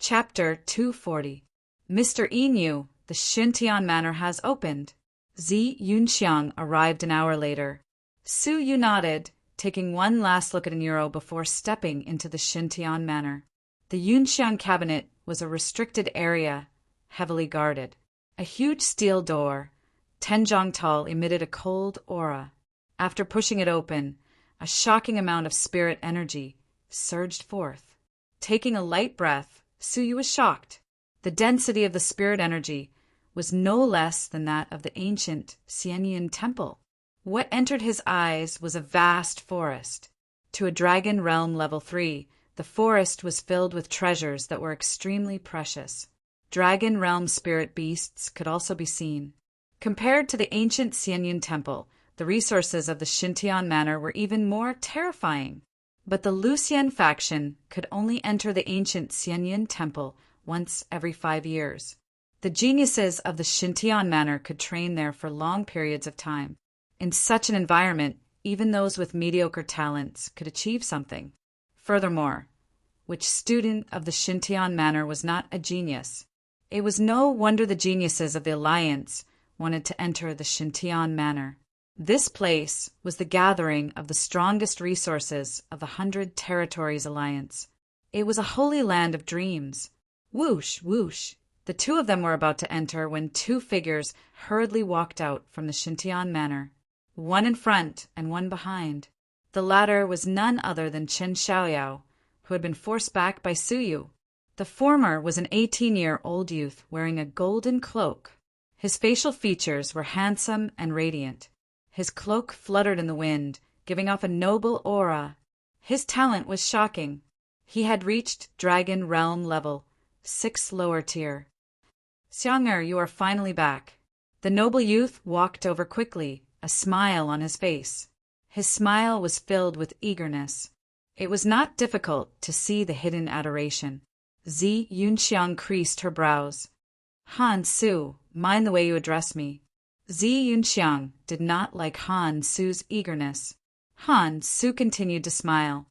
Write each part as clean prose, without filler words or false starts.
Chapter 240. Mr. Inu, the Xintian Manor has opened. Zi Yunxiang arrived an hour later. Su Yu nodded, taking one last look at Nero before stepping into the Xintian Manor. The Yunxiang cabinet was a restricted area, heavily guarded. A huge steel door, 10 zhang tall, emitted a cold aura. After pushing it open, a shocking amount of spirit energy surged forth. Taking a light breath, Su Yu was shocked. The density of the spirit energy was no less than that of the ancient Xianyin temple. What entered his eyes was a vast forest. To a dragon realm level 3, the forest was filled with treasures that were extremely precious. Dragon realm spirit beasts could also be seen. Compared to the ancient Xianyin temple, the resources of the Xintian Manor were even more terrifying. But the Lucian faction could only enter the ancient Xianyin temple once every 5 years. The geniuses of the Xintian Manor could train there for long periods of time. In such an environment, even those with mediocre talents could achieve something. Furthermore, which student of the Xintian Manor was not a genius? It was no wonder the geniuses of the Alliance wanted to enter the Xintian Manor. This place was the gathering of the strongest resources of the 100 Territories Alliance. It was a holy land of dreams. Whoosh, whoosh. The two of them were about to enter when 2 figures hurriedly walked out from the Xintian Manor, one in front and one behind. The latter was none other than Chen Xiaoyao, who had been forced back by Su Yu. The former was an 18-year-old youth wearing a golden cloak. His facial features were handsome and radiant. His cloak fluttered in the wind, giving off a noble aura. His talent was shocking. He had reached Dragon Realm level 6 lower tier. Xiang'er, you are finally back. The noble youth walked over quickly, a smile on his face. His smile was filled with eagerness. It was not difficult to see the hidden adoration. Zi Yunxiang creased her brows. Han Su, mind the way you address me. Zi Yunxiang did not like Han Su's eagerness. Han Su continued to smile.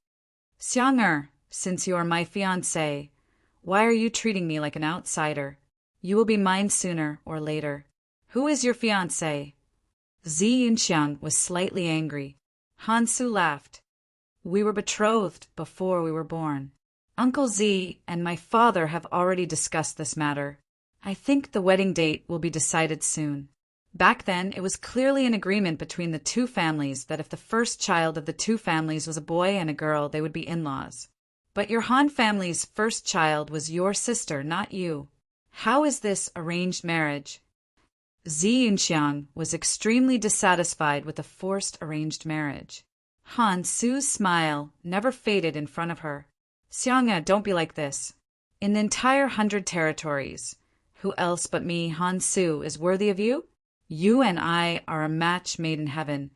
Xiang'er, since you are my fiancé, why are you treating me like an outsider? You will be mine sooner or later. Who is your fiancé? Zi Yunxiang was slightly angry. Han Su laughed. We were betrothed before we were born. Uncle Zi and my father have already discussed this matter. I think the wedding date will be decided soon. Back then, it was clearly an agreement between the 2 families that if the first child of the 2 families was a boy and a girl, they would be in-laws. But your Han family's first child was your sister, not you. How is this arranged marriage? Zi Yunxiang was extremely dissatisfied with the forced arranged marriage. Han Su's smile never faded in front of her. Xiang'er, don't be like this. In the entire 100 territories, who else but me, Han Su, is worthy of you? You and I are a match made in heaven,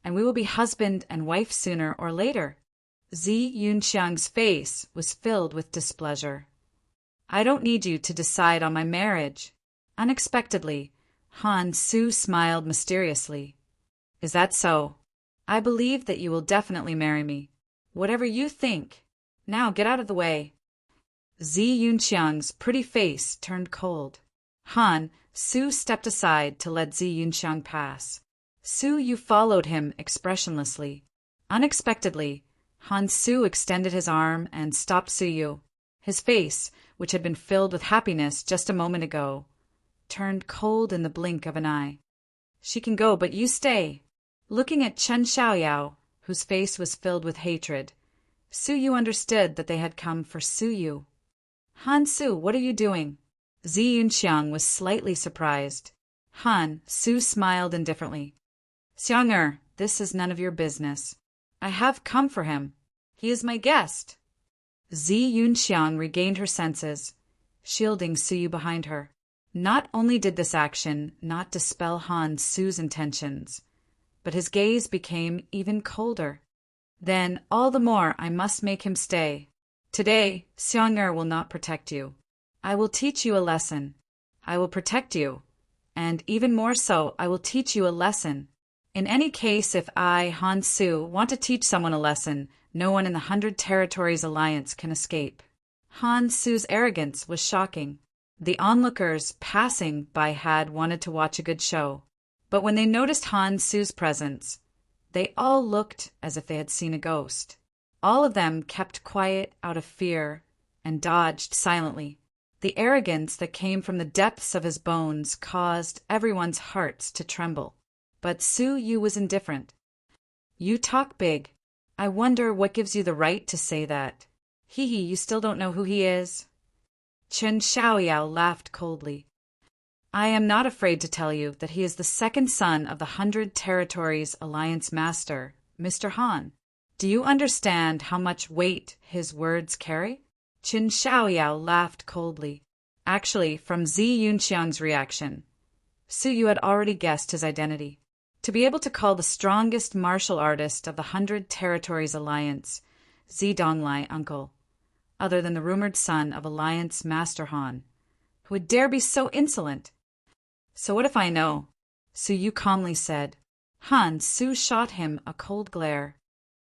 and we will be husband and wife sooner or later. Zi Yunxiang's face was filled with displeasure. I don't need you to decide on my marriage. Unexpectedly, Han Su smiled mysteriously. Is that so? I believe that you will definitely marry me. Whatever you think. Now get out of the way. Zi Yunxiang's pretty face turned cold. Han Su stepped aside to let Zi Yunxiang pass. Su Yu followed him expressionlessly. Unexpectedly, Han Su extended his arm and stopped Su Yu. His face, which had been filled with happiness just a moment ago, turned cold in the blink of an eye. She can go, but you stay. Looking at Chen Xiaoyao, whose face was filled with hatred, Su Yu understood that they had come for Su Yu. Han Su, what are you doing? Zi Yunxiang was slightly surprised. Han Su smiled indifferently. Xiang'er, this is none of your business. I have come for him. He is my guest. Zi Yunxiang regained her senses, shielding Su Yu behind her. Not only did this action not dispel Han Su's intentions, but his gaze became even colder. Then, all the more, I must make him stay. Today, Xiang'er will not protect you. I will teach you a lesson. I will protect you. And even more so, I will teach you a lesson. In any case, if I, Han Su, want to teach someone a lesson, no one in the 100 Territories Alliance can escape. Han Su's arrogance was shocking. The onlookers passing by had wanted to watch a good show, but when they noticed Han Su's presence, they all looked as if they had seen a ghost. All of them kept quiet out of fear and dodged silently. The arrogance that came from the depths of his bones caused everyone's hearts to tremble. But Su Yu was indifferent. "You talk big. I wonder what gives you the right to say that. Hee, you still don't know who he is?" Chen Xiaoyao laughed coldly. "I am not afraid to tell you that he is the second son of the 100 Territories Alliance Master, Mr. Han. Do you understand how much weight his words carry?" Chen Xiaoyao laughed coldly. Actually, from Zi Yunxiang's reaction, Su Yu had already guessed his identity. To be able to call the strongest martial artist of the 100 Territories Alliance Zi Donglai uncle, other than the rumored son of Alliance Master Han, who would dare be so insolent? "So what if I know?" Su Yu calmly said. Han Su shot him a cold glare.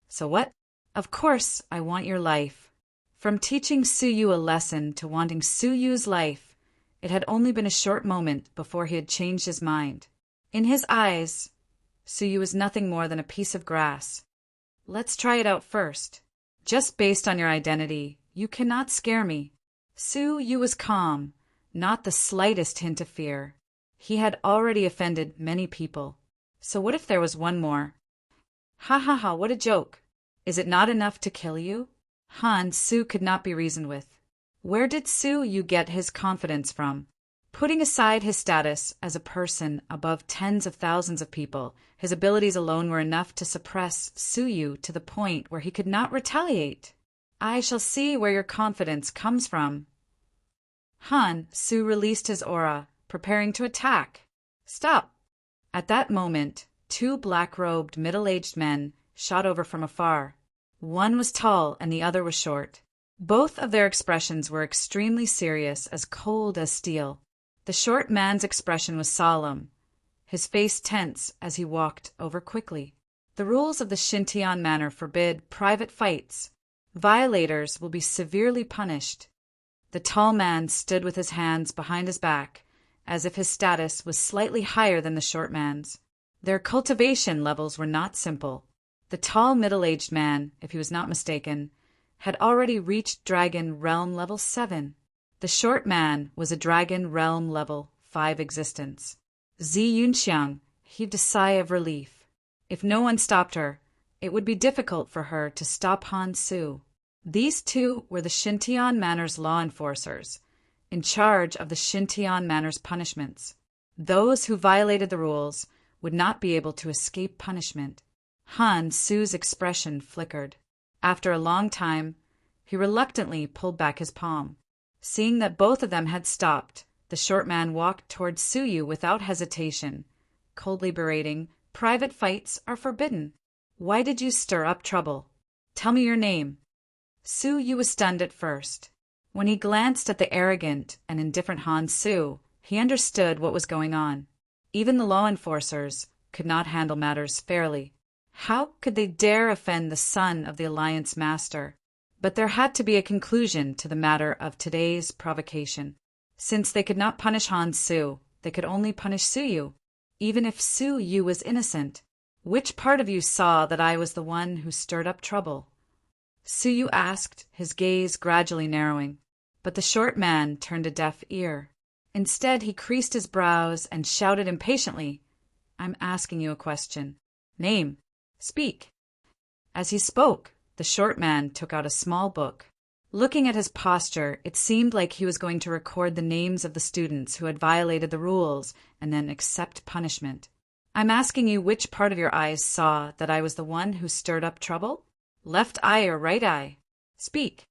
"So what?" "Of course I want your life." From teaching Su Yu a lesson to wanting Su Yu's life, it had only been a short moment before he had changed his mind. In his eyes, Su Yu was nothing more than a piece of grass. "Let's try it out first. Just based on your identity, you cannot scare me." Su Yu was calm, not the slightest hint of fear. He had already offended many people. So what if there was one more? "Ha ha ha, what a joke. Is it not enough to kill you?" Han Su could not be reasoned with. Where did Su Yu get his confidence from? Putting aside his status as a person above tens of thousands of people, his abilities alone were enough to suppress Su Yu to the point where he could not retaliate. "I shall see where your confidence comes from." Han Su released his aura, preparing to attack. "Stop!" At that moment, 2 black-robed middle-aged men shot over from afar. One was tall and the other was short. Both of their expressions were extremely serious, as cold as steel. The short man's expression was solemn, his face tense as he walked over quickly. "The rules of the Xintian Manor forbid private fights. Violators will be severely punished." The tall man stood with his hands behind his back, as if his status was slightly higher than the short man's. Their cultivation levels were not simple. The tall middle-aged man, if he was not mistaken, had already reached Dragon Realm Level 7. The short man was a Dragon Realm Level 5 existence. Zi Yunxiang heaved a sigh of relief. If no one stopped her, it would be difficult for her to stop Han Su. These two were the Xintian Manor's law enforcers, in charge of the Xintian Manor's punishments. Those who violated the rules would not be able to escape punishment. Han Su's expression flickered. After a long time, he reluctantly pulled back his palm. Seeing that both of them had stopped, the short man walked towards Su Yu without hesitation, coldly berating, "Private fights are forbidden. Why did you stir up trouble? Tell me your name." Su Yu was stunned at first. When he glanced at the arrogant and indifferent Han Su, he understood what was going on. Even the law enforcers could not handle matters fairly. How could they dare offend the son of the Alliance Master? But there had to be a conclusion to the matter of today's provocation. Since they could not punish Han Su, they could only punish Su Yu. Even if Su Yu was innocent, which part of you saw that I was the one who stirred up trouble? Su Yu asked, his gaze gradually narrowing. But the short man turned a deaf ear. Instead, he creased his brows and shouted impatiently, "I'm asking you a question. Name. Speak." As he spoke, the short man took out a small book. Looking at his posture, it seemed like he was going to record the names of the students who had violated the rules and then accept punishment. "I'm asking you which part of your eyes saw that I was the one who stirred up trouble? Left eye or right eye? Speak."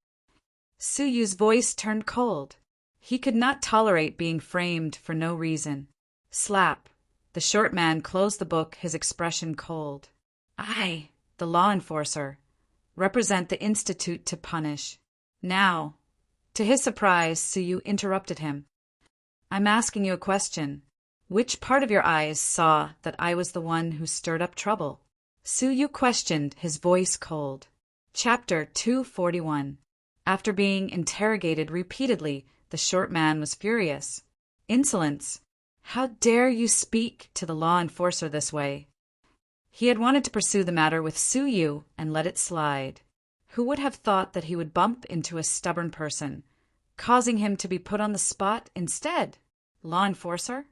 Su Yu's voice turned cold. He could not tolerate being framed for no reason. Slap. The short man closed the book, his expression cold. "I, the law enforcer, represent the Institute to punish. Now." To his surprise, Su Yu interrupted him. "I'm asking you a question. Which part of your eyes saw that I was the one who stirred up trouble?" Su Yu questioned, his voice cold. Chapter 241. After being interrogated repeatedly, the short man was furious. Insolence! How dare you speak to the law enforcer this way? He had wanted to pursue the matter with Suyu and let it slide. Who would have thought that he would bump into a stubborn person, causing him to be put on the spot instead? Law enforcer?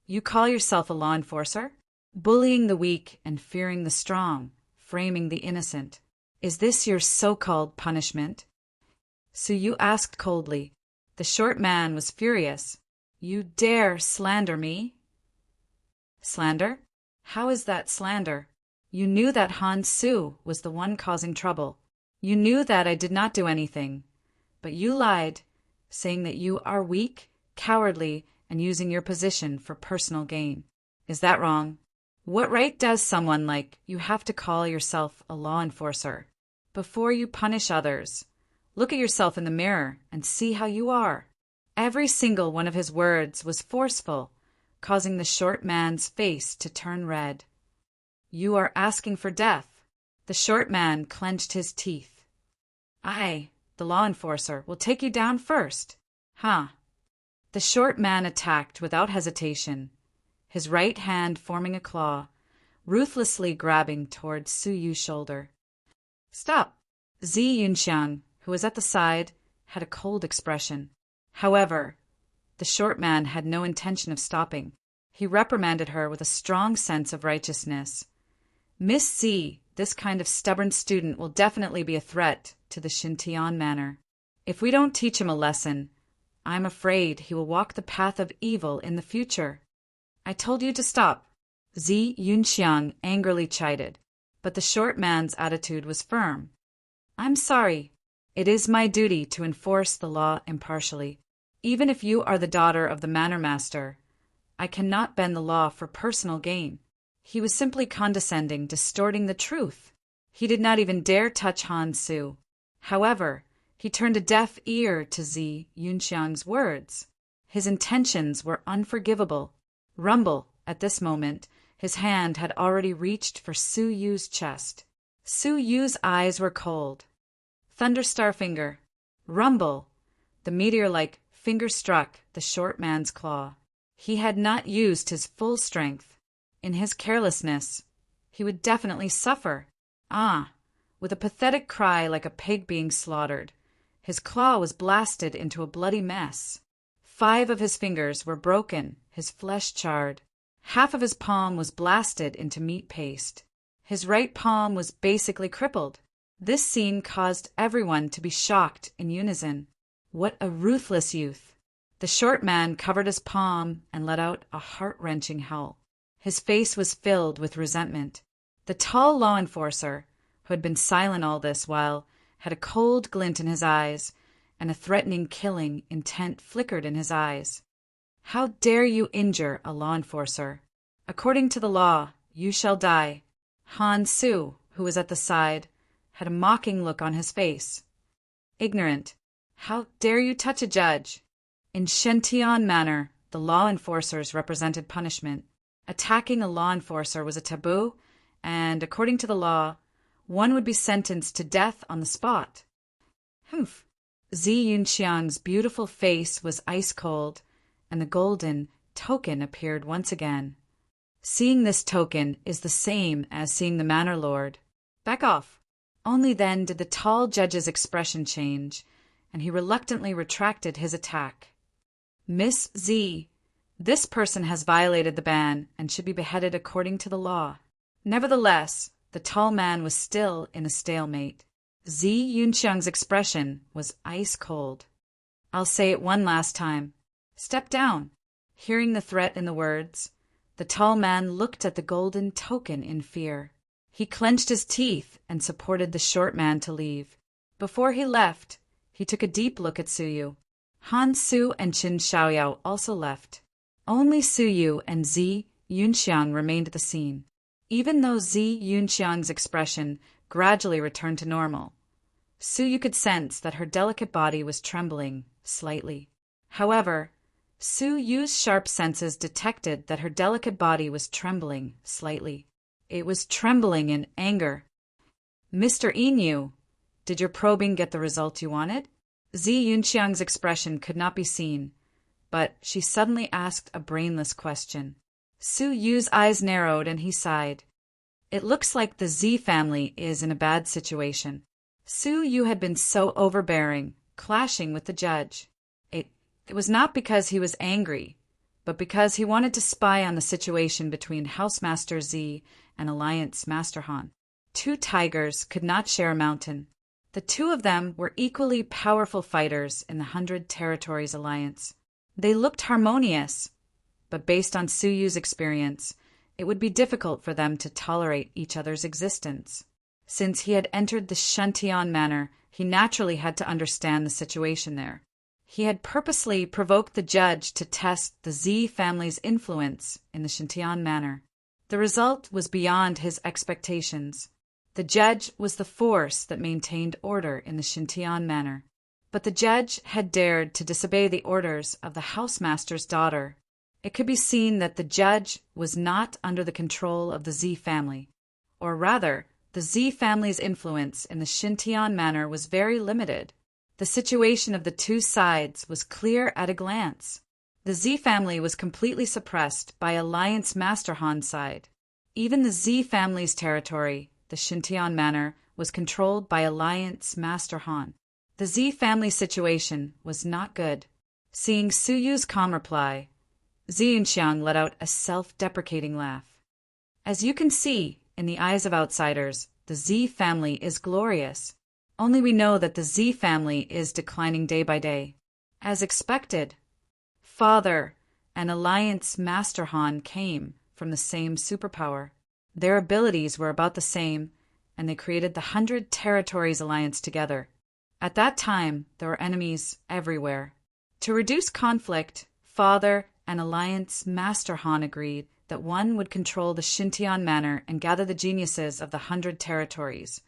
You call yourself a law enforcer? Bullying the weak and fearing the strong, framing the innocent. Is this your so-called punishment? Suyu asked coldly. The short man was furious. You dare slander me? Slander? How is that slander? You knew that Han Su was the one causing trouble. You knew that I did not do anything. But you lied, saying that you are weak, cowardly, and using your position for personal gain. Is that wrong? What right does someone like you have to call yourself a law enforcer? Before you punish others, look at yourself in the mirror and see how you are. Every single one of his words was forceful, causing the short man's face to turn red. You are asking for death. The short man clenched his teeth. I, the law enforcer, will take you down first. Huh? The short man attacked without hesitation, his right hand forming a claw, ruthlessly grabbing towards Suyu's shoulder. Stop! Zi Yunxiang, who was at the side, had a cold expression. However, the short man had no intention of stopping. He reprimanded her with a strong sense of righteousness. Miss Z, this kind of stubborn student will definitely be a threat to the Xintian manor. If we don't teach him a lesson, I'm afraid he will walk the path of evil in the future. I told you to stop. Zi Yunxiang angrily chided, but the short man's attitude was firm. I'm sorry. It is my duty to enforce the law impartially. Even if you are the daughter of the manor master, I cannot bend the law for personal gain. He was simply condescending, distorting the truth. He did not even dare touch Han Su. However, he turned a deaf ear to Zi Yunxiang's words. His intentions were unforgivable. Rumble, at this moment, his hand had already reached for Su Yu's chest. Su Yu's eyes were cold. Thunderstar finger. Rumble. The meteor-like finger struck the short man's claw. He had not used his full strength. In his carelessness, he would definitely suffer. Ah! With a pathetic cry like a pig being slaughtered, his claw was blasted into a bloody mess. 5 of his fingers were broken, his flesh charred. Half of his palm was blasted into meat paste. His right palm was basically crippled. This scene caused everyone to be shocked in unison. What a ruthless youth! The short man covered his palm and let out a heart-wrenching howl. His face was filled with resentment. The tall law enforcer, who had been silent all this while, had a cold glint in his eyes, and a threatening killing intent flickered in his eyes. How dare you injure a law enforcer? According to the law, you shall die. Han Su, who was at the side, had a mocking look on his face. Ignorant. How dare you touch a judge? In Xintian manor, the law enforcers represented punishment. Attacking a law enforcer was a taboo, and according to the law, one would be sentenced to death on the spot. Humph! Zi Yunxiang's beautiful face was ice cold, and the golden token appeared once again. Seeing this token is the same as seeing the manor lord. Back off! Only then did the tall judge's expression change, and he reluctantly retracted his attack. Miss Z, this person has violated the ban and should be beheaded according to the law. Nevertheless, the tall man was still in a stalemate. Zi Yunxiang's expression was ice cold. I'll say it one last time. Step down. Hearing the threat in the words, the tall man looked at the golden token in fear. He clenched his teeth and supported the short man to leave. Before he left, he took a deep look at Suyu. Han Su and Qin Xiaoyao also left. Only Suyu and Zi Yunxiang remained at the scene. Even though Zi Yunxiang's expression gradually returned to normal, Suyu could sense that her delicate body was trembling slightly. However, Suyu's sharp senses detected that her delicate body was trembling slightly. It was trembling in anger. Mr. Inu, did your probing get the result you wanted? Zi Yunxiang's expression could not be seen, but she suddenly asked a brainless question. Su Yu's eyes narrowed and he sighed. It looks like the Zi family is in a bad situation. Su Yu had been so overbearing, clashing with the judge. It was not because he was angry, but because he wanted to spy on the situation between Housemaster Zi and Alliance Master Han. Two tigers could not share a mountain. The two of them were equally powerful fighters in the 100 Territories Alliance. They looked harmonious, but based on Su Yu's experience, it would be difficult for them to tolerate each other's existence. Since he had entered the Shantian Manor, he naturally had to understand the situation there. He had purposely provoked the judge to test the Zi family's influence in the Shantian Manor. The result was beyond his expectations. The judge was the force that maintained order in the Shantian Manor. But the judge had dared to disobey the orders of the housemaster's daughter. It could be seen that the judge was not under the control of the Zi family. Or rather, the Zi family's influence in the Shantian Manor was very limited. The situation of the two sides was clear at a glance. The Zi family was completely suppressed by Alliance Master Han's side. Even the Zi family's territory, the Shantian Manor, was controlled by Alliance Master Han. The Zi family situation was not good. Seeing Su Yu's calm reply, Zi Yunxiang let out a self-deprecating laugh. As you can see, in the eyes of outsiders, the Zi family is glorious. Only we know that the Zi family is declining day by day. As expected, Father and Alliance Master Han came from the same superpower. Their abilities were about the same, and they created the 100 Territories Alliance together. At that time, there were enemies everywhere. To reduce conflict, Father and Alliance Master Han agreed that one would control the Shantian Manor and gather the geniuses of the 100 Territories,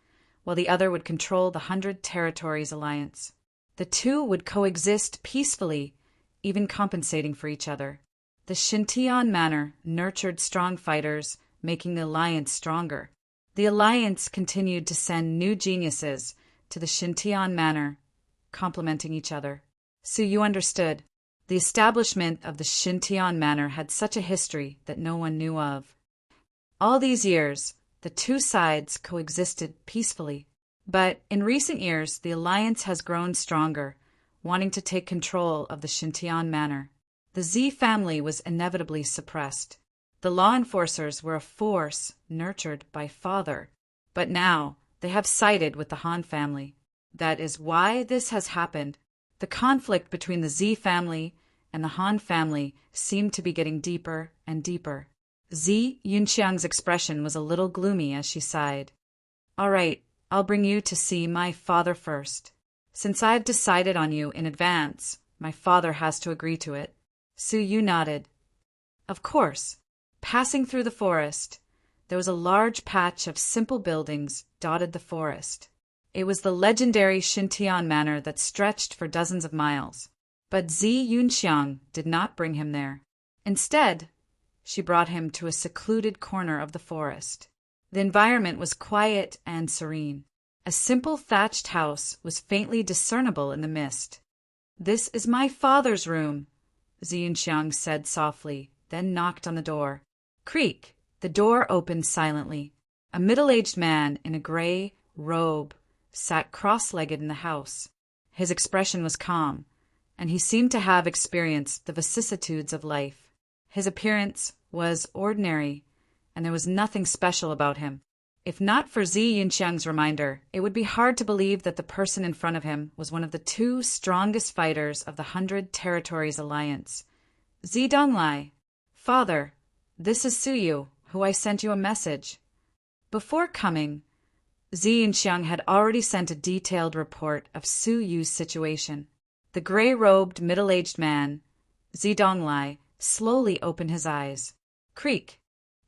while the other would control the 100 Territories Alliance. The two would coexist peacefully, even compensating for each other. The Shantian Manor nurtured strong fighters, making the alliance stronger. The alliance continued to send new geniuses to the Shantian Manor, complementing each other. So you understood. The establishment of the Shantian Manor had such a history that no one knew of. All these years, the two sides coexisted peacefully. But in recent years, the alliance has grown stronger, wanting to take control of the Shantian Manor. The Zi family was inevitably suppressed. The law enforcers were a force nurtured by Father, but now they have sided with the Han family. That is why this has happened. The conflict between the Zi family and the Han family seemed to be getting deeper and deeper. Zi Yunxiang's expression was a little gloomy as she sighed. All right, I'll bring you to see my father first. Since I've decided on you in advance, my father has to agree to it. Su Yu nodded. Of course. Passing through the forest, there was a large patch of simple buildings dotted the forest. It was the legendary Shantian Manor that stretched for dozens of miles. But Zi Yunxiang did not bring him there. Instead, she brought him to a secluded corner of the forest. The environment was quiet and serene. A simple thatched house was faintly discernible in the mist. This is my father's room, Zi Yunxiang said softly, then knocked on the door. Creak! The door opened silently. A middle-aged man in a gray robe sat cross-legged in the house. His expression was calm, and he seemed to have experienced the vicissitudes of life. His appearance was ordinary, and there was nothing special about him. If not for Zi Yunxiang's reminder, it would be hard to believe that the person in front of him was one of the two strongest fighters of the 100 Territories Alliance. Zi Donglai, Father, this is Su Yu, who I sent you a message. Before coming, Zi Yunxiang had already sent a detailed report of Su Yu's situation. The gray-robed, middle-aged man, Zi Donglai, slowly opened his eyes. Creak.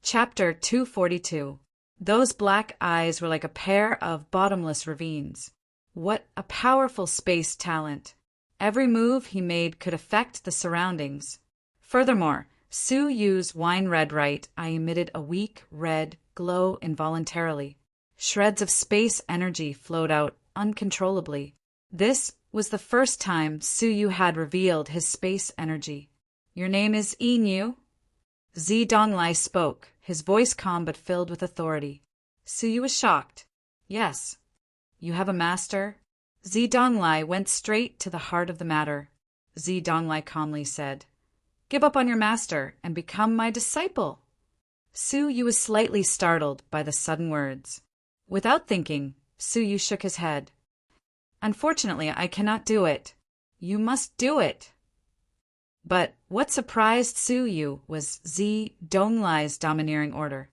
Chapter 242. Those black eyes were like a pair of bottomless ravines. What a powerful space talent. Every move he made could affect the surroundings. Furthermore, Su Yu's wine-red right eye emitted a weak, red glow involuntarily. Shreds of space energy flowed out uncontrollably. This was the first time Su Yu had revealed his space energy. Your name is Inu? Zi Donglai spoke, his voice calm but filled with authority. Su Yu was shocked. Yes. You have a master? Zi Donglai went straight to the heart of the matter. Zi Donglai calmly said, Give up on your master and become my disciple. Su Yu was slightly startled by the sudden words. Without thinking, Su Yu shook his head. Unfortunately, I cannot do it. You must do it. But what surprised Su Yu was Zi Donglai's domineering order.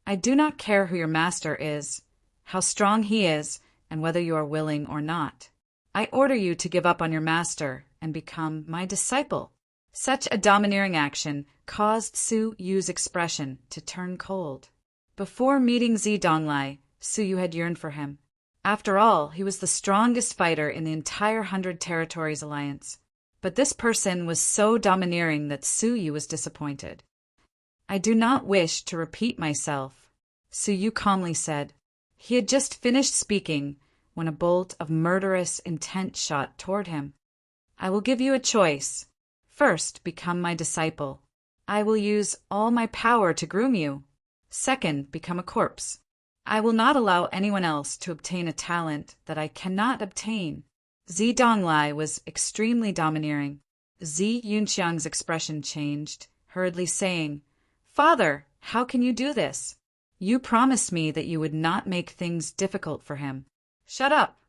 I do not care who your master is, how strong he is, and whether you are willing or not. I order you to give up on your master and become my disciple. Such a domineering action caused Su Yu's expression to turn cold. Before meeting Zi Donglai, Su Yu had yearned for him. After all, he was the strongest fighter in the entire 100 Territories Alliance. But this person was so domineering that Su Yu was disappointed. I do not wish to repeat myself, Su Yu calmly said. He had just finished speaking when a bolt of murderous intent shot toward him. I will give you a choice. First, become my disciple. I will use all my power to groom you. Second, become a corpse. I will not allow anyone else to obtain a talent that I cannot obtain. Zi Donglai was extremely domineering. Zi Yunxiang's expression changed, hurriedly saying, Father, how can you do this? You promised me that you would not make things difficult for him. Shut up!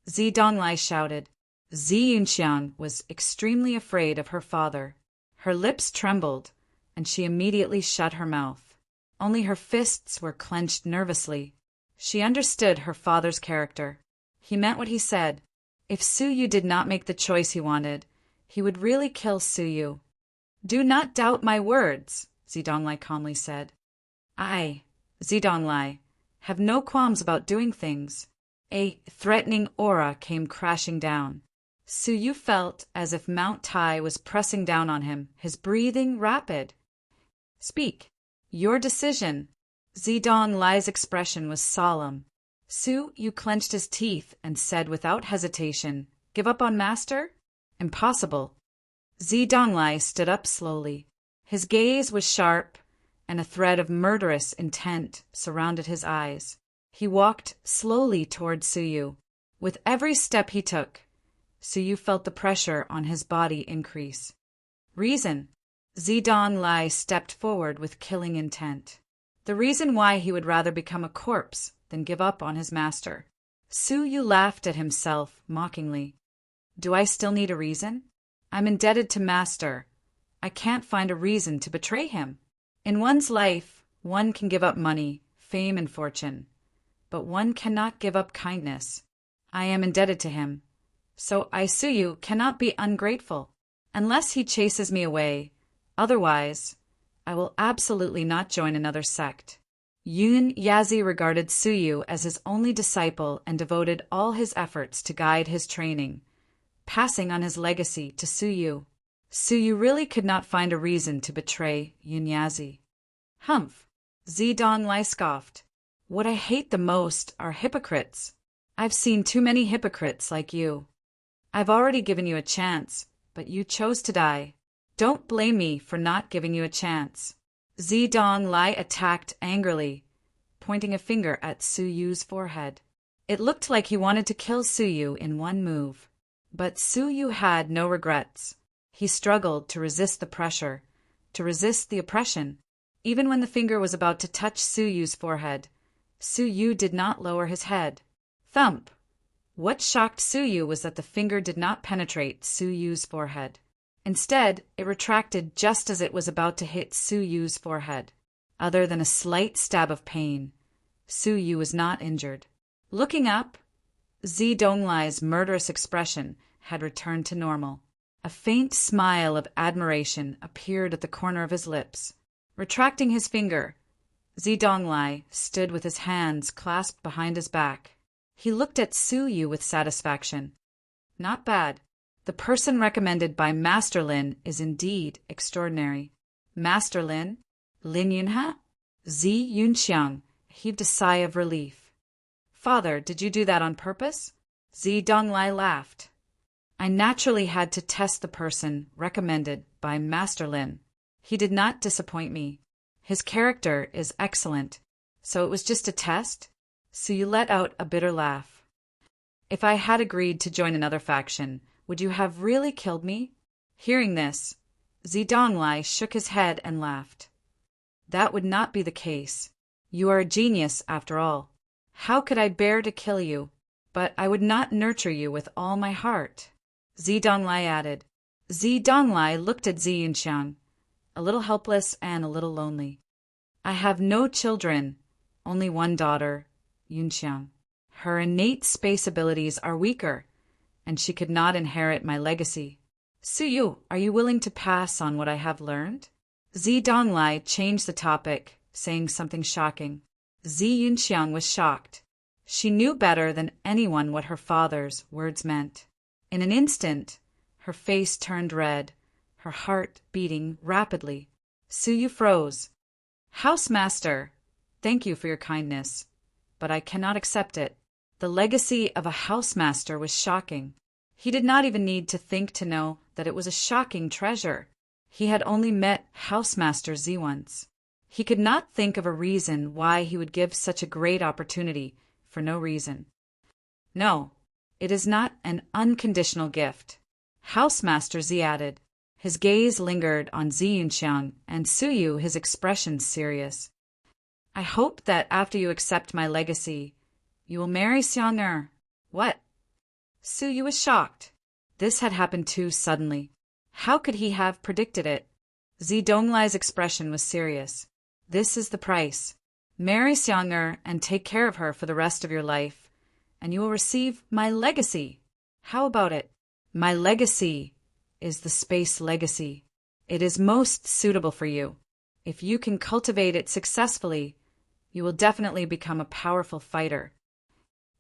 Zi Donglai shouted. Zi Yunxiang was extremely afraid of her father. Her lips trembled, and she immediately shut her mouth. Only her fists were clenched nervously. She understood her father's character. He meant what he said. If Su Yu did not make the choice he wanted, he would really kill Su Yu. Do not doubt my words, Zi Donglai calmly said. I, Zi Donglai, have no qualms about doing things. A threatening aura came crashing down. Su Yu felt as if Mount Tai was pressing down on him, his breathing rapid. Speak. Your decision. Zi Donglai's expression was solemn. Su Yu clenched his teeth and said without hesitation, Give up on master? Impossible. Zi Donglai stood up slowly. His gaze was sharp, and a thread of murderous intent surrounded his eyes. He walked slowly toward Su Yu. With every step he took, Su Yu felt the pressure on his body increase. Reason. Zi Donglai stepped forward with killing intent. The reason why he would rather become a corpse than give up on his master. Su Yu laughed at himself mockingly. Do I still need a reason? I'm indebted to master. I can't find a reason to betray him. In one's life, one can give up money, fame, and fortune, but one cannot give up kindness. I am indebted to him. So I, Su Yu, cannot be ungrateful. Unless he chases me away, otherwise, I will absolutely not join another sect. Yun Yazi regarded Su Yu as his only disciple and devoted all his efforts to guide his training, passing on his legacy to Su Yu. Su Yu really could not find a reason to betray Yun Yazi. Humph! Zi Donglai scoffed. What I hate the most are hypocrites. I've seen too many hypocrites like you. I've already given you a chance, but you chose to die. Don't blame me for not giving you a chance. Zi Donglai attacked angrily, pointing a finger at Su Yu's forehead. It looked like he wanted to kill Su Yu in one move. But Su Yu had no regrets. He struggled to resist the pressure, to resist the oppression. Even when the finger was about to touch Su Yu's forehead, Su Yu did not lower his head. Thump! What shocked Su Yu was that the finger did not penetrate Su Yu's forehead. Instead, it retracted just as it was about to hit Su Yu's forehead. Other than a slight stab of pain, Su Yu was not injured. Looking up, Zi Donglai's murderous expression had returned to normal. A faint smile of admiration appeared at the corner of his lips. Retracting his finger, Zi Donglai stood with his hands clasped behind his back. He looked at Su Yu with satisfaction. Not bad. The person recommended by Master Lin is indeed extraordinary. Master Lin? Lin Yunha? Zi Yunxiang heaved a sigh of relief. Father, did you do that on purpose? Zi Donglai laughed. I naturally had to test the person recommended by Master Lin. He did not disappoint me. His character is excellent. So it was just a test? So you let out a bitter laugh. If I had agreed to join another faction, would you have really killed me? Hearing this, Zidonglai shook his head and laughed. That would not be the case. You are a genius, after all. How could I bear to kill you? But I would not nurture you with all my heart. Zidonglai added. Zidonglai looked at Zi Yunxiang, a little helpless and a little lonely. I have no children, only one daughter, Yunxiang. Her innate space abilities are weaker, and she could not inherit my legacy. Suyu, are you willing to pass on what I have learned? Zidonglai changed the topic, saying something shocking. Zi Yunxiang was shocked. She knew better than anyone what her father's words meant. In an instant, her face turned red, her heart beating rapidly. Suyu froze. Housemaster, thank you for your kindness, but I cannot accept it. The legacy of a housemaster was shocking. He did not even need to think to know that it was a shocking treasure. He had only met Housemaster Zi once. He could not think of a reason why he would give such a great opportunity for no reason. No, it is not an unconditional gift. Housemaster Zi added. His gaze lingered on Zi Yunxiang, and Suyu, his expression serious. I hope that after you accept my legacy, you will marry Xiang. What? Suyu was shocked. This had happened too suddenly. How could he have predicted it? Zidonglai's expression was serious. This is the price. Marry Xiang and take care of her for the rest of your life, and you will receive my legacy. How about it? My legacy is the space legacy. It is most suitable for you. If you can cultivate it successfully, you will definitely become a powerful fighter.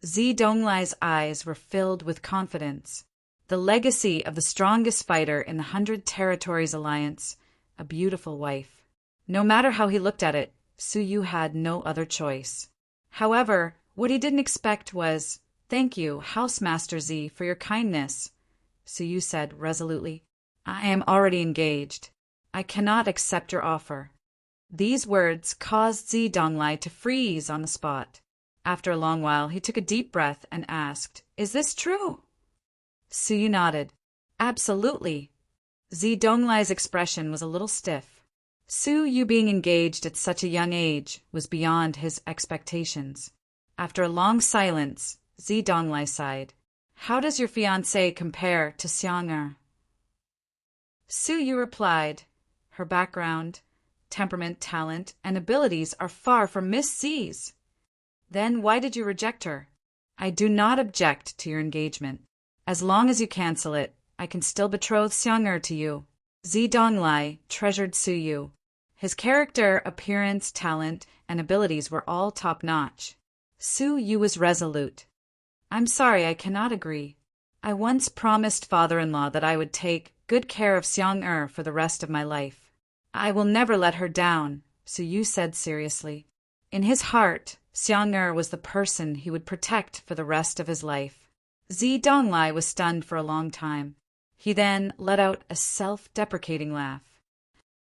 Zidonglai's eyes were filled with confidence. The legacy of the strongest fighter in the 100 Territories Alliance, a beautiful wife. No matter how he looked at it, Suyu had no other choice. However, what he didn't expect was, "Thank you, Housemaster Zi, for your kindness," Suyu said resolutely. "I am already engaged. I cannot accept your offer." These words caused Zidonglai to freeze on the spot. After a long while, he took a deep breath and asked, "Is this true?" Suyu nodded. "Absolutely." Zidonglai's expression was a little stiff. Suyu being engaged at such a young age was beyond his expectations. After a long silence, Zidonglai sighed. "How does your fiancé compare to Xiang?" Suyu replied, "Her background, temperament, talent, and abilities are far from Miss Zi's." "Then why did you reject her?" "I do not object to your engagement. As long as you cancel it, I can still betroth Xiang to you." Zidonglai treasured Suyu. His character, appearance, talent, and abilities were all top-notch. Suyu was resolute. "I'm sorry, I cannot agree. I once promised father-in-law that I would take good care of Xiang for the rest of my life. I will never let her down," Suyu said seriously. In his heart, Xiang was the person he would protect for the rest of his life. Zidonglai was stunned for a long time. He then let out a self-deprecating laugh.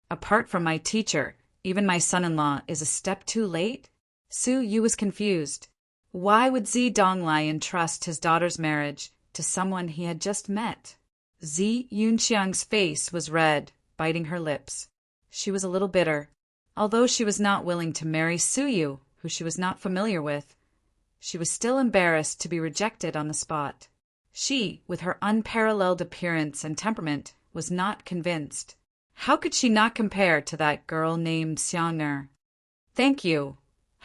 "Apart from my teacher, even my son-in-law is a step too late?" Suyu was confused. Why would Zidonglai entrust his daughter's marriage to someone he had just met? Zi Yunxiang's face was red, biting her lips. She was a little bitter. Although she was not willing to marry Suyu, who she was not familiar with, she was still embarrassed to be rejected on the spot. She, with her unparalleled appearance and temperament, was not convinced. How could she not compare to that girl named Xiang? "Thank you,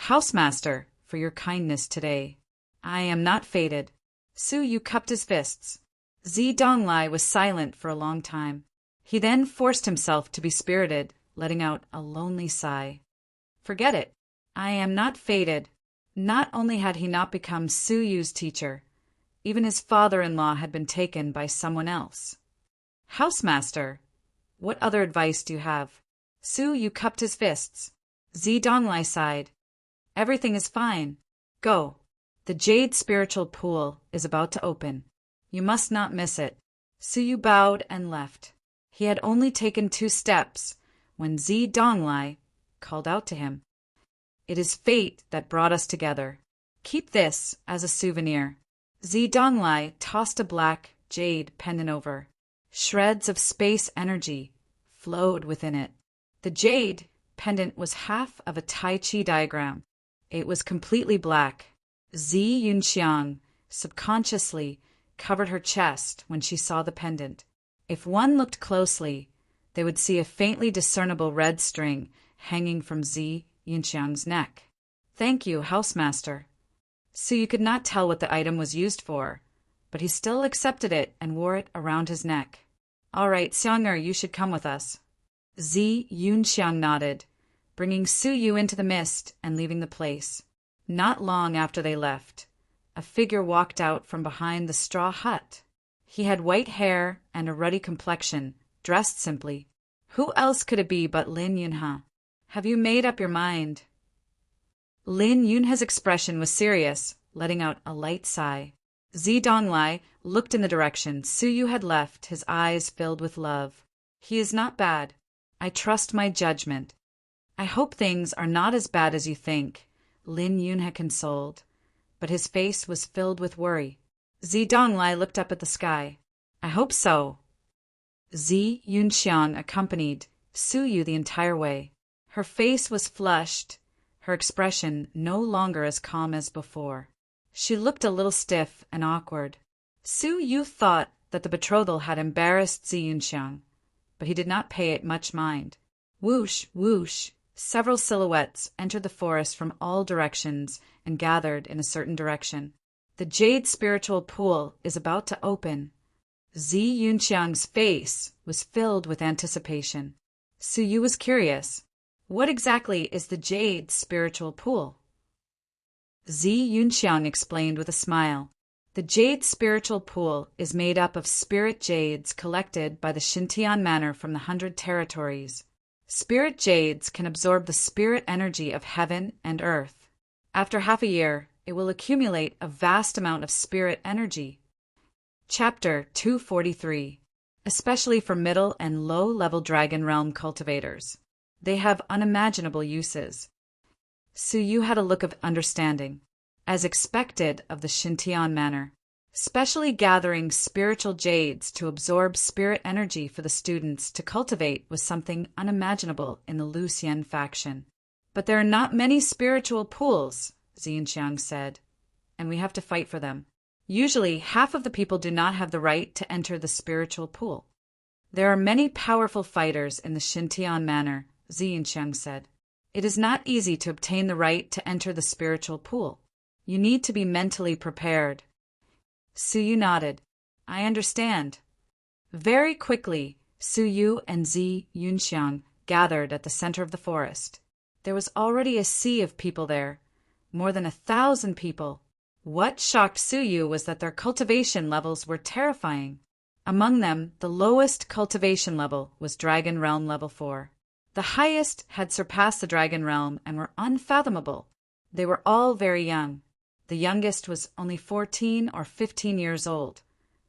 Housemaster, for your kindness today. I am not fated." Suyu cupped his fists. Zidonglai was silent for a long time. He then forced himself to be spirited, letting out a lonely sigh. "Forget it. I am not fated." Not only had he not become Suyu's teacher, even his father-in-law had been taken by someone else. "Housemaster, what other advice do you have?" Suyu cupped his fists. Zidonglai sighed. "Everything is fine. Go. The Jade Spiritual Pool is about to open. You must not miss it. Suyu bowed and left. He had only taken 2 steps when Zi Donglai called out to him. "It is fate that brought us together. Keep this as a souvenir." Zi Donglai tossed a black jade pendant over. Shreds of space energy flowed within it. The jade pendant was half of a Tai Chi diagram. It was completely black. Zi Yunxiang subconsciously covered her chest when she saw the pendant. If one looked closely, they would see a faintly discernible red string hanging from Zi Yunxiang's neck. "Thank you, housemaster." Suyu could not tell what the item was used for, but he still accepted it and wore it around his neck. "All right, Xiang'er, you should come with us." Zi Yunxiang nodded, bringing Suyu into the mist and leaving the place. Not long after they left, a figure walked out from behind the straw hut. He had white hair and a ruddy complexion, dressed simply. Who else could it be but Lin Yunhe? "Have you made up your mind?" Lin Yunhe's expression was serious, letting out a light sigh. Zi Donglai looked in the direction Suyu had left, his eyes filled with love. "He is not bad. I trust my judgment." "I hope things are not as bad as you think," Lin Yunhe consoled, but his face was filled with worry. Zi Donglai looked up at the sky. "I hope so." Zi Yunxiang accompanied Suyu the entire way. Her face was flushed, her expression no longer as calm as before. She looked a little stiff and awkward. Suyu thought that the betrothal had embarrassed Zi Yunxiang, but he did not pay it much mind. Whoosh, whoosh, several silhouettes entered the forest from all directions and gathered in a certain direction. "The Jade Spiritual Pool is about to open." Zi Yunxiang's face was filled with anticipation. Suyu was curious. What exactly is the Jade Spiritual Pool? Zi Yunxiang explained with a smile. The Jade Spiritual Pool is made up of spirit jades collected by the Xintian Manor from the 100 territories. Spirit jades can absorb the spirit energy of heaven and earth. After half a year, it will accumulate a vast amount of spirit energy. Chapter 243. Especially for middle and low-level Dragon Realm cultivators. They have unimaginable uses. Suyu had a look of understanding, as expected of the Xintian Manor. Specially gathering spiritual jades to absorb spirit energy for the students to cultivate was something unimaginable in the Lucian faction. "But there are not many spiritual pools," Zi Yunxiang said, "and we have to fight for them. Usually, half of the people do not have the right to enter the spiritual pool." "There are many powerful fighters in the Xintian Manor," Zi Yunxiang said. "It is not easy to obtain the right to enter the spiritual pool. You need to be mentally prepared." Suyu nodded. "I understand." Very quickly, Suyu and Zi Yunxiang gathered at the center of the forest. There was already a sea of people there, more than 1,000 people. What shocked Suyu was that their cultivation levels were terrifying. Among them, the lowest cultivation level was Dragon Realm Level 4. The highest had surpassed the Dragon Realm and were unfathomable. They were all very young. The youngest was only 14 or 15 years old,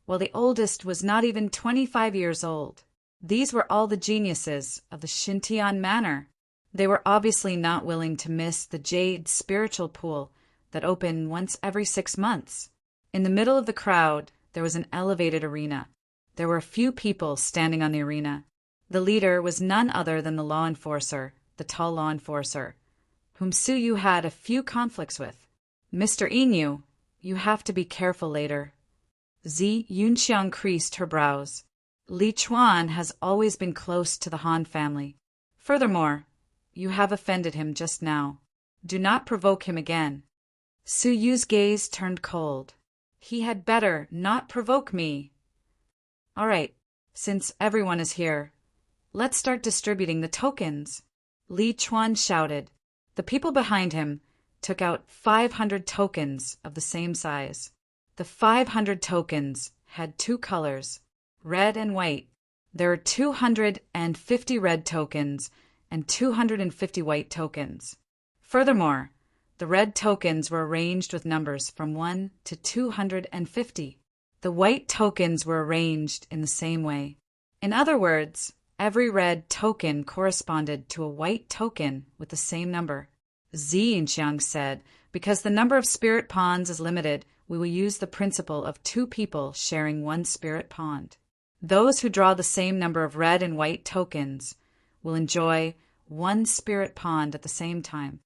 while the oldest was not even 25 years old. These were all the geniuses of the Xintian Manor. They were obviously not willing to miss the Jade Spiritual Pool that opened once every 6 months. In the middle of the crowd, there was an elevated arena. There were a few people standing on the arena. The leader was none other than the law enforcer, the tall law enforcer, whom Suyu had a few conflicts with. "Mr. Inu, you have to be careful later." Zi Yunxiang creased her brows. "Li Chuan has always been close to the Han family. Furthermore, you have offended him just now. Do not provoke him again." Suyu's gaze turned cold. "He had better not provoke me." "All right, since everyone is here, let's start distributing the tokens," Li Chuan shouted. The people behind him took out 500 tokens of the same size. The 500 tokens had 2 colors, red and white. There are 250 red tokens and 250 white tokens. Furthermore, the red tokens were arranged with numbers from 1 to 250. The white tokens were arranged in the same way. In other words, every red token corresponded to a white token with the same number. Zi Yunxiang said, because the number of spirit ponds is limited, we will use the principle of two people sharing one spirit pond. Those who draw the same number of red and white tokens will enjoy one spirit pond at the same time.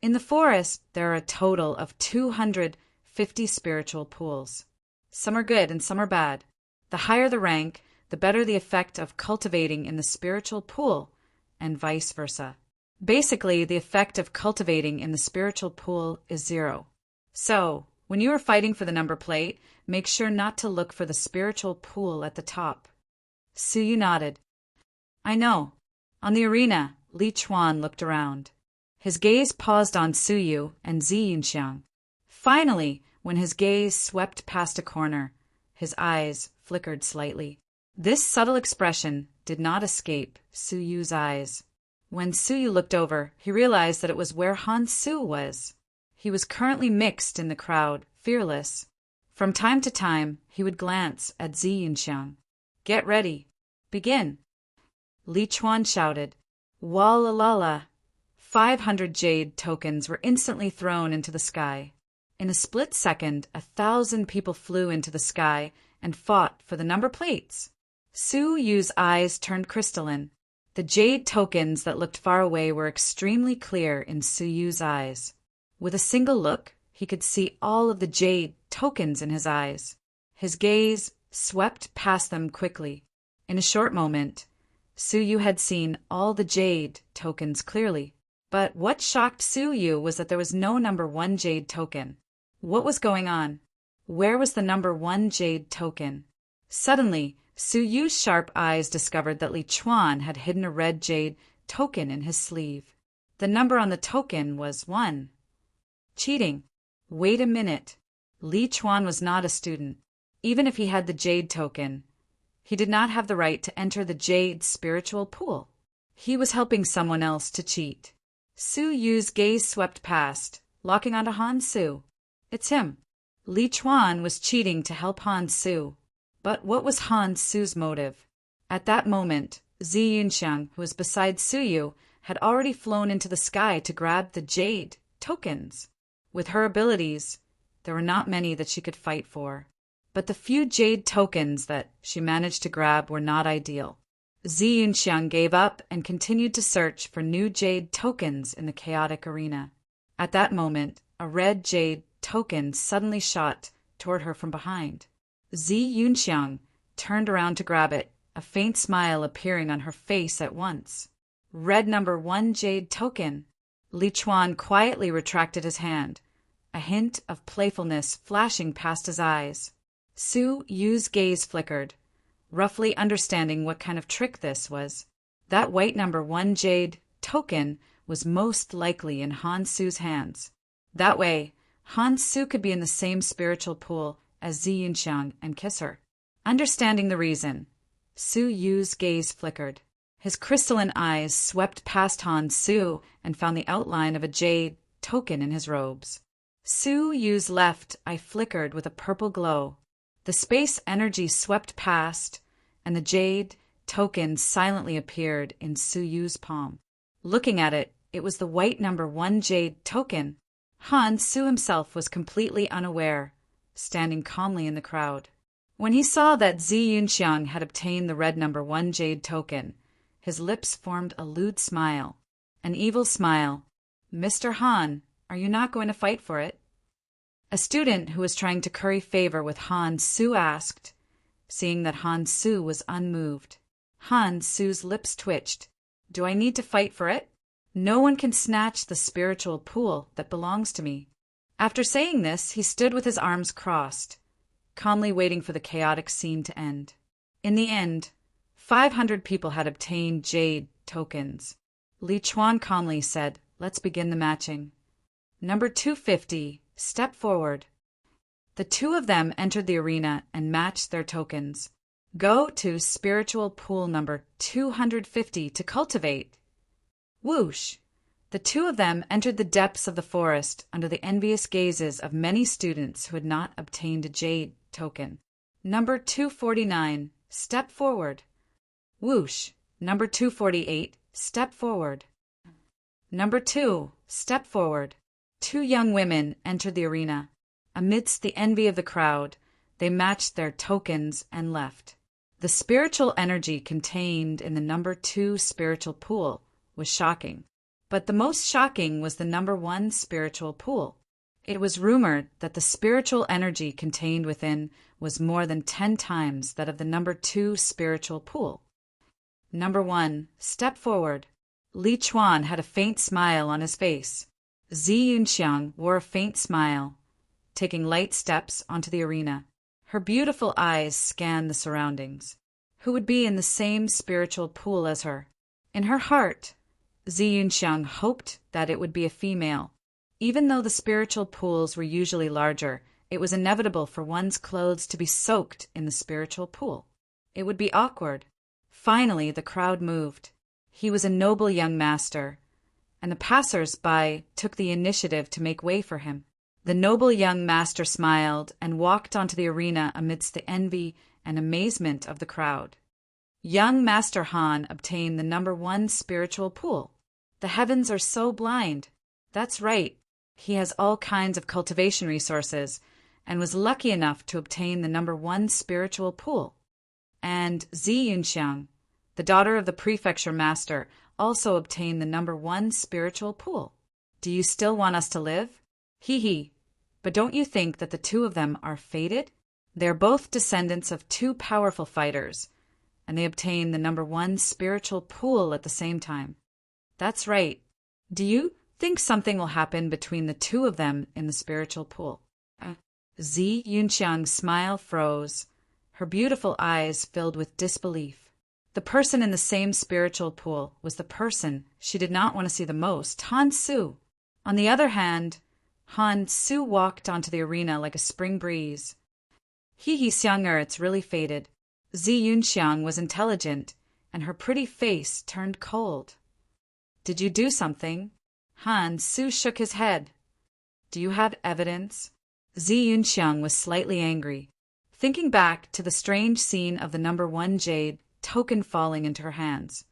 In the forest, there are a total of 250 spiritual pools. Some are good and some are bad. The higher the rank, the better the effect of cultivating in the spiritual pool, and vice versa. Basically, the effect of cultivating in the spiritual pool is 0. So, when you are fighting for the number plate, make sure not to look for the spiritual pool at the top. Suyu nodded. I know. On the arena, Li Chuan looked around. His gaze paused on Suyu and Zi Yunxiang. Finally, when his gaze swept past a corner, his eyes flickered slightly. This subtle expression did not escape Suyu's eyes. When Suyu looked over, he realized that it was where Han Su was. He was currently mixed in the crowd, fearless. From time to time, he would glance at Zi Yunxiang. Get ready. Begin. Li Chuan shouted. Walla-lala. 500 jade tokens were instantly thrown into the sky. In a split second, 1,000 people flew into the sky and fought for the number plates. Suyu's eyes turned crystalline. The jade tokens that looked far away were extremely clear in Suyu's eyes. With a single look, he could see all of the jade tokens in his eyes. His gaze swept past them quickly. In a short moment, Suyu had seen all the jade tokens clearly. But what shocked Suyu was that there was no number 1 jade token. What was going on? Where was the number 1 jade token? Suddenly, Suyu's sharp eyes discovered that Li Chuan had hidden a red jade token in his sleeve. The number on the token was 1. Cheating. Wait a minute. Li Chuan was not a student. Even if he had the jade token, he did not have the right to enter the jade spiritual pool. He was helping someone else to cheat. Suyu's gaze swept past, locking onto Han Su. It's him. Li Chuan was cheating to help Han Su. But what was Han Su's motive? At that moment, Zi Yunxiang, who was beside Suyu, had already flown into the sky to grab the jade tokens. With her abilities, there were not many that she could fight for. But the few jade tokens that she managed to grab were not ideal. Zi Yunxiang gave up and continued to search for new jade tokens in the chaotic arena. At that moment, a red jade token suddenly shot toward her from behind. Zi Yunxiang turned around to grab it, a faint smile appearing on her face at once. Red number 1 jade token. Li Chuan quietly retracted his hand, a hint of playfulness flashing past his eyes. Suyu's gaze flickered, roughly understanding what kind of trick this was. That white number 1 jade token was most likely in Han Su's hands. That way, Han Su could be in the same spiritual pool as Zi Yunxiang and kiss her. Understanding the reason, Suyu's gaze flickered. His crystalline eyes swept past Han Su and found the outline of a jade token in his robes. Suyu's left eye flickered with a purple glow. The space energy swept past, and the jade token silently appeared in Suyu's palm. Looking at it, it was the white number 1 jade token. Han Su himself was completely unaware, standing calmly in the crowd. When he saw that Zi Yunxiang had obtained the red number 1 jade token, his lips formed a lewd smile, an evil smile. Mr. Han, are you not going to fight for it? A student who was trying to curry favor with Han Su asked, seeing that Han Su was unmoved. Han Su's lips twitched. Do I need to fight for it? No one can snatch the spiritual pool that belongs to me. After saying this, he stood with his arms crossed, calmly waiting for the chaotic scene to end. In the end, 500 people had obtained jade tokens. Li Chuan calmly said, "Let's begin the matching. Number 250, step forward." The two of them entered the arena and matched their tokens. Go to spiritual pool number 250 to cultivate. Whoosh! The two of them entered the depths of the forest under the envious gazes of many students who had not obtained a jade token. Number 249, step forward. Whoosh. Number 248, step forward. Number 2, step forward. Two young women entered the arena. Amidst the envy of the crowd, they matched their tokens and left. The spiritual energy contained in the number 2 spiritual pool was shocking. But the most shocking was the number 1 spiritual pool. It was rumored that the spiritual energy contained within was more than 10 times that of the number 2 spiritual pool. Number 1, step forward. Li Chuan had a faint smile on his face. Zi Yunxiang wore a faint smile, taking light steps onto the arena. Her beautiful eyes scanned the surroundings. Who would be in the same spiritual pool as her? In her heart, Zi Yunxiang hoped that it would be a female. Even though the spiritual pools were usually larger, it was inevitable for one's clothes to be soaked in the spiritual pool. It would be awkward. Finally, the crowd moved. He was a noble young master, and the passers-by took the initiative to make way for him. The noble young master smiled and walked onto the arena amidst the envy and amazement of the crowd. Young Master Han obtained the number 1 spiritual pool. The heavens are so blind. That's right. He has all kinds of cultivation resources and was lucky enough to obtain the number 1 spiritual pool. And Zi Yunxiang, the daughter of the prefecture master, also obtained the number 1 spiritual pool. Do you still want us to live? Hee. But don't you think that the two of them are fated? They're both descendants of 2 powerful fighters, and they obtained the number 1 spiritual pool at the same time. That's right. Do you think something will happen between the two of them in the spiritual pool? Zi Yunxiang's smile froze. Her beautiful eyes filled with disbelief. The person in the same spiritual pool was the person she did not want to see the most, Han Su. On the other hand, Han Su walked onto the arena like a spring breeze. Xiang'er, it's really fated. Zi Yunxiang was intelligent, and her pretty face turned cold. Did you do something? Han Su shook his head. Do you have evidence? Zi Yunxiang was slightly angry, thinking back to the strange scene of the number 1 jade token falling into her hands.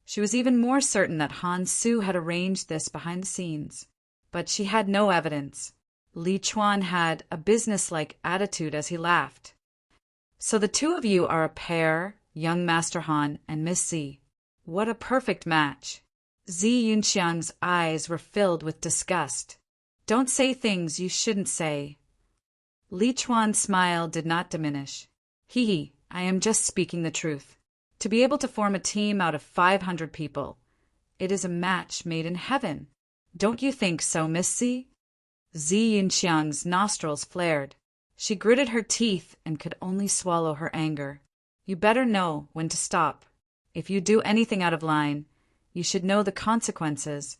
She was even more certain that Han Su had arranged this behind the scenes. But she had no evidence. Li Chuan had a businesslike attitude as he laughed. So the two of you are a pair, young Master Han and Miss Zi. What a perfect match. Zi Yunxiang's eyes were filled with disgust. Don't say things you shouldn't say. Li Chuan's smile did not diminish. I am just speaking the truth. To be able to form a team out of 500 people, it is a match made in heaven. Don't you think so, Miss Zi? Zi Yunxiang's nostrils flared. She gritted her teeth and could only swallow her anger. You better know when to stop. If you do anything out of line, you should know the consequences.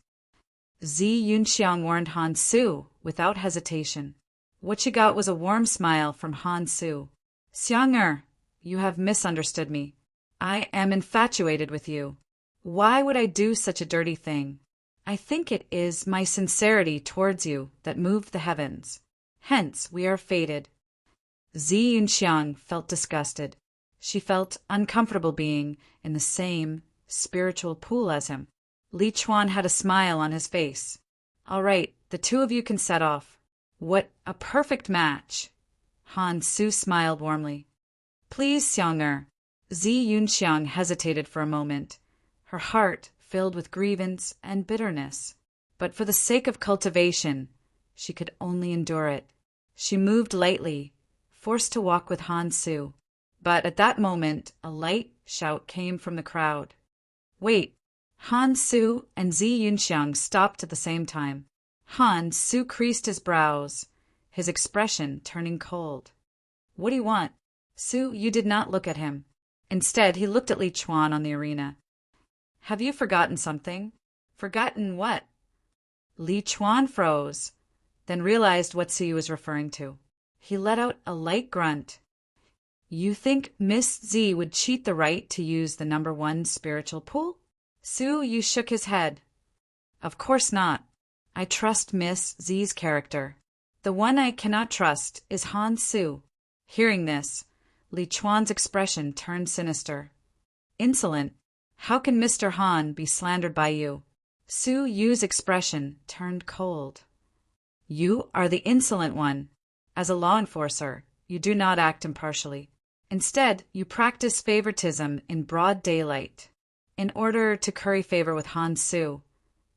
Zi Yunxiang warned Han Su without hesitation. What she got was a warm smile from Han Su. Xiang'er, you have misunderstood me. I am infatuated with you. Why would I do such a dirty thing? I think it is my sincerity towards you that moved the heavens. Hence, we are fated. Zi Yunxiang felt disgusted. She felt uncomfortable being in the same spiritual pool as him. Li Chuan had a smile on his face. All right, the two of you can set off. What a perfect match. Han Su smiled warmly. Please, Xiang'er. Zi Yunxiang hesitated for a moment, her heart filled with grievance and bitterness. But for the sake of cultivation, she could only endure it. She moved lightly, forced to walk with Han Su. But at that moment, a light shout came from the crowd. Wait! Han Su and Zi Yunxiang stopped at the same time. Han Su creased his brows, his expression turning cold. What do you want? Su, you did not look at him. Instead, he looked at Li Chuan on the arena. Have you forgotten something? Forgotten what? Li Chuan froze, then realized what Su was referring to. He let out a light grunt. You think Miss Zi would cheat the right to use the number 1 spiritual pool? Su Yu shook his head. Of course not. I trust Miss Zi's character. The one I cannot trust is Han Su. Hearing this, Li Chuan's expression turned sinister. Insolent. How can Mr. Han be slandered by you? Su Yu's expression turned cold. You are the insolent one. As a law enforcer, you do not act impartially. Instead, you practice favoritism in broad daylight. In order to curry favor with Han Su,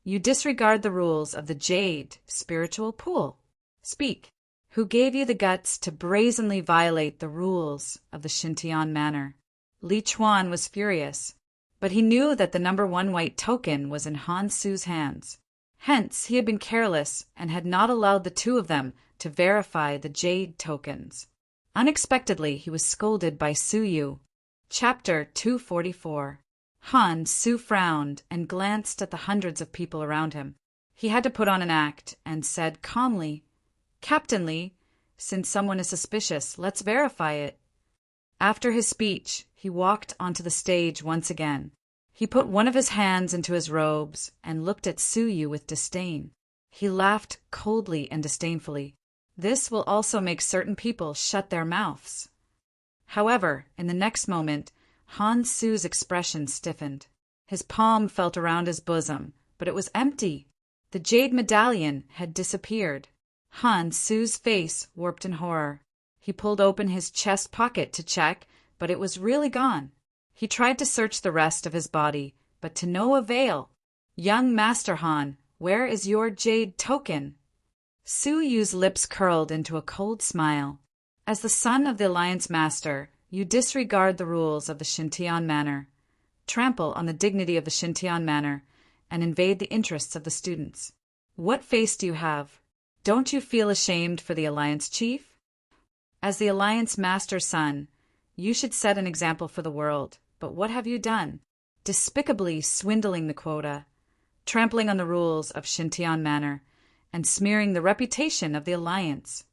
you disregard the rules of the Jade spiritual pool. Speak. Who gave you the guts to brazenly violate the rules of the Xintian manor? Li Chuan was furious, but he knew that the number 1 white token was in Han Su's hands. Hence, he had been careless and had not allowed the two of them to verify the Jade tokens. Unexpectedly, he was scolded by Su Yu. Chapter 244. Han Su frowned and glanced at the hundreds of people around him. He had to put on an act and said calmly, "Captain Li, since someone is suspicious, let's verify it." After his speech, he walked onto the stage once again. He put one of his hands into his robes and looked at Su Yu with disdain. He laughed coldly and disdainfully. This will also make certain people shut their mouths. However, in the next moment, Han Su's expression stiffened. His palm felt around his bosom, but it was empty. The jade medallion had disappeared. Han Su's face warped in horror. He pulled open his chest pocket to check, but it was really gone. He tried to search the rest of his body, but to no avail. "Young Master Han, where is your jade token?" Su Yu's lips curled into a cold smile. "As the son of the Alliance Master, you disregard the rules of the Xintian manor, trample on the dignity of the Xintian manor, and invade the interests of the students. What face do you have? Don't you feel ashamed for the Alliance Chief? As the Alliance Master's son, you should set an example for the world, but what have you done? Despicably swindling the quota, trampling on the rules of Xintian manor, and smearing the reputation of the Alliance.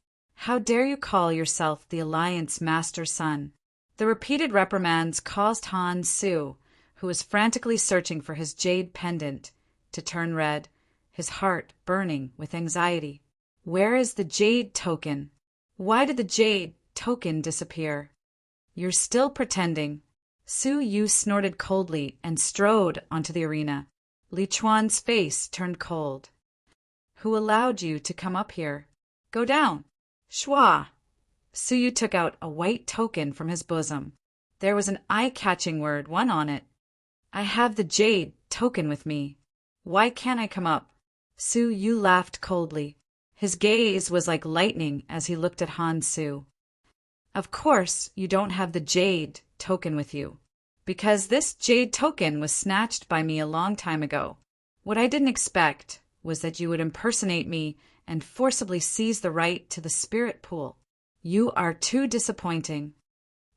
How dare you call yourself the Alliance Master's son?" The repeated reprimands caused Han Su, who was frantically searching for his jade pendant, to turn red, his heart burning with anxiety. "Where is the jade token? Why did the jade token disappear?" "You're still pretending." Su Yu snorted coldly and strode onto the arena. Li Chuan's face turned cold. "Who allowed you to come up here? Go down." "Shua!" Su Yu took out a white token from his bosom. There was an eye-catching word, one on it. "I have the jade token with me. Why can't I come up?" Su Yu laughed coldly. His gaze was like lightning as he looked at Han Su. "Of course you don't have the jade token with you, because this jade token was snatched by me a long time ago. What I didn't expect was that you would impersonate me and forcibly seize the right to the spirit pool. You are too disappointing."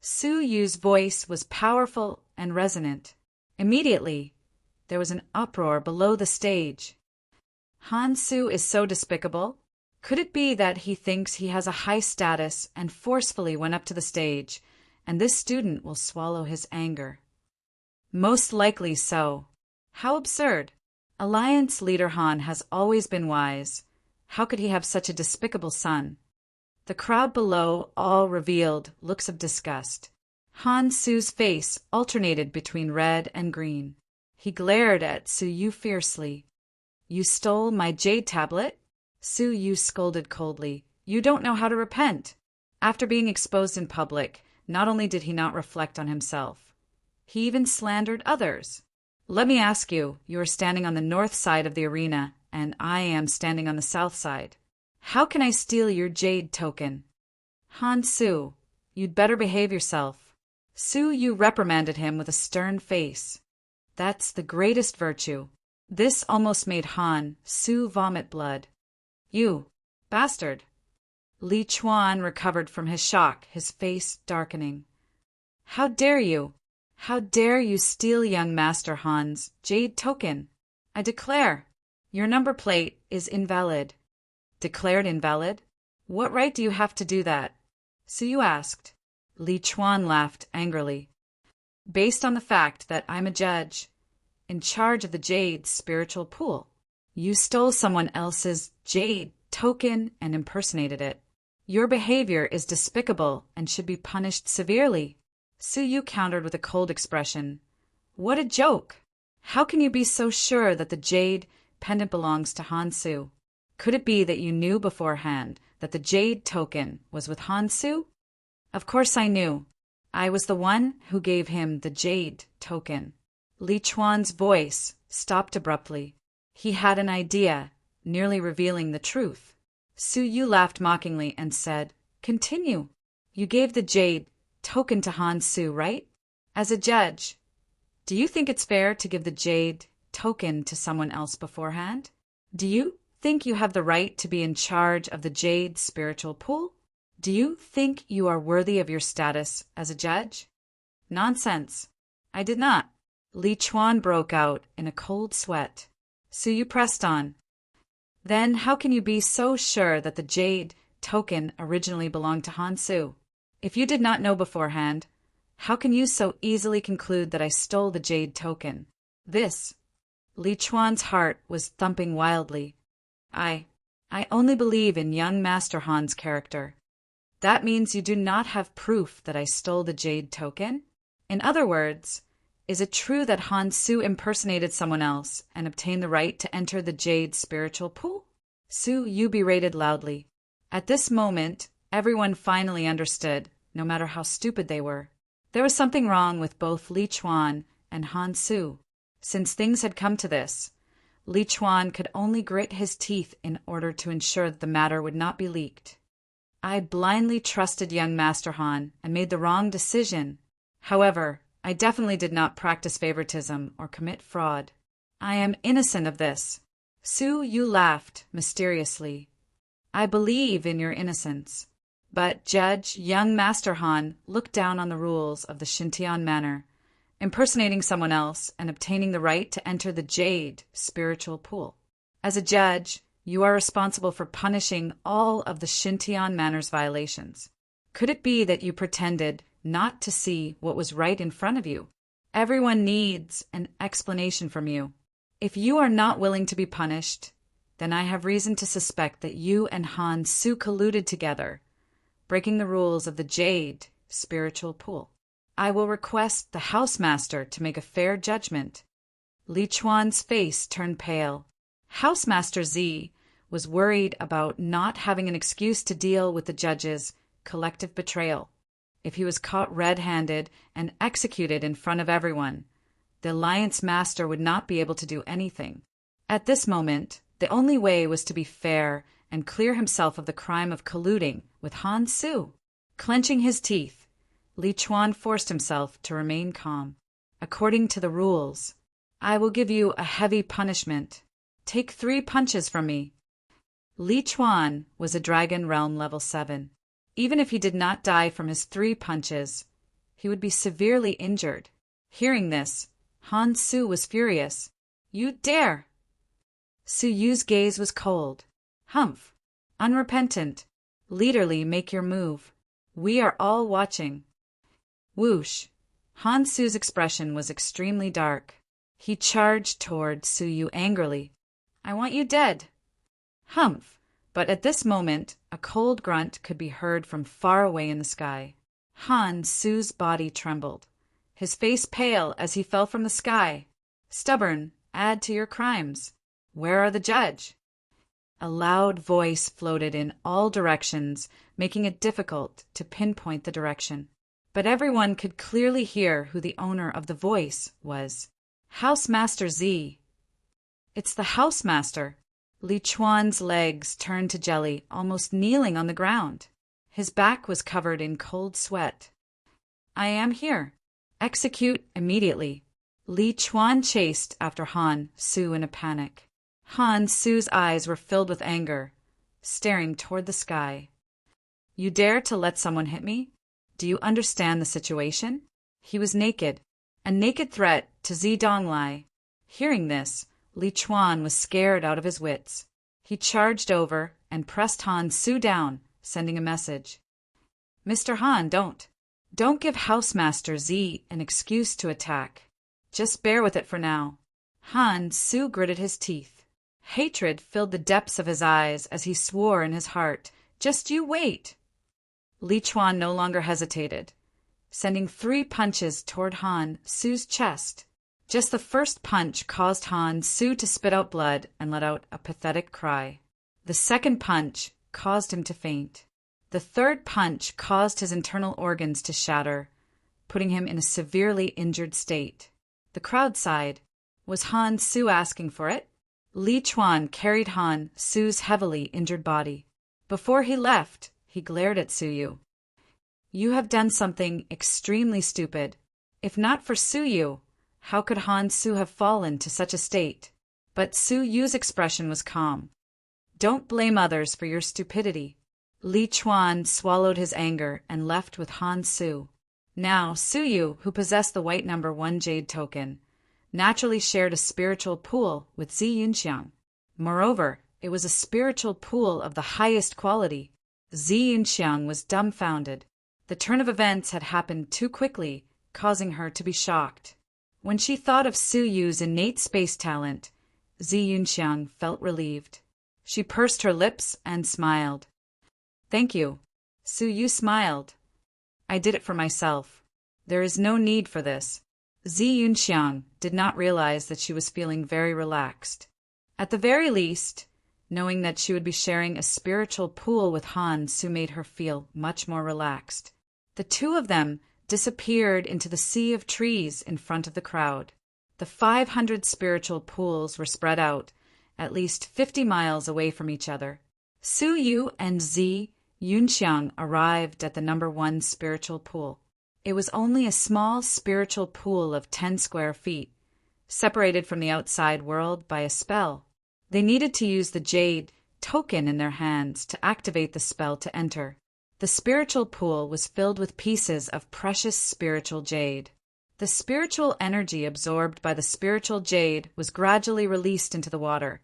Su Yu's voice was powerful and resonant. Immediately, there was an uproar below the stage. Han Su is so despicable. Could it be that he thinks he has a high status and forcefully went up to the stage, and this student will swallow his anger? Most likely so. How absurd. Alliance leader Han has always been wise. How could he have such a despicable son? The crowd below all revealed looks of disgust. Han Su's face alternated between red and green. He glared at Su Yu fiercely. "You stole my jade tablet?" Su Yu scolded coldly. "You don't know how to repent." After being exposed in public, not only did he not reflect on himself, he even slandered others. "Let me ask you, you are standing on the north side of the arena, and I am standing on the south side. How can I steal your jade token?" "Han Su, you'd better behave yourself." Su Yu reprimanded him with a stern face. "That's the greatest virtue." This almost made Han Su vomit blood. "You bastard!" Li Chuan recovered from his shock, his face darkening. "How dare you? How dare you steal young Master Han's jade token? I declare, your number plate is invalid." "Declared invalid? What right do you have to do that?" Su Yu asked. Li Chuan laughed angrily. "Based on the fact that I'm a judge, in charge of the jade spiritual pool. You stole someone else's jade token and impersonated it. Your behavior is despicable and should be punished severely. Su Yu countered with a cold expression. What a joke! How can you be so sure that the jade pendant belongs to Han Su? Could it be that you knew beforehand that the jade token was with Han Su? Of course I knew. I was the one who gave him the jade token. Li Chuan's voice stopped abruptly. He had an idea, nearly revealing the truth. Su Yu laughed mockingly and said, Continue. You gave the jade token to Han Su, right? As a judge, do you think it's fair to give the jade token to someone else beforehand? Do you think you have the right to be in charge of the jade spiritual pool? Do you think you are worthy of your status as a judge? Nonsense. I did not. Li Chuan broke out in a cold sweat. Su Yu pressed on. Then how can you be so sure that the jade token originally belonged to Han Su? If you did not know beforehand, how can you so easily conclude that I stole the jade token? Li Chuan's heart was thumping wildly. I only believe in young Master Han's character. That means you do not have proof that I stole the jade token? In other words, is it true that Han Su impersonated someone else and obtained the right to enter the jade spiritual pool? Su Yu berated loudly. At this moment, everyone finally understood, no matter how stupid they were. There was something wrong with both Li Chuan and Han Su. Since things had come to this, Li Chuan could only grit his teeth in order to ensure that the matter would not be leaked. I blindly trusted young Master Han and made the wrong decision. However, I definitely did not practice favoritism or commit fraud. I am innocent of this. Su Yu laughed mysteriously. I believe in your innocence. But Judge young Master Han looked down on the rules of the Xintian Manor, impersonating someone else and obtaining the right to enter the jade spiritual pool. As a judge, you are responsible for punishing all of the Xintian Manor's violations. Could it be that you pretended not to see what was right in front of you? Everyone needs an explanation from you. If you are not willing to be punished, then I have reason to suspect that you and Han Su colluded together, breaking the rules of the jade spiritual pool. I will request the housemaster to make a fair judgment. Li Chuan's face turned pale. Housemaster Z was worried about not having an excuse to deal with the judge's collective betrayal. If he was caught red-handed and executed in front of everyone, the Alliance Master would not be able to do anything. At this moment, the only way was to be fair and clear himself of the crime of colluding with Han Su. Clenching his teeth, Li Chuan forced himself to remain calm. According to the rules, I will give you a heavy punishment. Take 3 punches from me. Li Chuan was a Dragon Realm level 7. Even if he did not die from his 3 punches, he would be severely injured. Hearing this, Han Su was furious. You dare! Su Yu's gaze was cold. Humph! Unrepentant. Leaderly, make your move. We are all watching. Whoosh! Han Su's expression was extremely dark. He charged toward Su Yu angrily. I want you dead. Humph! But at this moment, a cold grunt could be heard from far away in the sky. Han Su's body trembled, his face pale as he fell from the sky. Stubborn, add to your crimes. Where are the judge? A loud voice floated in all directions, making it difficult to pinpoint the direction. But everyone could clearly hear who the owner of the voice was. Housemaster Z. It's the housemaster. Li Chuan's legs turned to jelly, almost kneeling on the ground. His back was covered in cold sweat. I am here. Execute immediately. Li Chuan chased after Han Su in a panic. Han Su's eyes were filled with anger, staring toward the sky. You dare to let someone hit me? Do you understand the situation? He was naked, a naked threat to Zi Donglai. Hearing this, Li Chuan was scared out of his wits. He charged over and pressed Han Su down, sending a message. Mr. Han, don't give Housemaster Z an excuse to attack. Just bear with it for now. Han Su gritted his teeth. Hatred filled the depths of his eyes as he swore in his heart Just you wait. Li Chuan no longer hesitated, sending 3 punches toward Han Su's chest. Just the first punch caused Han Su to spit out blood and let out a pathetic cry. The second punch caused him to faint. The third punch caused his internal organs to shatter, putting him in a severely injured state. The crowd sighed. Was Han Su asking for it? Li Chuan carried Han Su's heavily injured body. Before he left, he glared at Suyu. You have done something extremely stupid. If not for Suyu, how could Han Su have fallen to such a state? But Suyu's expression was calm. Don't blame others for your stupidity. Li Chuan swallowed his anger and left with Han Su. Now, Suyu, who possessed the white number 1 jade token, naturally shared a spiritual pool with Zi Yunxiang. Moreover, it was a spiritual pool of the highest quality. Zi Yunxiang was dumbfounded. The turn of events had happened too quickly, causing her to be shocked. When she thought of Suyu's innate space talent, Zi Yunxiang felt relieved. She pursed her lips and smiled. Thank you. Suyu smiled. I did it for myself. There is no need for this. Zi Yunxiang did not realize that she was feeling very relaxed. At the very least, knowing that she would be sharing a spiritual pool with Han Su made her feel much more relaxed. The two of them disappeared into the sea of trees in front of the crowd. The 500 spiritual pools were spread out, at least 50 miles away from each other. Suyu and Zi Yunxiang arrived at the number 1 spiritual pool. It was only a small spiritual pool of 10 square feet, separated from the outside world by a spell. They needed to use the jade token in their hands to activate the spell to enter. The spiritual pool was filled with pieces of precious spiritual jade. The spiritual energy absorbed by the spiritual jade was gradually released into the water,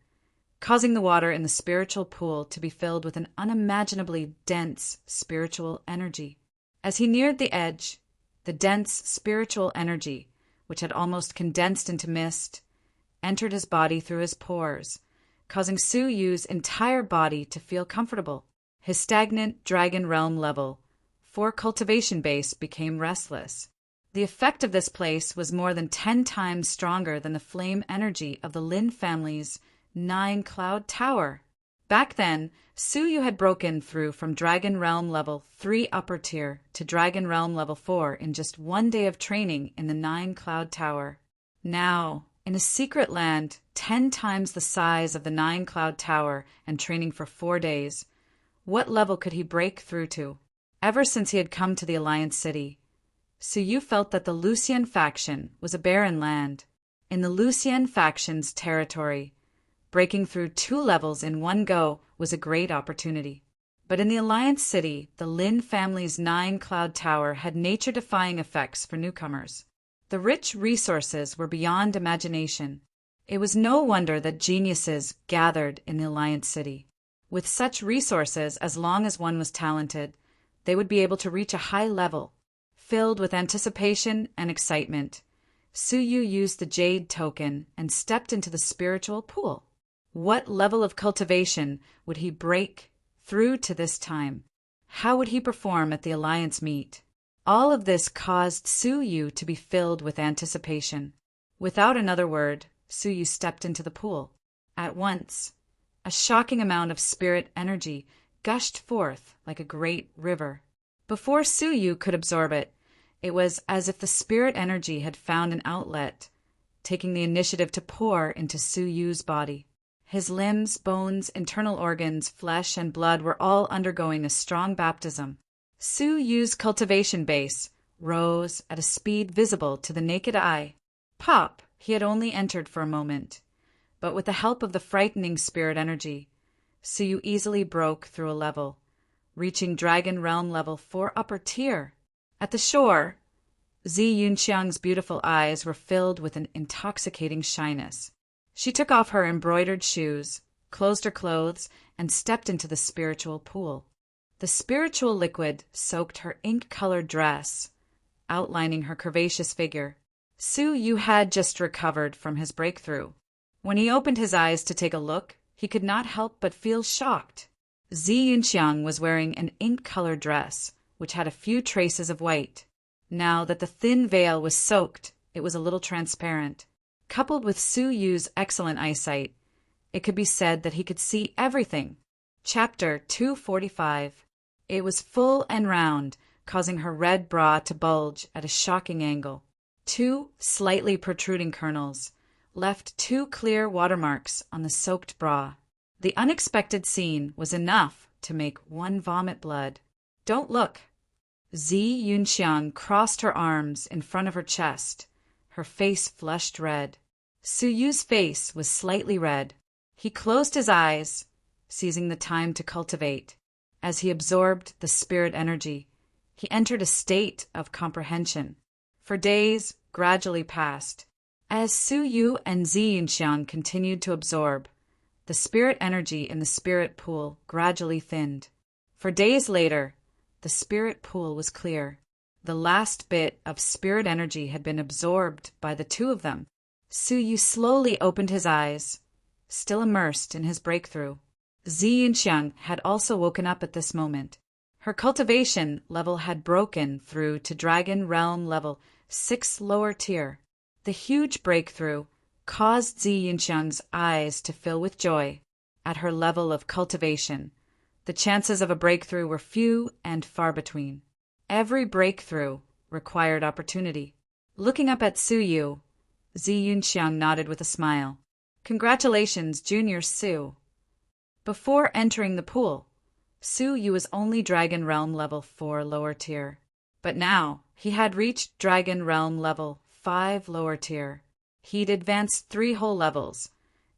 causing the water in the spiritual pool to be filled with an unimaginably dense spiritual energy. As he neared the edge, the dense spiritual energy, which had almost condensed into mist, entered his body through his pores, causing Suyu's entire body to feel comfortable. His stagnant Dragon Realm level 4 cultivation base became restless. The effect of this place was more than 10 times stronger than the flame energy of the Lin family's 9 Cloud Tower. Back then, Suyu had broken through from Dragon Realm level 3 upper tier to Dragon Realm level 4 in just 1 day of training in the 9 Cloud Tower. Now, in a secret land 10 times the size of the 9 Cloud Tower and training for 4 days, what level could he break through to? Ever since he had come to the Alliance City, Suyu felt that the Lucian faction was a barren land. In the Lucian faction's territory, breaking through 2 levels in one go was a great opportunity. But in the Alliance City, the Lin family's 9 Cloud Tower had nature-defying effects for newcomers. The rich resources were beyond imagination. It was no wonder that geniuses gathered in the Alliance City. With such resources, as long as one was talented, they would be able to reach a high level. Filled with anticipation and excitement, Suyu used the jade token and stepped into the spiritual pool. What level of cultivation would he break through to this time? How would he perform at the Alliance meet? All of this caused Suyu to be filled with anticipation. Without another word, Suyu stepped into the pool. At once, a shocking amount of spirit energy gushed forth like a great river. Before Suyu could absorb it, it was as if the spirit energy had found an outlet, taking the initiative to pour into Suyu's body. His limbs, bones, internal organs, flesh, and blood were all undergoing a strong baptism. Suyu's cultivation base rose at a speed visible to the naked eye. Pop! He had only entered for a moment, but with the help of the frightening spirit energy, Suyu easily broke through a level, reaching Dragon Realm level 4 upper tier. At the shore, Zi Yunxiang's beautiful eyes were filled with an intoxicating shyness. She took off her embroidered shoes, closed her clothes, and stepped into the spiritual pool. The spiritual liquid soaked her ink-colored dress, outlining her curvaceous figure. Suyu had just recovered from his breakthrough. When he opened his eyes to take a look, he could not help but feel shocked. Zi Yunxiang was wearing an ink-colored dress, which had a few traces of white. Now that the thin veil was soaked, it was a little transparent. Coupled with Su Yu's excellent eyesight, it could be said that he could see everything. Chapter 245. It was full and round, causing her red bra to bulge at a shocking angle. 2 slightly protruding kernels left 2 clear watermarks on the soaked bra. The unexpected scene was enough to make one vomit blood. "Don't look." Zi Yunxiang crossed her arms in front of her chest, her face flushed red. Su Yu's face was slightly red. He closed his eyes, seizing the time to cultivate. As he absorbed the spirit energy, he entered a state of comprehension. For days gradually passed. As Su Yu and Zi Yunxiang continued to absorb, the spirit energy in the spirit pool gradually thinned. For days later, the spirit pool was clear. The last bit of spirit energy had been absorbed by the 2 of them. Su Yu slowly opened his eyes, still immersed in his breakthrough. Zi Yunxiang had also woken up at this moment. Her cultivation level had broken through to Dragon Realm level 6 lower tier. The huge breakthrough caused Zi Yunxiang's eyes to fill with joy. At her level of cultivation, the chances of a breakthrough were few and far between. Every breakthrough required opportunity. Looking up at Su Yu, Zi Yunxiang nodded with a smile. "Congratulations, Junior Su." Before entering the pool, Su Yu was only Dragon Realm level 4 lower tier. But now, he had reached Dragon Realm level 5 lower tier. He'd advanced 3 whole levels,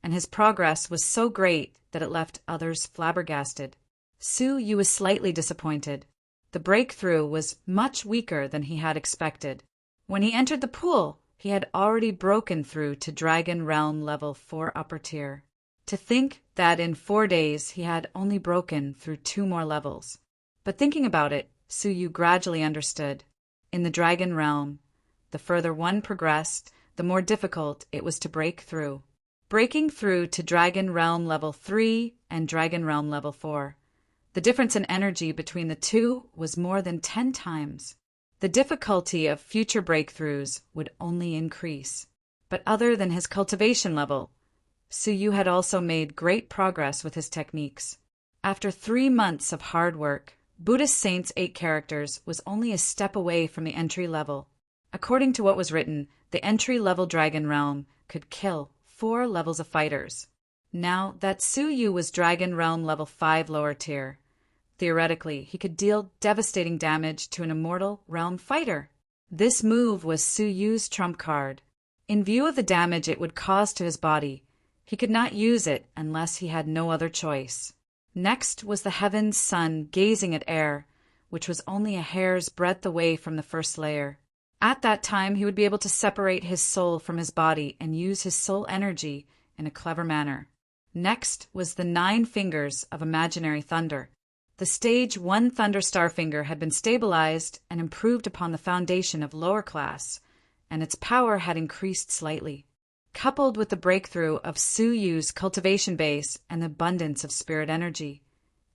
and his progress was so great that it left others flabbergasted. Su Yu was slightly disappointed. The breakthrough was much weaker than he had expected. When he entered the pool, he had already broken through to Dragon Realm level 4 upper tier. To think that in 4 days he had only broken through 2 more levels. But thinking about it, Su Yu gradually understood. In the Dragon Realm, the further one progressed, the more difficult it was to break through. Breaking through to Dragon Realm level 3 and Dragon Realm level 4. The difference in energy between the 2 was more than 10 times. The difficulty of future breakthroughs would only increase. But other than his cultivation level, Su Yu had also made great progress with his techniques. After 3 months of hard work, Buddhist Saints 8 characters was only a step away from the entry level. According to what was written, the entry-level Dragon Realm could kill 4 levels of fighters. Now that Su Yu was Dragon Realm level 5 lower tier, theoretically he could deal devastating damage to an immortal realm fighter. This move was Su Yu's trump card. In view of the damage it would cause to his body, he could not use it unless he had no other choice. Next was the Heaven's Sun gazing at air, which was only a hair's breadth away from the first layer. At that time he would be able to separate his soul from his body and use his soul energy in a clever manner. Next was the 9 fingers of imaginary thunder. The stage 1 thunder star finger had been stabilized and improved upon the foundation of lower class, and its power had increased slightly. Coupled with the breakthrough of Su Yu's cultivation base and the abundance of spirit energy,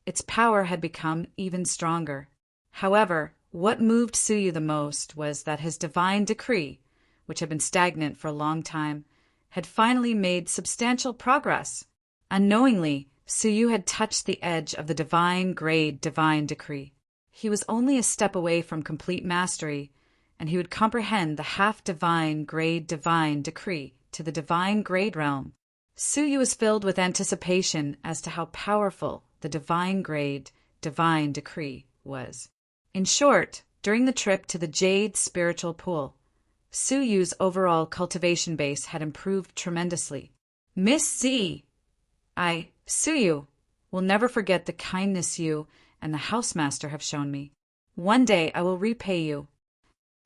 its power had become even stronger. However, what moved Su Yu the most was that his divine decree, which had been stagnant for a long time, had finally made substantial progress. Unknowingly, Su Yu had touched the edge of the divine grade divine decree. He was only a step away from complete mastery, and he would comprehend the half-divine grade divine decree to the divine grade realm. Su Yu was filled with anticipation as to how powerful the divine grade divine decree was. In short, during the trip to the Jade Spiritual Pool, Su Yu's overall cultivation base had improved tremendously. "Miss Z, Su Yu, will never forget the kindness you and the housemaster have shown me. One day I will repay you."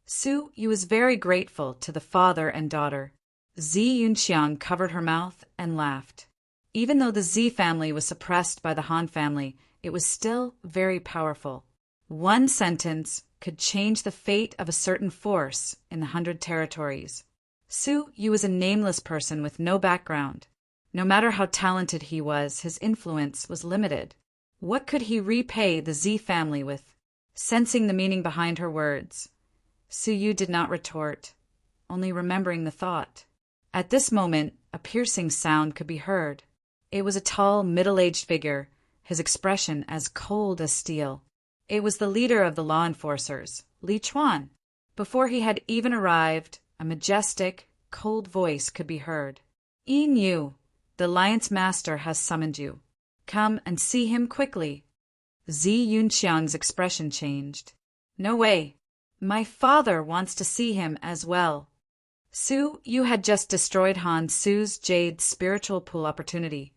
Su Yu was very grateful to the father and daughter. Zi Yunxiang covered her mouth and laughed. Even though the Zi family was suppressed by the Han family, it was still very powerful. One sentence could change the fate of a certain force in the 100 territories. Su Yu was a nameless person with no background. No matter how talented he was, his influence was limited. What could he repay the Z family with? Sensing the meaning behind her words, Suyu did not retort, only remembering the thought. At this moment, a piercing sound could be heard. It was a tall, middle-aged figure, his expression as cold as steel. It was the leader of the law enforcers, Li Chuan. Before he had even arrived, a majestic, cold voice could be heard. "Yin Yu, the Alliance Master has summoned you. Come and see him quickly." Zi Yunxiang's expression changed. "No way. My father wants to see him as well." Su Yu had just destroyed Han Su's Jade spiritual pool opportunity,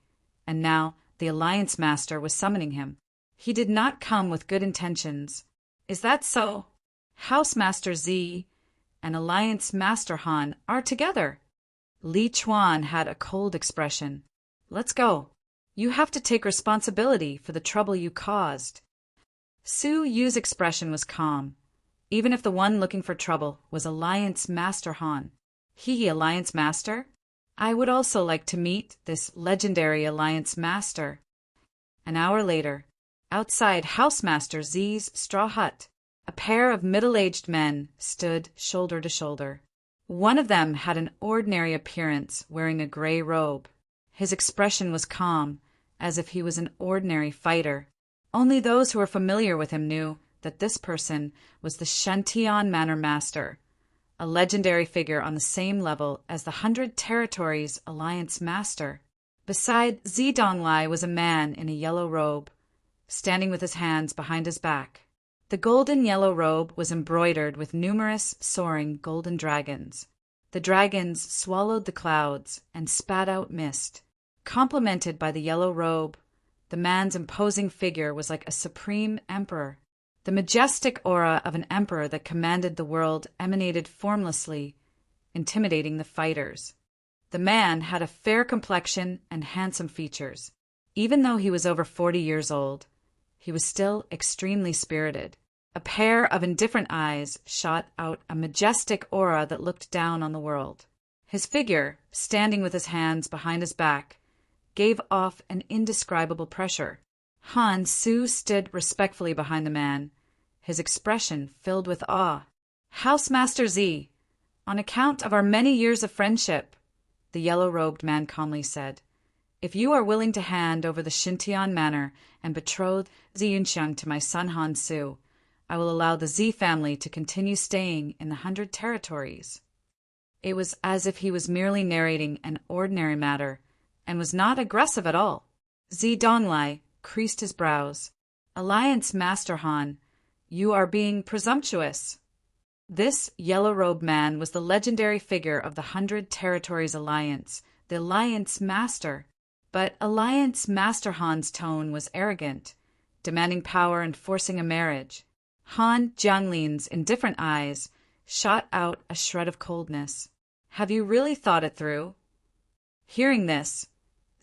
and now the Alliance Master was summoning him. He did not come with good intentions. "Is that so? House Master Z and Alliance Master Han are together." Li Chuan had a cold expression. "Let's go. You have to take responsibility for the trouble you caused." Su Yu's expression was calm, even if the one looking for trouble was Alliance Master Han. He, Alliance Master? I would also like to meet this legendary Alliance Master. An hour later, outside Housemaster Z's straw hut, a pair of middle-aged men stood shoulder to shoulder. One of them had an ordinary appearance, wearing a gray robe. His expression was calm, as if he was an ordinary fighter. Only those who were familiar with him knew that this person was the Shantian Manor Master, a legendary figure on the same level as the 100 Territories Alliance Master. Beside Zi Donglai was a man in a yellow robe, standing with his hands behind his back. The golden yellow robe was embroidered with numerous soaring golden dragons. The dragons swallowed the clouds and spat out mist. Complemented by the yellow robe, the man's imposing figure was like a supreme emperor. The majestic aura of an emperor that commanded the world emanated formlessly, intimidating the fighters. The man had a fair complexion and handsome features. Even though he was over 40 years old, he was still extremely spirited. A pair of indifferent eyes shot out a majestic aura that looked down on the world. His figure, standing with his hands behind his back, gave off an indescribable pressure. Han Su stood respectfully behind the man, his expression filled with awe. "Housemaster Z, on account of our many years of friendship," the yellow-robed man calmly said, "if you are willing to hand over the Shintian Manor and betroth Zi Yunxiang to my son Han Su, I will allow the Z family to continue staying in the 100 Territories." It was as if he was merely narrating an ordinary matter, and was not aggressive at all. Zi Donglai creased his brows. "Alliance Master Han, you are being presumptuous." This yellow-robed man was the legendary figure of the 100 Territories Alliance, the Alliance Master. But Alliance Master Han's tone was arrogant, demanding power and forcing a marriage. Han Jianglin's indifferent eyes shot out a shred of coldness. "Have you really thought it through?" Hearing this,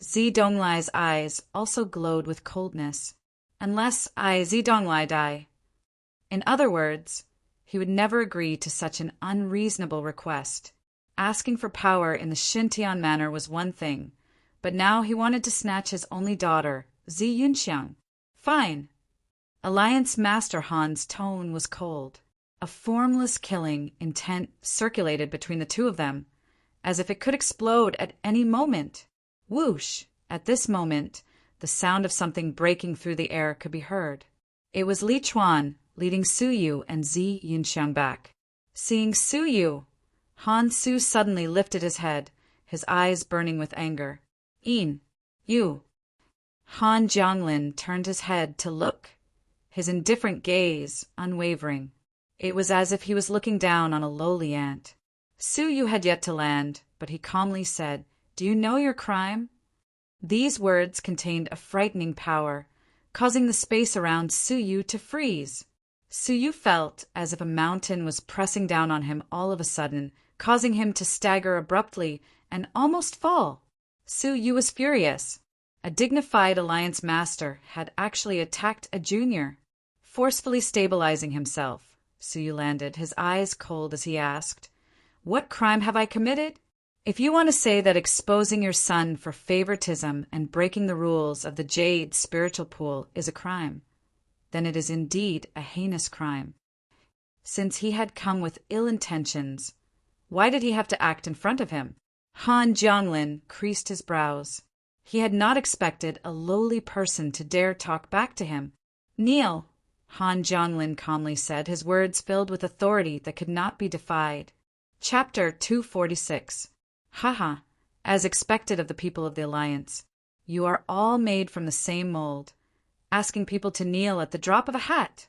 Zi Donglai's eyes also glowed with coldness. "Unless I, Zi Donglai, die." In other words, he would never agree to such an unreasonable request. Asking for power in the Shintian Manor was one thing, but now he wanted to snatch his only daughter, Zi Yunxiang. "Fine." Alliance Master Han's tone was cold. A formless killing intent circulated between the two of them, as if it could explode at any moment. Whoosh! At this moment, the sound of something breaking through the air could be heard. It was Li Chuan leading Su Yu and Zi Yunxiang back. Seeing Su Yu, Han Su suddenly lifted his head, his eyes burning with anger. "Yin, you." Han Jianglin turned his head to look, his indifferent gaze unwavering. It was as if he was looking down on a lowly ant. Su Yu had yet to land, but he calmly said, "Do you know your crime?" These words contained a frightening power, causing the space around Su Yu to freeze. Su Yu felt as if a mountain was pressing down on him all of a sudden, causing him to stagger abruptly and almost fall. Su Yu was furious. A dignified Alliance Master had actually attacked a junior. Forcefully stabilizing himself, Su Yu landed, his eyes cold as he asked, "What crime have I committed?" If you want to say that exposing your son for favoritism and breaking the rules of the Jade spiritual pool is a crime, then it is indeed a heinous crime. Since he had come with ill intentions, why did he have to act in front of him? Han Jianglin creased his brows. He had not expected a lowly person to dare talk back to him. Kneel, Han Jianglin calmly said, his words filled with authority that could not be defied. Chapter 246. Haha, as expected of the people of the Alliance. You are all made from the same mold, asking people to kneel at the drop of a hat.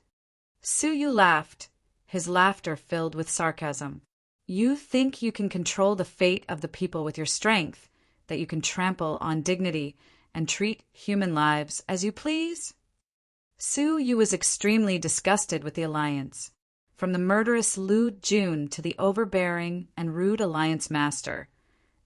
Su Yu laughed, his laughter filled with sarcasm. You think you can control the fate of the people with your strength, that you can trample on dignity and treat human lives as you please? Su Yu was extremely disgusted with the Alliance, from the murderous Lu Jun to the overbearing and rude Alliance master.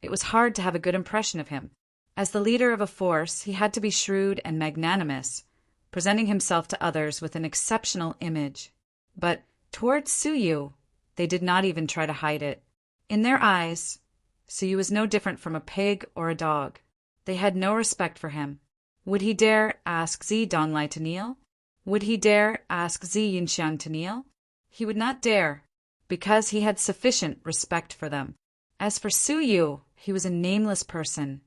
It was hard to have a good impression of him. As the leader of a force, he had to be shrewd and magnanimous, presenting himself to others with an exceptional image. But towards Su Yu, they did not even try to hide it. In their eyes, Su Yu was no different from a pig or a dog. They had no respect for him. Would he dare ask Zi Donglai to kneel? Would he dare ask Zi Yunxiang to kneel? He would not dare, because he had sufficient respect for them. As for Su Yu, he was a nameless person,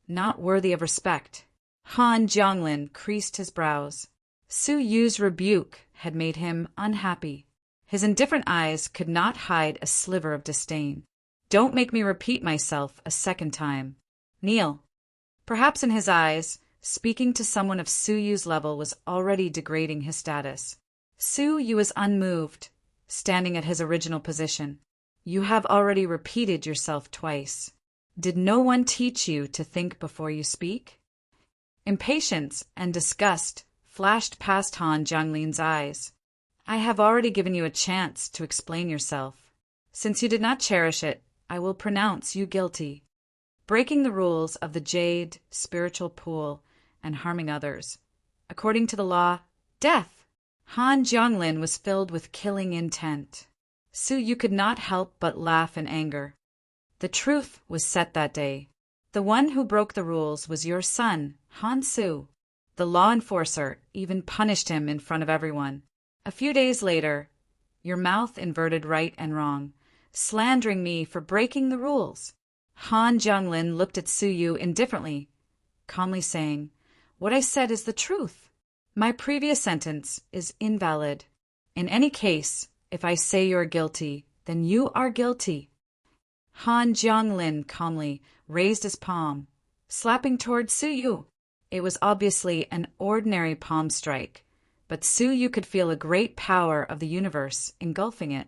not worthy of respect. Han Jianglin creased his brows. Su Yu's rebuke had made him unhappy. His indifferent eyes could not hide a sliver of disdain. Don't make me repeat myself a second time. Kneel. Perhaps in his eyes, speaking to someone of Su Yu's level was already degrading his status. Su Yu was unmoved, standing at his original position. You have already repeated yourself twice. Did no one teach you to think before you speak? Impatience and disgust flashed past Han Jianglin's eyes. I have already given you a chance to explain yourself. Since you did not cherish it, I will pronounce you guilty. Breaking the rules of the Jade spiritual pool and harming others. According to the law, death. Han Jianglin was filled with killing intent. Su Yu could not help but laugh in anger. The truth was set that day. The one who broke the rules was your son, Han Su. The law enforcer even punished him in front of everyone. A few days later, your mouth inverted right and wrong, slandering me for breaking the rules. Han Jianglin looked at Su Yu indifferently, calmly saying, What I said is the truth. My previous sentence is invalid. In any case, if I say you're guilty, then you are guilty. Han Jianglin calmly raised his palm, slapping toward Su Yu. It was obviously an ordinary palm strike, but Su Yu could feel a great power of the universe engulfing it.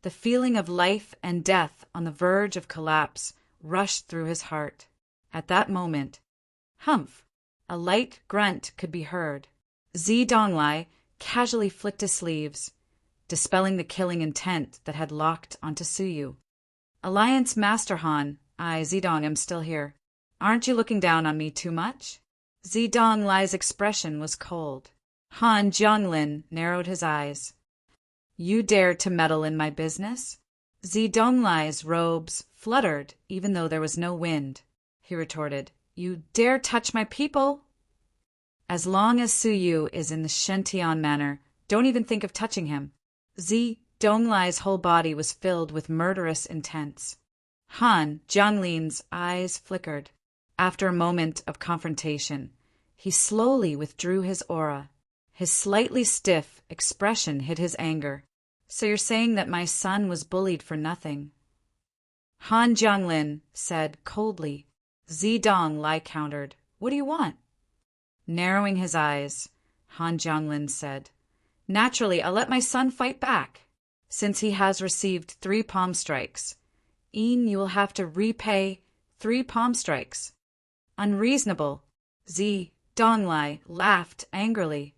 The feeling of life and death on the verge of collapse rushed through his heart. At that moment, humph, a light grunt could be heard. Zi Donglai casually flicked his sleeves, dispelling the killing intent that had locked onto Su Yu. Alliance Master Han, I, Zidong, am still here. Aren't you looking down on me too much? Zidong Lai's expression was cold. Han Jianglin narrowed his eyes. You dare to meddle in my business? Zidong Lai's robes fluttered even though there was no wind. He retorted, You dare touch my people? As long as Su Yu is in the Shentian manor, don't even think of touching him. Zidong Lai's whole body was filled with murderous intents. Han Jianglin's eyes flickered. After a moment of confrontation, he slowly withdrew his aura. His slightly stiff expression hid his anger. So you're saying that my son was bullied for nothing? Han Jianglin said coldly. Zidong Lai countered, What do you want? Narrowing his eyes, Han Jianglin said, Naturally, I'll let my son fight back. Since he has received 3 palm strikes, you will have to repay 3 palm strikes. Unreasonable. Zidong Lai laughed angrily.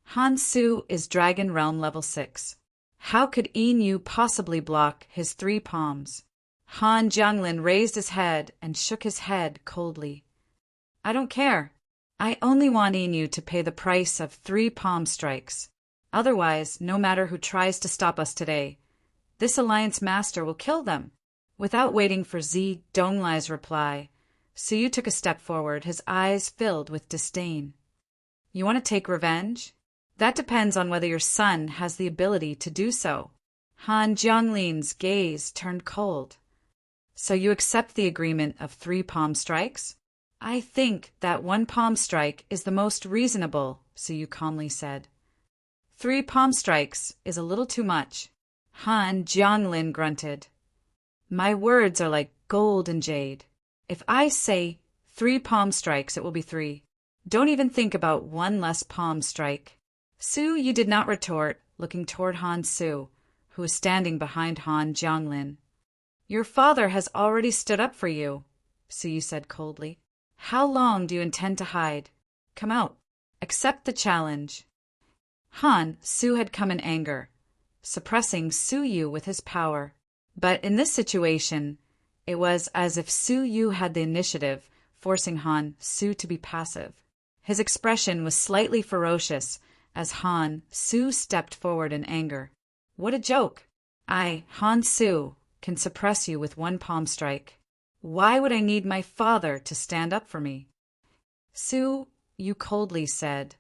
Han Su is Dragon Realm level 6. How could Yu possibly block his 3 palms? Han Jianglin raised his head and shook his head coldly. I don't care. I only want Yu to pay the price of 3 palm strikes. Otherwise, no matter who tries to stop us today, this Alliance Master will kill them. Without waiting for Zi Donglai's reply, Suyu took a step forward, his eyes filled with disdain. You want to take revenge? That depends on whether your son has the ability to do so. Han Jianglin's gaze turned cold. So you accept the agreement of 3 palm strikes? I think that 1 palm strike is the most reasonable, Suyu calmly said. 3 palm strikes is a little too much. Han Jianglin grunted. My words are like gold and jade. If I say 3 palm strikes, it will be 3. Don't even think about 1 less palm strike. Suyu did not retort, looking toward Han Su, who was standing behind Han Jianglin. Your father has already stood up for you, Suyu said coldly. How long do you intend to hide? Come out. Accept the challenge. Han Su had come in anger, suppressing Suyu with his power. But in this situation, it was as if Suyu had the initiative, forcing Han Su to be passive. His expression was slightly ferocious as Han Su stepped forward in anger. What a joke! I, Han Su, can suppress you with 1 palm strike. Why would I need my father to stand up for me? Su, you coldly said.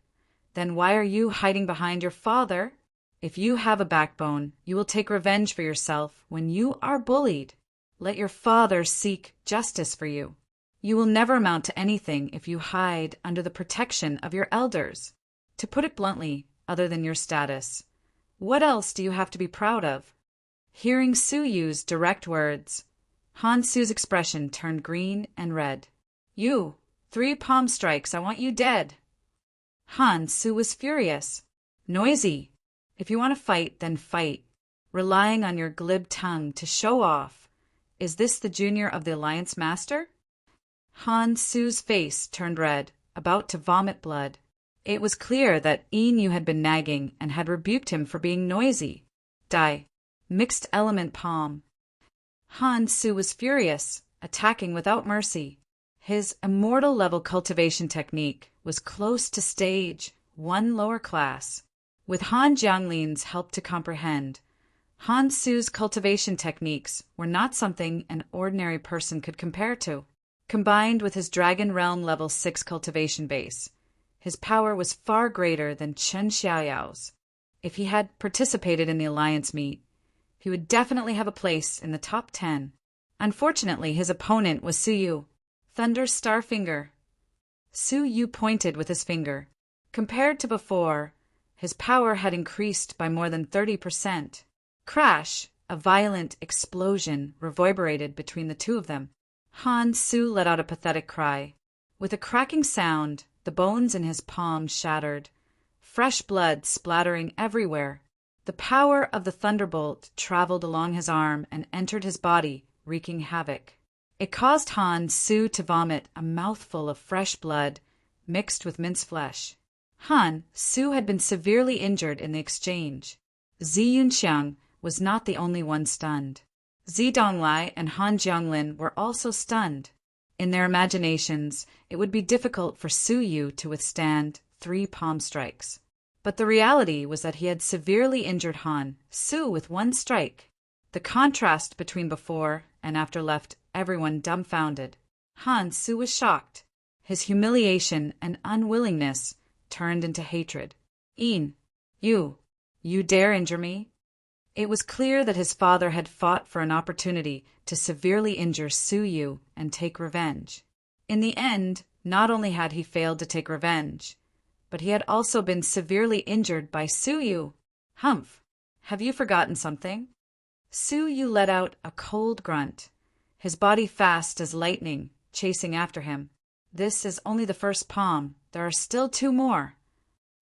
Then why are you hiding behind your father? If you have a backbone, you will take revenge for yourself when you are bullied. Let your father seek justice for you. You will never amount to anything if you hide under the protection of your elders. To put it bluntly, other than your status, what else do you have to be proud of? Hearing Suyu's direct words, Han Su's expression turned green and red. You, 3 palm strikes, I want you dead. Han Su was furious. Noisy. If you want to fight, then fight. Relying on your glib tongue to show off. Is this the junior of the Alliance Master? Han Su's face turned red, about to vomit blood. It was clear that Inu had been nagging and had rebuked him for being noisy. Die. Mixed element palm. Han Su was furious, attacking without mercy. His immortal level cultivation technique was close to stage 1 lower class. With Han Jianglin's help to comprehend, Han Su's cultivation techniques were not something an ordinary person could compare to. Combined with his Dragon Realm level 6 cultivation base, his power was far greater than Chen Xiaoyao's. If he had participated in the Alliance meet, he would definitely have a place in the top 10. Unfortunately, his opponent was Suyu. Thunder Starfinger. Suyu pointed with his finger. Compared to before, his power had increased by more than 30%. Crash! A violent explosion reverberated between the two of them. Han Su let out a pathetic cry. With a cracking sound, the bones in his palm shattered, fresh blood splattering everywhere. The power of the thunderbolt traveled along his arm and entered his body, wreaking havoc. It caused Han Su to vomit a mouthful of fresh blood mixed with minced flesh. Han Su had been severely injured in the exchange. Zi Yunxiang was not the only one stunned. Zi Donglai and Han Jianglin were also stunned. In their imaginations, it would be difficult for Suyu to withstand 3 palm strikes. But the reality was that he had severely injured Han Su with 1 strike. The contrast between before and after left everyone dumbfounded. Han Su was shocked. His humiliation and unwillingness turned into hatred. You dare injure me? It was clear that his father had fought for an opportunity to severely injure Suyu and take revenge. In the end, not only had he failed to take revenge, but he had also been severely injured by Suyu. Humph, have you forgotten something? Suyu let out a cold grunt, his body fast as lightning, chasing after him. This is only the first palm. There are still 2 more.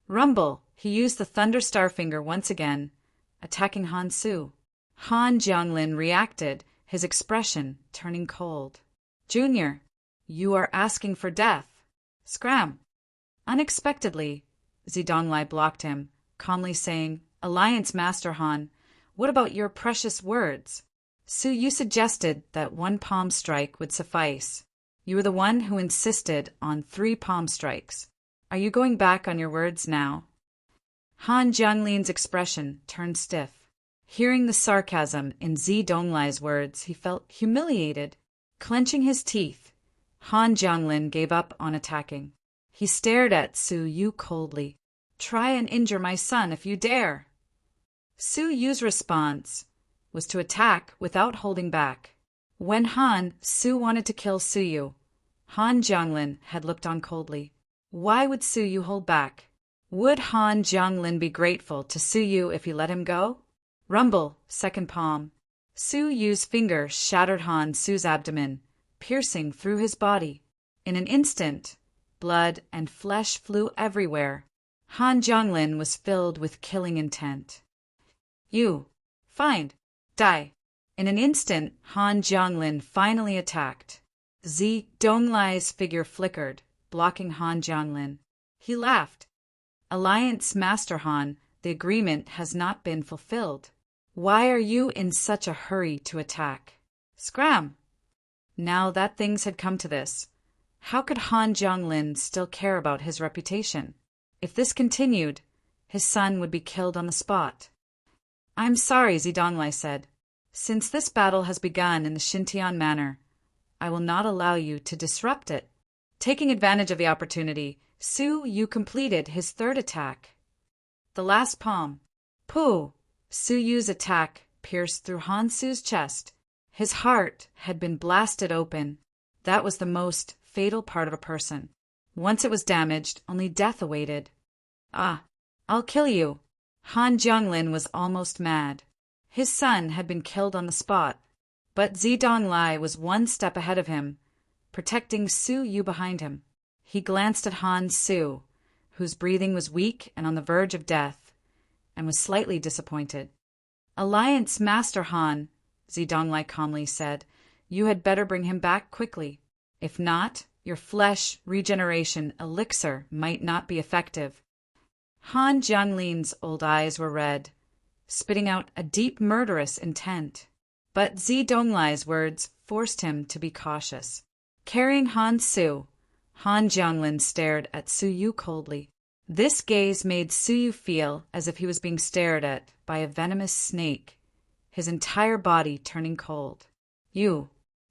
Rumble! He used the Thunder Starfinger once again, attacking Han Su. Han Jianglin reacted, his expression turning cold. Junior, you are asking for death. Scram! Unexpectedly, Zidonglai blocked him, calmly saying, Alliance Master Han, what about your precious words? You suggested that 1 palm strike would suffice. You were the one who insisted on 3 palm strikes. Are you going back on your words now? Han Jianglin's expression turned stiff. Hearing the sarcasm in Zi Donglai's words, he felt humiliated. Clenching his teeth, Han Jianglin gave up on attacking. He stared at Su Yu coldly. "Try and injure my son if you dare." Su Yu's response was to attack without holding back. When Su wanted to kill Su Yu, Han Jianglin had looked on coldly. Why would Su Yu hold back? Would Han Jianglin be grateful to Su Yu if he let him go? Rumble, second palm. Su Yu's finger shattered Su's abdomen, piercing through his body. In an instant, blood and flesh flew everywhere. Han Jianglin was filled with killing intent. "You, find, die." In an instant, Han Jianglin finally attacked. Zi Donglai's figure flickered, blocking Han Jianglin. He laughed. "Alliance Master Han, the agreement has not been fulfilled. Why are you in such a hurry to attack?" Scram! Now that things had come to this, how could Han Jianglin still care about his reputation? If this continued, his son would be killed on the spot. "I'm sorry," Zi Donglai said. "Since this battle has begun in the Xintian manner, I will not allow you to disrupt it." Taking advantage of the opportunity, Su Yu completed his third attack. The last palm. Pooh! Su Yu's attack pierced through Su's chest. His heart had been blasted open. That was the most fatal part of a person. Once it was damaged, only death awaited. "Ah, I'll kill you." Han Jianglin was almost mad. His son had been killed on the spot, but Zi Donglai was one step ahead of him, protecting Su Yu behind him. He glanced at Su, whose breathing was weak and on the verge of death, and was slightly disappointed. "Alliance Master Han," Zi Donglai calmly said, "you had better bring him back quickly. If not, your flesh regeneration elixir might not be effective." Han Jianglin's old eyes were red, spitting out a deep murderous intent. But Zi Donglai's words forced him to be cautious. Carrying Su, Han Jianglin stared at Su Yu coldly. This gaze made Su Yu feel as if he was being stared at by a venomous snake, his entire body turning cold. You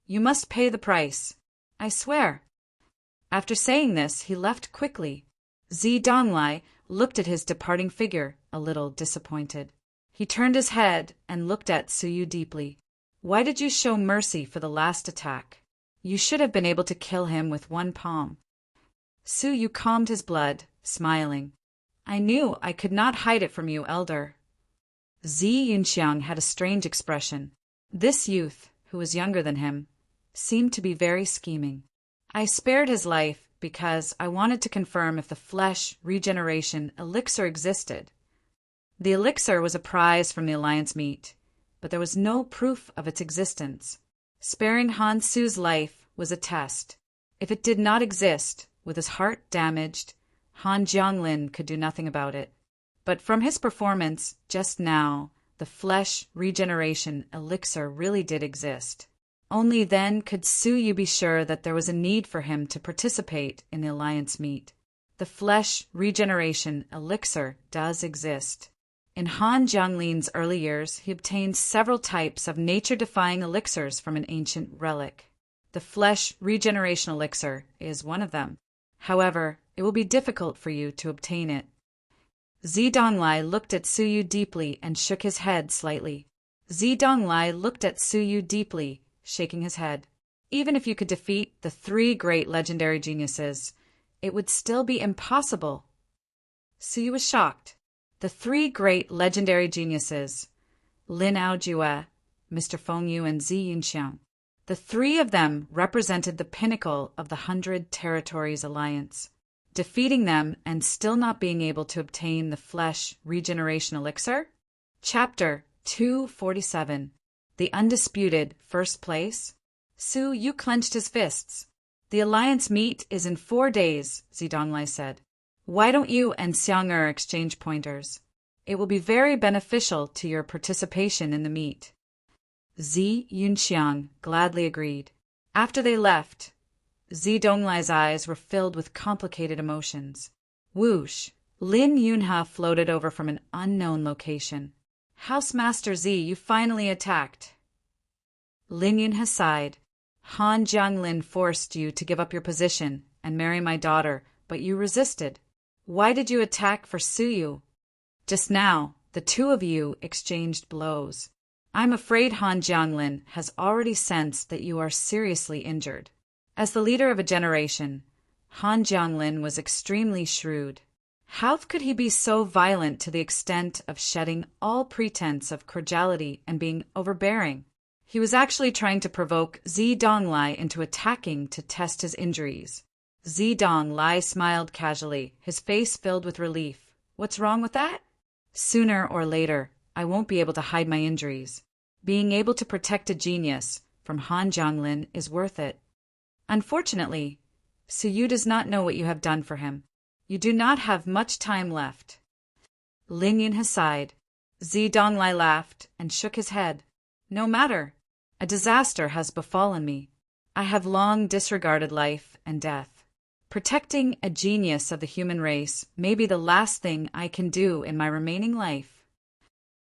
must pay the price. I swear." After saying this, he left quickly. Zi Donglai looked at his departing figure, a little disappointed. He turned his head and looked at Su Yu deeply. "Why did you show mercy for the last attack? You should have been able to kill him with one palm." Su Yu calmed his blood, smiling. "I knew I could not hide it from you, elder." Zi Yunxiang had a strange expression. This youth, who was younger than him, seemed to be very scheming. "I spared his life because I wanted to confirm if the flesh regeneration elixir existed. The elixir was a prize from the Alliance meet, but there was no proof of its existence. Sparing Su's life was a test. If it did not exist, with his heart damaged, Han Jianglin could do nothing about it. But from his performance just now, the flesh regeneration elixir really did exist. Only then could Su Yu be sure that there was a need for him to participate in the Alliance meet. The flesh regeneration elixir does exist. In Han Jianglin's early years, he obtained several types of nature-defying elixirs from an ancient relic. The flesh regeneration elixir is one of them. However, it will be difficult for you to obtain it. Zi Donglai looked at Su Yu deeply and shook his head slightly. Zi Donglai looked at Su Yu deeply, shaking his head. Even if you could defeat the 3 great legendary geniuses, it would still be impossible. Su Yu was shocked. The 3 great legendary geniuses, Lin Aojue, Mr. Feng Yu, and Zi Yunxiang. The 3 of them represented the pinnacle of the 100 Territories Alliance. Defeating them and still not being able to obtain the flesh regeneration elixir? Chapter 247. The Undisputed First Place. Su Yu clenched his fists. "The Alliance meet is in 4 days, Zi Donglai said. "Why don't you and Xiang exchange pointers? It will be very beneficial to your participation in the meet." Zi Yunxiang gladly agreed. After they left, Zi Donglai's eyes were filled with complicated emotions. Whoosh! Lin Yunha floated over from an unknown location. Housemaster Z, you finally attacked. Lin Yun has sighed. Han Jianglin forced you to give up your position and marry my daughter, but you resisted. Why did you attack for Suyu? Just now, the two of you exchanged blows. I'm afraid Han Jianglin has already sensed that you are seriously injured. As the leader of a generation, Han Jianglin was extremely shrewd. How could he be so violent to the extent of shedding all pretense of cordiality and being overbearing? He was actually trying to provoke Zi Donglai into attacking to test his injuries. Zi Donglai smiled casually, his face filled with relief. What's wrong with that? Sooner or later, I won't be able to hide my injuries. Being able to protect a genius from Han Jianglin is worth it. Unfortunately, Suyu does not know what you have done for him. You do not have much time left. Lin Yun has sighed. Zi Donglai laughed and shook his head. No matter. A disaster has befallen me. I have long disregarded life and death. Protecting a genius of the human race may be the last thing I can do in my remaining life.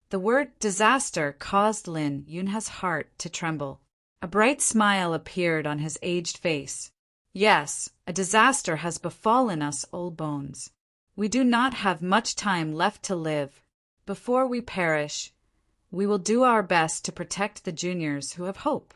The word disaster caused Lin Yunha's heart to tremble. A bright smile appeared on his aged face. Yes, a disaster has befallen us old bones. We do not have much time left to live. Before we perish, we will do our best to protect the juniors who have hope.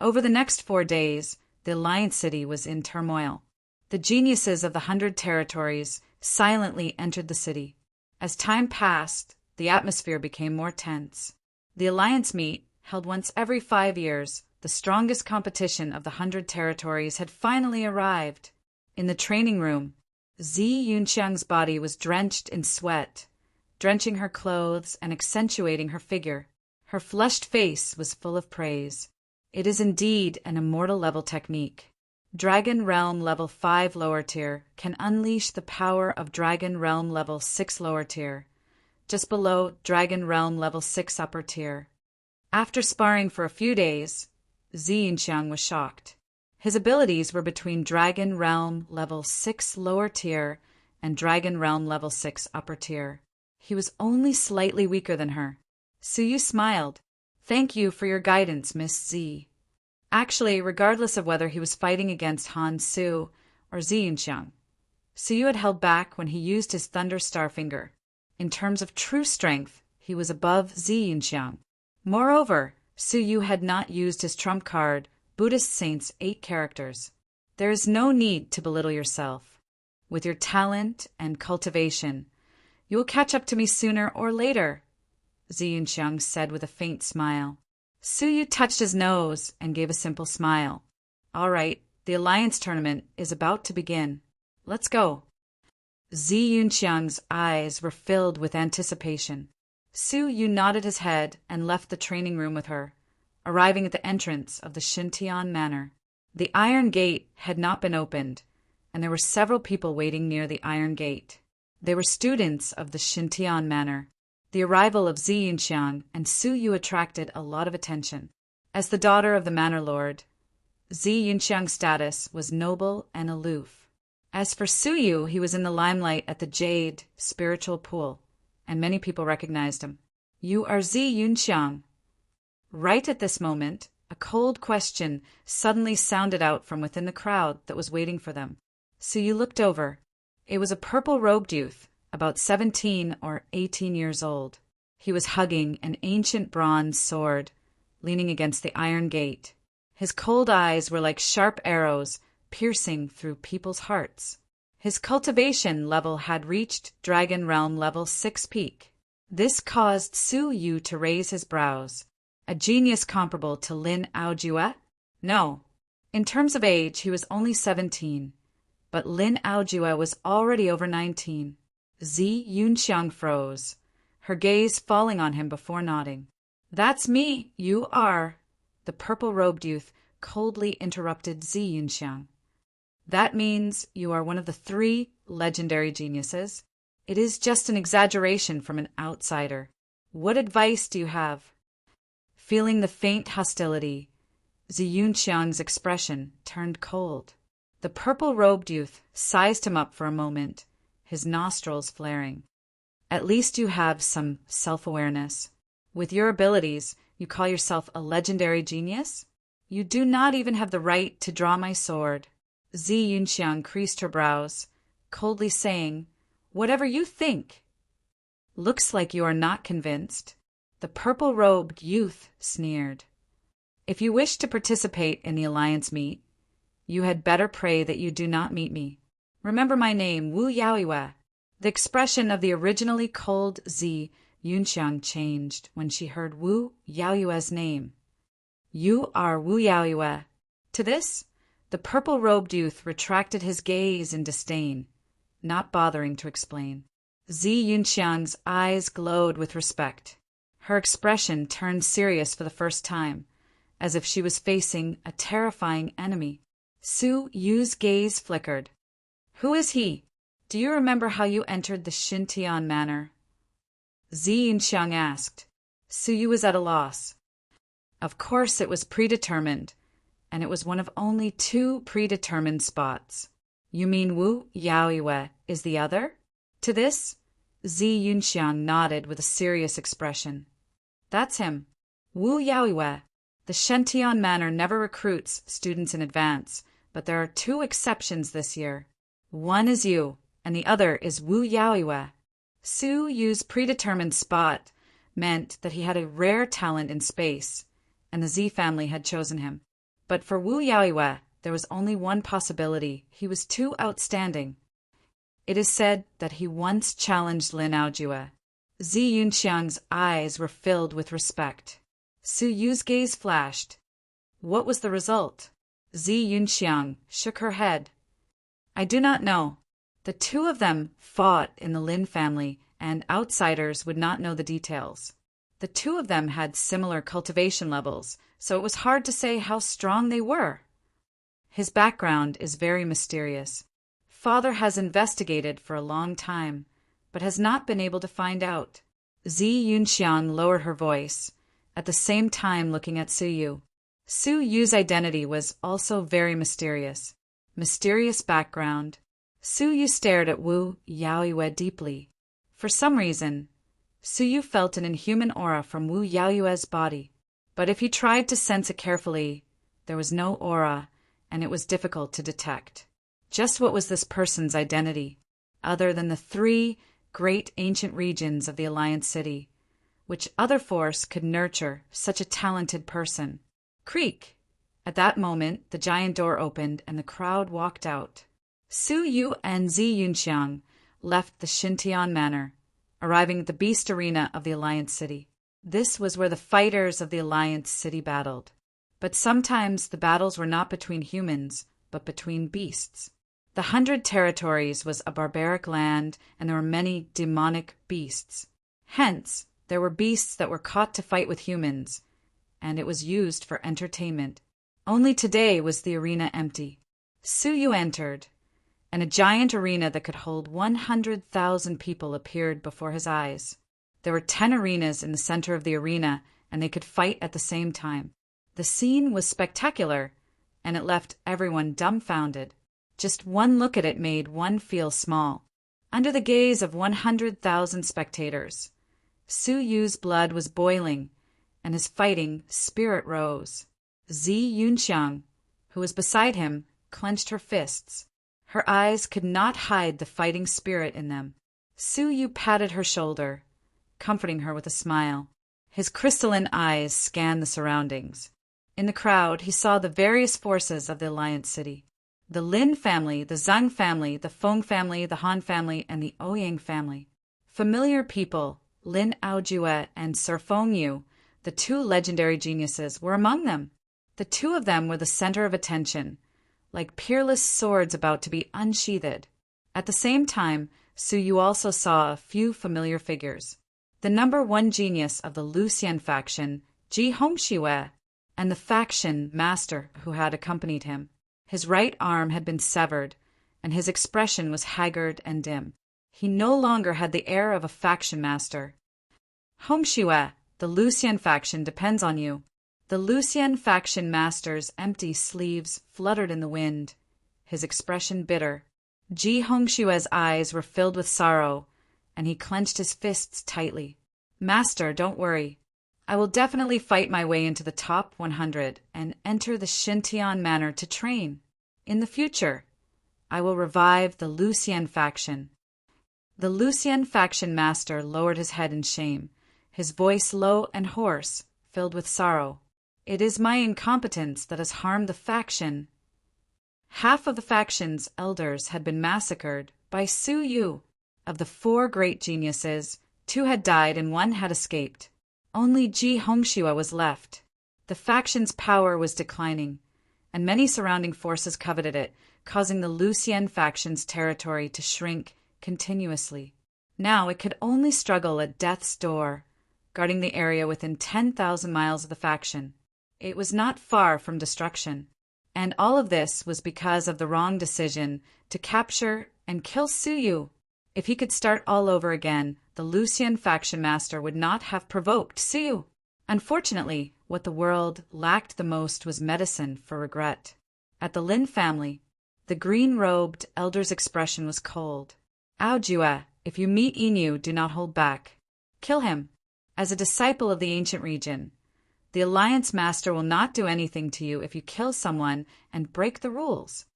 Over the next 4 days, the Alliance City was in turmoil. The geniuses of the 100 territories silently entered the city. As time passed, the atmosphere became more tense. The Alliance meet, held once every 5 years, the strongest competition of the 100 territories had finally arrived. In the training room, Zi Yunxiang's body was drenched in sweat, drenching her clothes and accentuating her figure. Her flushed face was full of praise. It is indeed an immortal level technique. Dragon Realm level 5 lower tier can unleash the power of Dragon Realm level 6 lower tier, just below Dragon Realm level 6 upper tier. After sparring for a few days, Zi Yunxiang was shocked. His abilities were between Dragon Realm level 6 lower tier and Dragon Realm level 6 upper tier. He was only slightly weaker than her. Suyu smiled. Thank you for your guidance, Miss Z. Actually, regardless of whether he was fighting against Han Su or Zi Yunxiang, Suyu had held back when he used his Thunder Star finger. In terms of true strength, he was above Zi Yunxiang. Moreover, Suyu had not used his trump card, Buddhist Saints' 8 characters. There is no need to belittle yourself. With your talent and cultivation, you will catch up to me sooner or later, Zi Yunxiang said with a faint smile. Suyu touched his nose and gave a simple smile. All right, the Alliance tournament is about to begin. Let's go. Zi Yunxiang's eyes were filled with anticipation. Suyu nodded his head and left the training room with her, arriving at the entrance of the Xintian Manor. The Iron Gate had not been opened, and there were several people waiting near the Iron Gate. They were students of the Xintian Manor. The arrival of Zi Yunxiang and Suyu attracted a lot of attention. As the daughter of the Manor Lord, Zi Yunxiang's status was noble and aloof. As for Suyu, he was in the limelight at the Jade Spiritual Pool, and many people recognized him. You are Zi Yunxiang. Right at this moment, a cold question suddenly sounded out from within the crowd that was waiting for them. Suyu looked over. It was a purple-robed youth, about 17 or 18 years old. He was hugging an ancient bronze sword, leaning against the iron gate. His cold eyes were like sharp arrows piercing through people's hearts. His cultivation level had reached Dragon Realm level 6 peak. This caused Suyu to raise his brows. A genius comparable to Lin Aojue? No. In terms of age, he was only 17. But Lin Aojue was already over 19. Zi Yunxiang froze, her gaze falling on him before nodding. That's me, you are, the purple-robed youth coldly interrupted Zi Yunxiang. That means you are one of the 3 legendary geniuses. It is just an exaggeration from an outsider. What advice do you have? Feeling the faint hostility, Zi Yunxiang's expression turned cold. The purple-robed youth sized him up for a moment, his nostrils flaring. At least you have some self-awareness. With your abilities, you call yourself a legendary genius? You do not even have the right to draw my sword. Zi Yunxiang creased her brows, coldly saying, "Whatever you think." "Looks like you are not convinced." The purple-robed youth sneered. "If you wish to participate in the alliance meet, you had better pray that you do not meet me. Remember my name, Wu Yaoiwe." The expression of the originally cold Zi Yunxiang changed when she heard Wu Yaoiwe's name. "You are Wu Yaoiwe." To this, the purple-robed youth retracted his gaze in disdain, not bothering to explain. Zi Yunxiang's eyes glowed with respect. Her expression turned serious for the first time, as if she was facing a terrifying enemy. Su Yu's gaze flickered. "Who is he? Do you remember how you entered the Xintian Manor?" Zi Yunxiang asked. Su Yu was at a loss. Of course it was predetermined, and it was one of only 2 predetermined spots. "You mean Wu Yaoiwe is the other?" To this, Zi Yunxiang nodded with a serious expression. "That's him. Wu Yaoiwe. The Xintian Manor never recruits students in advance, but there are 2 exceptions this year. One is you, and the other is Wu Yaoiwe." Su Yu's predetermined spot meant that he had a rare talent in space, and the Zi family had chosen him. But for Wu Yaoiwe, there was only one possibility. He was too outstanding. It is said that he once challenged Lin Aojue. Zi Yunxiang's eyes were filled with respect. Su Yu's gaze flashed. What was the result? Zi Yunxiang shook her head. "I do not know. The 2 of them fought in the Lin family, and outsiders would not know the details. The 2 of them had similar cultivation levels, so it was hard to say how strong they were. His background is very mysterious. Father has investigated for a long time, but has not been able to find out." Zi Yunxiang lowered her voice, at the same time looking at Su Yu. Su Yu's identity was also very mysterious. Mysterious background. Su Yu stared at Wu Yaoiwe deeply. For some reason, Su Yu felt an inhuman aura from Wu Yaoiwe's body. But if he tried to sense it carefully, there was no aura, and it was difficult to detect. Just what was this person's identity, other than the 3 great ancient regions of the Alliance City? Which other force could nurture such a talented person? Creak! At that moment, the giant door opened and the crowd walked out. Su Yu and Zi Yunxiang left the Xintian Manor, arriving at the Beast Arena of the Alliance City. This was where the fighters of the Alliance City battled. But sometimes the battles were not between humans, but between beasts. The 100 Territories was a barbaric land, and there were many demonic beasts. Hence, there were beasts that were caught to fight with humans, and it was used for entertainment. Only today was the arena empty. Su Yu entered, and a giant arena that could hold 100,000 people appeared before his eyes. There were 10 arenas in the center of the arena, and they could fight at the same time. The scene was spectacular, and it left everyone dumbfounded. Just one look at it made one feel small. Under the gaze of 100,000 spectators, Su Yu's blood was boiling, and his fighting spirit rose. Zi Yunxiang, who was beside him, clenched her fists. Her eyes could not hide the fighting spirit in them. Su Yu patted her shoulder, comforting her with a smile. His crystalline eyes scanned the surroundings. In the crowd, he saw the various forces of the Alliance City. The Lin family, the Zhang family, the Feng family, the Han family, and the Ouyang family. Familiar people, Lin Aojue and Sir Fengyu, the 2 legendary geniuses, were among them. The 2 of them were the center of attention, like peerless swords about to be unsheathed. At the same time, Su Yu also saw a few familiar figures. The number 1 genius of the Lucian faction, Ji Hongshiwe, and the faction master who had accompanied him. His right arm had been severed, and his expression was haggard and dim. He no longer had the air of a faction master. "Hongshiwe, the Lucian faction depends on you." The Lucian faction master's empty sleeves fluttered in the wind, his expression bitter. Ji Hongshiwe's eyes were filled with sorrow, and he clenched his fists tightly. Master, don't worry. I will definitely fight my way into the top 100 and enter the Xintian Manor to train. In the future, I will revive the Lucien faction. The Lucien faction master lowered his head in shame, his voice low and hoarse, filled with sorrow. It is my incompetence that has harmed the faction. Half of the faction's elders had been massacred by Su Yu. Of the 4 great geniuses, 2 had died and 1 had escaped. Only Ji Hongxue was left. The faction's power was declining, and many surrounding forces coveted it, causing the Lucien faction's territory to shrink continuously. Now it could only struggle at death's door, guarding the area within 10,000 miles of the faction. It was not far from destruction. And all of this was because of the wrong decision to capture and kill Su Yu. If he could start all over again, the Lucien faction master would not have provoked Su Yu. Unfortunately, what the world lacked the most was medicine for regret. At the Lin family, the green-robed elder's expression was cold. Aojue, if you meet Inu, do not hold back. Kill him. As a disciple of the ancient region, the Alliance Master will not do anything to you if you kill someone and break the rules.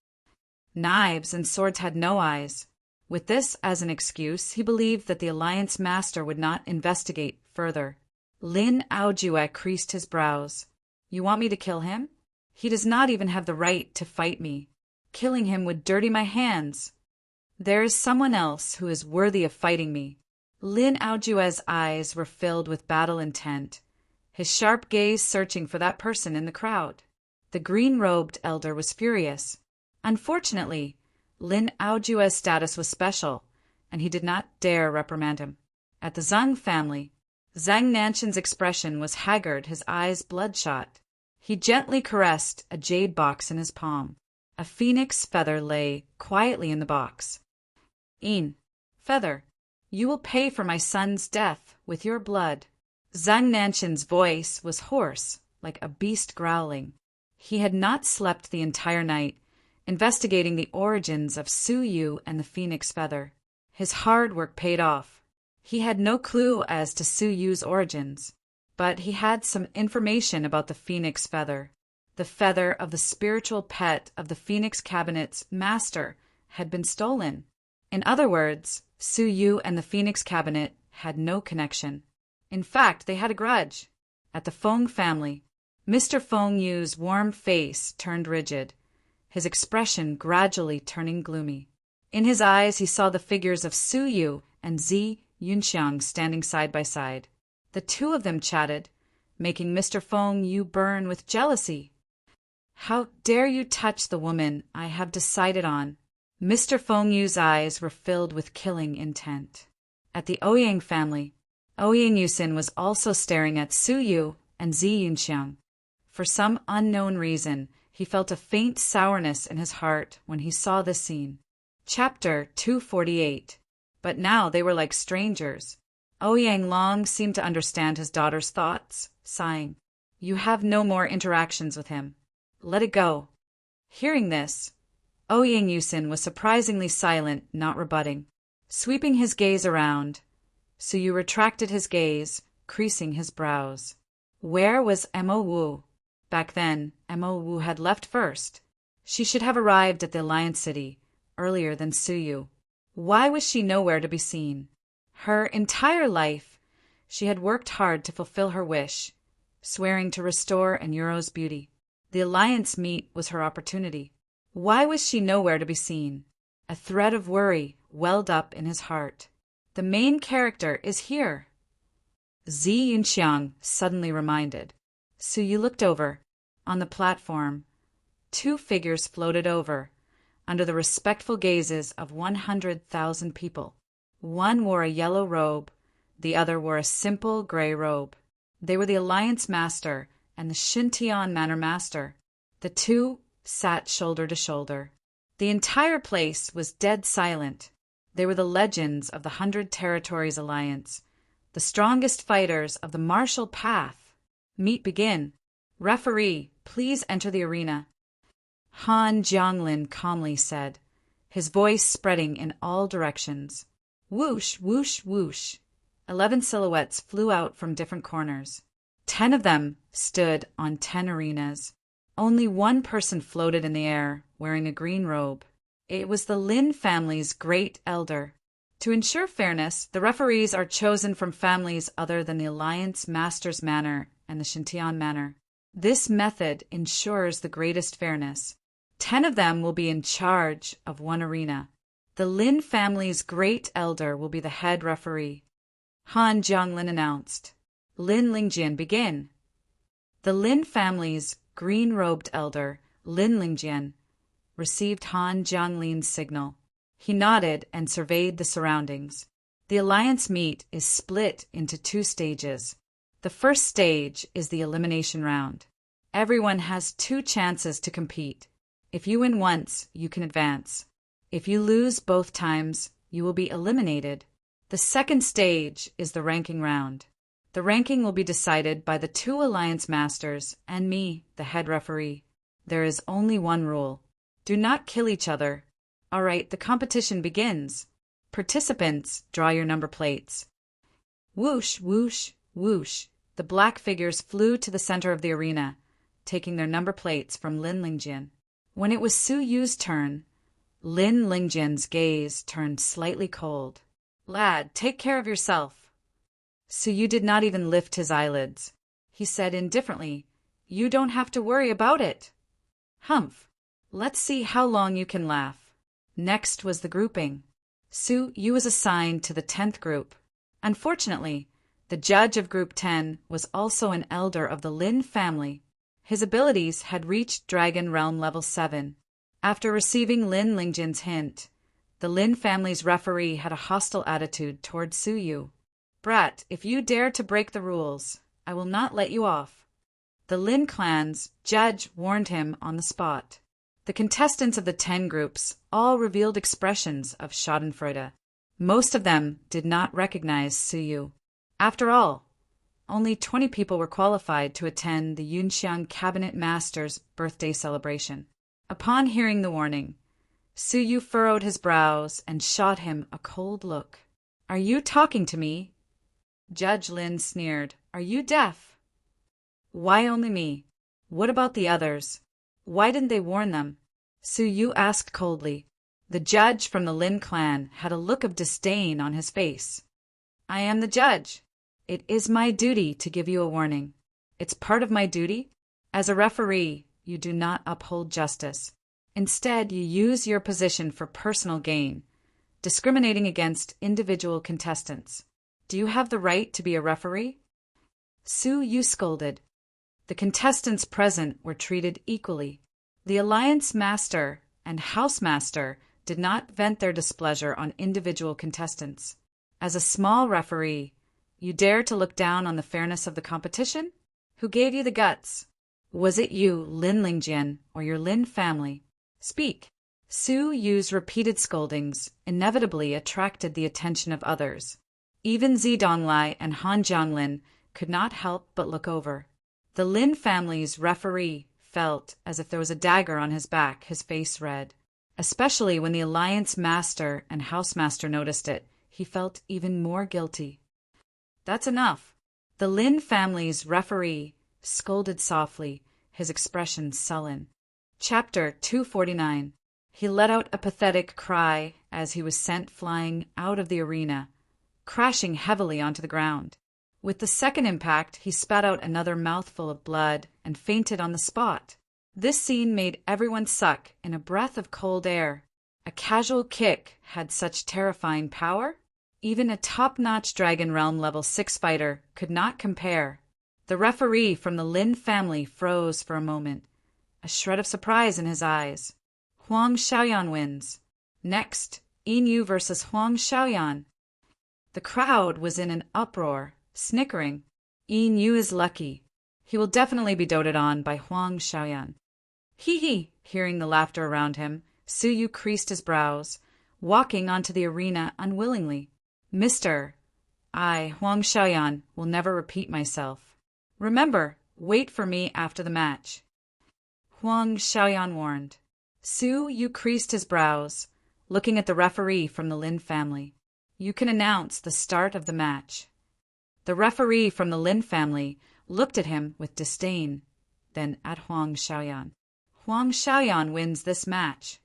Knives and swords had no eyes. With this as an excuse, he believed that the Alliance Master would not investigate further. Lin Aojue creased his brows. You want me to kill him? He does not even have the right to fight me. Killing him would dirty my hands. There is someone else who is worthy of fighting me. Lin Aojue's eyes were filled with battle intent, his sharp gaze searching for that person in the crowd. The green-robed elder was furious. Unfortunately, Lin Aojue's status was special, and he did not dare reprimand him. At the Zhang family, Zhang Nanshan's expression was haggard, his eyes bloodshot. He gently caressed a jade box in his palm. A phoenix feather lay quietly in the box. Feather, you will pay for my son's death with your blood. Zhang Nanshan's voice was hoarse, like a beast growling. He had not slept the entire night, investigating the origins of Su Yu and the phoenix feather. His hard work paid off. He had no clue as to Su Yu's origins, but he had some information about the phoenix feather. The feather of the spiritual pet of the Phoenix Cabinet's master had been stolen. In other words, Su Yu and the Phoenix Cabinet had no connection. In fact, they had a grudge. At the Feng family, Mr. Feng Yu's warm face turned rigid, his expression gradually turning gloomy. In his eyes he saw the figures of Su Yu and Zi Yunxiang standing side by side. The 2 of them chatted, making Mr. Feng Yu burn with jealousy. How dare you touch the woman I have decided on? Mr. Feng Yu's eyes were filled with killing intent. At the Ouyang family, Ouyang Yusin was also staring at Su Yu and Zi Yunxiang. For some unknown reason, he felt a faint sourness in his heart when he saw this scene. Chapter 248. But now they were like strangers. Ouyang Long seemed to understand his daughter's thoughts, sighing. You have no more interactions with him. Let it go. Hearing this, Ouyang Yusin was surprisingly silent, not rebutting. Sweeping his gaze around, Su Yu retracted his gaze, creasing his brows. Where was Mo Wu? Back then, Mo Wu had left first. She should have arrived at the Alliance City earlier than Su Yu. Why was she nowhere to be seen? Her entire life, she had worked hard to fulfill her wish, swearing to restore Enuro's beauty. The Alliance meet was her opportunity. Why was she nowhere to be seen? A thread of worry welled up in his heart. The main character is here. Zi Yunxiang suddenly reminded. Su Yu looked over. On the platform, 2 figures floated over, under the respectful gazes of 100,000 people. One wore a yellow robe, the other wore a simple gray robe. They were the Alliance Master and the Xintian Manor Master. The 2 sat shoulder to shoulder. The entire place was dead silent. They were the legends of the 100 Territories Alliance, the strongest fighters of the martial path. Meet begin. Referee, please enter the arena. Han Jianglin calmly said, his voice spreading in all directions. Whoosh, whoosh, whoosh. 11 silhouettes flew out from different corners. 10 of them stood on 10 arenas. Only one person floated in the air, wearing a green robe. It was the Lin family's great elder. To ensure fairness, the referees are chosen from families other than the Alliance Masters Manor and the Shintian Manor. This method ensures the greatest fairness. 10 of them will be in charge of one arena. The Lin family's great elder will be the head referee. Han Jianglin announced. Lin Lingjian, begin. The Lin family's green-robed elder, Lin Lingjian, received Han Jianglin's signal. He nodded and surveyed the surroundings. The alliance meet is split into 2 stages. The first stage is the elimination round. Everyone has 2 chances to compete. If you win once, you can advance. If you lose both times, you will be eliminated. The second stage is the ranking round. The ranking will be decided by the 2 alliance masters and me, the head referee. There is only one rule. Do not kill each other. All right, the competition begins. Participants, draw your number plates. Whoosh, whoosh, whoosh. The black figures flew to the center of the arena, taking their number plates from Lin Lingjian. When it was Su Yu's turn, Lin Lingjian's gaze turned slightly cold. Lad, take care of yourself. Su Yu did not even lift his eyelids. He said indifferently, You don't have to worry about it. Humph. Let's see how long you can laugh. Next was the grouping. Su Yu was assigned to the 10th group. Unfortunately, the judge of Group 10 was also an elder of the Lin family. His abilities had reached Dragon Realm Level 7. After receiving Lin Lingjian's hint, the Lin family's referee had a hostile attitude toward Su Yu. Brat, if you dare to break the rules, I will not let you off. The Lin clan's judge warned him on the spot. The contestants of the 10 groups all revealed expressions of schadenfreude. Most of them did not recognize Su Yu. After all, only 20 people were qualified to attend the Yunxiang Cabinet Master's birthday celebration. Upon hearing the warning, Su Yu furrowed his brows and shot him a cold look. Are you talking to me? Judge Lin sneered. Are you deaf? Why only me? What about the others? Why didn't they warn them? Su Yu asked coldly. The judge from the Lin clan had a look of disdain on his face. I am the judge. It is my duty to give you a warning. It's part of my duty. As a referee, you do not uphold justice. Instead, you use your position for personal gain, discriminating against individual contestants. Do you have the right to be a referee? Su Yu scolded. The contestants present were treated equally. The Alliance Master and House Master did not vent their displeasure on individual contestants. As a small referee, you dare to look down on the fairness of the competition? Who gave you the guts? Was it you, Lin Lingjian, or your Lin family? Speak. Su Yu's repeated scoldings inevitably attracted the attention of others. Even Zidonglai and Han Jianglin could not help but look over. The Lin family's referee felt as if there was a dagger on his back, his face red. Especially when the Alliance Master and House Master noticed it, he felt even more guilty. That's enough. The Lin family's referee scolded softly, his expression sullen. Chapter 249. He let out a pathetic cry as he was sent flying out of the arena, crashing heavily onto the ground. With the second impact, he spat out another mouthful of blood and fainted on the spot. This scene made everyone suck in a breath of cold air. A casual kick had such terrifying power? Even a top-notch Dragon Realm Level 6 fighter could not compare. The referee from the Lin family froze for a moment, a shred of surprise in his eyes. Huang Xiaoyan wins. Next, Yin versus Huang Xiaoyan. The crowd was in an uproar, snickering. Yin is lucky. He will definitely be doted on by Huang Xiaoyan. Hee. Hearing the laughter around him, Su Yu creased his brows, walking onto the arena unwillingly. Mister, I, Huang Xiaoyan, will never repeat myself. Remember, wait for me after the match. Huang Xiaoyan warned. Su Yu creased his brows, looking at the referee from the Lin family. you can announce the start of the match." The referee from the Lin family looked at him with disdain, then at Huang Xiaoyan. "Huang Xiaoyan wins this match."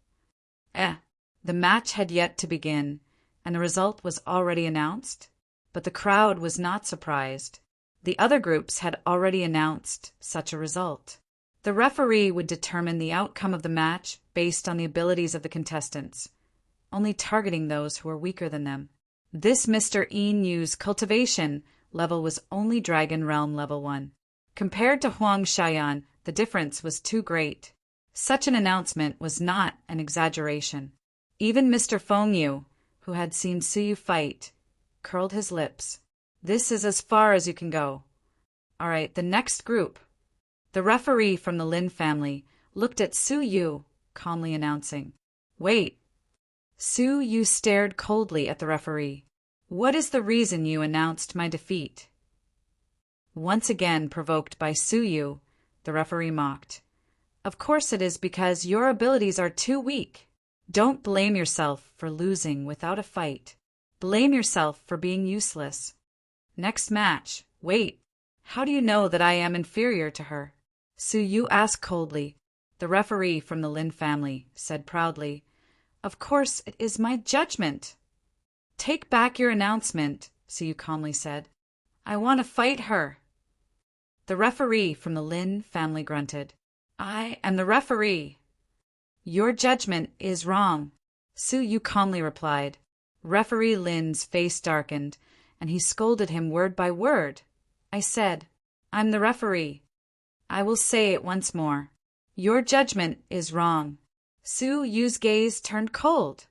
The match had yet to begin, and the result was already announced, but the crowd was not surprised. The other groups had already announced such a result. The referee would determine the outcome of the match based on the abilities of the contestants, only targeting those who were weaker than them. This Mr. Yinyu's cultivation level was only Dragon Realm level 1. Compared to Huang Xiaoyan, the difference was too great. Such an announcement was not an exaggeration. Even Mr. Fengyu, who had seen Suyu fight, curled his lips. "This is as far as you can go. All right, the next group." The referee from the Lin family looked at Suyu, calmly announcing, "Wait." Suyu stared coldly at the referee. "What is the reason you announced my defeat?" Once again provoked by Suyu, the referee mocked. "Of course it is because your abilities are too weak. Don't blame yourself for losing without a fight. Blame yourself for being useless. Next match. Wait. How do you know that I am inferior to her?" Suyu asked coldly. The referee from the Lin family said proudly, "Of course it is my judgment." "Take back your announcement," Suyu calmly said. "I want to fight her." The referee from the Lin family grunted. "I am the referee." "Your judgment is wrong," Suyu calmly replied. Referee Lin's face darkened, and he scolded him word by word. "I said, I'm the referee. I will say it once more. Your judgment is wrong." Suyu's gaze turned cold.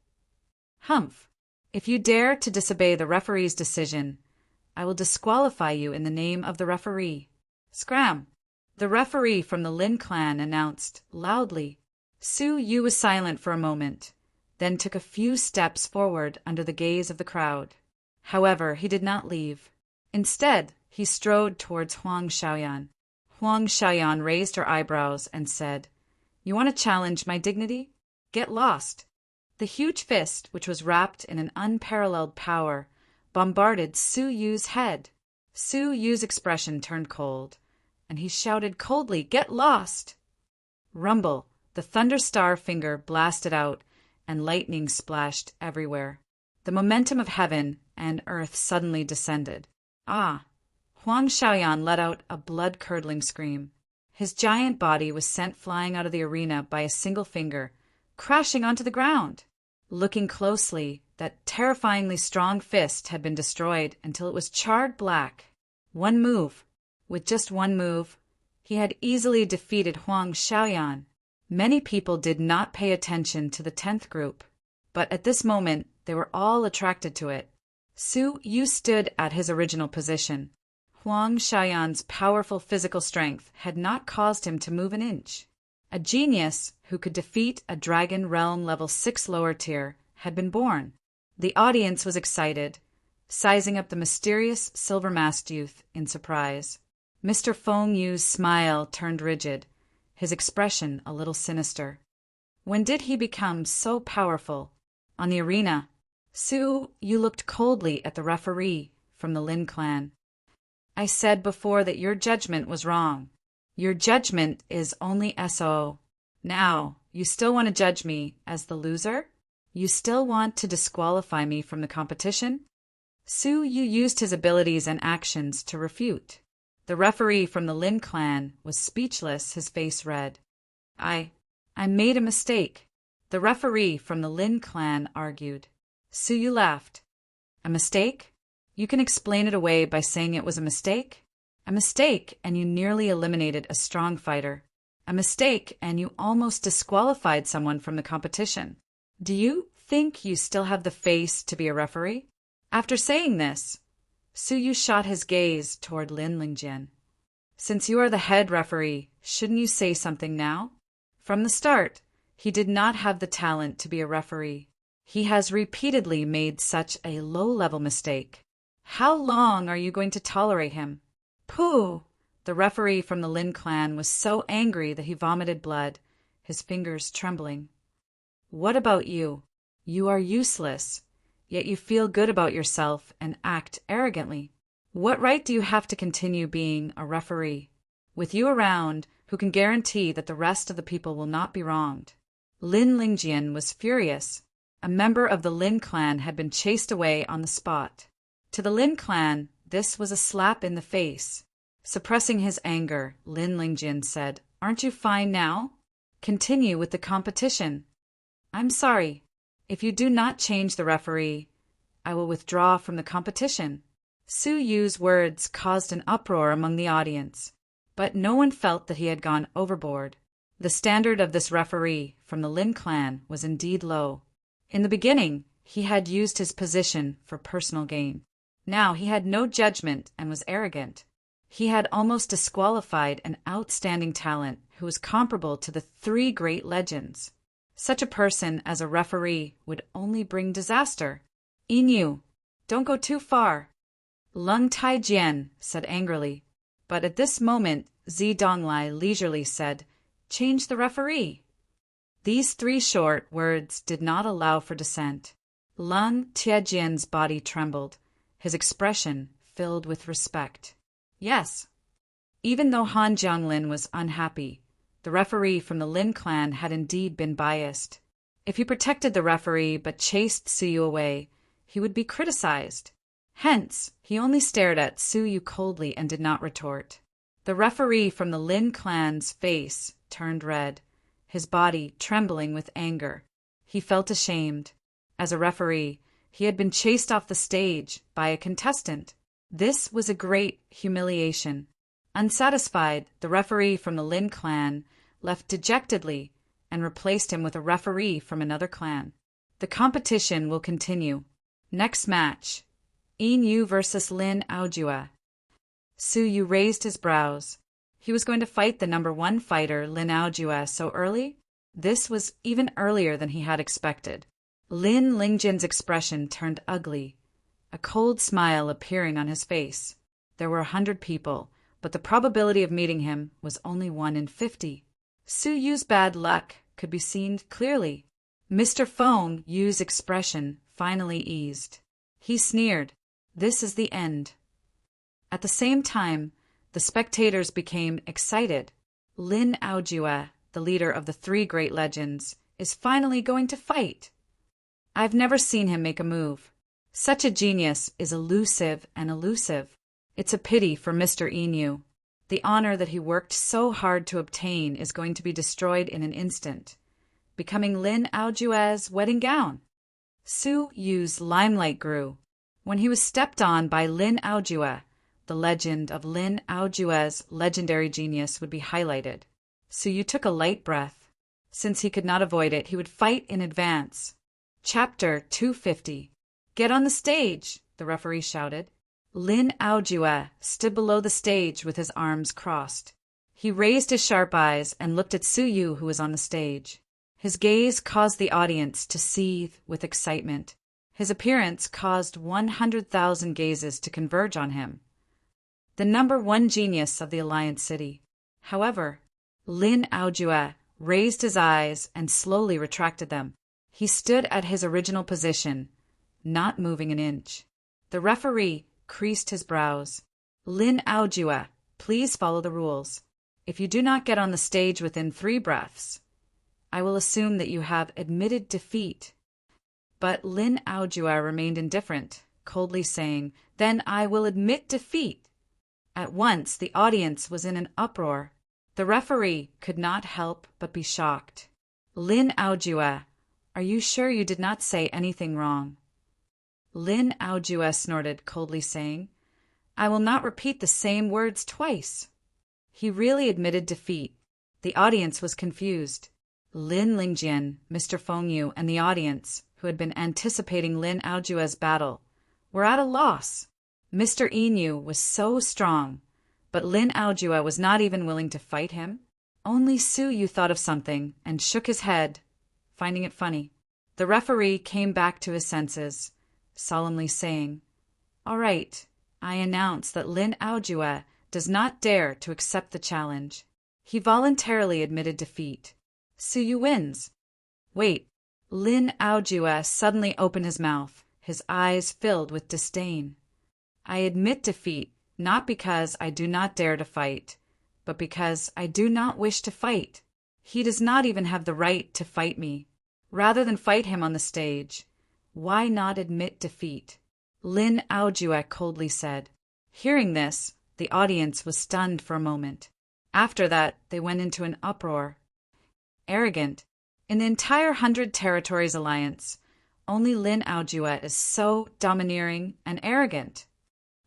"Humph. If you dare to disobey the referee's decision, I will disqualify you in the name of the referee." "Scram!" The referee from the Lin clan announced loudly. Suyu was silent for a moment, then took a few steps forward under the gaze of the crowd. However, he did not leave. Instead, he strode towards Huang Xiaoyan. Huang Xiaoyan raised her eyebrows and said, "You want to challenge my dignity? Get lost." The huge fist, which was wrapped in an unparalleled power, bombarded Suyu's head. Suyu's expression turned cold, and he shouted coldly, "Get lost!" Rumble, the thunder star finger blasted out, and lightning splashed everywhere. The momentum of heaven and earth suddenly descended. "Ah!" Huang Xiaoyan let out a blood-curdling scream. His giant body was sent flying out of the arena by a single finger, crashing onto the ground. Looking closely, that terrifyingly strong fist had been destroyed until it was charred black. One move. With just one move, he had easily defeated Huang Xiaoyan. Many people did not pay attention to the 10th group, but at this moment they were all attracted to it. Suyu stood at his original position. Huang Xiaoyan's powerful physical strength had not caused him to move an inch. A genius who could defeat a Dragon Realm level 6 lower tier had been born. The audience was excited, sizing up the mysterious silver-masked youth in surprise. Mr. Fengyu's smile turned rigid, his expression a little sinister. When did he become so powerful? On the arena, Suyu looked coldly at the referee from the Lin clan. "I said before that your judgment was wrong. Your judgment is only SO. Now, you still want to judge me as the loser? You still want to disqualify me from the competition?" Suyu used his abilities and actions to refute. The referee from the Lin clan was speechless, his face red. I made a mistake," the referee from the Lin clan argued. Suyu laughed. "A mistake? You can explain it away by saying it was a mistake? A mistake, and you nearly eliminated a strong fighter. A mistake, and you almost disqualified someone from the competition. Do you think you still have the face to be a referee?" After saying this, Suyu shot his gaze toward Lin Lingjian. "Since you are the head referee, shouldn't you say something now? From the start, he did not have the talent to be a referee. He has repeatedly made such a low-level mistake. How long are you going to tolerate him?" "Pooh!" The referee from the Lin clan was so angry that he vomited blood, his fingers trembling. "What about you? You are useless. yet you feel good about yourself and act arrogantly. What right do you have to continue being a referee? With you around, who can guarantee that the rest of the people will not be wronged? Lin Lingjian was furious. A member of the Lin clan had been chased away on the spot. To the Lin clan, this was a slap in the face. Suppressing his anger, Lin Lingjian said, "Aren't you fine now? Continue with the competition." "I'm sorry. If you do not change the referee, I will withdraw from the competition." Su Yu's words caused an uproar among the audience, but no one felt that he had gone overboard. The standard of this referee from the Lin clan was indeed low. In the beginning, he had used his position for personal gain. Now he had no judgment and was arrogant. He had almost disqualified an outstanding talent who was comparable to the three great legends. Such a person as a referee would only bring disaster. "Inyu, don't go too far," Lung Taijian said angrily. But at this moment, Zi Donglai leisurely said, "Change the referee." These three short words did not allow for dissent. Lung Taijian's body trembled, his expression filled with respect. Yes. Even though Han Jianglin was unhappy, the referee from the Lin clan had indeed been biased. If he protected the referee but chased Su Yu away, he would be criticized. Hence, he only stared at Su Yu coldly and did not retort. The referee from the Lin clan's face turned red, his body trembling with anger. He felt ashamed. As a referee, he had been chased off the stage by a contestant. This was a great humiliation. Unsatisfied, the referee from the Lin clan left dejectedly and replaced him with a referee from another clan. The competition will continue. Next match, Inyu versus Lin Aojue. Su Yu raised his brows. He was going to fight the number one fighter, Lin Aojue, so early? This was even earlier than he had expected. Lin Lingjian's expression turned ugly, a cold smile appearing on his face. There were 100 people, but the probability of meeting him was only 1 in 50. Su Yu's bad luck could be seen clearly. Mr. Feng Yu's expression finally eased. He sneered, "This is the end." At the same time, the spectators became excited. Lin Aojue, the leader of the three great legends, is finally going to fight. I've never seen him make a move. Such a genius is elusive and elusive. It's a pity for Mr. Inyu. The honor that he worked so hard to obtain is going to be destroyed in an instant, becoming Lin Aojue's wedding gown. Su Yu's limelight grew. When he was stepped on by Lin Aojue, the legend of Lin Aojue's legendary genius would be highlighted. Su Yu took a light breath. Since he could not avoid it, he would fight in advance. Chapter 250. "Get on the stage," the referee shouted. Lin Aojue stood below the stage with his arms crossed. He raised his sharp eyes and looked at Su Yu, who was on the stage. His gaze caused the audience to seethe with excitement. His appearance caused 100,000 gazes to converge on him. The number one genius of the Alliance City. However, Lin Aojue raised his eyes and slowly retracted them. He stood at his original position, not moving an inch. The referee creased his brows. "Lin Aojue, please follow the rules. If you do not get on the stage within 3 breaths, I will assume that you have admitted defeat." But Lin Aojue remained indifferent, coldly saying, "Then I will admit defeat." At once the audience was in an uproar. The referee could not help but be shocked. "Lin Aojue, are you sure you did not say anything wrong?" Lin Aojue snorted, coldly saying, "I will not repeat the same words twice." He really admitted defeat. The audience was confused. Lin Lingjian, Mr. Feng Yu, and the audience, who had been anticipating Lin Aojue's battle, were at a loss. Mr. Inyu was so strong, but Lin Aojue was not even willing to fight him. Only Su Yu thought of something and shook his head, finding it funny. The referee came back to his senses, solemnly saying, "All right, I announce that Lin Aojue does not dare to accept the challenge." He voluntarily admitted defeat. Su Yu wins. Wait. Lin Aojue suddenly opened his mouth, his eyes filled with disdain. I admit defeat, not because I do not dare to fight, but because I do not wish to fight. He does not even have the right to fight me. Rather than fight him on the stage, why not admit defeat? Lin Aojue coldly said. Hearing this, the audience was stunned for a moment. After that, they went into an uproar. Arrogant. In the entire 100 Territories Alliance, only Lin Aojue is so domineering and arrogant.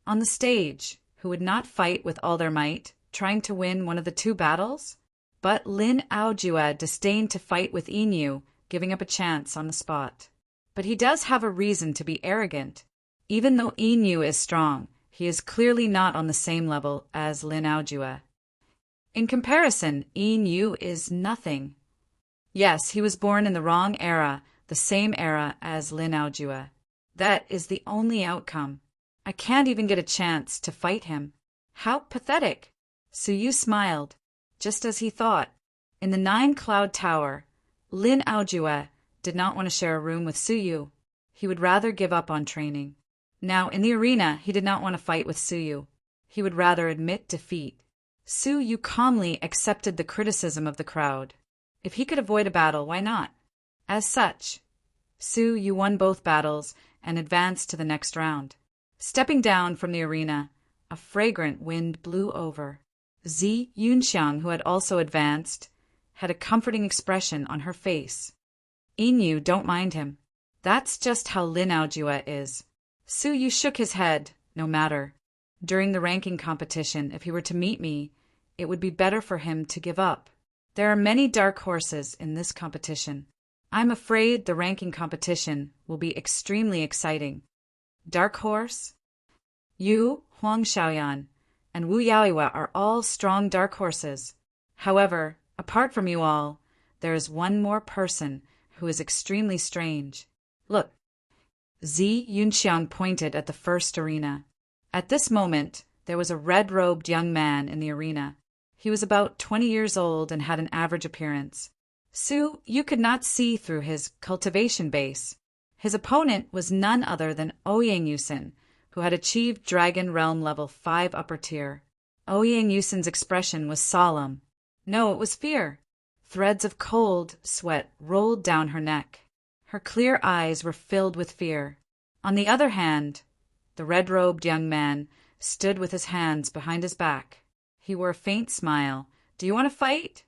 On the stage, who would not fight with all their might, trying to win one of the 2 battles? But Lin Aojue disdained to fight with Inu, giving up a chance on the spot. But he does have a reason to be arrogant. Even though Inu is strong, he is clearly not on the same level as Lin Aojue. In comparison, Inu is nothing. Yes, he was born in the wrong era, the same era as Lin Aojue. That is the only outcome. I can't even get a chance to fight him. How pathetic! Suyu smiled, just as he thought. In the 9-Cloud Tower, Lin Aojue did not want to share a room with Suyu. He would rather give up on training. Now, in the arena, he did not want to fight with Suyu. He would rather admit defeat. Suyu calmly accepted the criticism of the crowd. If he could avoid a battle, why not? As such, Suyu won both battles and advanced to the next round. Stepping down from the arena, a fragrant wind blew over. Zi Yunxiang, who had also advanced, had a comforting expression on her face. Inu, don't mind him. That's just how Lin Aojue is. Suyu shook his head. No matter. During the ranking competition, if he were to meet me, it would be better for him to give up. There are many dark horses in this competition. I'm afraid the ranking competition will be extremely exciting. Dark horse? You, Huang Xiaoyan, and Wu Yaoiwa are all strong dark horses. However, apart from you all, there is one more person who is extremely strange. Look. Zi Yunxiang pointed at the first arena. At this moment, there was a red-robed young man in the arena. He was about 20 years old and had an average appearance. You could not see through his cultivation base. His opponent was none other than Ouyang Yusin, who had achieved Dragon Realm level 5 upper tier. Ouyang Yusin's expression was solemn. No, it was fear. Threads of cold sweat rolled down her neck. Her clear eyes were filled with fear. On the other hand, the red-robed young man stood with his hands behind his back. He wore a faint smile. Do you want to fight?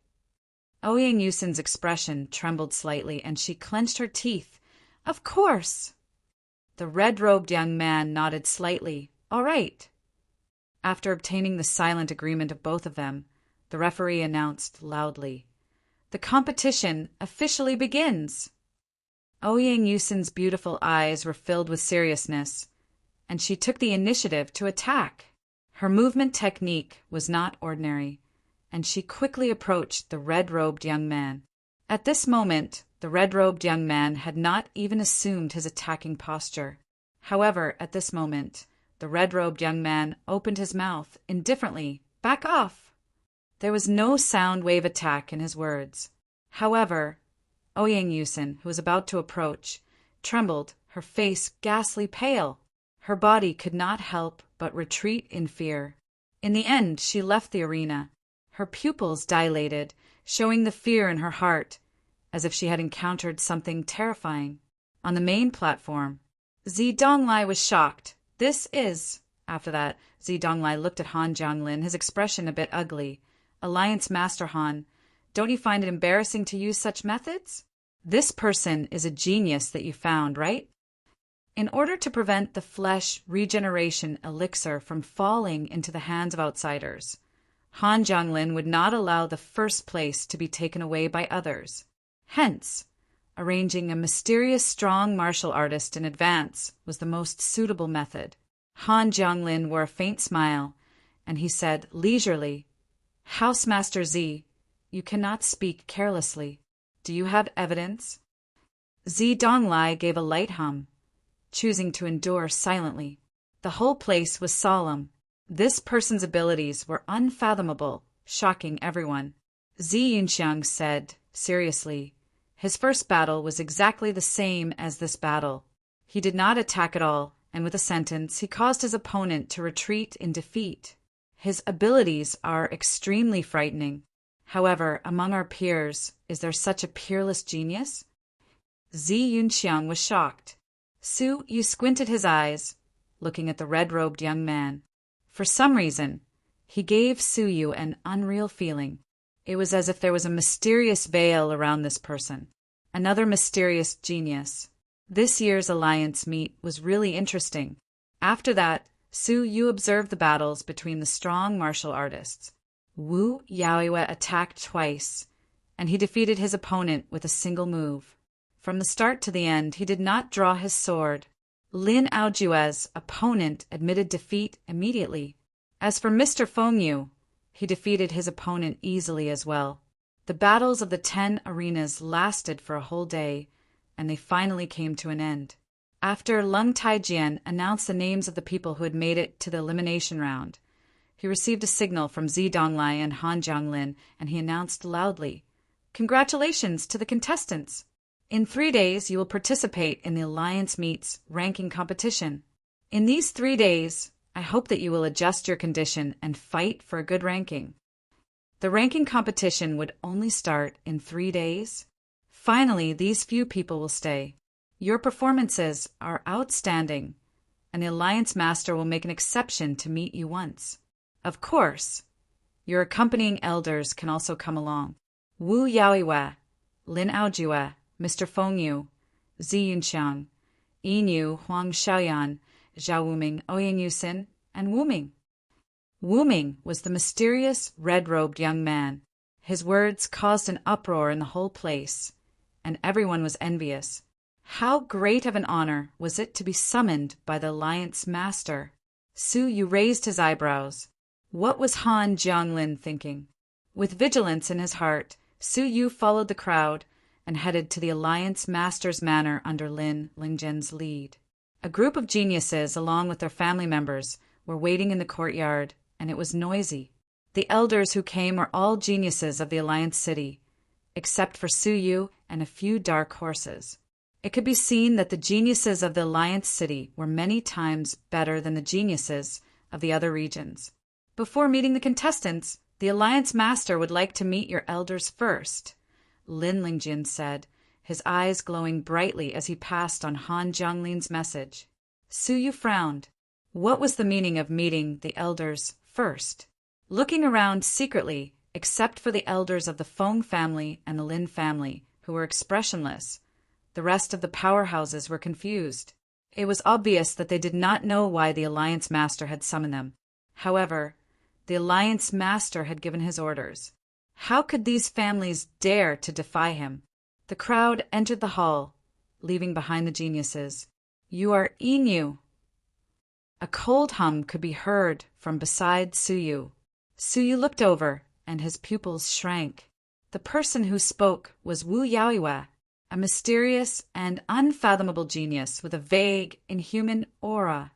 Ouyang Yusin's expression trembled slightly, and she clenched her teeth. Of course. The red-robed young man nodded slightly. All right. After obtaining the silent agreement of both of them, the referee announced loudly, "The competition officially begins." Ouyang Yusin's beautiful eyes were filled with seriousness, and she took the initiative to attack. Her movement technique was not ordinary, and she quickly approached the red-robed young man. At this moment, the red-robed young man had not even assumed his attacking posture. However, at this moment, the red-robed young man opened his mouth indifferently. Back off! There was no sound wave attack in his words. However, Ouyang Yusin, who was about to approach, trembled, her face ghastly pale. Her body could not help but retreat in fear. In the end, she left the arena. Her pupils dilated, showing the fear in her heart, as if she had encountered something terrifying. On the main platform, Zi Donglai was shocked. After that, Zi Donglai looked at Han Jianglin, his expression a bit ugly. Alliance Master Han, don't you find it embarrassing to use such methods? This person is a genius that you found, right? In order to prevent the flesh regeneration elixir from falling into the hands of outsiders, Han Jianglin would not allow the first place to be taken away by others. Hence, arranging a mysterious strong martial artist in advance was the most suitable method. Han Jianglin wore a faint smile, and he said leisurely, "Housemaster Zi, you cannot speak carelessly. Do you have evidence?" Zi Donglai gave a light hum, choosing to endure silently. The whole place was solemn. This person's abilities were unfathomable, shocking everyone. Zi Yunxiang said, seriously, his first battle was exactly the same as this battle. He did not attack at all, and with a sentence, he caused his opponent to retreat in defeat. His abilities are extremely frightening. However, among our peers, is there such a peerless genius? Zi Yunxiang was shocked. Su Yu squinted his eyes, looking at the red-robed young man. For some reason, he gave Su Yu an unreal feeling. It was as if there was a mysterious veil around this person. Another mysterious genius. This year's alliance meet was really interesting. After that, Su Yu observed the battles between the strong martial artists. Wu Yaoiwe attacked twice, and he defeated his opponent with a single move. From the start to the end, he did not draw his sword. Lin Aojue's opponent admitted defeat immediately. As for Mr. Fengyu, he defeated his opponent easily as well. The battles of the 10 arenas lasted for a whole day, and they finally came to an end. After Leng Taijian announced the names of the people who had made it to the elimination round, he received a signal from Zi Donglai and Han Jianglin, and he announced loudly, "Congratulations to the contestants! In 3 days, you will participate in the Alliance Meets ranking competition. In these 3 days, I hope that you will adjust your condition and fight for a good ranking." The ranking competition would only start in 3 days. Finally, these few people will stay. Your performances are outstanding, and the Alliance Master will make an exception to meet you once. Of course, your accompanying elders can also come along. Wu Yaoiwe, Lin Aojue, Mr. Fengyu, Zi Yunxiang, Yinyu, Huang Xiaoyan, Zhao Wuming, Ouyang Yusin, and Wuming. Wuming was the mysterious, red-robed young man. His words caused an uproar in the whole place, and everyone was envious. How great of an honor was it to be summoned by the Alliance Master? Su Yu raised his eyebrows. What was Han Jianglin thinking? With vigilance in his heart, Su Yu followed the crowd and headed to the Alliance Master's manor under Lin Lingzhen's lead. A group of geniuses, along with their family members, were waiting in the courtyard, and it was noisy. The elders who came were all geniuses of the Alliance City, except for Su Yu and a few dark horses. It could be seen that the geniuses of the Alliance City were many times better than the geniuses of the other regions. Before meeting the contestants, the Alliance Master would like to meet your elders first, Lin Lingjin said, his eyes glowing brightly as he passed on Han Jianglin's message. Su Yu frowned. What was the meaning of meeting the elders first? Looking around secretly, except for the elders of the Feng family and the Lin family, who were expressionless, the rest of the powerhouses were confused. It was obvious that they did not know why the Alliance Master had summoned them. However, the Alliance Master had given his orders. How could these families dare to defy him? The crowd entered the hall, leaving behind the geniuses. "You are Yinyu." A cold hum could be heard from beside Su Yu. Su Yu looked over, and his pupils shrank. The person who spoke was Wu Yaoiwe, a mysterious and unfathomable genius with a vague, inhuman aura.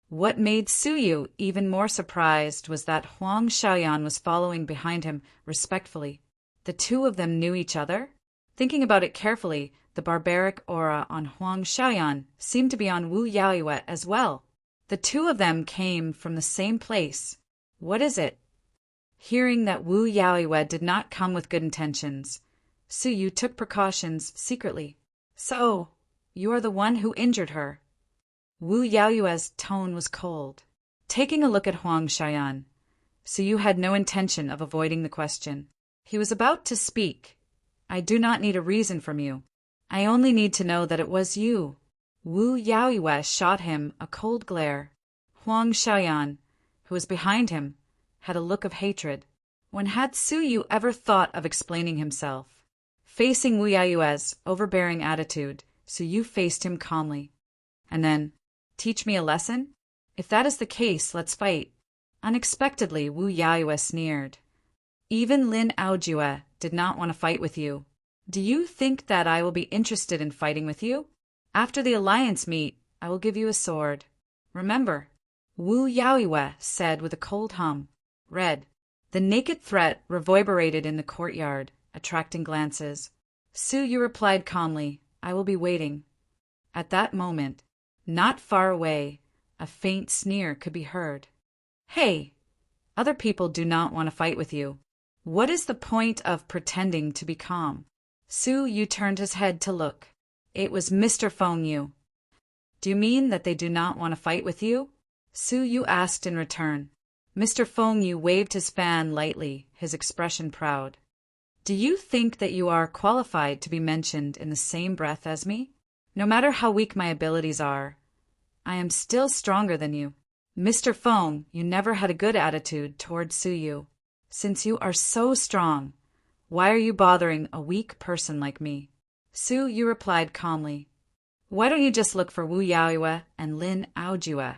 What made Su Yu even more surprised was that Huang Xiaoyan was following behind him respectfully. The two of them knew each other? Thinking about it carefully, the barbaric aura on Huang Xiaoyan seemed to be on Wu Yaoiwe as well. The two of them came from the same place. What is it? Hearing that Wu Yaoiwe did not come with good intentions, Su Yu took precautions secretly. "So, you are the one who injured her." Wu Yaoyue's tone was cold. Taking a look at Huang Xiaoyan, Su Yu had no intention of avoiding the question. He was about to speak. "I do not need a reason from you. I only need to know that it was you." Wu Yaoiwe shot him a cold glare. Huang Xiaoyan, who was behind him, had a look of hatred. When had Su Yu ever thought of explaining himself? Facing Wu Yaoyue's overbearing attitude, Su Yu faced him calmly. And then, "Teach me a lesson? If that is the case, let's fight." Unexpectedly, Wu Yaoyue sneered. "Even Lin Aojue did not want to fight with you. Do you think that I will be interested in fighting with you? After the alliance meet, I will give you a sword. Remember," Wu Yaoyue said with a cold hum. Red. The naked threat reverberated in the courtyard, attracting glances. Su Yu replied calmly, "I will be waiting." At that moment, Not far away, a faint sneer could be heard. Hey, other people do not want to fight with you. What is the point of pretending to be calm? Su Yu turned his head to look. It was Mr. Feng Yu. Do you mean that they do not want to fight with you? Su Yu asked in return. Mr. Feng Yu waved his fan lightly, his expression proud. Do you think that you are qualified to be mentioned in the same breath as me? No matter how weak my abilities are, I am still stronger than you. Mr. Feng, you never had a good attitude toward Su Yu. Since you are so strong, why are you bothering a weak person like me? Su Yu replied calmly. Why don't you just look for Wu Yaoyue and Lin Aojue?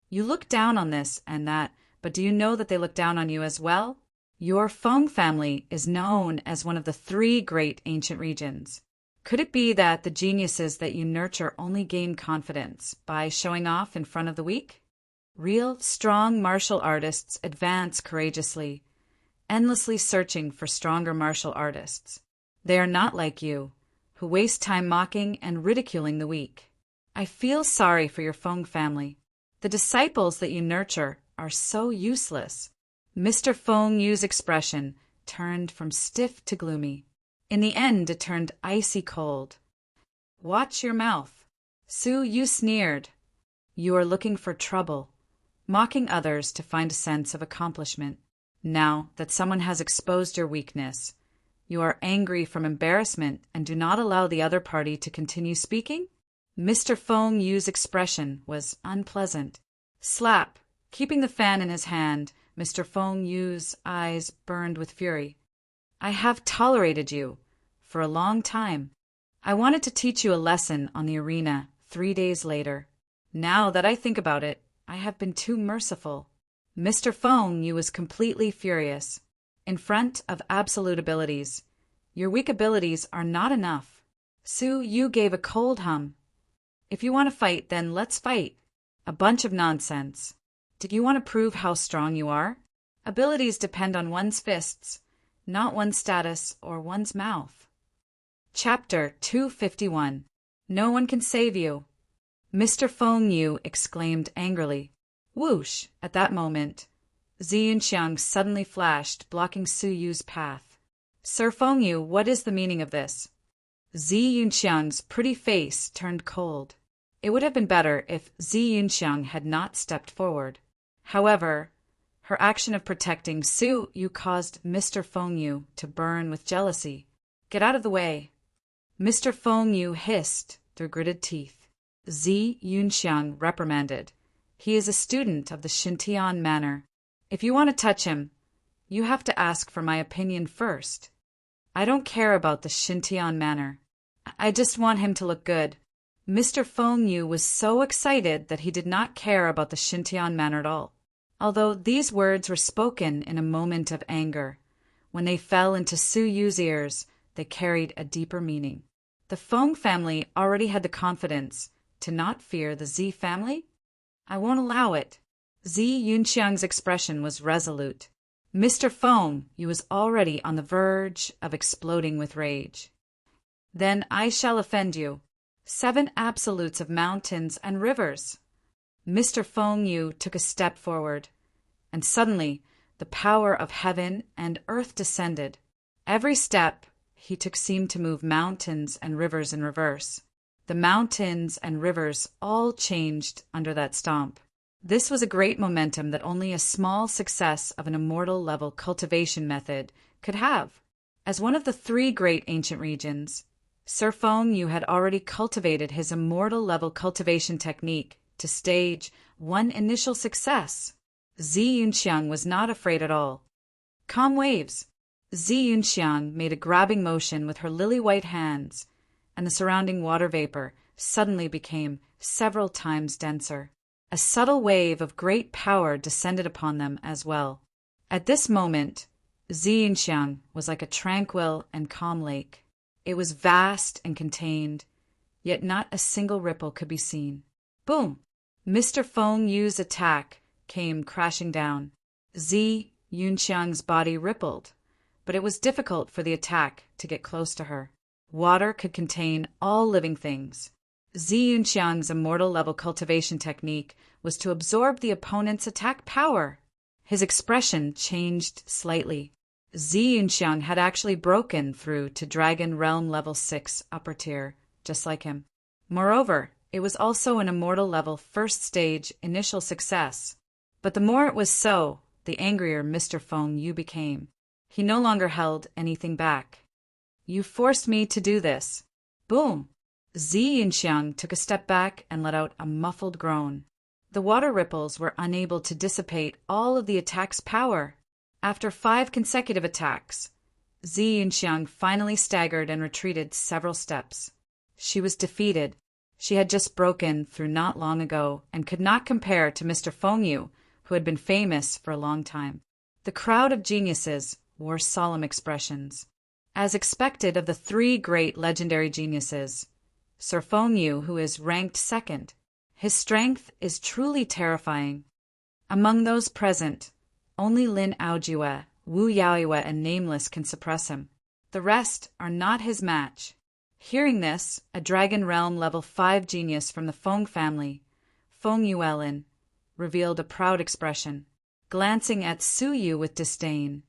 You look down on this and that, but do you know that they look down on you as well? Your Feng family is known as one of the 3 great ancient regions. Could it be that the geniuses that you nurture only gain confidence by showing off in front of the weak? Real, strong martial artists advance courageously, endlessly searching for stronger martial artists. They are not like you, who waste time mocking and ridiculing the weak. I feel sorry for your Feng family. The disciples that you nurture are so useless. Mr. Feng Yu's expression turned from stiff to gloomy. In the end, it turned icy cold. Watch your mouth. Su Yu sneered. You are looking for trouble, mocking others to find a sense of accomplishment. Now that someone has exposed your weakness, you are angry from embarrassment and do not allow the other party to continue speaking? Mr. Feng Yu's expression was unpleasant. Slap. Keeping the fan in his hand, Mr. Feng Yu's eyes burned with fury. I have tolerated you for a long time. I wanted to teach you a lesson on the arena 3 days later. Now that I think about it, I have been too merciful. Mr. Feng Yu was completely furious. In front of absolute abilities, your weak abilities are not enough. Su Yu gave a cold hum. If you want to fight, then let's fight. A bunch of nonsense. Do you want to prove how strong you are? Abilities depend on one's fists, not one's status or one's mouth. Chapter 251. No one can save you. Mr. Feng Yu exclaimed angrily. Whoosh! At that moment, Zi Yunxiang suddenly flashed, blocking Su Yu's path. Sir Feng Yu, what is the meaning of this? Zi Yunxiang's pretty face turned cold. It would have been better if Zi Yunxiang had not stepped forward. However, her action of protecting Su Yu caused Mr. Feng Yu to burn with jealousy. Get out of the way. Mr. Feng Yu hissed through gritted teeth. Zi Yunxiang reprimanded. He is a student of the Xintian manner. If you want to touch him, you have to ask for my opinion first. I don't care about the Xintian manner. I just want him to look good. Mr. Feng Yu was so excited that he did not care about the Xintian manner at all. Although these words were spoken in a moment of anger, when they fell into Su Yu's ears, they carried a deeper meaning. The Feng family already had the confidence to not fear the Zi family. I won't allow it. Zi Yunxiang's expression was resolute. Mr. Feng Yu was already on the verge of exploding with rage. Then I shall offend you. 7 absolutes of mountains and rivers. Mr. Feng Yu took a step forward, and suddenly the power of heaven and earth descended. Every step he took seemed to move mountains and rivers in reverse. The mountains and rivers all changed under that stomp. This was a great momentum that only a small success of an immortal level cultivation method could have. As one of the 3 great ancient regions, Sir Feng Yu had already cultivated his immortal level cultivation technique to stage 1 initial success. Zi Yunxiang was not afraid at all. Calm waves. Zi Yunxiang made a grabbing motion with her lily-white hands, and the surrounding water vapor suddenly became several times denser. A subtle wave of great power descended upon them as well. At this moment, Zi Yunxiang was like a tranquil and calm lake. It was vast and contained, yet not a single ripple could be seen. Boom! Mr. Feng Yu's attack came crashing down. Zi Yunxiang's body rippled, but it was difficult for the attack to get close to her. Water could contain all living things. Zi Yunxiang's immortal-level cultivation technique was to absorb the opponent's attack power. His expression changed slightly. Zi Yunxiang had actually broken through to Dragon Realm Level 6 upper tier, just like him. Moreover, it was also an immortal-level first-stage initial success. But the more it was so, the angrier Mr. Feng Yu became. He no longer held anything back. "You forced me to do this." Boom! Zi Yunxiang took a step back and let out a muffled groan. The water ripples were unable to dissipate all of the attack's power. After 5 consecutive attacks, Zi Yunxiang finally staggered and retreated several steps. She was defeated. She had just broken through not long ago and could not compare to Mr. Feng Yu, who had been famous for a long time. The crowd of geniuses wore solemn expressions. As expected of the 3 great legendary geniuses, Sir Feng Yu, who is ranked second, his strength is truly terrifying. Among those present, only Lin Aojue, Wu Yaoyue, and Nameless can suppress him. The rest are not his match. Hearing this, a Dragon Realm Level 5 genius from the Feng family, Feng Yuelin, revealed a proud expression. Glancing at Su Yu with disdain,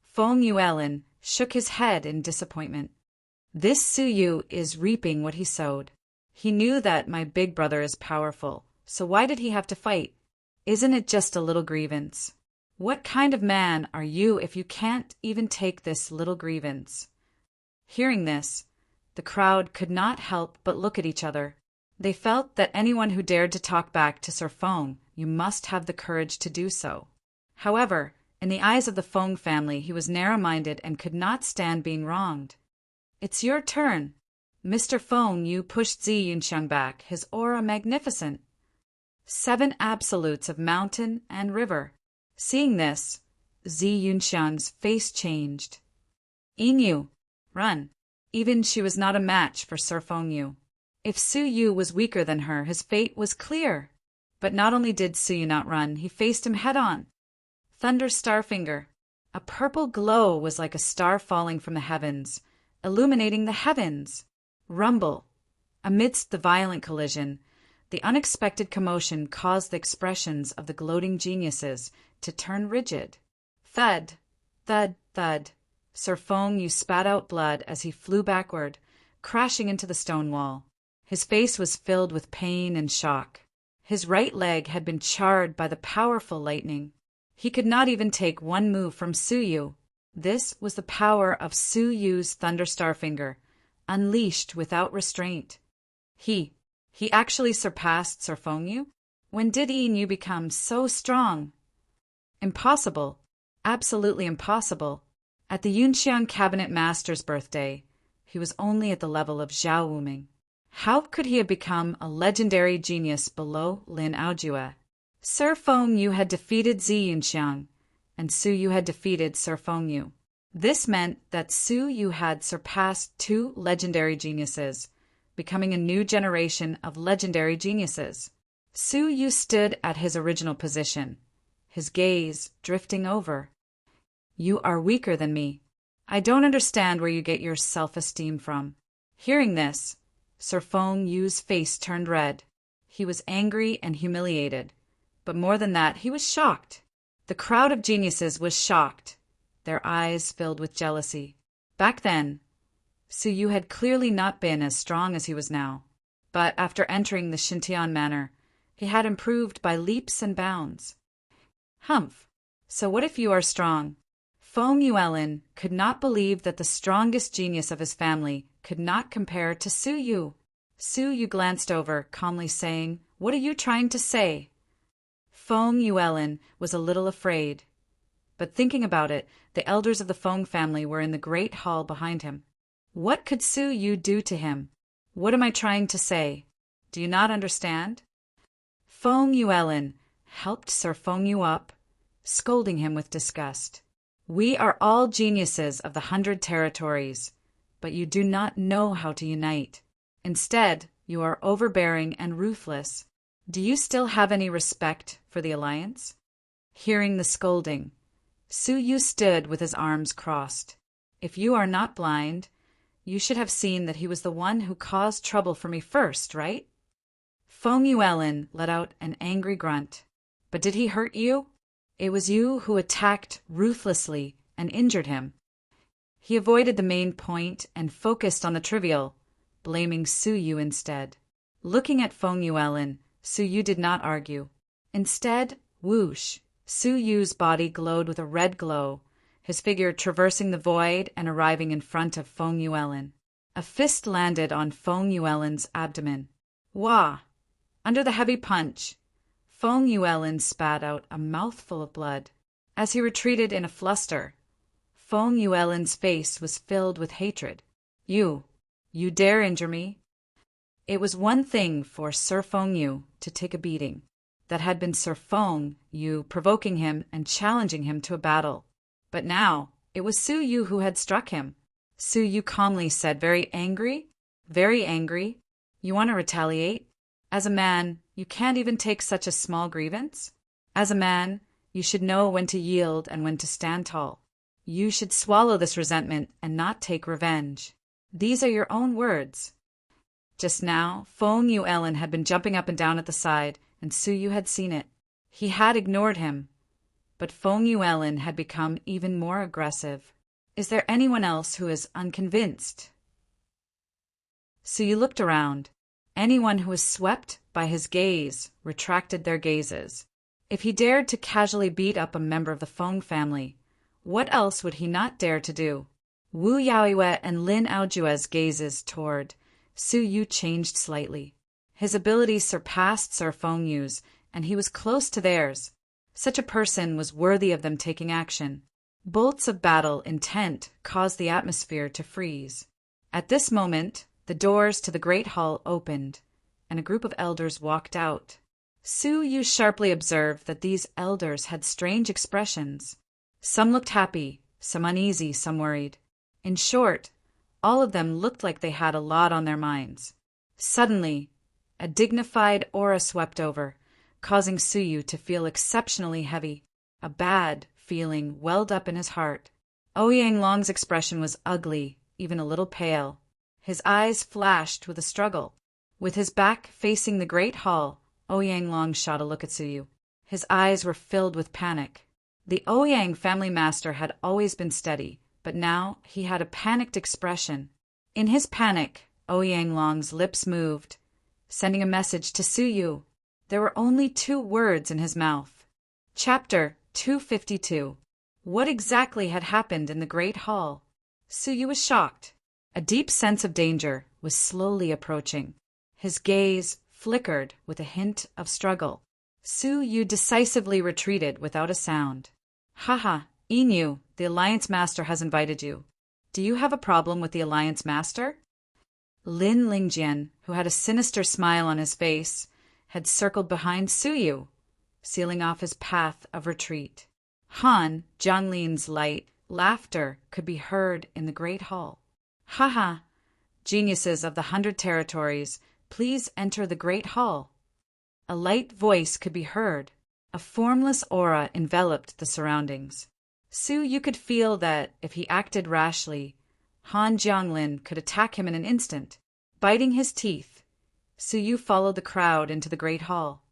Feng Yuelin shook his head in disappointment. This Su Yu is reaping what he sowed. He knew that my big brother is powerful, so why did he have to fight? Isn't it just a little grievance? What kind of man are you if you can't even take this little grievance? Hearing this, the crowd could not help but look at each other. They felt that anyone who dared to talk back to Sir Feng, you must have the courage to do so. However, in the eyes of the Feng family, he was narrow-minded and could not stand being wronged. "It's your turn." Mr. Feng Yu pushed Zi Yunxiang back, his aura magnificent. 7 absolutes of mountain and river. Seeing this, Zi Yunxiang's face changed. "Inyu, run." Even she was not a match for Sir Feng Yu. If Su Yu was weaker than her, his fate was clear. But not only did Su Yu not run, he faced him head-on. Thunder Starfinger. A purple glow was like a star falling from the heavens, illuminating the heavens. Rumble. Amidst the violent collision, the unexpected commotion caused the expressions of the gloating geniuses to turn rigid. Thud, thud, thud. Sir Feng Yu spat out blood as he flew backward, crashing into the stone wall. His face was filled with pain and shock. His right leg had been charred by the powerful lightning. He could not even take one move from Su Yu. This was the power of Su Yu's Thunder Starfinger, unleashed without restraint. He actually surpassed Sir Feng Yu? When did Yin become so strong? Impossible. Absolutely impossible. At the Yunxiang Cabinet Master's birthday, he was only at the level of Zhao Wuming. How could he have become a legendary genius below Lin Aojue? Sir Feng Yu had defeated Zi Yunxiang, and Su Yu had defeated Sir Feng Yu. This meant that Su Yu had surpassed 2 legendary geniuses, becoming a new generation of legendary geniuses. Su Yu stood at his original position, his gaze drifting over. "You are weaker than me. I don't understand where you get your self-esteem from." Hearing this, Sir Feng Yu's face turned red. He was angry and humiliated, but more than that, he was shocked. The crowd of geniuses was shocked, their eyes filled with jealousy. Back then, Su Yu had clearly not been as strong as he was now, but after entering the Xintian Manor, he had improved by leaps and bounds. Humph! So what if you are strong? Feng Yuelin could not believe that the strongest genius of his family could not compare to Su Yu. Su Yu glanced over, calmly saying, "What are you trying to say?" Feng Yuelin was a little afraid. But thinking about it, the elders of the Feng family were in the great hall behind him. What could Su Yu do to him? What am I trying to say? Do you not understand? Feng Yuelin helped Sir Feng Yu up, scolding him with disgust. "We are all geniuses of the 100 territories, but you do not know how to unite. Instead, you are overbearing and ruthless. Do you still have any respect for the alliance?" Hearing the scolding, Su Yu stood with his arms crossed. "If you are not blind, you should have seen that he was the one who caused trouble for me first, right? Feng Yuelin let out an angry grunt. But did he hurt you? It was you who attacked ruthlessly and injured him. He avoided the main point and focused on the trivial, blaming Su Yu instead. Looking at Feng Yuelin, Su Yu did not argue. Instead, whoosh, Su Yu's body glowed with a red glow, his figure traversing the void and arriving in front of Feng Yuelin. A fist landed on Feng Yuelin's abdomen. Wah! Under the heavy punch, Feng Yuelin spat out a mouthful of blood. As he retreated in a fluster, Feng Yuelin's face was filled with hatred. You dare injure me? It was one thing for Sir Feng Yu to take a beating. That had been Sir Feng Yu provoking him and challenging him to a battle. But now, it was Su Yu who had struck him. Su Yu calmly said, very angry. You want to retaliate? As a man, you can't even take such a small grievance? As a man, you should know when to yield and when to stand tall. You should swallow this resentment and not take revenge. These are your own words. Just now, Feng Yuelin had been jumping up and down at the side, and Su Yu had seen it. He had ignored him, but Feng Yuelin had become even more aggressive. Is there anyone else who is unconvinced? Su Yu looked around. Anyone who was swept by his gaze retracted their gazes. If he dared to casually beat up a member of the Feng family, what else would he not dare to do? Wu Yaoyue and Lin Aojue's gazes toward Su Yu changed slightly. His abilities surpassed Sir Feng Yu's, and he was close to theirs. Such a person was worthy of them taking action. Bolts of battle intent caused the atmosphere to freeze. At this moment, the doors to the great hall opened, and a group of elders walked out. Su Yu sharply observed that these elders had strange expressions. Some looked happy, some uneasy, some worried. In short, all of them looked like they had a lot on their minds. Suddenly, a dignified aura swept over, causing Su Yu to feel exceptionally heavy. A bad feeling welled up in his heart. Ouyang Long's expression was ugly, even a little pale. His eyes flashed with a struggle. With his back facing the great hall, Ouyang Long shot a look at Su Yu. His eyes were filled with panic. The Ouyang family master had always been steady, but now he had a panicked expression. In his panic, Ouyang Long's lips moved, sending a message to Su Yu. There were only 2 words in his mouth. Chapter 252. What exactly had happened in the great hall? Su Yu was shocked. A deep sense of danger was slowly approaching. His gaze flickered with a hint of struggle. Su Yu decisively retreated without a sound. Haha, Inu, the Alliance Master has invited you. Do you have a problem with the Alliance Master? Lin Lingjian, who had a sinister smile on his face, had circled behind Su Yu, sealing off his path of retreat. Han Jianglin's light laughter could be heard in the great hall. Haha, geniuses of the 100 territories, please enter the great hall. A light voice could be heard. A formless aura enveloped the surroundings. Su Yu could feel that, if he acted rashly, Han Jianglin could attack him in an instant. Biting his teeth, Su Yu followed the crowd into the great hall.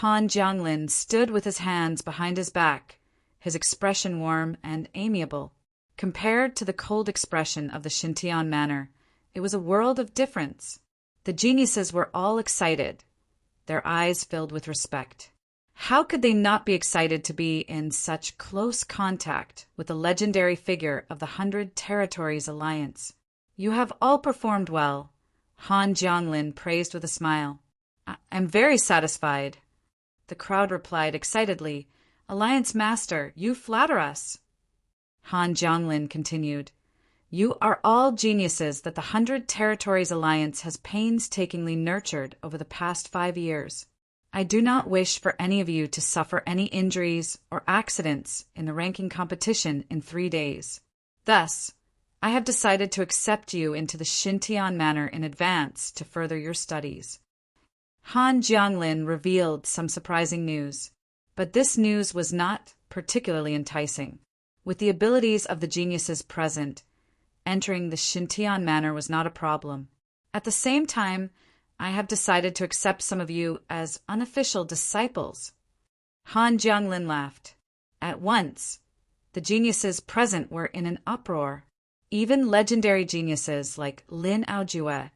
Han Jianglin stood with his hands behind his back, his expression warm and amiable. Compared to the cold expression of the Xintian manor, it was a world of difference. The geniuses were all excited, their eyes filled with respect. How could they not be excited to be in such close contact with the legendary figure of the 100 Territories Alliance? You have all performed well, Han Jianglin praised with a smile. I'm very satisfied. The crowd replied excitedly, Alliance Master, you flatter us. Han Jianglin continued, You are all geniuses that the 100 Territories Alliance has painstakingly nurtured over the past 5 years. I do not wish for any of you to suffer any injuries or accidents in the ranking competition in 3 days. Thus, I have decided to accept you into the Xintian manor in advance to further your studies. Han Jianglin revealed some surprising news, but this news was not particularly enticing. With the abilities of the geniuses present, entering the Xintian manor was not a problem. At the same time, I have decided to accept some of you as unofficial disciples." Han Jianglin laughed. At once, the geniuses present were in an uproar. Even legendary geniuses like Lin Aojue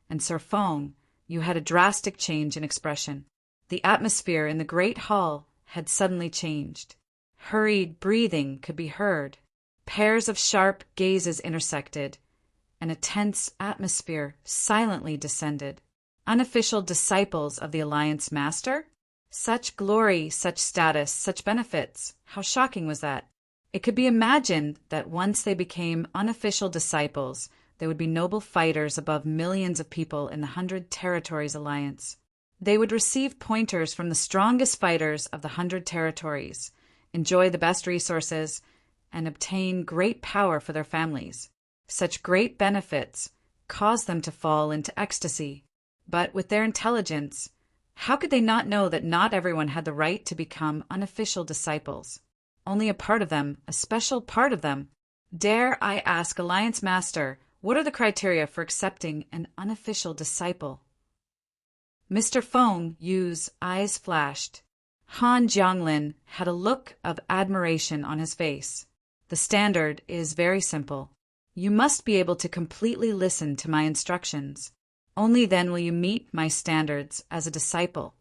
and Sir Feng Yu had a drastic change in expression. The atmosphere in the great hall had suddenly changed. Hurried breathing could be heard. Pairs of sharp gazes intersected, and a tense atmosphere silently descended. Unofficial disciples of the Alliance Master? Such glory, such status, such benefits. How shocking was that? It could be imagined that once they became unofficial disciples, they would be noble fighters above millions of people in the 100 Territories Alliance. They would receive pointers from the strongest fighters of the 100 Territories, enjoy the best resources, and obtain great power for their families. Such great benefits caused them to fall into ecstasy. But with their intelligence, how could they not know that not everyone had the right to become unofficial disciples? Only a part of them, a special part of them. Dare I ask, Alliance Master, what are the criteria for accepting an unofficial disciple? Mr. Feng Yu's eyes flashed. Han Jianglin had a look of admiration on his face. The standard is very simple. You must be able to completely listen to my instructions. Only then will you meet my standards as a disciple.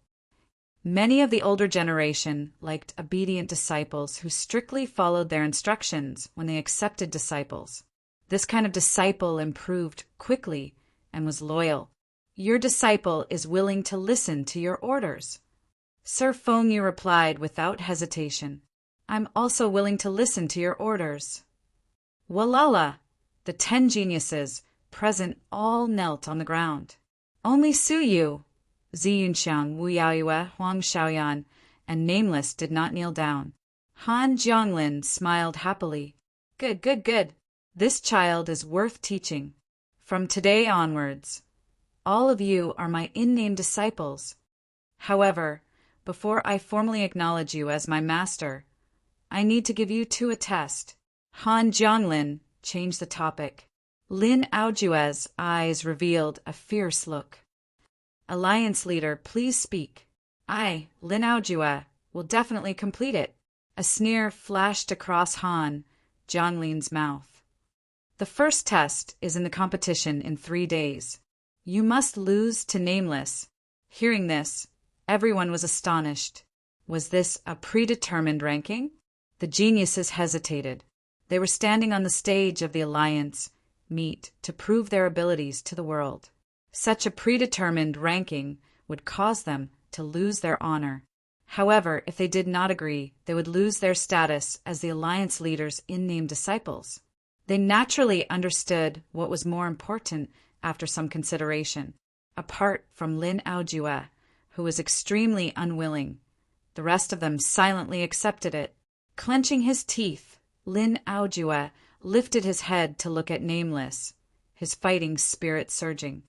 Many of the older generation liked obedient disciples who strictly followed their instructions when they accepted disciples. This kind of disciple improved quickly and was loyal. Your disciple is willing to listen to your orders. Sir Feng Yu replied without hesitation. I'm also willing to listen to your orders. Walala! The 10 geniuses present all knelt on the ground. Only Su Yu, Zi Yunxiang, Wu Yaoyue, Huang Xiaoyan, and Nameless did not kneel down. Han Jianglin smiled happily. Good, good, good. This child is worth teaching. From today onwards, all of you are my in-name disciples. However, before I formally acknowledge you as my master, I need to give you 2 a test. Han Jianglin changed the topic. Lin Aojue's eyes revealed a fierce look. Alliance leader, please speak. I, Lin Aojue, will definitely complete it. A sneer flashed across Han Jianglin's mouth. The first test is in the competition in 3 days. You must lose to Nameless. Hearing this, everyone was astonished. Was this a predetermined ranking? The geniuses hesitated. They were standing on the stage of the Alliance meet to prove their abilities to the world. Such a predetermined ranking would cause them to lose their honor. However, if they did not agree, they would lose their status as the Alliance leaders' in-name disciples. They naturally understood what was more important after some consideration. Apart from Lin Aojue, who was extremely unwilling, the rest of them silently accepted it. Clenching his teeth, Lin Aojue lifted his head to look at Nameless, his fighting spirit surging.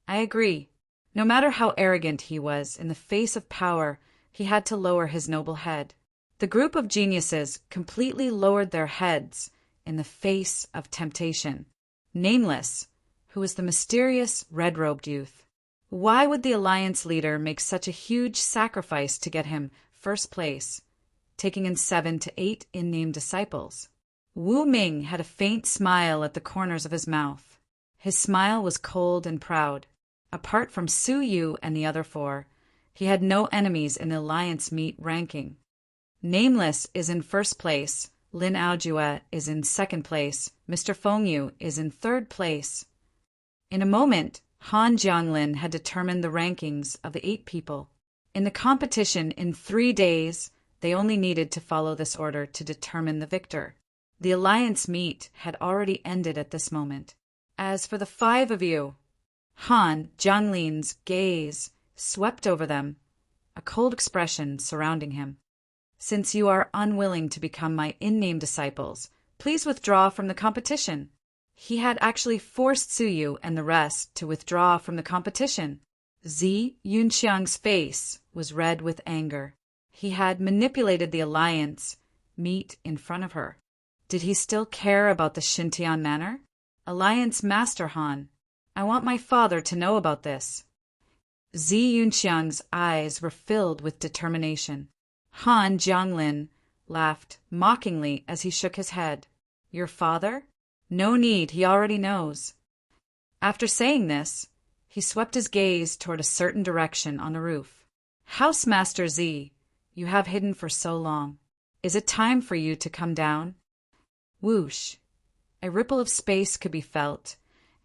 I agree. No matter how arrogant he was, in the face of power, he had to lower his noble head. The group of geniuses completely lowered their heads in the face of temptation. Nameless, who was the mysterious red-robed youth. Why would the Alliance leader make such a huge sacrifice to get him first place, taking in 7 to 8 in-name disciples? Wu Ming had a faint smile at the corners of his mouth. His smile was cold and proud. Apart from Su Yu and the other 4, he had no enemies in the Alliance meet ranking. Nameless is in first place, Lin Aojue is in second place, Mr. Feng Yu is in third place. In a moment, Han Jianglin had determined the rankings of the 8 people. In the competition in 3 days, they only needed to follow this order to determine the victor. The Alliance meet had already ended at this moment. As for the 5 of you, Han Jianglin's gaze swept over them, a cold expression surrounding him. Since you are unwilling to become my in-name disciples, please withdraw from the competition. He had actually forced Su Yu and the rest to withdraw from the competition. Zi Yunxiang's face was red with anger. He had manipulated the Alliance meet in front of her. Did he still care about the Xintian manor? Alliance Master Han, I want my father to know about this. Zi Yunxiang's eyes were filled with determination. Han Jianglin laughed mockingly as he shook his head. Your father? No need, he already knows. After saying this, he swept his gaze toward a certain direction on the roof. Housemaster Z, you have hidden for so long. Is it time for you to come down? Whoosh! A ripple of space could be felt,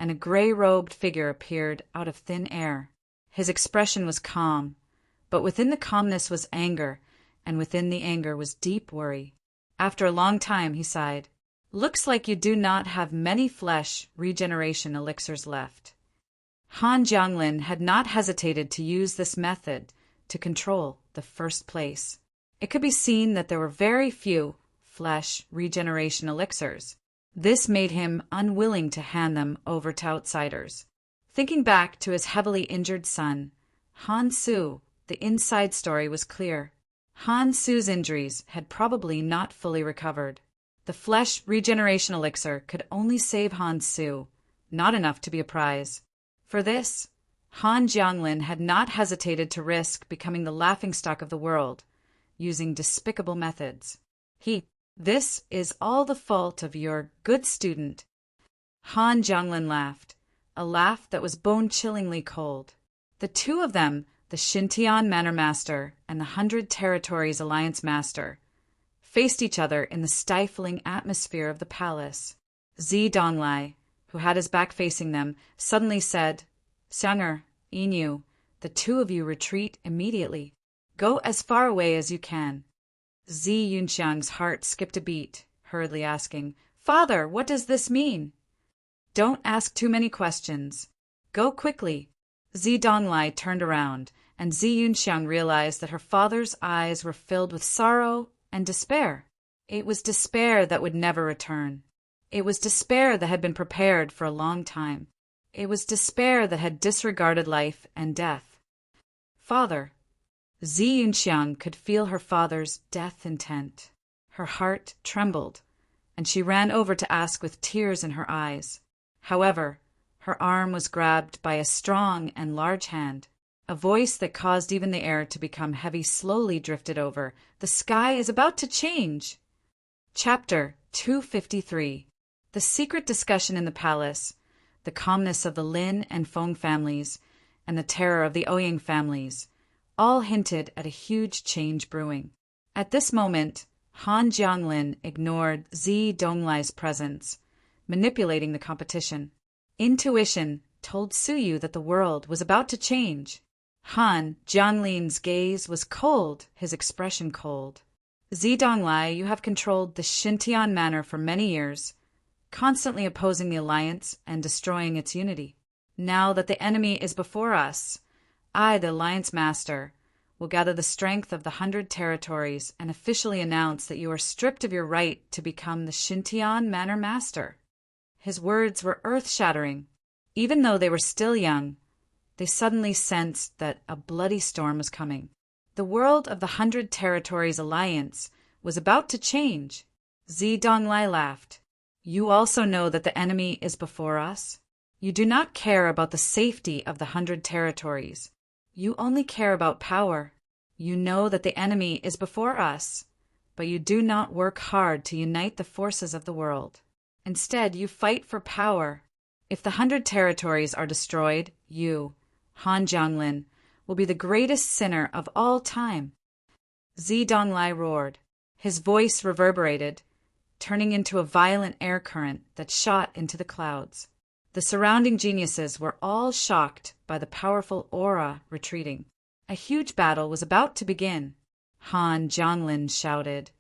and a gray-robed figure appeared out of thin air. His expression was calm, but within the calmness was anger, and within the anger was deep worry. After a long time, he sighed. Looks like you do not have many flesh regeneration elixirs left. Han Jianglin had not hesitated to use this method to control the first place. It could be seen that there were very few flesh regeneration elixirs. This made him unwilling to hand them over to outsiders. Thinking back to his heavily injured son, Han Su, the inside story was clear. Han Su's injuries had probably not fully recovered. The flesh regeneration elixir could only save Han Su, not enough to be a prize. For this, Han Jianglin had not hesitated to risk becoming the laughingstock of the world, using despicable methods. This is all the fault of your good student. Han Jianglin laughed, a laugh that was bone-chillingly cold. The two of them, the Xintian Manor Master and the 100 Territories Alliance Master, faced each other in the stifling atmosphere of the palace. Zi Donglai, who had his back facing them, suddenly said, Xiang'er, Yinyu, the two of you retreat immediately. Go as far away as you can. Zi Yunxiang's heart skipped a beat, hurriedly asking, Father, what does this mean? Don't ask too many questions. Go quickly. Zi Donglai turned around, and Zi Yunxiang realized that her father's eyes were filled with sorrow and despair. It was despair that would never return. It was despair that had been prepared for a long time. It was despair that had disregarded life and death. Father. Zi Yunxiang could feel her father's death intent. Her heart trembled, and she ran over to ask with tears in her eyes. However, her arm was grabbed by a strong and large hand. A voice that caused even the air to become heavy slowly drifted over. The sky is about to change. Chapter 253. The secret discussion in the palace, the calmness of the Lin and Feng families, and the terror of the Ouyang families, all hinted at a huge change brewing. At this moment, Han Jianglin ignored Zi Donglai's presence, manipulating the competition. Intuition told Suyu that the world was about to change. Han Jianglin's gaze was cold, his expression cold. Zi Donglai, you have controlled the Xintian Manor for many years, constantly opposing the alliance and destroying its unity. Now that the enemy is before us, I, the Alliance Master, will gather the strength of the 100 territories and officially announce that you are stripped of your right to become the Xintian Manor Master. His words were earth-shattering. Even though they were still young, they suddenly sensed that a bloody storm was coming. The world of the 100 Territories Alliance was about to change. Zi Donglai laughed. You also know that the enemy is before us? You do not care about the safety of the 100 territories. You only care about power. You know that the enemy is before us, but you do not work hard to unite the forces of the world. Instead, you fight for power. If the 100 territories are destroyed, you, Han Jianglin, will be the greatest sinner of all time. Zi Donglai roared. His voice reverberated, turning into a violent air current that shot into the clouds. The surrounding geniuses were all shocked by the powerful aura retreating. A huge battle was about to begin. Han Jianglin shouted,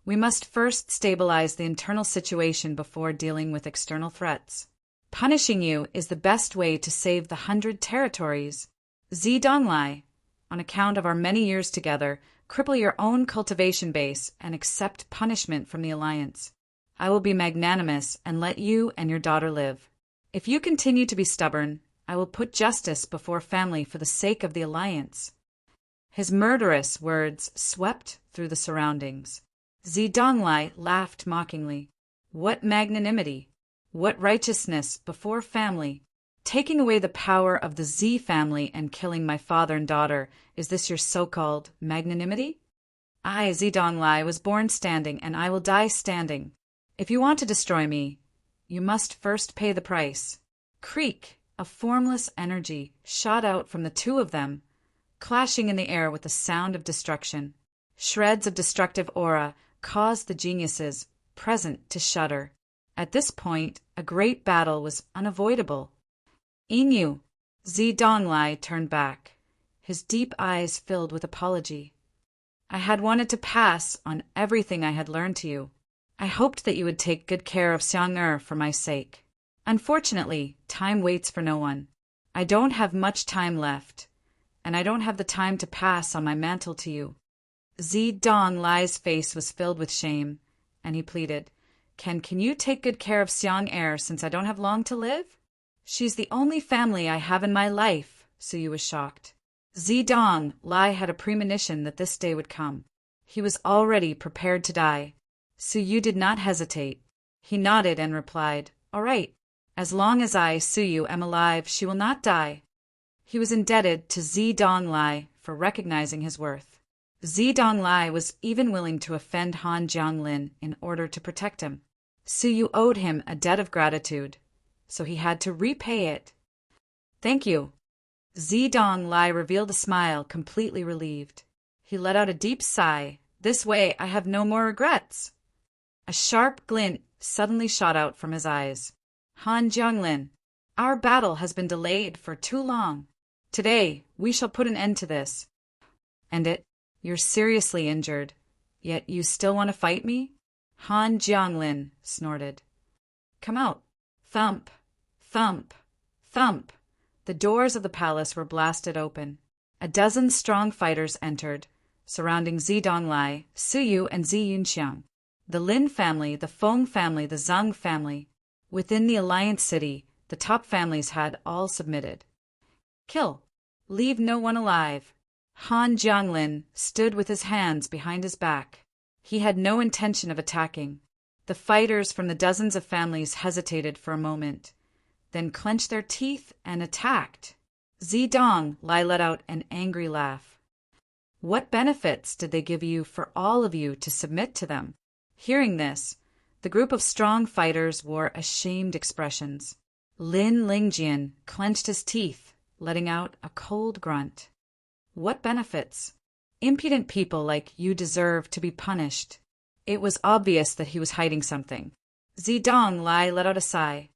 We must first stabilize the internal situation before dealing with external threats. Punishing you is the best way to save the 100 territories. Zi Donglai, on account of our many years together, cripple your own cultivation base and accept punishment from the Alliance. I will be magnanimous and let you and your daughter live. If you continue to be stubborn, I will put justice before family for the sake of the Alliance. His murderous words swept through the surroundings. Zi Donglai laughed mockingly. What magnanimity! What righteousness before family! Taking away the power of the Z family and killing my father and daughter, is this your so-called magnanimity? I, Zedong-Lai, was born standing, and I will die standing. If you want to destroy me, you must first pay the price. Creak! A formless energy shot out from the two of them, clashing in the air with the sound of destruction. Shreds of destructive aura caused the geniuses present to shudder. At this point, a great battle was unavoidable. Inu! Zedong-Lai turned back, his deep eyes filled with apology. I had wanted to pass on everything I had learned to you. I hoped that you would take good care of Xiang-Er for my sake. Unfortunately, time waits for no one. I don't have much time left, and I don't have the time to pass on my mantle to you. Zedong-Lai's face was filled with shame, and he pleaded, Can you take good care of Xiang-Er since I don't have long to live? She's the only family I have in my life, Suyu was shocked. Zedong-Lai had a premonition that this day would come. He was already prepared to die. Suyu did not hesitate. He nodded and replied, All right. As long as I, Suyu, am alive, she will not die. He was indebted to Zedong-Lai for recognizing his worth. Zedong-Lai was even willing to offend Han Jianglin in order to protect him. Suyu owed him a debt of gratitude, so he had to repay it. Thank you. Zedong-Lai revealed a smile, completely relieved. He let out a deep sigh. This way I have no more regrets. A sharp glint suddenly shot out from his eyes. Han Jianglin, our battle has been delayed for too long. Today, we shall put an end to this. And it? You're seriously injured, yet you still want to fight me? Han Jianglin snorted. Come out. Thump, thump, thump. The doors of the palace were blasted open. A dozen strong fighters entered, surrounding Zedong-Lai, Suyu, and Zi Yunxiang. The Lin family, the Feng family, the Zhang family. Within the Alliance City, the top families had all submitted. Kill. Leave no one alive. Han Jianglin stood with his hands behind his back. He had no intention of attacking. The fighters from the dozens of families hesitated for a moment, then clenched their teeth and attacked. Zedong-Lai let out an angry laugh. What benefits did they give you for all of you to submit to them? Hearing this, the group of strong fighters wore ashamed expressions. Lin Lingjian clenched his teeth, letting out a cold grunt. What benefits? Impudent people like you deserve to be punished. It was obvious that he was hiding something. Zedong-Lai let out a sigh.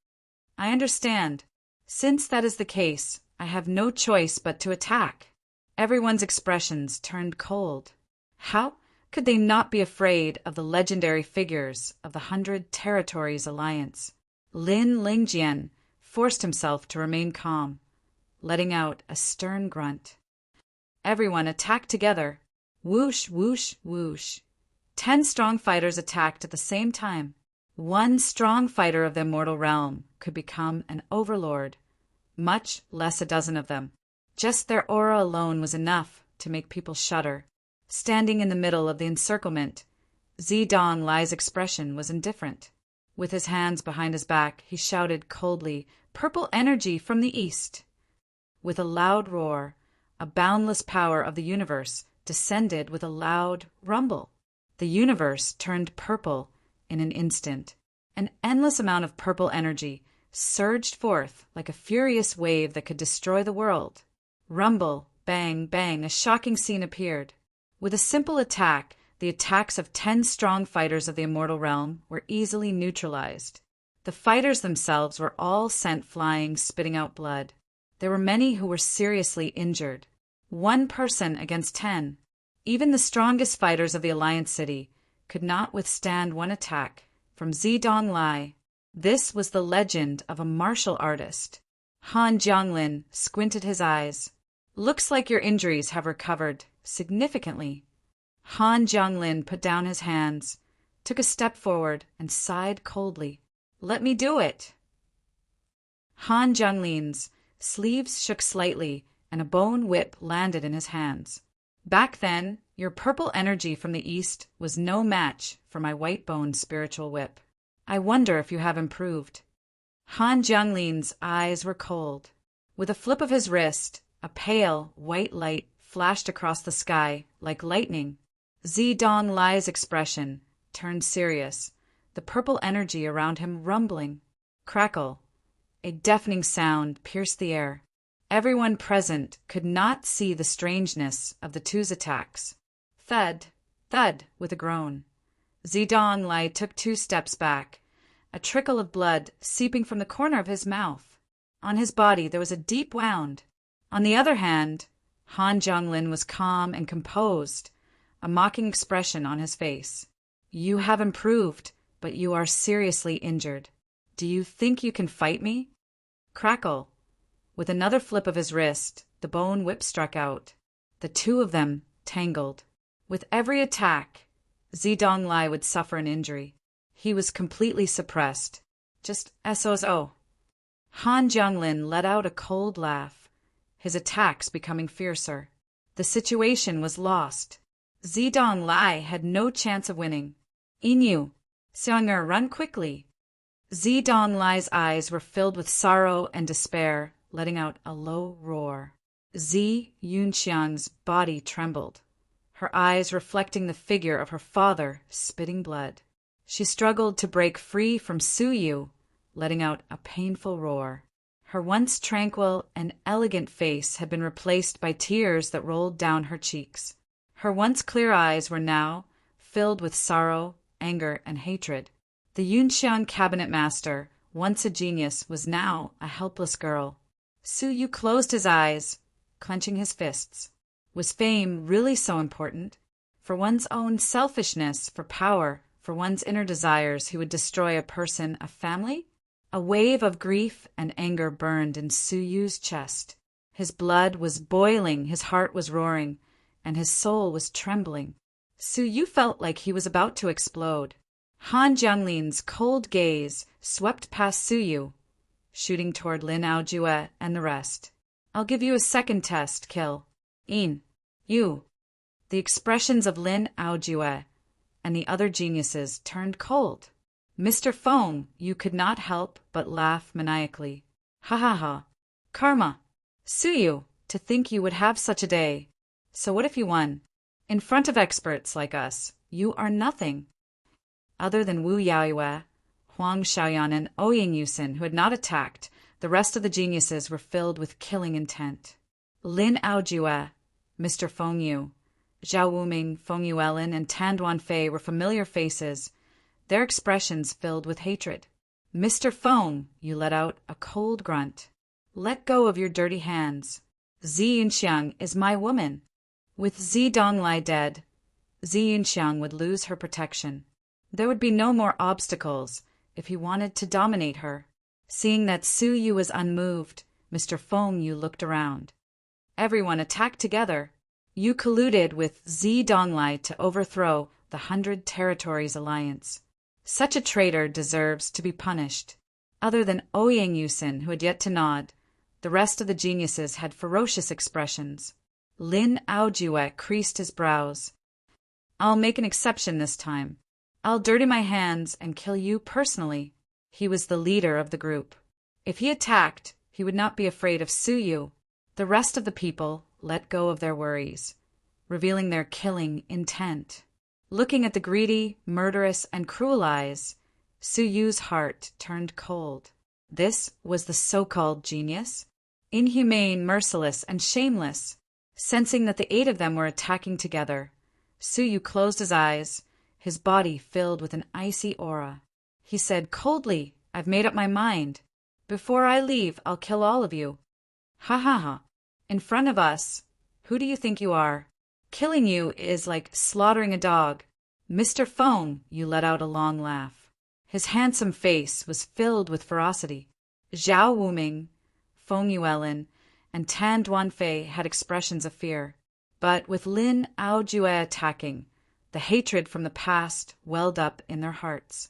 I understand. Since that is the case, I have no choice but to attack. Everyone's expressions turned cold. How could they not be afraid of the legendary figures of the 100 Territories Alliance? Lin Lingjian forced himself to remain calm, letting out a stern grunt. Everyone attacked together. Whoosh, whoosh, whoosh. 10 strong fighters attacked at the same time. One strong fighter of the immortal realm could become an overlord, much less a dozen of them. Just their aura alone was enough to make people shudder. Standing in the middle of the encirclement, Zedong-Lai's expression was indifferent. With his hands behind his back, he shouted coldly, Purple energy from the east! With a loud roar, a boundless power of the universe descended with a loud rumble. The universe turned purple in an instant. An endless amount of purple energy surged forth like a furious wave that could destroy the world. Rumble, bang, bang, a shocking scene appeared. With a simple attack, the attacks of 10 strong fighters of the immortal realm were easily neutralized. The fighters themselves were all sent flying, spitting out blood. There were many who were seriously injured. 1 person against 10. Even the strongest fighters of the Alliance City could not withstand one attack from Zedong-Lai. This was the legend of a martial artist. Han Jianglin squinted his eyes. Looks like your injuries have recovered significantly. Han Jianglin put down his hands, took a step forward, and sighed coldly. Let me do it. Han Jianglin's sleeves shook slightly, and a bone whip landed in his hands. Back then, your purple energy from the east was no match for my white bone spiritual whip. I wonder if you have improved. Han Jianglin's eyes were cold. With a flip of his wrist, a pale, white light flashed across the sky like lightning. Zidong Lai's expression turned serious, the purple energy around him rumbling. Crackle. A deafening sound pierced the air. Everyone present could not see the strangeness of the two's attacks. Thud, thud, with a groan. Zidong Lai took 2 steps back, a trickle of blood seeping from the corner of his mouth. On his body there was a deep wound. On the other hand, Han Jianglin was calm and composed, a mocking expression on his face. You have improved, but you are seriously injured. Do you think you can fight me? Crackle. With another flip of his wrist, the bone whip struck out. The 2 of them tangled. With every attack, Zidong Lai would suffer an injury. He was completely suppressed. Just SOSO. Han Jianglin let out a cold laugh, his attacks becoming fiercer. The situation was lost. Zidong Lai had no chance of winning. Inyu, Xiang'er, run quickly. Zidong Lai's eyes were filled with sorrow and despair, letting out a low roar. Zi Yunxiang's body trembled, her eyes reflecting the figure of her father, spitting blood. She struggled to break free from Su Yu, letting out a painful roar. Her once tranquil and elegant face had been replaced by tears that rolled down her cheeks. Her once clear eyes were now filled with sorrow, anger, and hatred. The Yunxiang cabinet master, once a genius, was now a helpless girl. Su Yu closed his eyes, clenching his fists. Was fame really so important? For one's own selfishness, for power, for one's inner desires, he would destroy a person, a family? A wave of grief and anger burned in Su Yu's chest. His blood was boiling, his heart was roaring, and his soul was trembling. Su Yu felt like he was about to explode. Han Jianglin's cold gaze swept past Su Yu, shooting toward Lin Aojue and the rest. I'll give you a second test, Kill. In. You. The expressions of Lin Aojue and the other geniuses turned cold. Mr. Feng, you could not help but laugh maniacally. Ha ha ha. Karma. Su Yu, to think you would have such a day. So what if you won? In front of experts like us, you are nothing. Other than Wu Yaoyue, Huang Xiaoyan, and Ouying Yusin, who had not attacked, the rest of the geniuses were filled with killing intent. Lin Aojue, Mr. Feng Yu, Zhao Wuming, Feng Yuelin, and Tan Duanfei were familiar faces, their expressions filled with hatred. Mr. Feng, you let out a cold grunt. Let go of your dirty hands. Zi Yunxiang is my woman. With Zidong Lai dead, Zi Yunxiang would lose her protection. There would be no more obstacles if he wanted to dominate her. Seeing that Su Yu was unmoved, Mr. Feng Yu looked around. Everyone attacked together. You colluded with Zidong Lai to overthrow the 100 Territories Alliance. Such a traitor deserves to be punished. Other than Ouying Yusin, who had yet to nod, the rest of the geniuses had ferocious expressions. Lin Aojue creased his brows. I'll make an exception this time. I'll dirty my hands and kill you personally. He was the leader of the group. If he attacked, he would not be afraid of Su Yu. The rest of the people let go of their worries, revealing their killing intent. Looking at the greedy, murderous, and cruel eyes, Su Yu's heart turned cold. This was the so-called genius? Inhumane, merciless, and shameless. Sensing that the 8 of them were attacking together, Su Yu closed his eyes, his body filled with an icy aura. He said coldly, I've made up my mind. Before I leave, I'll kill all of you. Ha ha ha. In front of us, who do you think you are? Killing you is like slaughtering a dog. Mr. Feng, you let out a long laugh. His handsome face was filled with ferocity. Zhao Wuming, Feng Yuelin, and Tan Duanfei had expressions of fear. But with Lin Aojue attacking, the hatred from the past welled up in their hearts.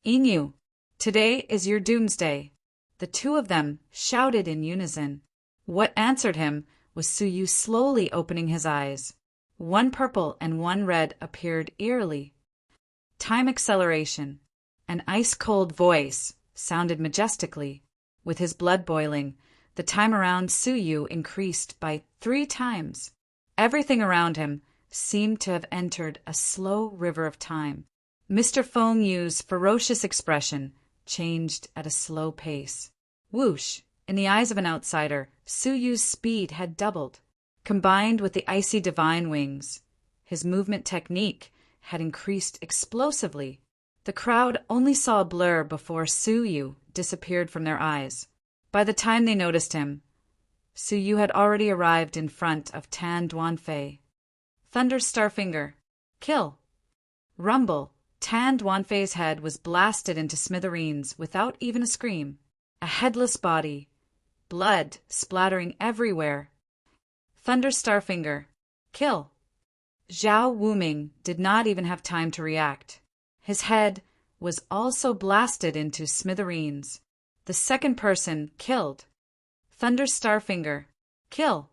Inyu, today is your doomsday. The 2 of them shouted in unison. What answered him was Su Yu slowly opening his eyes. 1 purple and 1 red appeared eerily. Time acceleration. An ice-cold voice sounded majestically. With his blood boiling, the time around Su Yu increased by 3 times. Everything around him seemed to have entered a slow river of time. Mr. Feng Yu's ferocious expression changed at a slow pace. Whoosh! In the eyes of an outsider, Su Yu's speed had doubled. Combined with the icy divine wings, his movement technique had increased explosively. The crowd only saw a blur before Su Yu disappeared from their eyes. By the time they noticed him, Su Yu had already arrived in front of Tan Duanfei. Thunder Starfinger. Kill. Rumble. Tan Duanfei's head was blasted into smithereens without even a scream. A headless body. Blood splattering everywhere. Thunder Starfinger. Kill. Zhao Wuming did not even have time to react. His head was also blasted into smithereens. The second person killed. Thunder Starfinger. Kill.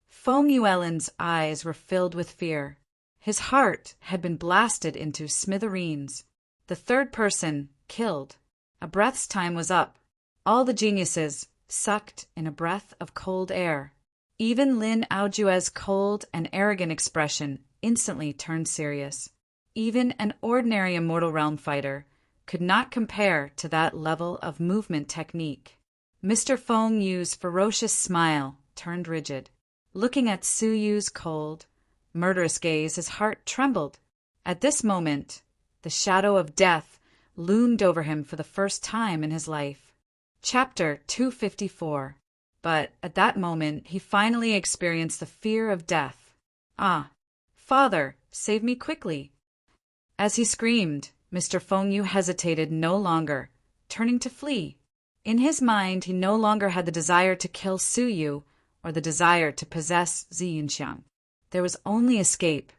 Feng Yuelin's eyes were filled with fear. His heart had been blasted into smithereens. The third person killed. A breath's time was up. All the geniuses sucked in a breath of cold air. Even Lin Aojue's cold and arrogant expression instantly turned serious. Even an ordinary Immortal Realm fighter could not compare to that level of movement technique. Mr. Feng Yu's ferocious smile turned rigid. Looking at Su Yu's cold, murderous gaze, his heart trembled. At this moment, the shadow of death loomed over him for the first time in his life. Chapter 254. But at that moment, he finally experienced the fear of death. Ah, Father, save me quickly. As he screamed, Mr. Feng Yu hesitated no longer, turning to flee. In his mind, he no longer had the desire to kill Su Yu or the desire to possess Zi Yunxiang. There was only escape.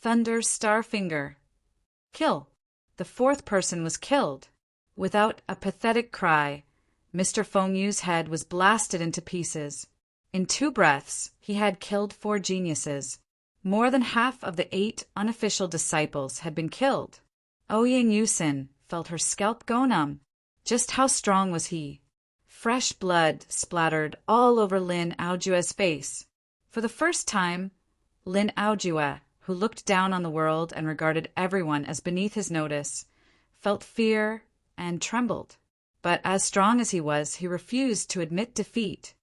Thunder Starfinger. Kill. The fourth person was killed. Without a pathetic cry, Mr. Feng Yu's head was blasted into pieces. In 2 breaths, he had killed 4 geniuses. More than half of the 8 unofficial disciples had been killed. Ouyang Yusin felt her scalp go numb. Just how strong was he? Fresh blood splattered all over Lin Aojue's face. For the first time, Lin Aojue, who looked down on the world and regarded everyone as beneath his notice, felt fear and trembled. But as strong as he was, he refused to admit defeat.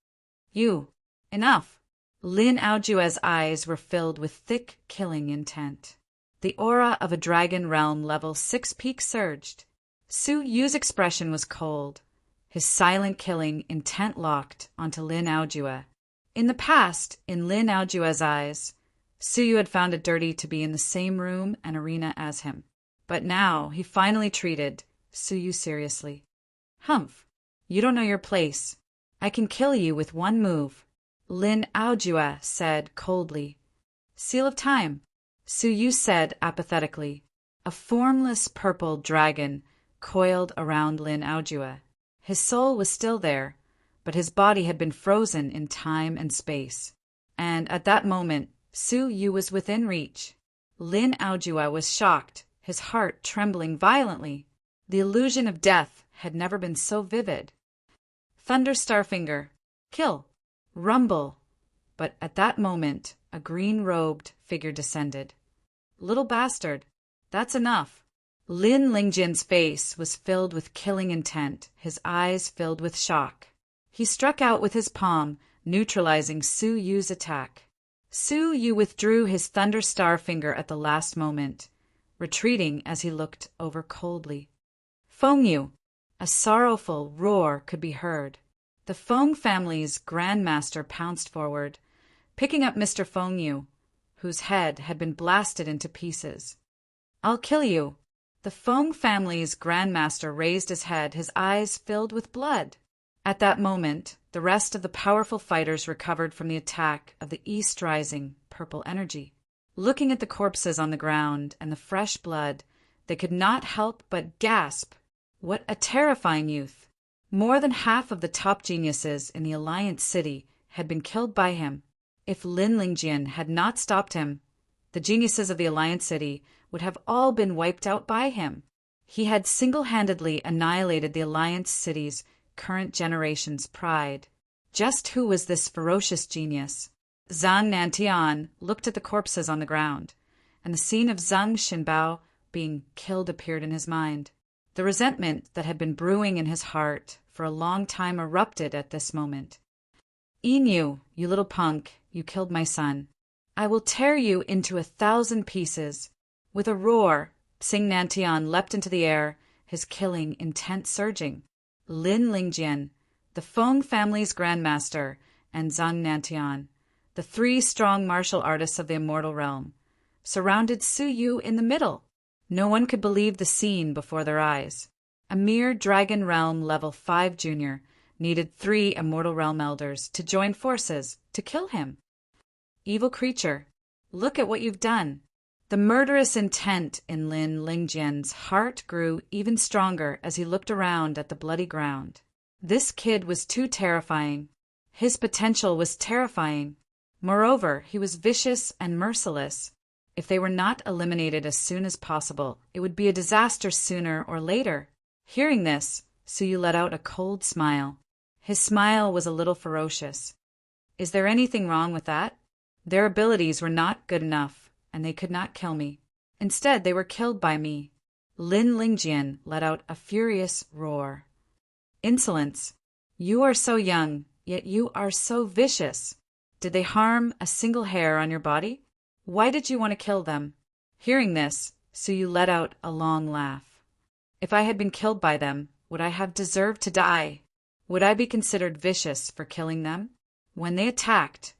Enough. Lin Aojue's eyes were filled with thick, killing intent. The aura of a Dragon Realm level 6 peak surged. Su Yu's expression was cold, his silent killing intent locked onto Lin Aojue. In the past, in Lin Aojue's eyes, Su Yu had found it dirty to be in the same room and arena as him. But now he finally treated Su Yu seriously. Humph, you don't know your place. I can kill you with one move, Lin Aojue said coldly. Seal of Time, Su Yu said apathetically. A formless purple dragon coiled around Lin Aojue. His soul was still there, but his body had been frozen in time and space. And at that moment, Su Yu was within reach. Lin Aojue was shocked, his heart trembling violently. The illusion of death had never been so vivid. Thunder Starfinger. Kill. Rumble. But at that moment, a green-robed figure descended. Little bastard. That's enough. Lin Lingjian's face was filled with killing intent, his eyes filled with shock. He struck out with his palm, neutralizing Su Yu's attack. Su Yu withdrew his Thunder Starfinger at the last moment, retreating as he looked over coldly. Feng Yu. A sorrowful roar could be heard. The Feng family's grandmaster pounced forward, picking up Mr. Feng Yu, whose head had been blasted into pieces. I'll kill you. The Feng family's grandmaster raised his head, his eyes filled with blood. At that moment, the rest of the powerful fighters recovered from the attack of the east-rising purple energy. Looking at the corpses on the ground and the fresh blood, they could not help but gasp. What a terrifying youth! More than half of the top geniuses in the Alliance City had been killed by him. If Lin Lingjian had not stopped him, the geniuses of the Alliance City would have all been wiped out by him. He had single-handedly annihilated the Alliance city's current generation's pride. Just who was this ferocious genius? Zhang Nantian looked at the corpses on the ground, and the scene of Zhang Xinbao being killed appeared in his mind. The resentment that had been brewing in his heart for a long time erupted at this moment. "Inu, you little punk, you killed my son. I will tear you into 1,000 pieces." With a roar, Xing Nantian leapt into the air, his killing intent surging. Lin Lingjian, the Feng family's grandmaster, and Zhang Nantian, the 3 strong martial artists of the immortal realm, surrounded Su Yu in the middle. No one could believe the scene before their eyes. A mere Dragon Realm Level 5 junior needed 3 Immortal Realm Elders to join forces to kill him. Evil creature, look at what you've done. The murderous intent in Lin Lingjian's heart grew even stronger as he looked around at the bloody ground. This kid was too terrifying. His potential was terrifying. Moreover, he was vicious and merciless. If they were not eliminated as soon as possible, it would be a disaster sooner or later. Hearing this, Su Yu let out a cold smile. His smile was a little ferocious. Is there anything wrong with that? Their abilities were not good enough, and they could not kill me. Instead, they were killed by me. Lin Lingjian let out a furious roar. Insolence! You are so young, yet you are so vicious. Did they harm a single hair on your body? Why did you want to kill them? Hearing this, Su Yu let out a long laugh. If I had been killed by them, would I have deserved to die? Would I be considered vicious for killing them? When they attacked,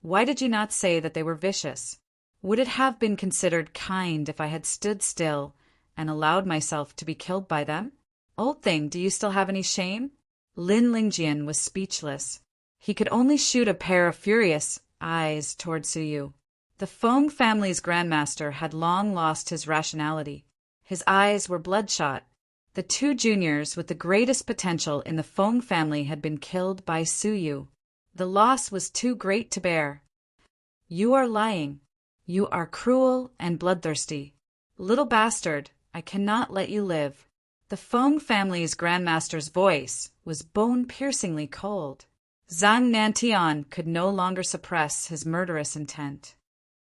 why did you not say that they were vicious? Would it have been considered kind if I had stood still and allowed myself to be killed by them? Old thing, do you still have any shame? Lin Lingjian was speechless. He could only shoot a pair of furious eyes toward Su Yu. The Feng family's grandmaster had long lost his rationality. His eyes were bloodshot. The 2 juniors with the greatest potential in the Feng family had been killed by Su Yu. The loss was too great to bear. You are lying. You are cruel and bloodthirsty. Little bastard, I cannot let you live. The Feng family's grandmaster's voice was bone-piercingly cold. Zhang Nantian could no longer suppress his murderous intent.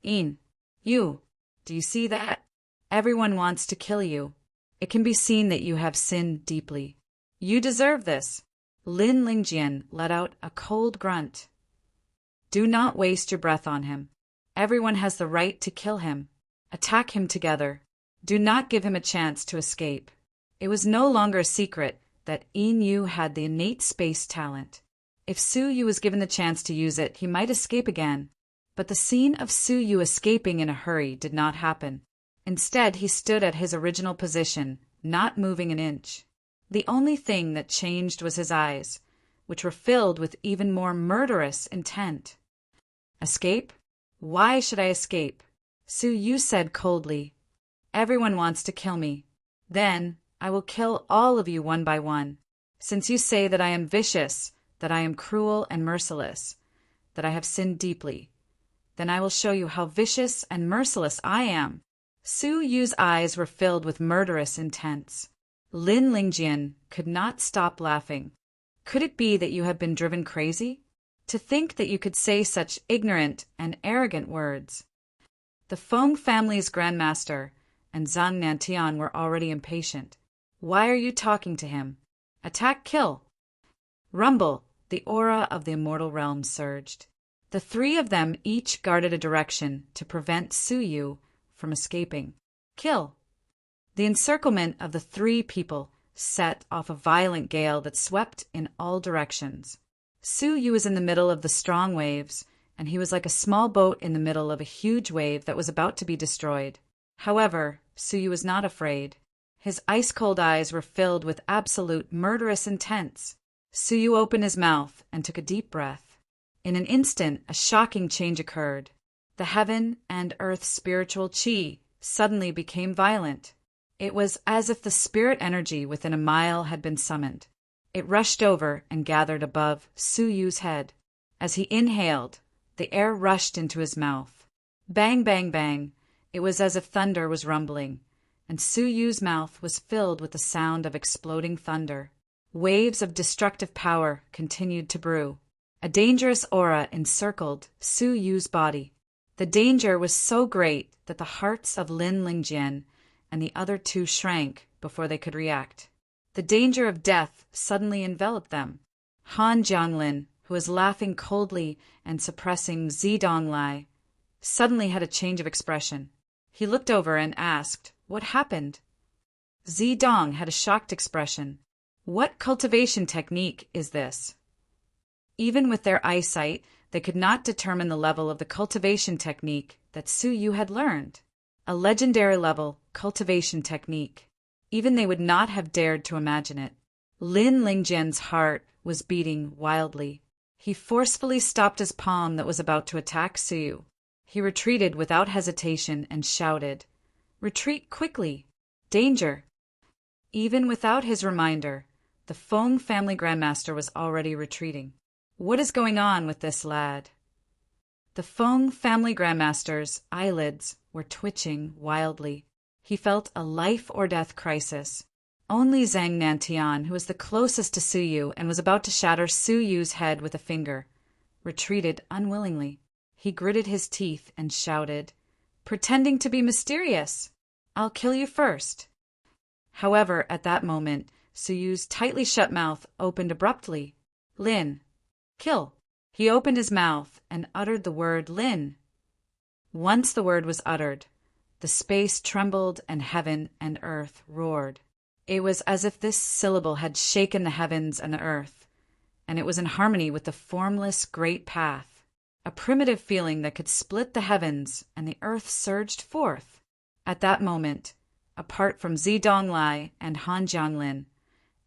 You, do you see that? Everyone wants to kill you. It can be seen that you have sinned deeply. You deserve this. Lin Lingjian let out a cold grunt. Do not waste your breath on him. Everyone has the right to kill him. Attack him together. Do not give him a chance to escape. It was no longer a secret that Yu had the innate space talent. If Su Yu was given the chance to use it, he might escape again. But the scene of Su Yu escaping in a hurry did not happen. Instead, he stood at his original position, not moving an inch. The only thing that changed was his eyes, which were filled with even more murderous intent. Escape? Why should I escape? Su Yu said coldly. Everyone wants to kill me. Then I will kill all of you one by one. Since you say that I am vicious, that I am cruel and merciless, that I have sinned deeply, then I will show you how vicious and merciless I am. Su Yu's eyes were filled with murderous intent. Lin Lingjian could not stop laughing. Could it be that you have been driven crazy? To think that you could say such ignorant and arrogant words. The Feng family's grandmaster and Zhang Nantian were already impatient. Why are you talking to him? Attack, kill. Rumble, the aura of the immortal realm surged. The 3 of them each guarded a direction to prevent Su Yu from escaping. Kill. The encirclement of the 3 people set off a violent gale that swept in all directions. Su Yu was in the middle of the strong waves, and he was like a small boat in the middle of a huge wave that was about to be destroyed. However, Su Yu was not afraid. His ice-cold eyes were filled with absolute murderous intent. Su Yu opened his mouth and took a deep breath. In an instant, a shocking change occurred. The heaven and earth spiritual qi suddenly became violent. It was as if the spirit energy within a mile had been summoned. It rushed over and gathered above Su Yu's head. As he inhaled, the air rushed into his mouth. Bang, bang, bang. It was as if thunder was rumbling, and Su Yu's mouth was filled with the sound of exploding thunder. Waves of destructive power continued to brew. A dangerous aura encircled Su Yu's body. The danger was so great that the hearts of Lin Lingjian and the other two shrank before they could react. The danger of death suddenly enveloped them. Han Jianglin, who was laughing coldly and suppressing Zidonglai, suddenly had a change of expression. He looked over and asked, "What happened?" Zidong had a shocked expression. "What cultivation technique is this?" Even with their eyesight, they could not determine the level of the cultivation technique that Su Yu had learned. A legendary level cultivation technique. Even they would not have dared to imagine it. Lin Lingjian's heart was beating wildly. He forcefully stopped his palm that was about to attack Su Yu. He retreated without hesitation and shouted, "Retreat quickly! Danger!" Even without his reminder, the Feng family grandmaster was already retreating. What is going on with this lad? The Feng family grandmaster's eyelids were twitching wildly. He felt a life-or-death crisis. Only Zhang Nantian, who was the closest to Su Yu and was about to shatter Su Yu's head with a finger, retreated unwillingly. He gritted his teeth and shouted, "Pretending to be mysterious! I'll kill you first!" However, at that moment, Su Yu's tightly shut mouth opened abruptly. "Lin, kill!" He opened his mouth and uttered the word "Lin." Once the word was uttered, the space trembled and heaven and earth roared. It was as if this syllable had shaken the heavens and the earth, and it was in harmony with the formless great path. A primitive feeling that could split the heavens and the earth surged forth. At that moment, apart from Zidonglai and Han Jianglin,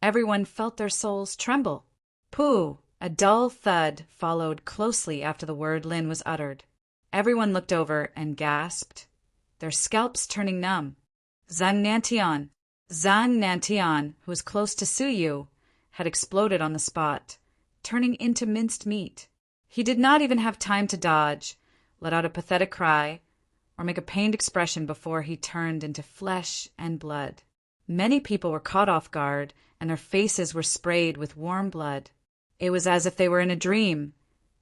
everyone felt their souls tremble. Pooh! A dull thud followed closely after the word Lin was uttered. Everyone looked over and gasped, their scalps turning numb. Zhang Nantian, who was close to Su Yu, had exploded on the spot, turning into minced meat. He did not even have time to dodge, let out a pathetic cry, or make a pained expression before he turned into flesh and blood. Many people were caught off guard, and their faces were sprayed with warm blood. It was as if they were in a dream,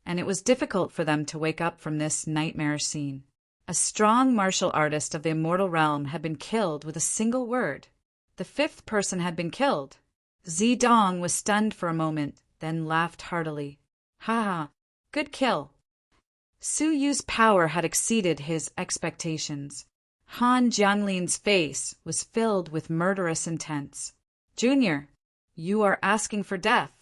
and it was difficult for them to wake up from this nightmarish scene. A strong martial artist of the immortal realm had been killed with a single word. The fifth person had been killed. Zidong was stunned for a moment, then laughed heartily. "Ha ha! Good kill." Su Yu's power had exceeded his expectations. Han Jianglin's face was filled with murderous intent. "Junior, you are asking for death."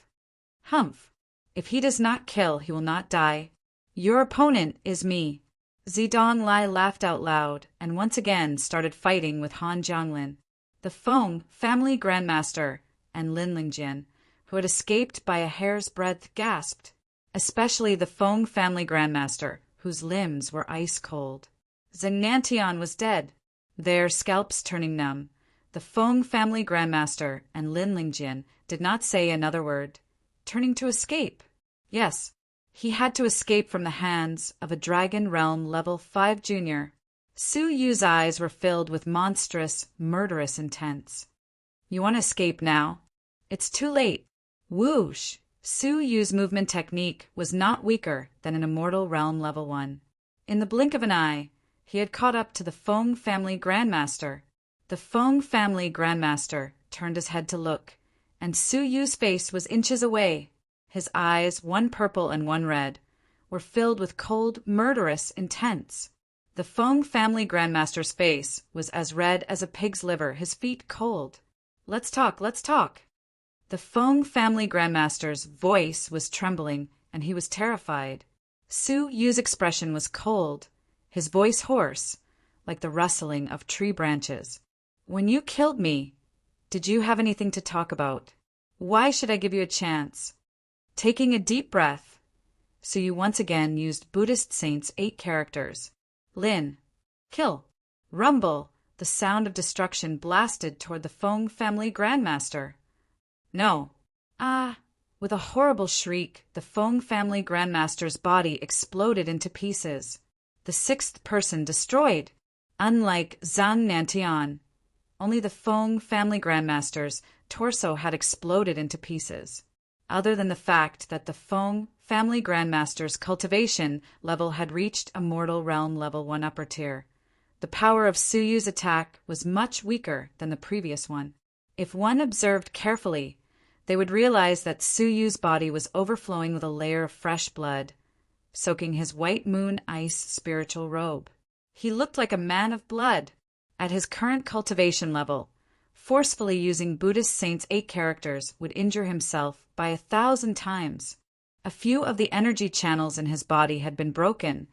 "Humph! If he does not kill, he will not die. Your opponent is me." Zidonglai laughed out loud and once again started fighting with Han Jianglin. The Feng family grandmaster and Lin Lingjian, who had escaped by a hair's breadth, gasped. Especially the Feng family grandmaster, whose limbs were ice cold. Zhang Nantian was dead, their scalps turning numb. The Feng family grandmaster and Lin Lingjian did not say another word, turning to escape. Yes, he had to escape from the hands of a Dragon Realm Level 5 junior. Su Yu's eyes were filled with monstrous, murderous intents. "You want to escape now? It's too late." Whoosh! Su Yu's movement technique was not weaker than an Immortal Realm Level 1. In the blink of an eye, he had caught up to the Feng family grandmaster. The Feng family grandmaster turned his head to look, and Su Yu's face was inches away. His eyes, one purple and one red, were filled with cold, murderous intents. The Feng family grandmaster's face was as red as a pig's liver, his feet cold. Let's talk. The Feng family grandmaster's voice was trembling, and he was terrified. Su Yu's expression was cold, his voice hoarse, like the rustling of tree branches. "When you killed me, did you have anything to talk about? Why should I give you a chance?" Taking a deep breath, Su Yu once again used Buddhist saints' 8 characters. "Lin, kill." Rumble, the sound of destruction blasted toward the Feng family grandmaster. "No." "Ah!" With a horrible shriek, the Feng family grandmaster's body exploded into pieces. The 6th person destroyed. Unlike Zhang Nantian, Only the Feng family grandmaster's torso had exploded into pieces. Other than the fact that the Feng family grandmaster's cultivation level had reached a mortal realm level 1 upper tier, the power of Su Yu's attack was much weaker than the previous one. If one observed carefully, they would realize that Su Yu's body was overflowing with a layer of fresh blood, soaking his white moon ice spiritual robe. He looked like a man of blood. At his current cultivation level, forcefully using Buddhist saints' 8 characters would injure himself by 1,000 times. A few of the energy channels in his body had been broken,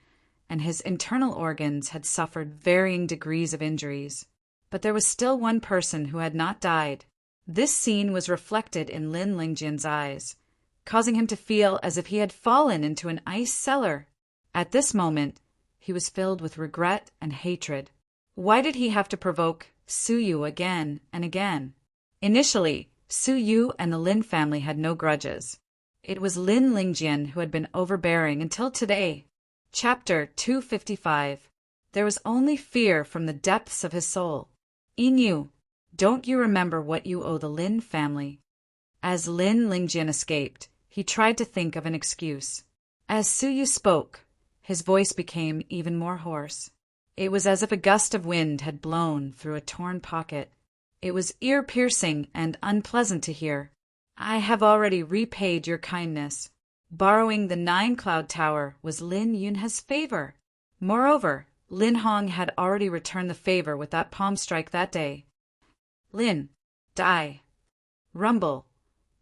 and his internal organs had suffered varying degrees of injuries. But there was still one person who had not died. This scene was reflected in Lin Lingjian's eyes, causing him to feel as if he had fallen into an ice cellar. At this moment, he was filled with regret and hatred. Why did he have to provoke Su Yu again and again? Initially, Su Yu and the Lin family had no grudges. It was Lin Lingjian who had been overbearing until today. Chapter 255. There was only fear from the depths of his soul. Inyu, don't you remember what you owe the Lin family? As Lin Lingjian escaped, he tried to think of an excuse. As Su Yu spoke, his voice became even more hoarse. It was as if a gust of wind had blown through a torn pocket. It was ear-piercing and unpleasant to hear. I have already repaid your kindness. Borrowing the 9-cloud tower was Lin Yunhe's favor. Moreover, Lin Hong had already returned the favor with that palm strike that day. Lin, die. Rumble.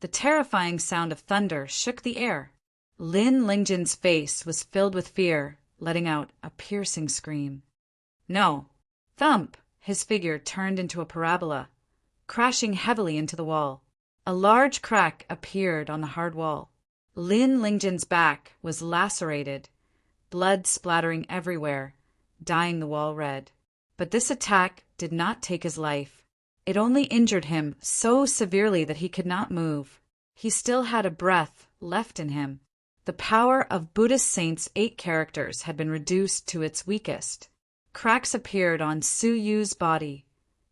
The terrifying sound of thunder shook the air. Lin Lingjian's face was filled with fear, letting out a piercing scream. No. Thump! His figure turned into a parabola, crashing heavily into the wall. A large crack appeared on the hard wall. Lin Lingjian's back was lacerated, blood splattering everywhere, dyeing the wall red. But this attack did not take his life. It only injured him so severely that he could not move. He still had a breath left in him. The power of Buddhist saints' 8 characters had been reduced to its weakest. Cracks appeared on Su Yu's body,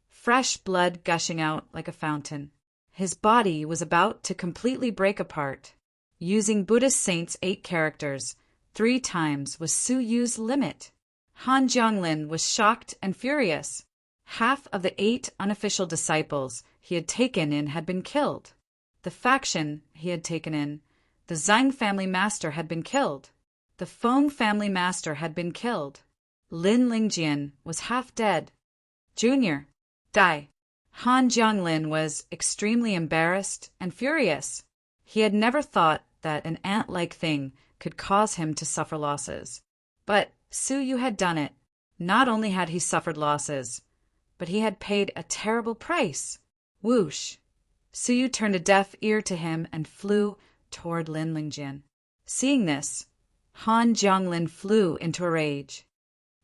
fresh blood gushing out like a fountain. His body was about to completely break apart. Using Buddhist saints' 8 characters 3 times was Su Yu's limit. Han Jianglin was shocked and furious. Half of the 8 unofficial disciples he had taken in had been killed. The faction he had taken in, the Zhang family master, had been killed. The Feng family master had been killed. Lin Lingjian was half dead. Junior, die. Han Jianglin was extremely embarrassed and furious. He had never thought that an ant-like thing could cause him to suffer losses. But Su Yu had done it. Not only had he suffered losses, but he had paid a terrible price. Whoosh! Su Yu turned a deaf ear to him and flew toward Lin Lingjian. Seeing this, Han Jianglin flew into a rage.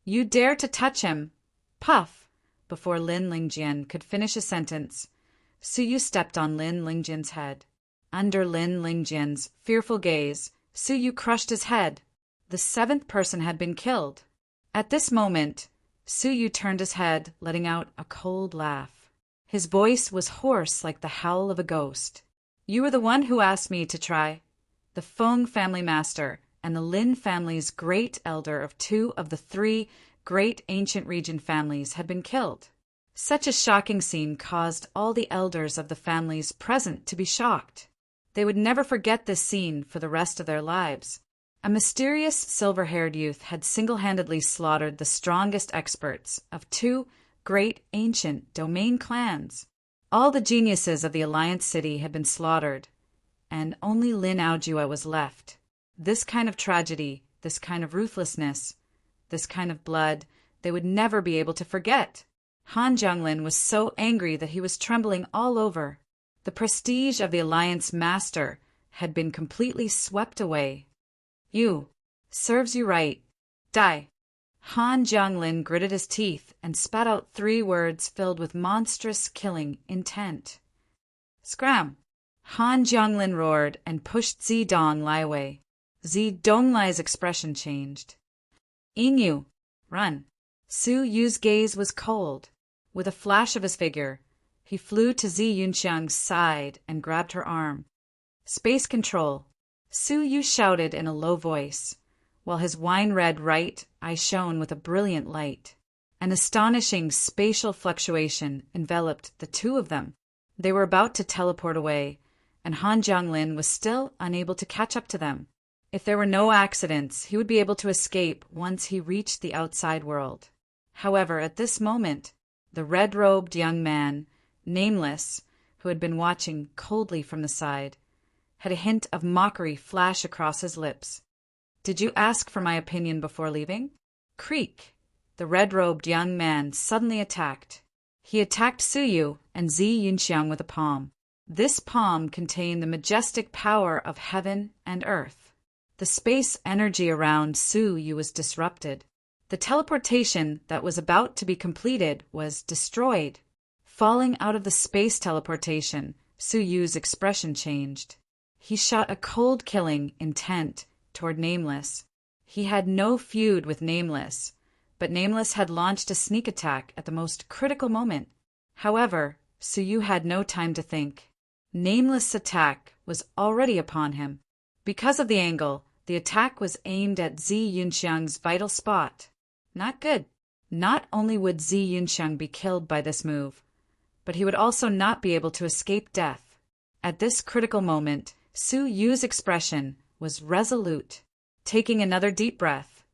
You dare to touch him! Puff! Before Lin Lingjian could finish a sentence, Su Yu stepped on Lin Lingjian's head. Under Lin Lingjian's fearful gaze, Su Yu crushed his head. The 7th person had been killed. At this moment, Su Yu turned his head, letting out a cold laugh. His voice was hoarse like the howl of a ghost. You were the one who asked me to try. The Feng family master and the Lin family's great elder of 2 of the 3 great ancient region families had been killed. Such a shocking scene caused all the elders of the families present to be shocked. They would never forget this scene for the rest of their lives. A mysterious silver-haired youth had single-handedly slaughtered the strongest experts of 2 great ancient domain clans. All the geniuses of the Alliance City had been slaughtered, and only Lin Aojua was left. This kind of tragedy, this kind of ruthlessness, this kind of blood, they would never be able to forget. Han Jianglin was so angry that he was trembling all over. The prestige of the Alliance Master had been completely swept away. You, serves you right. Die. Han Jianglin gritted his teeth and spat out 3 words filled with monstrous killing intent. Scram! Han Jianglin roared and pushed Zi Donglai away. Zi Donglai's expression changed. Inyu, run. Su Yu's gaze was cold. With a flash of his figure, he flew to Zi Yunxiang's side and grabbed her arm. Space control, Su Yu shouted in a low voice, while his wine-red right eye shone with a brilliant light. An astonishing spatial fluctuation enveloped the two of them. They were about to teleport away, and Han Jianglin was still unable to catch up to them. If there were no accidents, he would be able to escape once he reached the outside world. However, at this moment, the red-robed young man, Nameless, who had been watching coldly from the side, had a hint of mockery flash across his lips. "Did you ask for my opinion before leaving?" Creak! The red-robed young man suddenly attacked. He attacked Su Yu and Zi Yunxiang with a palm. This palm contained the majestic power of heaven and earth. The space energy around Su Yu was disrupted. The teleportation that was about to be completed was destroyed. Falling out of the space teleportation, Su Yu's expression changed. He shot a cold-killing intent toward Nameless. He had no feud with Nameless, but Nameless had launched a sneak attack at the most critical moment. However, Su Yu had no time to think. Nameless' attack was already upon him. Because of the angle, the attack was aimed at Zi Yunxiang's vital spot. Not good. Not only would Zi Yunxiang be killed by this move, but he would also not be able to escape death. At this critical moment, Su Yu's expression was resolute. Taking another deep breath,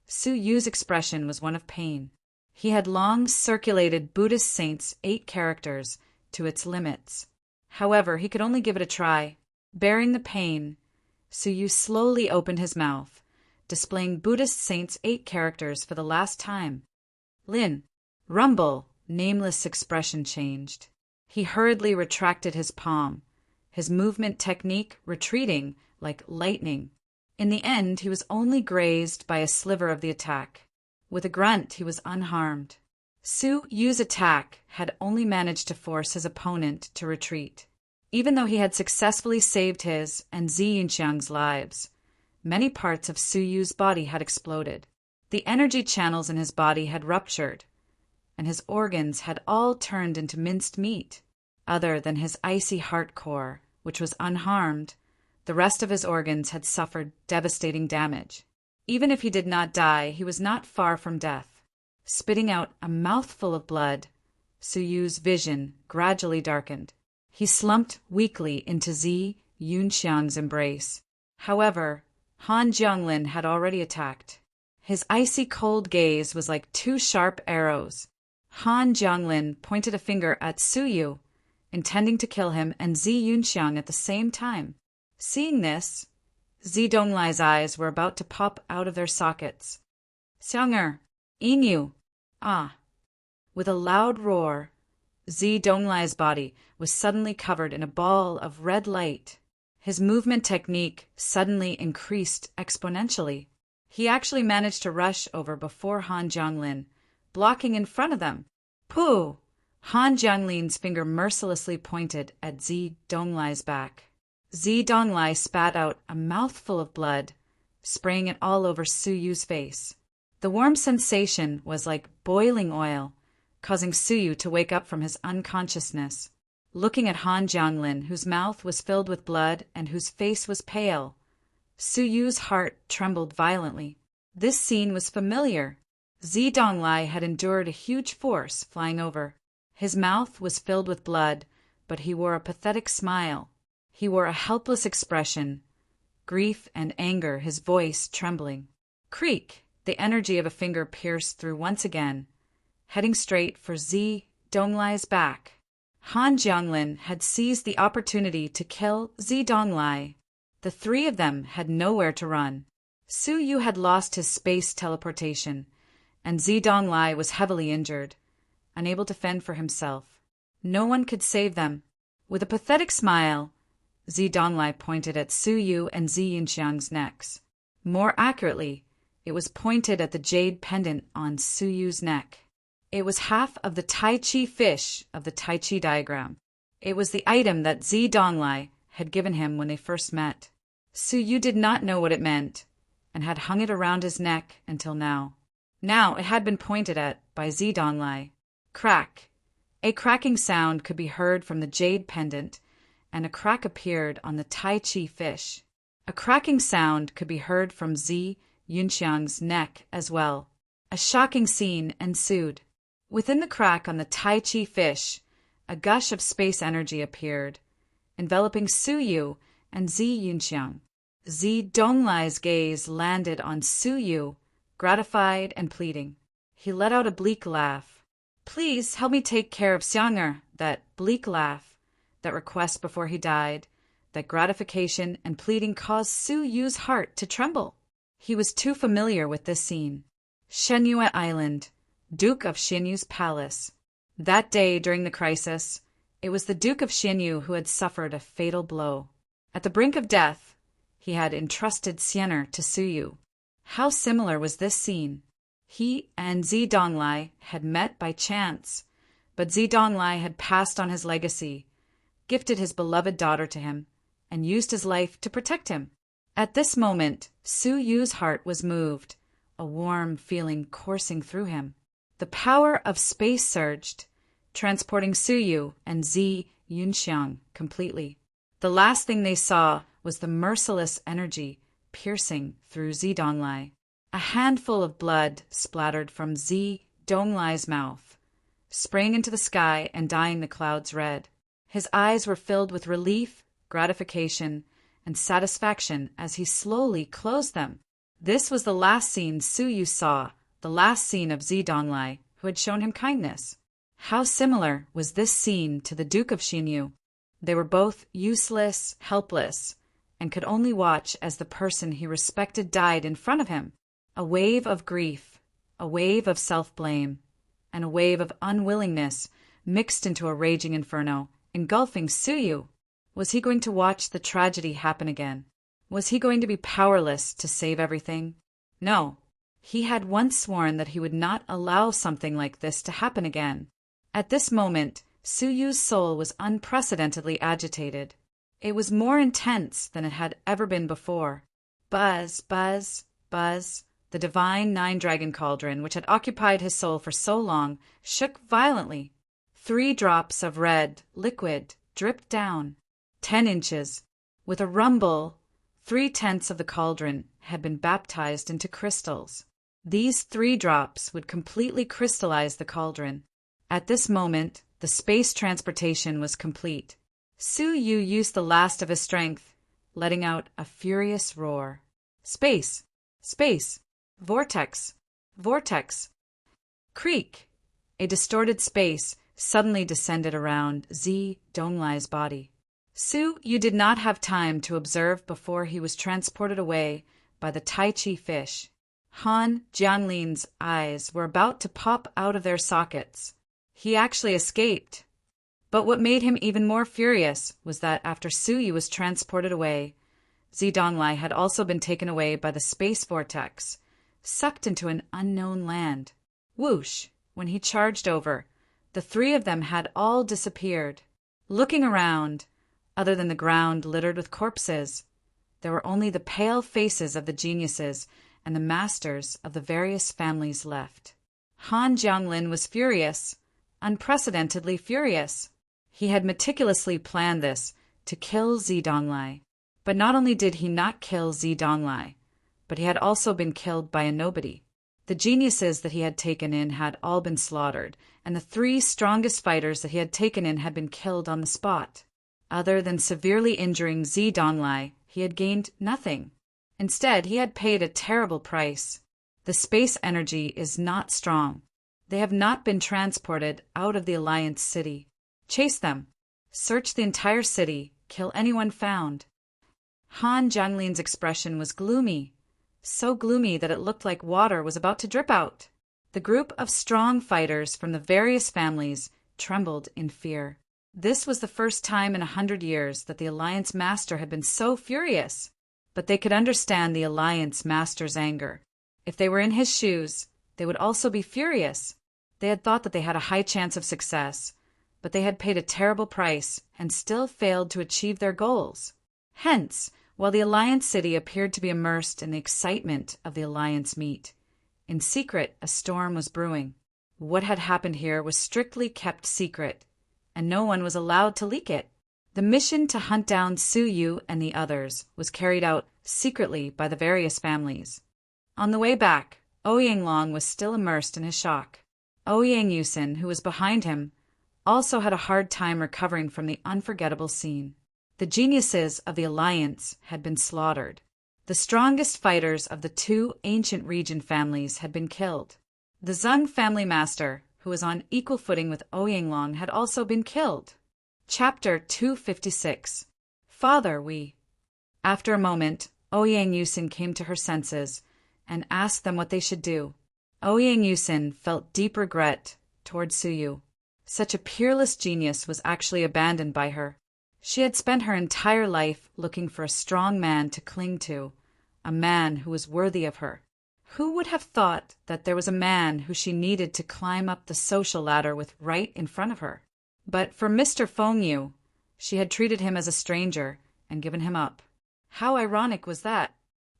Su Yu's expression was one of pain. He had long circulated Buddhist saints' 8 characters to its limits. However, he could only give it a try. Bearing the pain, Su Yu slowly opened his mouth, displaying Buddhist saints' 8 characters for the last time. Lin, rumble, Nameless' expression changed. He hurriedly retracted his palm, his movement technique retreating like lightning. In the end, he was only grazed by a sliver of the attack. With a grunt, he was unharmed. Su Yu's attack had only managed to force his opponent to retreat. Even though he had successfully saved his and Zi Yunxiang's lives, many parts of Su Yu's body had exploded. The energy channels in his body had ruptured, and his organs had all turned into minced meat. Other than his icy heart core, which was unharmed, the rest of his organs had suffered devastating damage. Even if he did not die, he was not far from death. Spitting out a mouthful of blood, Su Yu's vision gradually darkened. He slumped weakly into Zi Yunxiang's embrace. However, Han Jianglin had already attacked. His icy cold gaze was like 2 sharp arrows. Han Jianglin pointed a finger at Su Yu, intending to kill him and Zi Yunxiang at the same time. Seeing this, Zi Donglai's eyes were about to pop out of their sockets. "Xiang'er, Inyu, ah!" With a loud roar, Zi Donglai's body was suddenly covered in a ball of red light. His movement technique suddenly increased exponentially. He actually managed to rush over before Han Jianglin, blocking in front of them. "Pooh!" Han Jianglin's finger mercilessly pointed at Zi Donglai's back. Zi Donglai spat out a mouthful of blood, spraying it all over Su Yu's face. The warm sensation was like boiling oil, causing Su Yu to wake up from his unconsciousness. Looking at Han Jianglin, whose mouth was filled with blood and whose face was pale, Su Yu's heart trembled violently. This scene was familiar. Zi Donglai had endured a huge force flying over. His mouth was filled with blood, but he wore a pathetic smile. He wore a helpless expression, grief and anger, his voice trembling. Creak! The energy of a finger pierced through once again, heading straight for Zi Donglai's back. Han Jianglin had seized the opportunity to kill Zi Donglai. The 3 of them had nowhere to run. Su Yu had lost his space teleportation, and Zi Donglai was heavily injured, unable to fend for himself. No one could save them. With a pathetic smile, Zi Donglai pointed at Su Yu and Zi Yunxiang's necks. More accurately, it was pointed at the jade pendant on Su Yu's neck. It was half of the Tai Chi fish of the Tai Chi diagram. It was the item that Zi Donglai had given him when they first met. Su Yu did not know what it meant, and had hung it around his neck until now. Now it had been pointed at by Zi Donglai. Crack. A cracking sound could be heard from the jade pendant, and a crack appeared on the Tai Chi fish. A cracking sound could be heard from Zi Yunxiang's neck as well. A shocking scene ensued. Within the crack on the Tai Chi fish, a gush of space energy appeared, enveloping Su Yu and Zi Yunxiang. Zi Donglai's gaze landed on Su Yu, gratified and pleading. He let out a bleak laugh. "Please help me take care of Xianger," that bleak laugh, that request before he died, that gratification and pleading caused Su Yu's heart to tremble. He was too familiar with this scene. Shenyue Island, Duke of Xianyu's palace. That day during the crisis, it was the Duke of Xianyu who had suffered a fatal blow. At the brink of death, he had entrusted Xianer to Su Yu. How similar was this scene? He and Zi Donglai had met by chance, but Zi Donglai had passed on his legacy, gifted his beloved daughter to him, and used his life to protect him. At this moment, Su Yu's heart was moved, a warm feeling coursing through him. The power of space surged, transporting Su Yu and Zi Yunxiang completely. The last thing they saw was the merciless energy piercing through Zi Donglai. A handful of blood splattered from Zi Donglai's mouth, spraying into the sky and dyeing the clouds red. His eyes were filled with relief, gratification, and satisfaction as he slowly closed them. This was the last scene Su Yu saw, the last scene of Zi Donglai, who had shown him kindness. How similar was this scene to the Duke of Xianyu? They were both useless, helpless, and could only watch as the person he respected died in front of him. A wave of grief, a wave of self-blame, and a wave of unwillingness mixed into a raging inferno, engulfing Su Yu. Was he going to watch the tragedy happen again? Was he going to be powerless to save everything? No. He had once sworn that he would not allow something like this to happen again. At this moment, Su Yu's soul was unprecedentedly agitated. It was more intense than it had ever been before. Buzz, buzz, buzz. The divine nine-dragon cauldron, which had occupied his soul for so long, shook violently. 3 drops of red liquid dripped down. 10 inches. With a rumble, 3/10 of the cauldron had been baptized into crystals. These 3 drops would completely crystallize the cauldron. At this moment, the space transportation was complete. Su Yu used the last of his strength, letting out a furious roar. Space! Space! Vortex! Vortex! Creak! A distorted space suddenly descended around Zi Donglai's body. Su Yu did not have time to observe before he was transported away by the Tai Chi fish. Han Jianlin's eyes were about to pop out of their sockets. He actually escaped. But what made him even more furious was that after Su Yu was transported away, Zi Donglai had also been taken away by the space vortex, sucked into an unknown land. Whoosh! When he charged over, the 3 of them had all disappeared. Looking around, other than the ground littered with corpses, there were only the pale faces of the geniuses and the masters of the various families left. Han Jianglin was furious, unprecedentedly furious. He had meticulously planned this to kill Zi Donglai. But not only did he not kill Zi Donglai, but he had also been killed by a nobody. The geniuses that he had taken in had all been slaughtered, and the 3 strongest fighters that he had taken in had been killed on the spot. Other than severely injuring Zi Donglai, he had gained nothing. Instead, he had paid a terrible price. The space energy is not strong. They have not been transported out of the Alliance city. Chase them. Search the entire city. Kill anyone found. Han Jianglin's expression was gloomy, so gloomy that it looked like water was about to drip out. The group of strong fighters from the various families trembled in fear. This was the first time in 100 years that the Alliance Master had been so furious. But they could understand the Alliance Master's anger. If they were in his shoes, they would also be furious. They had thought that they had a high chance of success, but they had paid a terrible price and still failed to achieve their goals. Hence, while the Alliance City appeared to be immersed in the excitement of the Alliance meet, in secret a storm was brewing. What had happened here was strictly kept secret, and no one was allowed to leak it. The mission to hunt down Su Yu and the others was carried out secretly by the various families. On the way back, Ouyang Long was still immersed in his shock. Ouyang Yusin, who was behind him, also had a hard time recovering from the unforgettable scene. The geniuses of the Alliance had been slaughtered. The strongest fighters of the two ancient region families had been killed. The Zheng family master, who was on equal footing with Ouyang Long, had also been killed. Chapter 256. Father, we. After a moment, Ouyang Yusin came to her senses and asked them what they should do. Ouyang Yusin felt deep regret toward Su Yu. Such a peerless genius was actually abandoned by her. She had spent her entire life looking for a strong man to cling to, a man who was worthy of her. Who would have thought that there was a man who she needed to climb up the social ladder with right in front of her? But for Mr. Fengyu, she had treated him as a stranger and given him up. How ironic was that?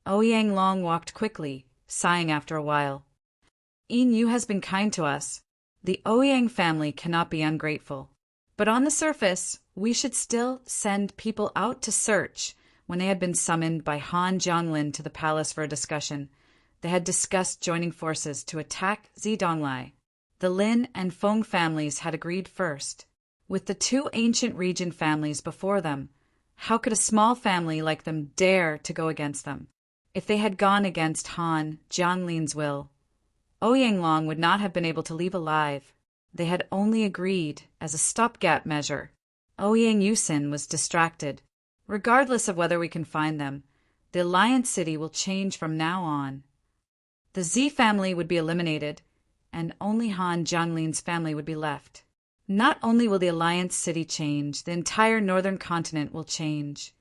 Ouyang Long walked quickly, sighing after a while. Yin Yu has been kind to us. The Ouyang family cannot be ungrateful. But on the surface, we should still send people out to search. When they had been summoned by Han Jianglin to the palace for a discussion, they had discussed joining forces to attack Zidonglai. The Lin and Feng families had agreed first. With the two ancient region families before them, how could a small family like them dare to go against them? If they had gone against Han Jianglin's will, Ouyang Long would not have been able to leave alive. They had only agreed as a stopgap measure. Ouyang Yusin was distracted. Regardless of whether we can find them, the Alliance City will change from now on. The Z family would be eliminated, and only Han Jianglin's family would be left. Not only will the Alliance City change, the entire northern continent will change,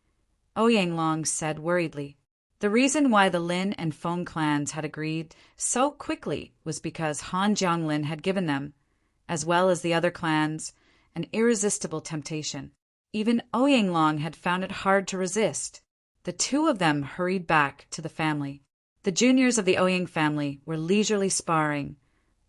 Ouyang Long said worriedly. The reason why the Lin and Feng clans had agreed so quickly was because Han Jianglin had given them, as well as the other clans, an irresistible temptation. Even Ouyang Long had found it hard to resist. The two of them hurried back to the family. The juniors of the Ouyang family were leisurely sparring,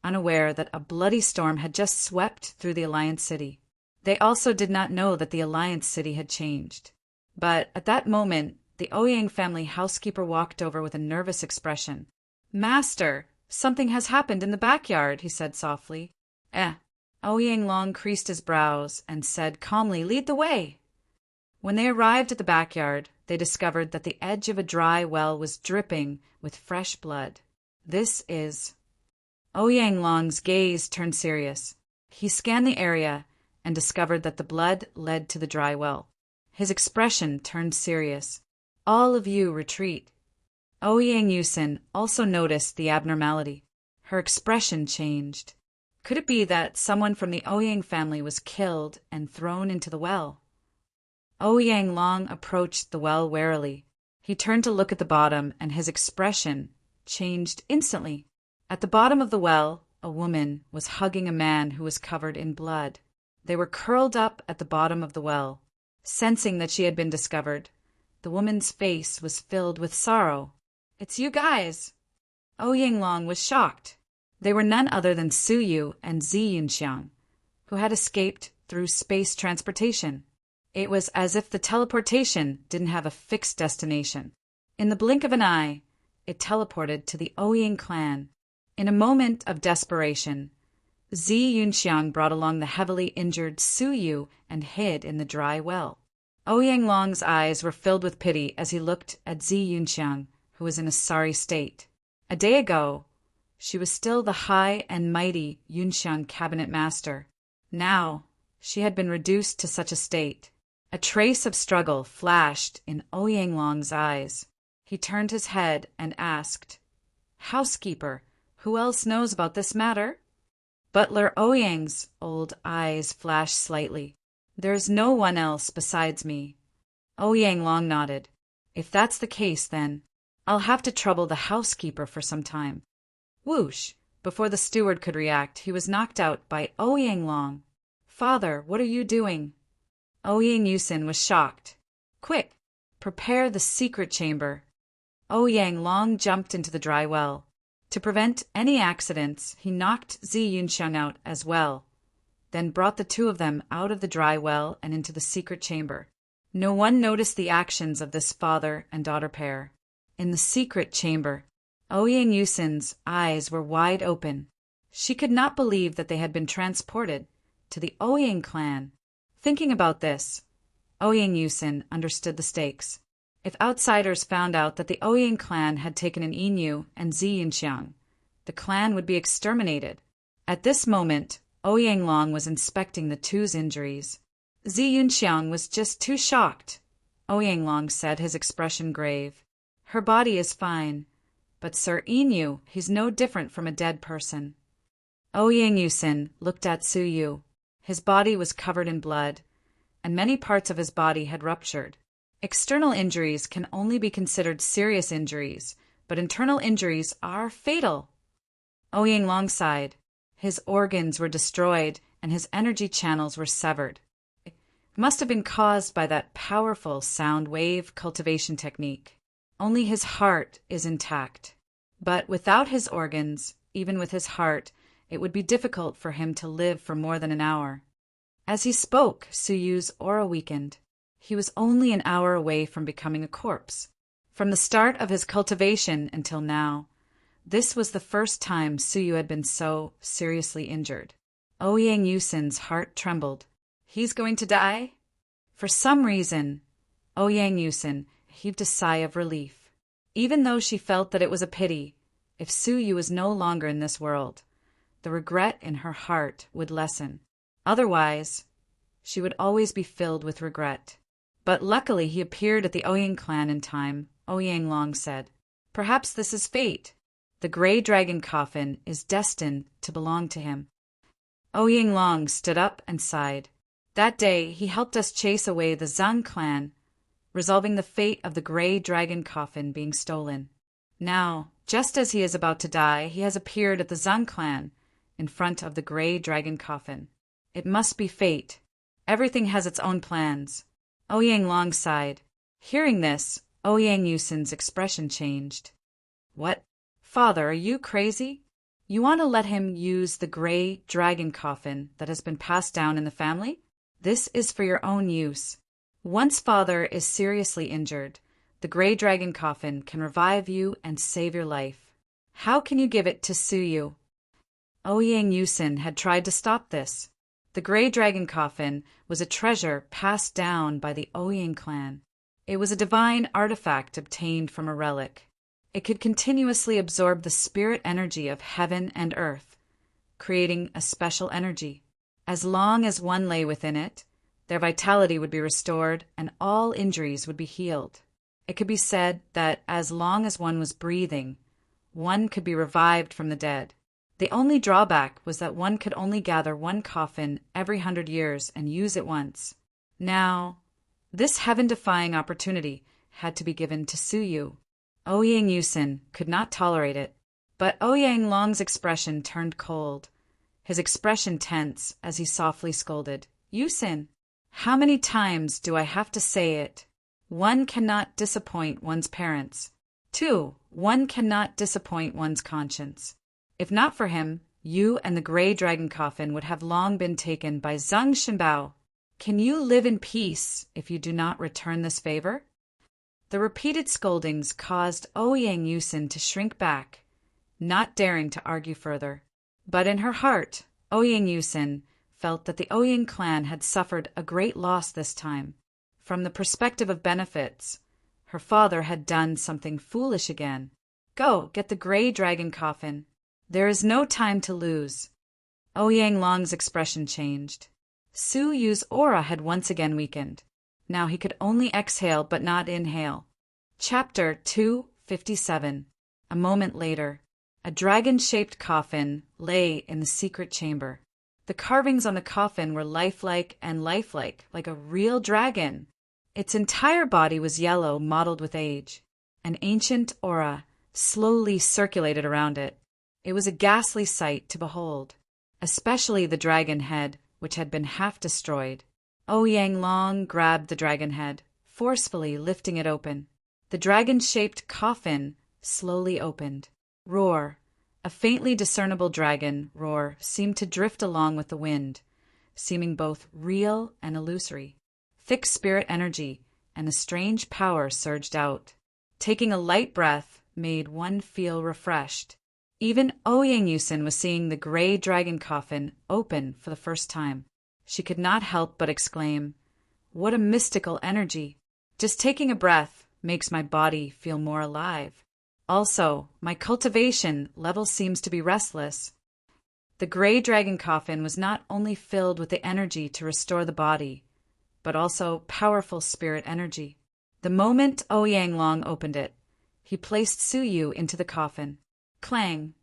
unaware that a bloody storm had just swept through the Alliance City. They also did not know that the Alliance City had changed. But at that moment, the Ouyang family housekeeper walked over with a nervous expression. "Master, something has happened in the backyard," he said softly. Ouyang Long creased his brows and said calmly, "Lead the way." When they arrived at the backyard, they discovered that the edge of a dry well was dripping with fresh blood. This is... Ouyang Long's gaze turned serious. He scanned the area and discovered that the blood led to the dry well. His expression turned serious. "All of you retreat." Ouyang Yusin also noticed the abnormality. Her expression changed. Could it be that someone from the Ouyang family was killed and thrown into the well? Ouyang Long approached the well warily. He turned to look at the bottom, and his expression changed instantly. At the bottom of the well, a woman was hugging a man who was covered in blood. They were curled up at the bottom of the well. Sensing that she had been discovered, the woman's face was filled with sorrow. "It's you guys!" Ouyang Long was shocked. They were none other than Su Yu and Zi Yunxiang, who had escaped through space transportation. It was as if the teleportation didn't have a fixed destination. In the blink of an eye, it teleported to the Ouyang clan. In a moment of desperation, Zi Yunxiang brought along the heavily injured Su Yu and hid in the dry well. Ouyang Long's eyes were filled with pity as he looked at Zi Yunxiang, who was in a sorry state. A day ago, she was still the high and mighty Yunxiang cabinet master. Now, she had been reduced to such a state. A trace of struggle flashed in Ouyang Long's eyes. He turned his head and asked, "Housekeeper, who else knows about this matter?" Butler Ouyang's old eyes flashed slightly. "There's no one else besides me." Ouyang Long nodded. "If that's the case, then I'll have to trouble the housekeeper for some time." Whoosh! Before the steward could react, he was knocked out by Ouyang Long. "Father, what are you doing?" Ouyang Yusin was shocked. "Quick! Prepare the secret chamber." Ouyang Long jumped into the dry well. To prevent any accidents, he knocked Zi Yunxiang out as well, then brought the two of them out of the dry well and into the secret chamber. No one noticed the actions of this father and daughter pair. In the secret chamber, Ouyang Yusin's eyes were wide open. She could not believe that they had been transported to the Ouyang clan. Thinking about this, Ouyang Yusin understood the stakes. If outsiders found out that the Ouyang clan had taken an Inyu and Zi Yunxiang, the clan would be exterminated. At this moment, Ouyang Long was inspecting the two's injuries. Zi Yunxiang was just too shocked. Ouyang Long said, his expression grave. Her body is fine, but Sir Inyu, he's no different from a dead person. Ouyang Yusin looked at Su Yu. His body was covered in blood, and many parts of his body had ruptured. External injuries can only be considered serious injuries, but internal injuries are fatal. Ouyang Long sighed. His organs were destroyed, and his energy channels were severed. It must have been caused by that powerful sound wave cultivation technique. Only his heart is intact. But without his organs, even with his heart, it would be difficult for him to live for more than an hour. As he spoke, Su Yu's aura weakened. He was only an hour away from becoming a corpse. From the start of his cultivation until now, this was the first time Su Yu had been so seriously injured. Ouyang Yusin's heart trembled. He's going to die? For some reason, Ouyang Yusin heaved a sigh of relief. Even though she felt that it was a pity, if Su Yu was no longer in this world, the regret in her heart would lessen. Otherwise, she would always be filled with regret. But luckily he appeared at the Ouyang clan in time, Ouyang Long said. Perhaps this is fate. The gray dragon coffin is destined to belong to him. Ouyang Long stood up and sighed. That day he helped us chase away the Zhang clan, resolving the fate of the gray dragon coffin being stolen. Now, just as he is about to die, he has appeared at the Zhang clan, in front of the gray dragon coffin. It must be fate. Everything has its own plans. Ouyang Long sighed. Hearing this, Ouyang Yusin's expression changed. What? Father, are you crazy? You want to let him use the gray dragon coffin that has been passed down in the family? This is for your own use. Once father is seriously injured, the gray dragon coffin can revive you and save your life. How can you give it to Su Yu? Ouyang Yusin had tried to stop this. The gray dragon coffin was a treasure passed down by the Ouyang clan. It was a divine artifact obtained from a relic. It could continuously absorb the spirit energy of heaven and earth, creating a special energy. As long as one lay within it, their vitality would be restored and all injuries would be healed. It could be said that as long as one was breathing, one could be revived from the dead. The only drawback was that one could only gather one coffin every 100 years and use it once. Now, this heaven-defying opportunity had to be given to Su Yu. Ouyang Yusin could not tolerate it, but Ouyang Long's expression turned cold. His expression tense as he softly scolded. Yusin, how many times do I have to say it? One cannot disappoint one's parents. 2, one cannot disappoint one's conscience. If not for him, you and the gray dragon coffin would have long been taken by Zhang Shenbao. Can you live in peace if you do not return this favor? The repeated scoldings caused Ouyang Yusin to shrink back, not daring to argue further. But in her heart, Ouyang Yusin felt that the Ouyang clan had suffered a great loss this time. From the perspective of benefits, her father had done something foolish again. Go, get the gray dragon coffin. There is no time to lose. Ouyang Long's expression changed. Su Yu's aura had once again weakened. Now he could only exhale but not inhale. Chapter 257. A moment later, a dragon-shaped coffin lay in the secret chamber. The carvings on the coffin were lifelike and lifelike, like a real dragon. Its entire body was yellow, mottled with age. An ancient aura slowly circulated around it. It was a ghastly sight to behold, especially the dragon head, which had been half destroyed. Ouyang Long grabbed the dragon head, forcefully lifting it open. The dragon-shaped coffin slowly opened. Roar! A faintly discernible dragon roar seemed to drift along with the wind, seeming both real and illusory. Thick spirit energy and a strange power surged out. Taking a light breath made one feel refreshed. Even Ouyang Yusin was seeing the gray dragon coffin open for the first time. She could not help but exclaim, "What a mystical energy! Just taking a breath makes my body feel more alive. Also, my cultivation level seems to be restless." The gray dragon coffin was not only filled with the energy to restore the body, but also powerful spirit energy. The moment Ouyang Long opened it, he placed Suyu into the coffin. Clang!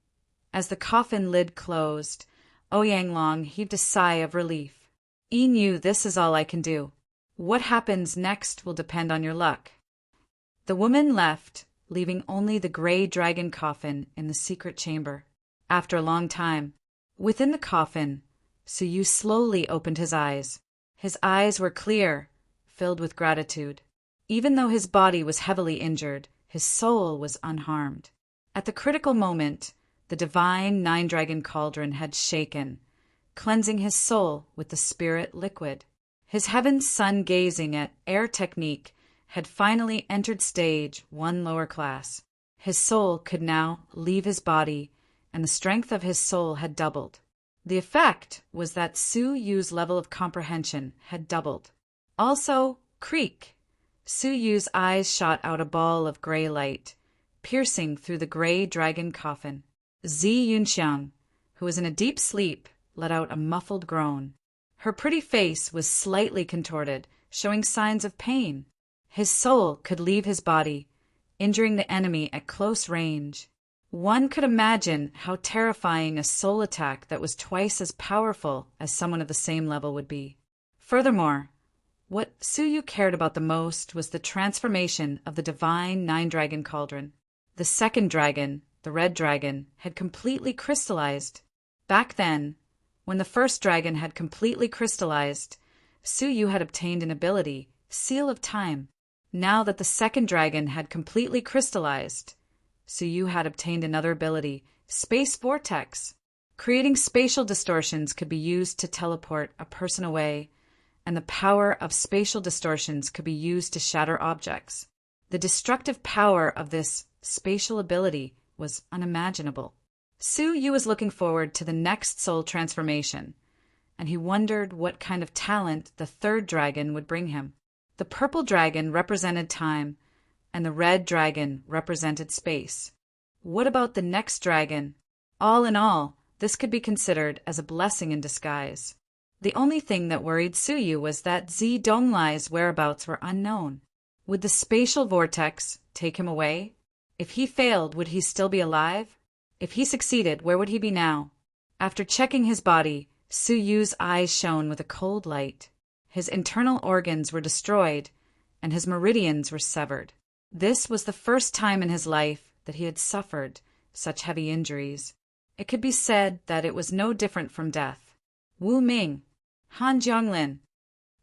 As the coffin lid closed, Ouyang Long heaved a sigh of relief. "I knew this is all I can do. What happens next will depend on your luck." The woman left, leaving only the gray dragon coffin in the secret chamber. After a long time, within the coffin, Suyu slowly opened his eyes. His eyes were clear, filled with gratitude. Even though his body was heavily injured, his soul was unharmed. At the critical moment, the divine nine-dragon cauldron had shaken, cleansing his soul with the spirit liquid. His heaven sun gazing at air technique had finally entered stage 1 lower class. His soul could now leave his body, and the strength of his soul had doubled. The effect was that Su Yu's level of comprehension had doubled. Also, creak! Su Yu's eyes shot out a ball of gray light, piercing through the gray dragon coffin. Zi Yunxiang, who was in a deep sleep, let out a muffled groan. Her pretty face was slightly contorted, showing signs of pain. His soul could leave his body, injuring the enemy at close range. One could imagine how terrifying a soul attack that was twice as powerful as someone of the same level would be. Furthermore, what Suyu cared about the most was the transformation of the divine nine-dragon cauldron. The second dragon, the red dragon, had completely crystallized. Back then, when the first dragon had completely crystallized, Suyu had obtained an ability, Seal of Time. Now that the second dragon had completely crystallized, Suyu had obtained another ability, Space Vortex. Creating spatial distortions could be used to teleport a person away, and the power of spatial distortions could be used to shatter objects. The destructive power of this spatial ability was unimaginable. Suyu was looking forward to the next soul transformation, and he wondered what kind of talent the third dragon would bring him. The purple dragon represented time, and the red dragon represented space. What about the next dragon? All in all, this could be considered as a blessing in disguise. The only thing that worried Suyu was that Zi Donglai's whereabouts were unknown. Would the spatial vortex take him away? If he failed, would he still be alive? If he succeeded, where would he be now? After checking his body, Suyu's eyes shone with a cold light. His internal organs were destroyed, and his meridians were severed. This was the first time in his life that he had suffered such heavy injuries. It could be said that it was no different from death. Wu Ming, Han Jianglin.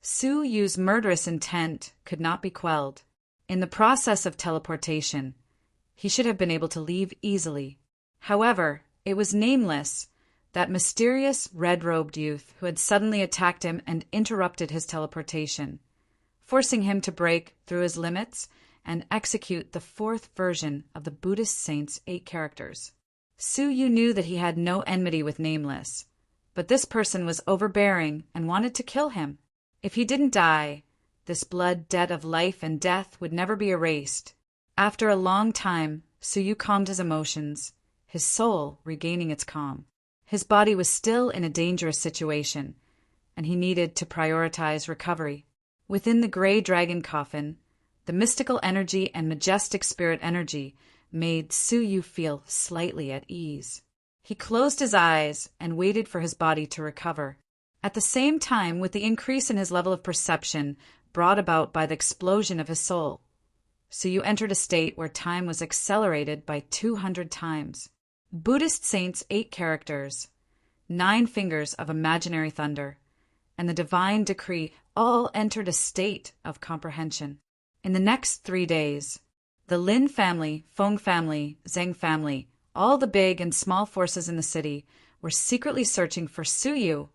Su Yu's murderous intent could not be quelled. In the process of teleportation, he should have been able to leave easily. However, it was Nameless, that mysterious red-robed youth who had suddenly attacked him and interrupted his teleportation, forcing him to break through his limits and execute the fourth version of the Buddhist saint's 8 characters. Su Yu knew that he had no enmity with Nameless, but this person was overbearing and wanted to kill him. If he didn't die, this blood debt of life and death would never be erased. After a long time, Su Yu calmed his emotions, his soul regaining its calm. His body was still in a dangerous situation, and he needed to prioritize recovery. Within the gray dragon coffin, the mystical energy and majestic spirit energy made Su Yu feel slightly at ease. He closed his eyes and waited for his body to recover. At the same time, with the increase in his level of perception brought about by the explosion of his soul, Su Yu entered a state where time was accelerated by 200 times. Buddhist saints' 8 characters, 9 fingers of imaginary thunder, and the divine decree all entered a state of comprehension. In the next 3 days, the Lin family, Feng family, Zheng family All the big and small forces in the city were secretly searching for Suyu,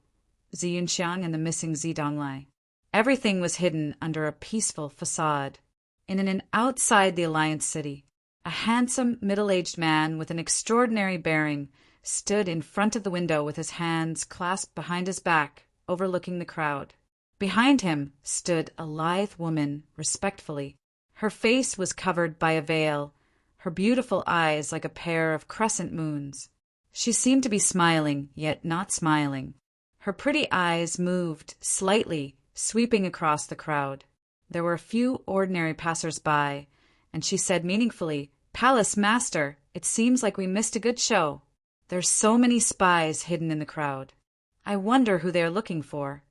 Ziyunxiang, and the missing Zidonglai. Everything was hidden under a peaceful facade. In an outside the Alliance city, a handsome, middle-aged man with an extraordinary bearing stood in front of the window with his hands clasped behind his back, overlooking the crowd. Behind him stood a lithe woman, respectfully. Her face was covered by a veil, her beautiful eyes like a pair of crescent moons. She seemed to be smiling, yet not smiling. Her pretty eyes moved slightly, sweeping across the crowd. There were a few ordinary passers-by, and she said meaningfully, "Palace Master, it seems like we missed a good show. There's so many spies hidden in the crowd. I wonder who they are looking for."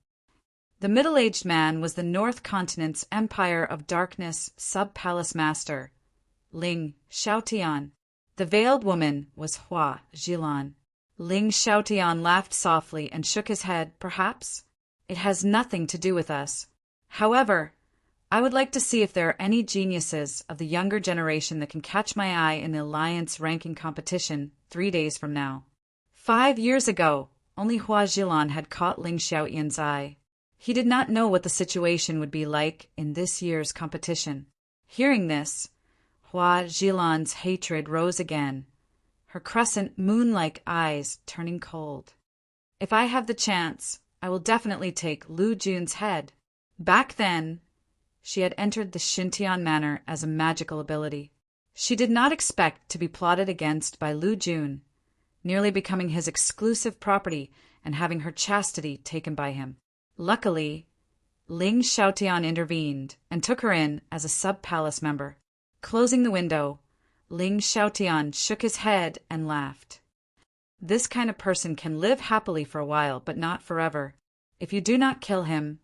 The middle-aged man was the North Continent's Empire of Darkness sub-palace master, Ling Xiaotian. The veiled woman was Hua Zhilan. Ling Xiaotian laughed softly and shook his head. "Perhaps it has nothing to do with us. However, I would like to see if there are any geniuses of the younger generation that can catch my eye in the Alliance ranking competition 3 days from now." 5 years ago, only Hua Zhilan had caught Ling Xiaotian's eye. He did not know what the situation would be like in this year's competition. Hearing this, Hua Zhilan's hatred rose again, her crescent moon-like eyes turning cold. "If I have the chance, I will definitely take Lu Jun's head." Back then, she had entered the Xintian Manor as a magical ability. She did not expect to be plotted against by Lu Jun, nearly becoming his exclusive property and having her chastity taken by him. Luckily, Ling Xiaotian intervened and took her in as a sub-palace member. Closing the window, Ling Xiaotian shook his head and laughed. "This kind of person can live happily for a while, but not forever. If you do not kill him,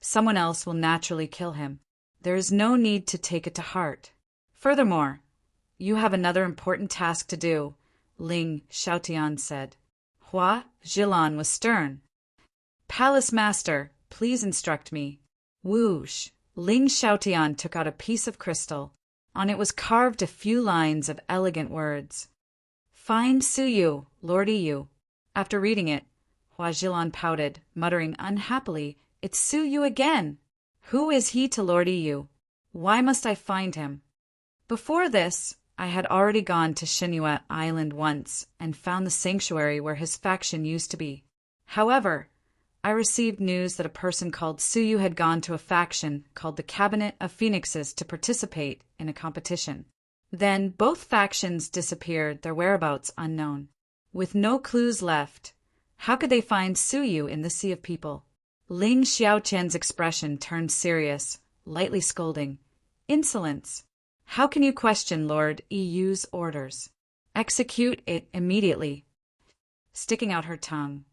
someone else will naturally kill him. There is no need to take it to heart. Furthermore, you have another important task to do," Ling Xiaotian said. Hua Zhilan was stern. "Palace Master, please instruct me." Whoosh! Ling Xiaotian took out a piece of crystal. On it was carved a few lines of elegant words. "Find Suyu, Lord Yu." After reading it, Hua Zhilan pouted, muttering unhappily, "It's Suyu again! Who is he to Lord Yu? Why must I find him?" Before this, I had already gone to Xinhua Island once and found the sanctuary where his faction used to be. However, I received news that a person called Suyu had gone to a faction called the Cabinet of Phoenixes to participate in a competition. Then both factions disappeared, their whereabouts unknown. With no clues left, how could they find Suyu in the sea of people? Ling Xiaotian's expression turned serious, lightly scolding. "Insolence! How can you question Lord Yu's orders? Execute it immediately." Sticking out her tongue,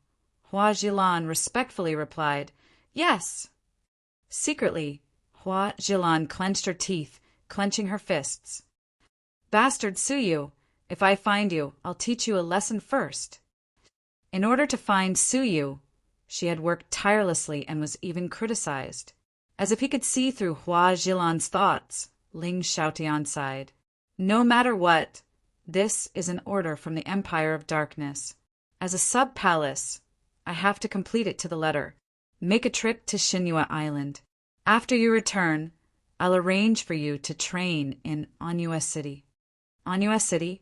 Hua Zhilan respectfully replied, "Yes." Secretly, Hua Zhilan clenched her teeth, clenching her fists. "Bastard Suyu, if I find you, I'll teach you a lesson first." In order to find Suyu, she had worked tirelessly and was even criticized. As if he could see through Hua Zhilan's thoughts, Ling Xiaotian sighed. "No matter what, this is an order from the Empire of Darkness. As a sub-palace, I have to complete it to the letter. Make a trip to Xinhua Island. After you return, I'll arrange for you to train in Anua City." Anua City?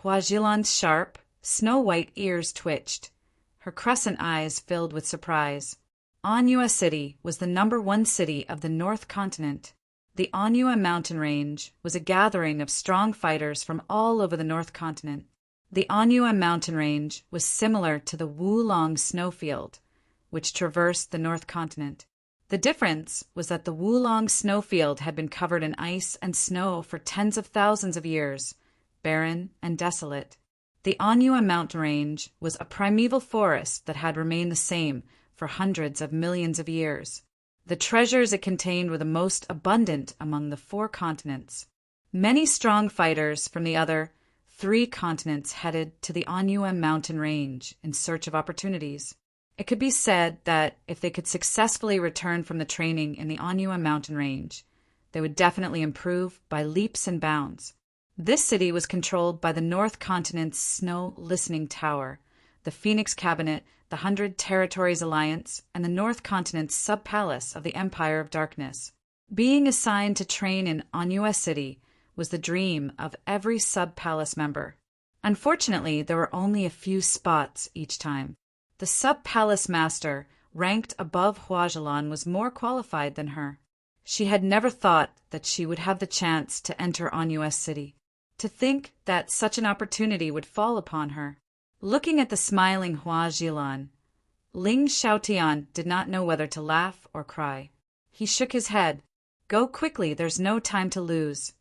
Hua Zhilan's sharp, snow-white ears twitched. Her crescent eyes filled with surprise. Anua City was the #1 city of the North Continent. The Anua mountain range was a gathering of strong fighters from all over the North Continent. The Anua mountain range was similar to the Wulong snowfield, which traversed the North Continent. The difference was that the Wulong snowfield had been covered in ice and snow for tens of thousands of years, barren and desolate. The Anua mountain range was a primeval forest that had remained the same for hundreds of millions of years. The treasures it contained were the most abundant among the 4 continents. Many strong fighters from the other 3 continents headed to the Anua mountain range in search of opportunities. It could be said that if they could successfully return from the training in the Anua mountain range, they would definitely improve by leaps and bounds. This city was controlled by the North Continent's Snow Listening Tower, the Phoenix Cabinet, the 100 Territories Alliance, and the North Continent's sub-palace of the Empire of Darkness. Being assigned to train in Onua City was the dream of every sub-palace member. Unfortunately, there were only a few spots each time. The sub-palace master, ranked above Huajilan, was more qualified than her. She had never thought that she would have the chance to enter Onua City. To think that such an opportunity would fall upon her. Looking at the smiling Huajilan, Ling Xiaotian did not know whether to laugh or cry. He shook his head. Go quickly, there's no time to lose.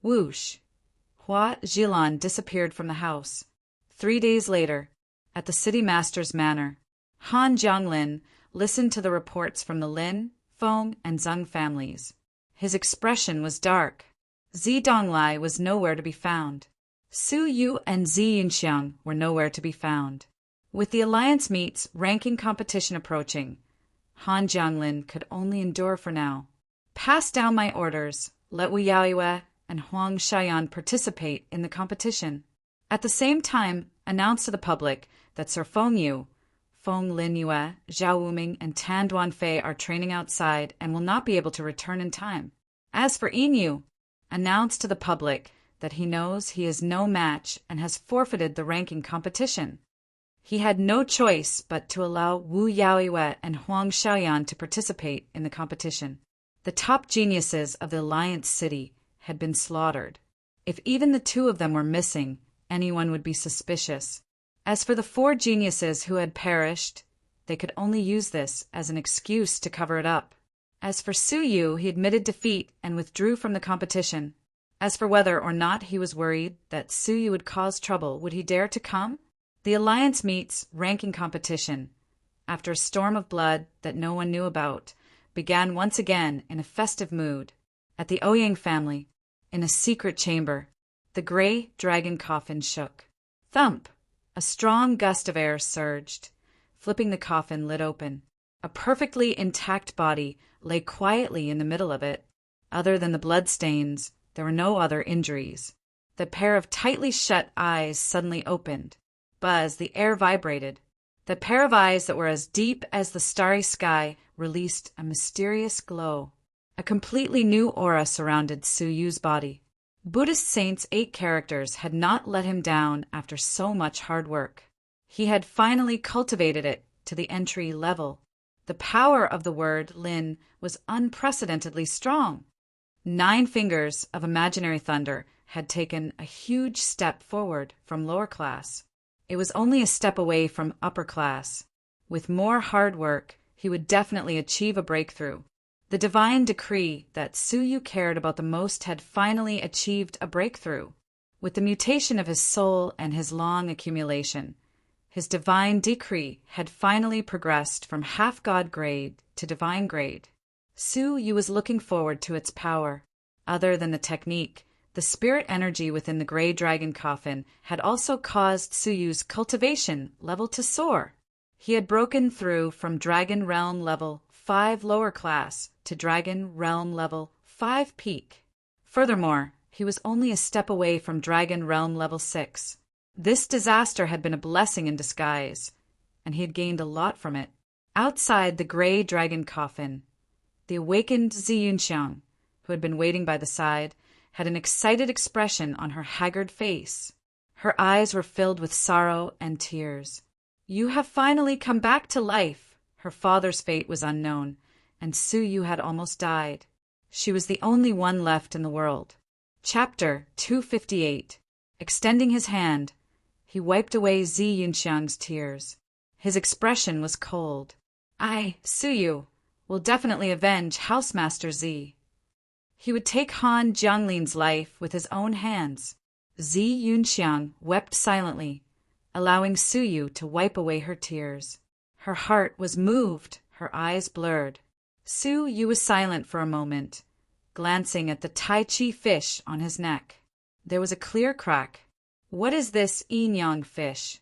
Whoosh! Huajilan disappeared from the house. 3 days later, at the city master's manor, Han Jianglin listened to the reports from the Lin, Feng, and Zheng families. His expression was dark. Zi Donglai was nowhere to be found. Su Yu and Zi Yunxiang were nowhere to be found. With the alliance meets ranking competition approaching, Han Jianglin could only endure for now. Pass down my orders. Let Wu Yaoyue and Huang Xiaoyan participate in the competition. At the same time, announce to the public that Sir Feng Yu, Feng Linyue, Zhao Wuming, and Tan Duanfei are training outside and will not be able to return in time. As for Yin, announce to the public that he knows he is no match and has forfeited the ranking competition. He had no choice but to allow Wu Yaoyue and Huang Xiaoyan to participate in the competition. The top geniuses of the Alliance City had been slaughtered. If even the 2 of them were missing, anyone would be suspicious. As for the 4 geniuses who had perished, they could only use this as an excuse to cover it up. As for Su Yu, he admitted defeat and withdrew from the competition. As for whether or not he was worried that Su Yu would cause trouble, would he dare to come? The Alliance meets ranking competition, after a storm of blood that no one knew about, began once again in a festive mood. At the Ouyang family, in a secret chamber, the gray dragon coffin shook. Thump! A strong gust of air surged, flipping the coffin lid open. A perfectly intact body lay quietly in the middle of it. Other than the bloodstains, there were no other injuries. The pair of tightly shut eyes suddenly opened. Buzz, the air vibrated. The pair of eyes that were as deep as the starry sky released a mysterious glow. A completely new aura surrounded Su Yu's body. Buddhist saint's 8 characters had not let him down after so much hard work. He had finally cultivated it to the entry level. The power of the word Lin was unprecedentedly strong. 9 fingers of imaginary thunder had taken a huge step forward from lower class. It was only a step away from upper class. With more hard work, he would definitely achieve a breakthrough. The divine decree that Su Yu cared about the most had finally achieved a breakthrough. With the mutation of his soul and his long accumulation, his divine decree had finally progressed from half-god grade to divine grade. Su Yu was looking forward to its power. Other than the technique, the spirit energy within the gray dragon coffin had also caused Su Yu's cultivation level to soar. He had broken through from Dragon Realm level 5 lower class to Dragon Realm level 5 peak. Furthermore, he was only a step away from Dragon Realm level 6. This disaster had been a blessing in disguise, and he had gained a lot from it. Outside the gray dragon coffin, the awakened Zi Yunxiang, who had been waiting by the side, had an excited expression on her haggard face. Her eyes were filled with sorrow and tears. You have finally come back to life. Her father's fate was unknown, and Su Yu had almost died. She was the only one left in the world. Chapter 258. Extending his hand, he wiped away Zi Yunxiang's tears. His expression was cold. I, Su Yu, will definitely avenge Housemaster Zi. He would take Han Jianglin's life with his own hands. Zi Yunxiang wept silently, allowing Su Yu to wipe away her tears. Her heart was moved, her eyes blurred. Su Yu was silent for a moment, glancing at the Tai Chi fish on his neck. There was a clear crack. What is this yin-yang fish?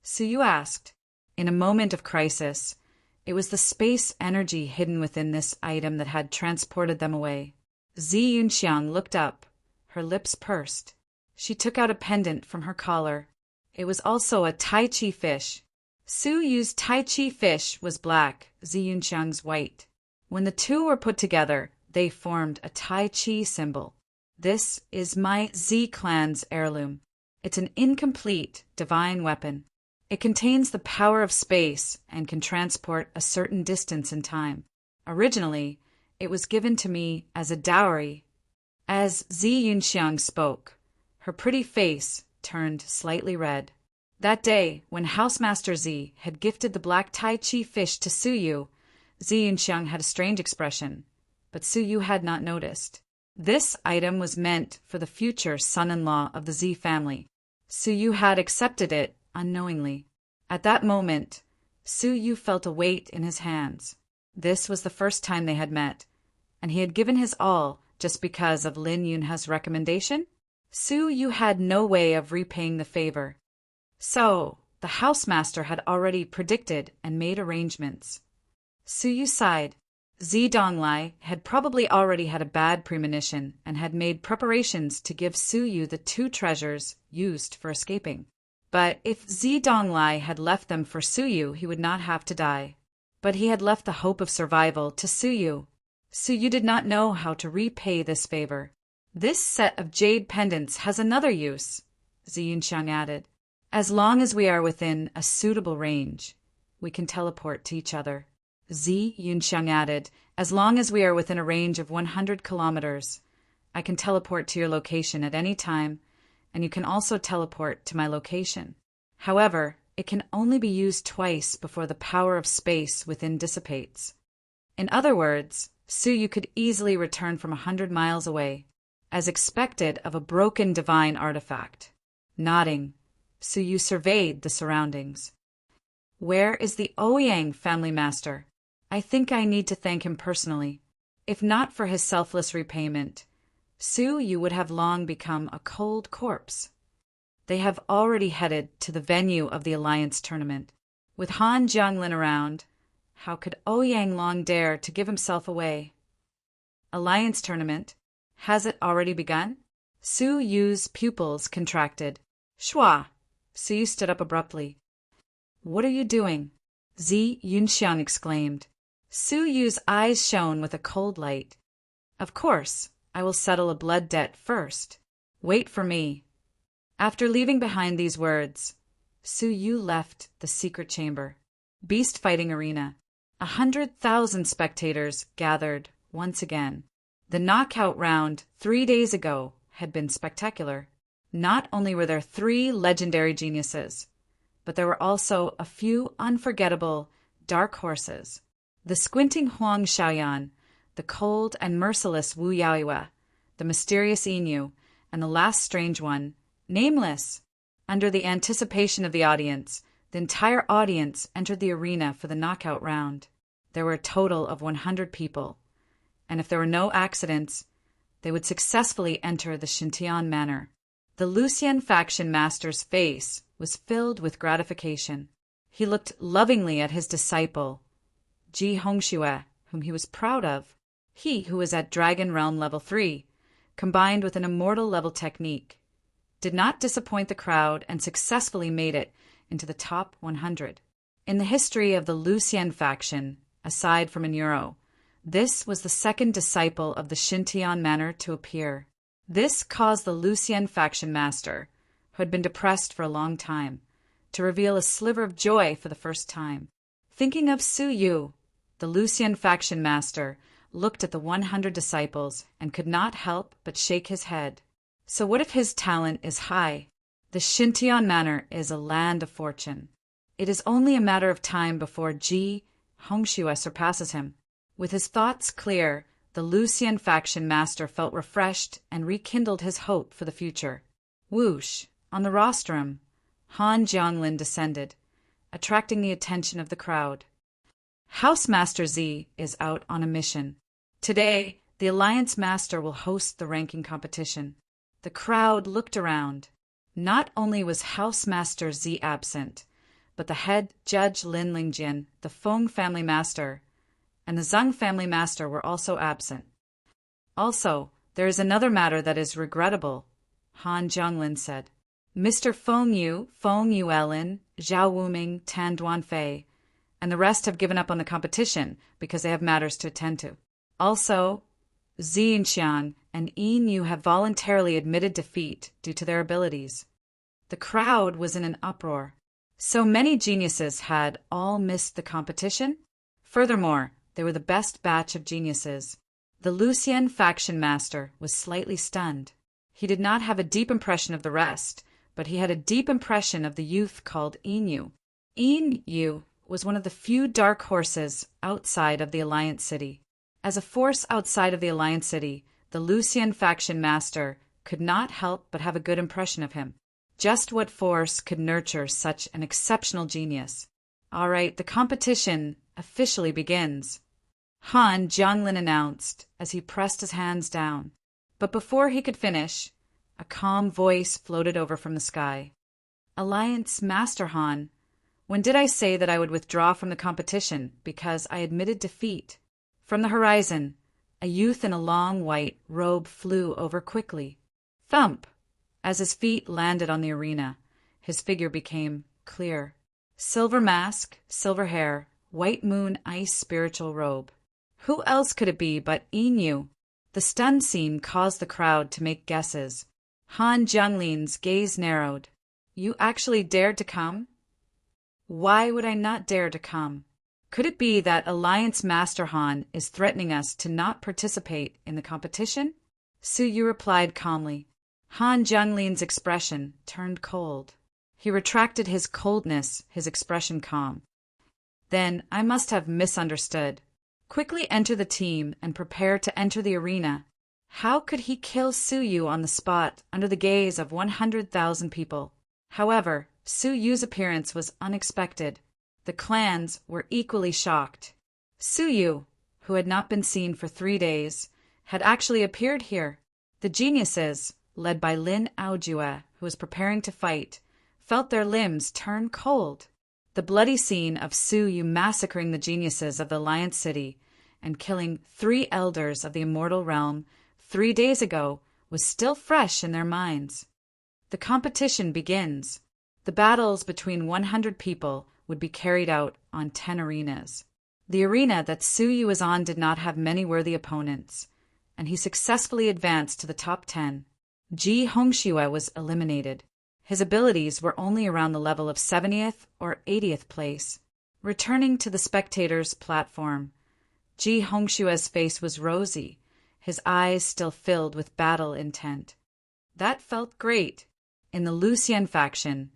Su Yu asked. In a moment of crisis, it was the space energy hidden within this item that had transported them away. Zi Yunxiang looked up, Her lips pursed. She took out a pendant from her collar. It was also a Tai Chi fish. Su Yu's Tai Chi fish was black, Zi Yunxiang's white. When the two were put together, they formed a Tai Chi symbol. This is my Z clan's heirloom. It's an incomplete divine weapon. It contains the power of space and can transport a certain distance in time. Originally, it was given to me as a dowry. As Zi Yunxiang spoke, her pretty face turned slightly red. That day, when Housemaster Zi had gifted the black Tai Chi fish to Su Yu, Zi Yunxiang had a strange expression, but Su Yu had not noticed. This item was meant for the future son-in-law of the Zi family. Su Yu had accepted it unknowingly. At that moment, Su Yu felt a weight in his hands. This was the first time they had met, and he had given his all just because of Lin Yunhe's recommendation. Su Yu had no way of repaying the favor. So, the housemaster had already predicted and made arrangements. Su Yu sighed. Zi Donglai had probably already had a bad premonition and had made preparations to give Su Yu the two treasures used for escaping. But if Zi Donglai had left them for Su Yu, he would not have to die. But he had left the hope of survival to Su Yu. Su Yu did not know how to repay this favor. This set of jade pendants has another use, Zi Yunxiang added. As long as we are within a suitable range, we can teleport to each other. Zi Yunxiang added, as long as we are within a range of 100 kilometers, I can teleport to your location at any time, and you can also teleport to my location. However, it can only be used twice before the power of space within dissipates. In other words, Su Yu could easily return from 100 miles away, as expected of a broken divine artifact. Nodding, Su Yu surveyed the surroundings. Where is the Ouyang family master? I think I need to thank him personally. If not for his selfless repayment, Su Yu would have long become a cold corpse. They have already headed to the venue of the Alliance tournament. With Han Jianglin around, how could Ouyang Long dare to give himself away? Alliance tournament? Has it already begun? Su Yu's pupils contracted. Shua! Su Yu stood up abruptly. What are you doing? Zi Yunxiang exclaimed. Su Yu's eyes shone with a cold light. Of course, I will settle a blood debt first. Wait for me. After leaving behind these words, Su Yu left the secret chamber. Beast fighting arena. 100,000 spectators gathered once again. The knockout round 3 days ago had been spectacular. Not only were there 3 legendary geniuses, but there were also a few unforgettable dark horses. The squinting Huang Xiaoyan, the cold and merciless Wu Yaoyue, the mysterious Inu, and the last strange one, nameless. Under the anticipation of the audience, the entire audience entered the arena for the knockout round. There were a total of 100 people, and if there were no accidents, they would successfully enter the Xintian Manor. The Lucian faction master's face was filled with gratification. He looked lovingly at his disciple, Ji Hongxue, whom he was proud of. He who was at Dragon Realm Level 3, combined with an immortal level technique, did not disappoint the crowd and successfully made it into the top 100. In the history of the Lucian faction, aside from Enuro, this was the second disciple of the Xintian Manor to appear. This caused the Lucian faction master, who had been depressed for a long time, to reveal a sliver of joy for the first time. Thinking of Su Yu, the Lucian faction master looked at the 100 disciples and could not help but shake his head. So what if his talent is high? The Xintian Manor is a land of fortune. It is only a matter of time before Ji Hongxue surpasses him. With his thoughts clear, the Lucian faction master felt refreshed and rekindled his hope for the future. Whoosh! On the rostrum, Han Jianglin descended, attracting the attention of the crowd. Housemaster Zi is out on a mission. Today, the Alliance Master will host the ranking competition. The crowd looked around. Not only was Housemaster Zi absent, but the head judge Lin Lingjin, the Feng family master, and the Zhang family master were also absent. Also, There is another matter that is regrettable, Han Jianglin said. Mr. Feng Yuelin, Zhao Wuming, Tan Duanfei, and the rest have given up on the competition because they have matters to attend to. Also, Zi Yunxiang and Yin Yu have voluntarily admitted defeat due to their abilities. The crowd was in an uproar. So many geniuses had all missed the competition. Furthermore, they were the best batch of geniuses. The Lucian faction master was slightly stunned. He did not have a deep impression of the rest, but he had a deep impression of the youth called Yin Yu. Yin Yu was one of the few dark horses outside of the Alliance City. As a force outside of the Alliance City, the Lucian faction master could not help but have a good impression of him. Just what force could nurture such an exceptional genius? All right, the competition officially begins, Han Jianglin announced as he pressed his hands down. But before he could finish, a calm voice floated over from the sky. Alliance Master Han, when did I say that I would withdraw from the competition because I admitted defeat? From the horizon, a youth in a long white robe flew over quickly. Thump! As his feet landed on the arena, his figure became clear. Silver mask, silver hair, white moon ice spiritual robe. Who else could it be but Yin Yu? The stun scene caused the crowd to make guesses. Han Jianglin's gaze narrowed. You actually dared to come? Why would I not dare to come? Could it be that Alliance Master Han is threatening us to not participate in the competition? Su Yu replied calmly. Han Jianglin's expression turned cold. He retracted his coldness, his expression calm. Then I must have misunderstood. Quickly enter the team and prepare to enter the arena. How could he kill Su Yu on the spot under the gaze of 100,000 people? However, Su Yu's appearance was unexpected. The clans were equally shocked. Su Yu, who had not been seen for 3 days, had actually appeared here. The geniuses, led by Lin Aojue, who was preparing to fight, felt their limbs turn cold. The bloody scene of Su Yu massacring the geniuses of the Alliance City and killing 3 elders of the immortal realm 3 days ago was still fresh in their minds. The competition begins. The battles between 100 people would be carried out on 10 arenas. The arena that Su Yu was on did not have many worthy opponents, and he successfully advanced to the top 10. Ji Hongxue was eliminated. His abilities were only around the level of 70th or 80th place. Returning to the spectators' platform, Ji Hongxue's face was rosy, his eyes still filled with battle intent. That felt great. In the Lucian faction,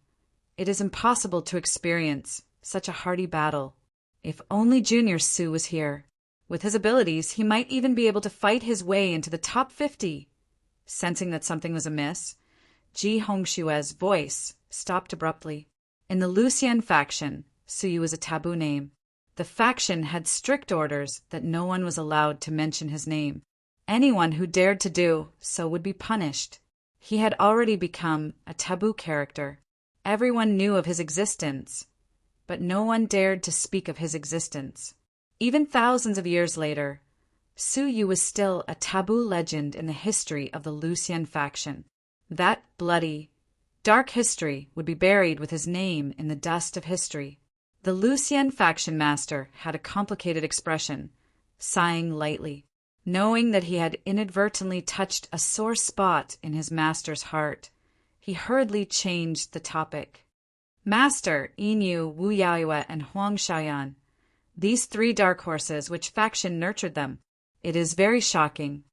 it is impossible to experience such a hearty battle. If only Junior Su was here. With his abilities, he might even be able to fight his way into the top 50. Sensing that something was amiss, Ji Hongxue's voice stopped abruptly. In the Lucian faction, Su Yu was a taboo name. The faction had strict orders that no one was allowed to mention his name. Anyone who dared to do so would be punished. He had already become a taboo character. Everyone knew of his existence, but no one dared to speak of his existence. Even thousands of years later, Su Yu was still a taboo legend in the history of the Lucian faction. That bloody, dark history would be buried with his name in the dust of history. The Lucian faction master had a complicated expression, sighing lightly, knowing that he had inadvertently touched a sore spot in his master's heart. He hurriedly changed the topic. Master, Yin Yu, Wu Yaoyue, and Huang Xiaoyan. These 3 dark horses, which faction nurtured them? It is very shocking.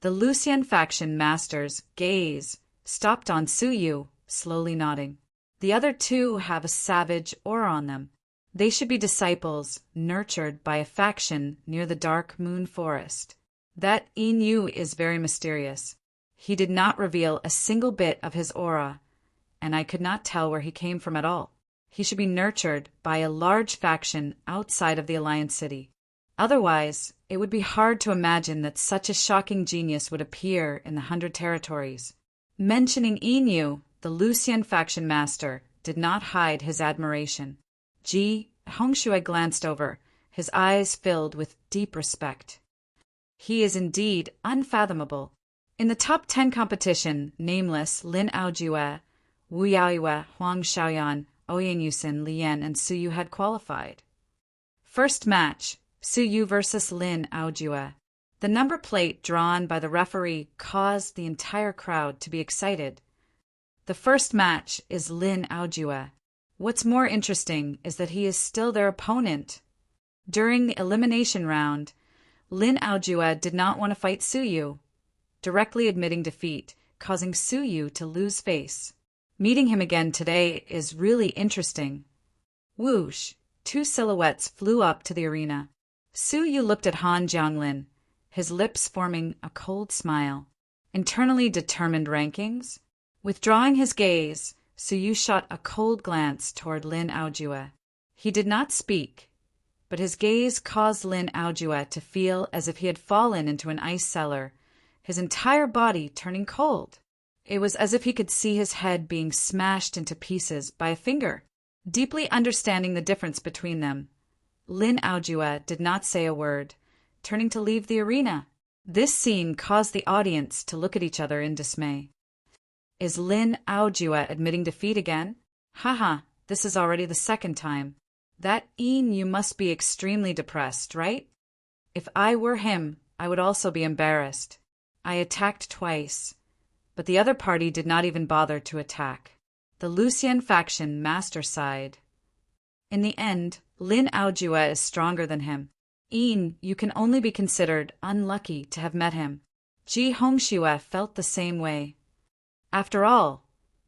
The Lucian faction master's gaze stopped on Su Yu, slowly nodding. The other 2 have a savage aura on them. They should be disciples nurtured by a faction near the Dark Moon Forest. That Yin Yu is very mysterious. He did not reveal a single bit of his aura, and I could not tell where he came from at all. He should be nurtured by a large faction outside of the Alliance City. Otherwise, it would be hard to imagine that such a shocking genius would appear in the 100 territories. Mentioning Yin Yu, the Lucian faction master did not hide his admiration. Ji Hongxue glanced over, his eyes filled with deep respect. He is indeed unfathomable. In the top 10 competition, nameless Lin Aojue, Wu Yaoyue, Huang Xiaoyan, Ouyang Yusin, Li Yan, and Su Yu had qualified. First match, Su Yu versus Lin Aojue. The number plate drawn by the referee caused the entire crowd to be excited. The first match is Lin Aojue. What's more interesting is that he is still their opponent. During the elimination round, Lin Aojue did not want to fight Su Yu, directly admitting defeat, causing Su Yu to lose face. Meeting him again today is really interesting. Whoosh! 2 silhouettes flew up to the arena. Su Yu looked at Han Jianglin, his lips forming a cold smile. Internally determined rankings? Withdrawing his gaze, Su Yu shot a cold glance toward Lin Aojue. He did not speak, but his gaze caused Lin Aojue to feel as if he had fallen into an ice cellar, his entire body turning cold. It was as if he could see his head being smashed into pieces by a finger. Deeply understanding the difference between them, Lin Aojue did not say a word, turning to leave the arena. This scene caused the audience to look at each other in dismay. Is Lin Aojue admitting defeat again? Haha, this is already the second time. That you must be extremely depressed, right? If I were him, I would also be embarrassed. I attacked twice, but the other party did not even bother to attack. The Lucian faction master side. In the end, Lin Aojue is stronger than him. You can only be considered unlucky to have met him. Ji Hongxue felt the same way. After all,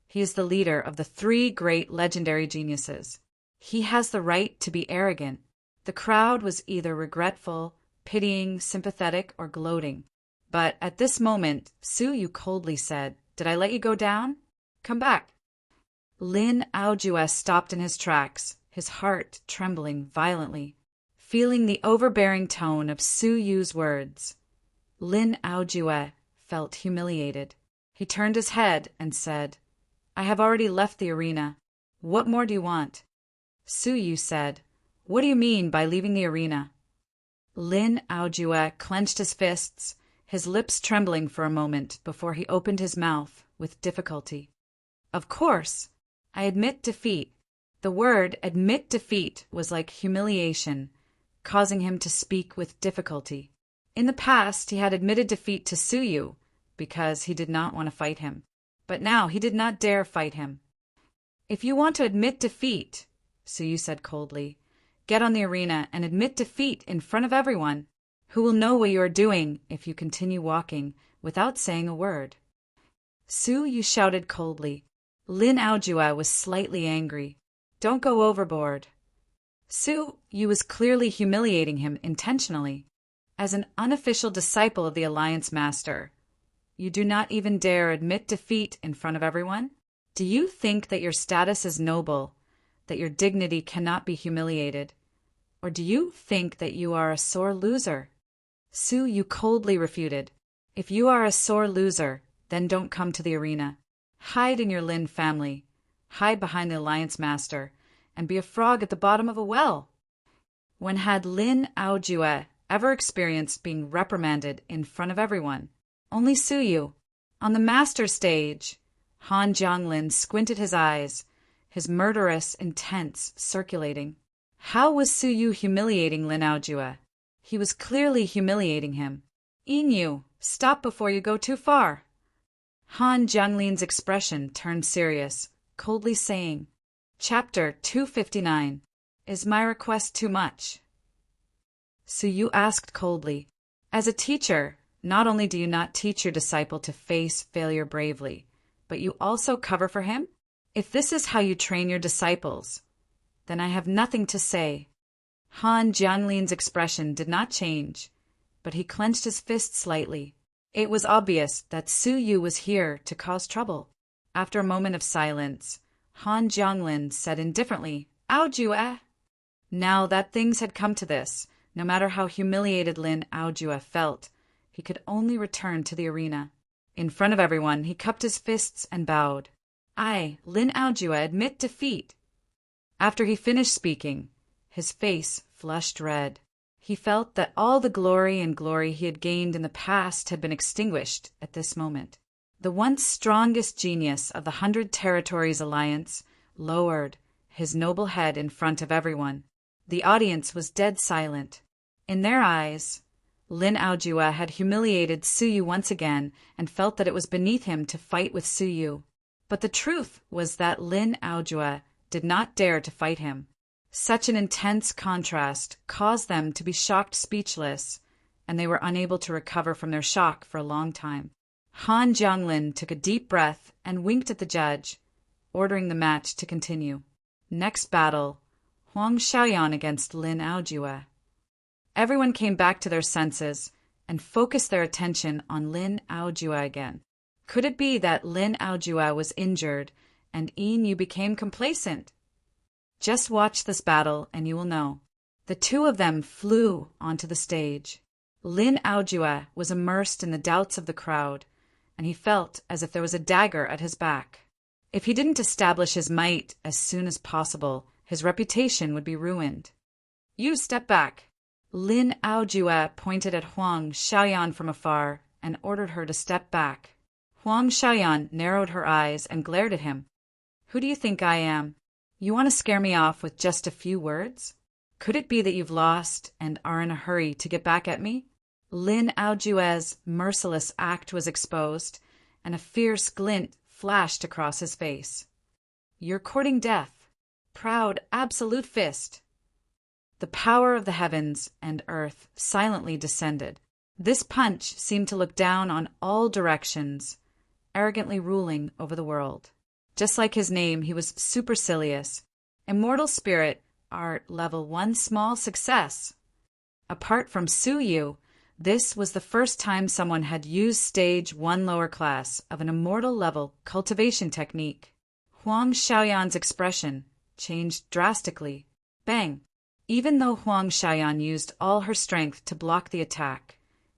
he is the leader of the 3 great legendary geniuses. He has the right to be arrogant. The crowd was either regretful, pitying, sympathetic, or gloating. But at this moment, Su Yu coldly said, "Did I let you go down? Come back." Lin Aojue stopped in his tracks, his heart trembling violently. Feeling the overbearing tone of Su Yu's words, Lin Aojue felt humiliated. He turned his head and said, "I have already left the arena. What more do you want?" Su Yu said, "What do you mean by leaving the arena?" Lin Aojue clenched his fists, his lips trembling for a moment before he opened his mouth with difficulty. "Of course, I admit defeat." The word admit defeat was like humiliation, causing him to speak with difficulty. In the past, he had admitted defeat to Su Yu because he did not want to fight him. But now he did not dare fight him. "If you want to admit defeat," Su Yu said coldly, "get on the arena and admit defeat in front of everyone, who will know what you are doing if you continue walking without saying a word." Su Yu shouted coldly. Lin Aojue was slightly angry. "Don't go overboard." Su Yu was clearly humiliating him intentionally. As an unofficial disciple of the Alliance Master, you do not even dare admit defeat in front of everyone? Do you think that your status is noble, that your dignity cannot be humiliated? Or do you think that you are a sore loser? Su Yu coldly refuted. "If you are a sore loser, then don't come to the arena. Hide in your Lin family, hide behind the Alliance Master, and be a frog at the bottom of a well." When had Lin Aojue ever experienced being reprimanded in front of everyone? Only Su Yu. On the master stage, Han Jianglin squinted his eyes, his murderous intents circulating. How was Su Yu humiliating Lin Aojue? He was clearly humiliating him. "Yu, stop before you go too far." Han Jianglin's expression turned serious, coldly saying, Chapter 259. Is my request too much? Su Yu asked coldly. As a teacher, not only do you not teach your disciple to face failure bravely, but you also cover for him? If this is how you train your disciples, then I have nothing to say. Han Jianglin's expression did not change, but he clenched his fist slightly. It was obvious that Su Yu was here to cause trouble. After a moment of silence, Han Jianglin said indifferently, "Aojue." Now that things had come to this, no matter how humiliated Lin Aojue felt, he could only return to the arena. In front of everyone, he cupped his fists and bowed. "I, Lin Aojue, admit defeat." After he finished speaking, his face flushed red. He felt that all the glory he had gained in the past had been extinguished at this moment. The once strongest genius of the 100 Territories Alliance lowered his noble head in front of everyone. The audience was dead silent. In their eyes, Lin Aojue had humiliated Suyu once again and felt that it was beneath him to fight with Suyu. But the truth was that Lin Aojue did not dare to fight him. Such an intense contrast caused them to be shocked speechless, and they were unable to recover from their shock for a long time. Han Jianglin took a deep breath and winked at the judge, ordering the match to continue. Next battle, Huang Xiaoyan against Lin Aojue. Everyone came back to their senses and focused their attention on Lin Aojue again. Could it be that Lin Aojue was injured and Yin became complacent? Just watch this battle and you will know. The two of them flew onto the stage. Lin Aojue was immersed in the doubts of the crowd, and he felt as if there was a dagger at his back. If he didn't establish his might as soon as possible, his reputation would be ruined. You step back. Lin Aojue pointed at Huang Xiaoyan from afar and ordered her to step back. Huang Xiaoyan narrowed her eyes and glared at him. Who do you think I am? You want to scare me off with just a few words? Could it be that you've lost and are in a hurry to get back at me? Lin Aojue's merciless act was exposed, and a fierce glint flashed across his face. You're courting death. Proud absolute fist. The power of the heavens and earth silently descended. This punch seemed to look down on all directions, arrogantly ruling over the world. Just like his name, he was supercilious. Immortal spirit, art level 1 small success. Apart from Suyu, this was the first time someone had used stage 1 lower class of an immortal level cultivation technique. Huang Xiaoyan's expression changed drastically. Bang! Even though Huang Xiaoyan used all her strength to block the attack,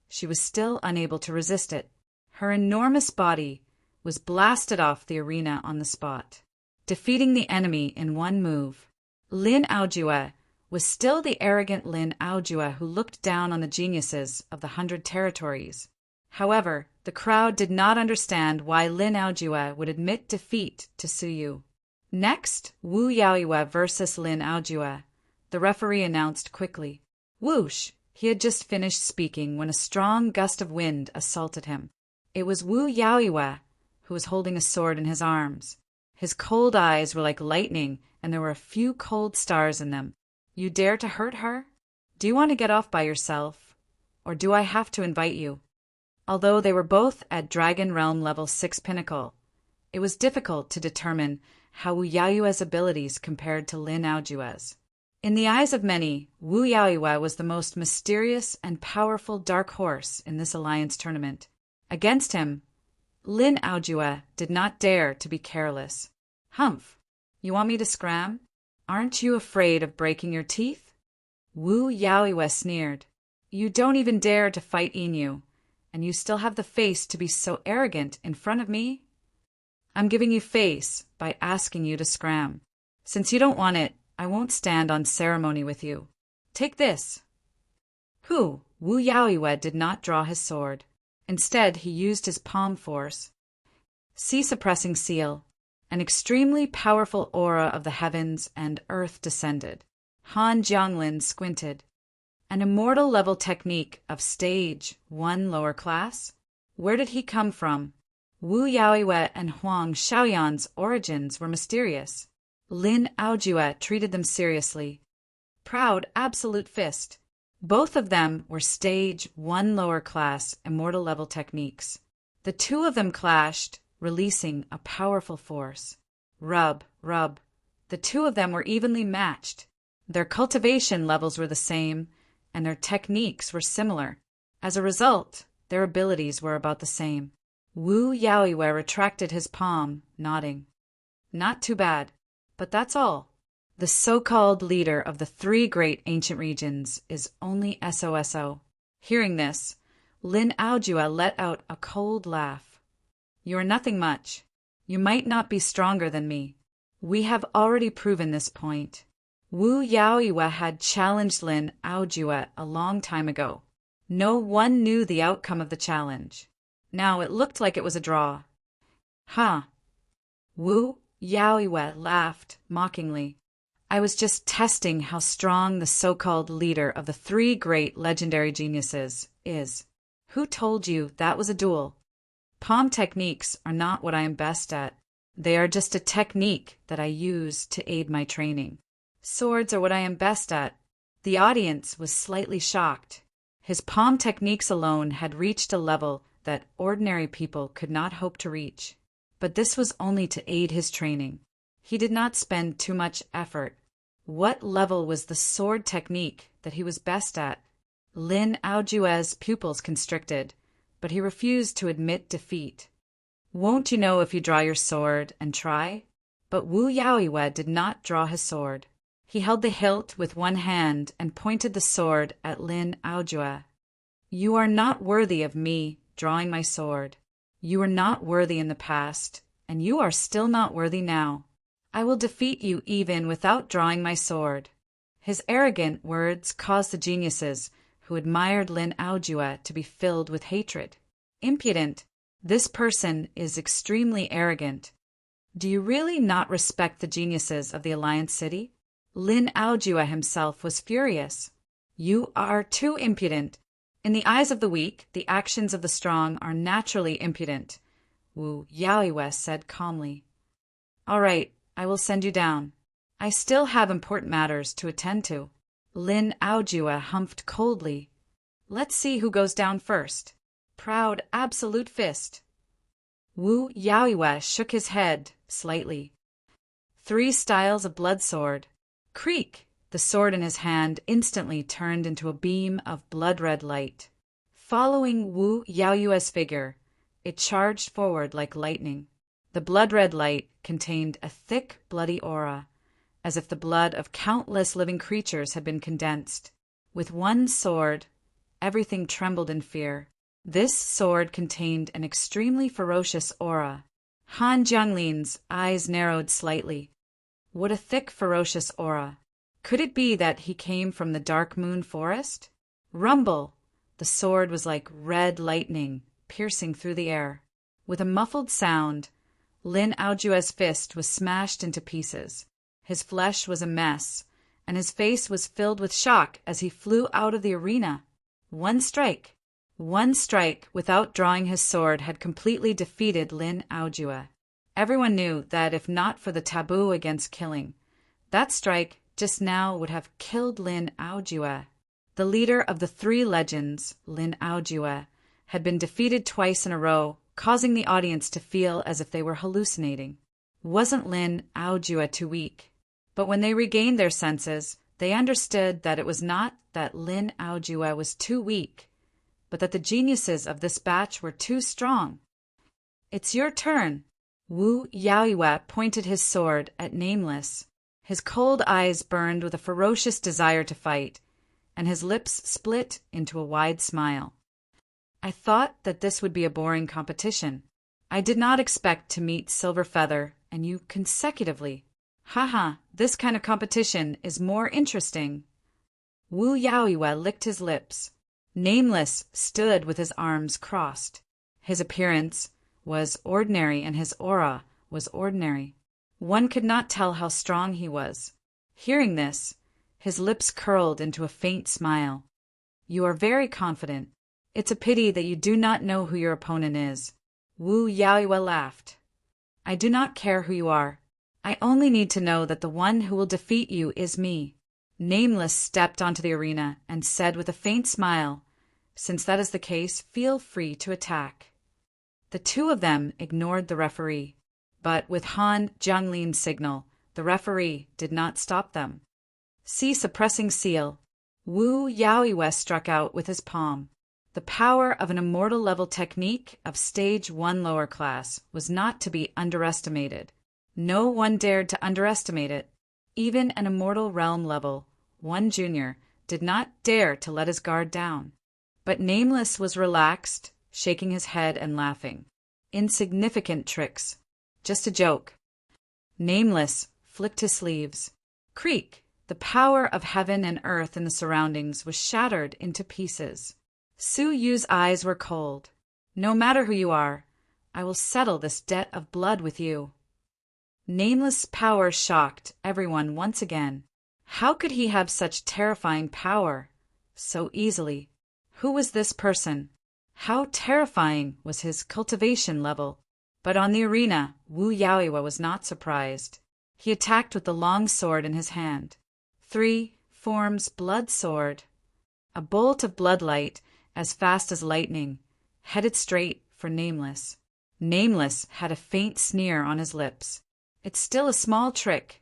she was still unable to resist it. Her enormous body was blasted off the arena on the spot, defeating the enemy in one move. Lin Aojue was still the arrogant Lin Aojue who looked down on the geniuses of the 100 Territories. However, the crowd did not understand why Lin Aojue would admit defeat to Suyu. Next, Wu Yaoyue versus Lin Aojue. The referee announced quickly. Whoosh! He had just finished speaking when a strong gust of wind assaulted him. It was Wu Yaoyue, who was holding a sword in his arms. His cold eyes were like lightning, and there were a few cold stars in them. You dare to hurt her? Do you want to get off by yourself? Or do I have to invite you? Although they were both at Dragon Realm level 6 pinnacle, it was difficult to determine how Wu Yaoyue's abilities compared to Lin Aojue's. In the eyes of many, Wu Yaoyue was the most mysterious and powerful dark horse in this alliance tournament. Against him, Lin Aojue did not dare to be careless. Humph! You want me to scram? Aren't you afraid of breaking your teeth? Wu Yaoyue sneered. You don't even dare to fight Inu, and you still have the face to be so arrogant in front of me? I'm giving you face by asking you to scram. Since you don't want it, I won't stand on ceremony with you. Take this. Wu Yaoyue did not draw his sword. Instead, he used his palm force. Sea-suppressing seal. An extremely powerful aura of the heavens and earth descended. Han Jianglin squinted. An immortal level technique of stage 1 lower class? Where did he come from? Wu Yaoyue and Huang Xiaoyan's origins were mysterious. Lin Aojue treated them seriously. Proud absolute fist. Both of them were stage 1 lower class immortal level techniques. The two of them clashed, releasing a powerful force. Rub, rub. The two of them were evenly matched. Their cultivation levels were the same, and their techniques were similar. As a result, their abilities were about the same. Wu Yaoyue retracted his palm, nodding. Not too bad, but that's all. The so-called leader of the 3 great ancient regions is only SOSO. Hearing this, Lin Aojue let out a cold laugh. You are nothing much. You might not be stronger than me. We have already proven this point. Wu Yaoyue had challenged Lin Aojue a long time ago. No one knew the outcome of the challenge. Now it looked like it was a draw. Huh. Wu Yaoyue laughed mockingly. I was just testing how strong the so-called leader of the three great legendary geniuses is. Who told you that was a duel? Palm techniques are not what I am best at. They are just a technique that I use to aid my training. Swords are what I am best at. The audience was slightly shocked. His palm techniques alone had reached a level that ordinary people could not hope to reach. But this was only to aid his training. He did not spend too much effort. What level was the sword technique that he was best at? Lin Aojue's pupils constricted, but he refused to admit defeat. Won't you know if you draw your sword and try? But Wu Yaoyue did not draw his sword. He held the hilt with one hand and pointed the sword at Lin Aojue. You are not worthy of me drawing my sword. You were not worthy in the past, and you are still not worthy now. I will defeat you even without drawing my sword. His arrogant words caused the geniuses who admired Lin Aojue to be filled with hatred. Impudent. This person is extremely arrogant. Do you really not respect the geniuses of the Alliance City? Lin Aojue himself was furious. You are too impudent. In the eyes of the weak, the actions of the strong are naturally impudent, Wu Yaoyue said calmly. All right, I will send you down. I still have important matters to attend to. Lin Aojue humphed coldly. Let's see who goes down first. Proud absolute fist. Wu Yaoyue shook his head slightly. 3 styles of blood sword. Creak! The sword in his hand instantly turned into a beam of blood-red light. Following Wu Yaoyue's figure, it charged forward like lightning. The blood-red light contained a thick, bloody aura, as if the blood of countless living creatures had been condensed. With one sword, everything trembled in fear. This sword contained an extremely ferocious aura. Han Jianglin's eyes narrowed slightly. What a thick, ferocious aura. Could it be that he came from the Dark Moon Forest? Rumble! The sword was like red lightning, piercing through the air. With a muffled sound, Lin Aojue's fist was smashed into pieces. His flesh was a mess, and his face was filled with shock as he flew out of the arena. One strike without drawing his sword had completely defeated Lin Aojue. Everyone knew that if not for the taboo against killing, that strike just now would have killed Lin Aojue. The leader of the 3 legends, Lin Aojue, had been defeated twice in a row, causing the audience to feel as if they were hallucinating. Wasn't Lin Aojue too weak? But when they regained their senses, they understood that it was not that Lin Aojue was too weak, but that the geniuses of this batch were too strong. It's your turn. Wu Yaoyue pointed his sword at Nameless. His cold eyes burned with a ferocious desire to fight, and his lips split into a wide smile. I thought that this would be a boring competition. I did not expect to meet Silver Feather and you consecutively. Haha, this kind of competition is more interesting. Wu Yaoyue licked his lips. Nameless stood with his arms crossed. His appearance was ordinary and his aura was ordinary. One could not tell how strong he was. Hearing this, his lips curled into a faint smile. You are very confident. It's a pity that you do not know who your opponent is. Wu Yaoyue laughed. I do not care who you are. I only need to know that the one who will defeat you is me. Nameless stepped onto the arena and said with a faint smile, since that is the case, feel free to attack. The 2 of them ignored the referee, but with Han Jianglin's signal, the referee did not stop them. See suppressing seal. Wu Yaoyue struck out with his palm. The power of an immortal level technique of stage 1 lower class was not to be underestimated. No one dared to underestimate it. Even an immortal realm level 1 junior did not dare to let his guard down. But Nameless was relaxed, shaking his head and laughing. Insignificant tricks. Just a joke. Nameless flicked his sleeves. Creak! The power of heaven and earth in the surroundings was shattered into pieces. Su Yu's eyes were cold. No matter who you are, I will settle this debt of blood with you. Nameless power shocked everyone once again. How could he have such terrifying power so easily? Who was this person? How terrifying was his cultivation level? But on the arena, Wu Yaoiwa was not surprised. He attacked with the long sword in his hand. 3 forms blood sword. A bolt of bloodlight, as fast as lightning, headed straight for Nameless. Nameless had a faint sneer on his lips. It's still a small trick.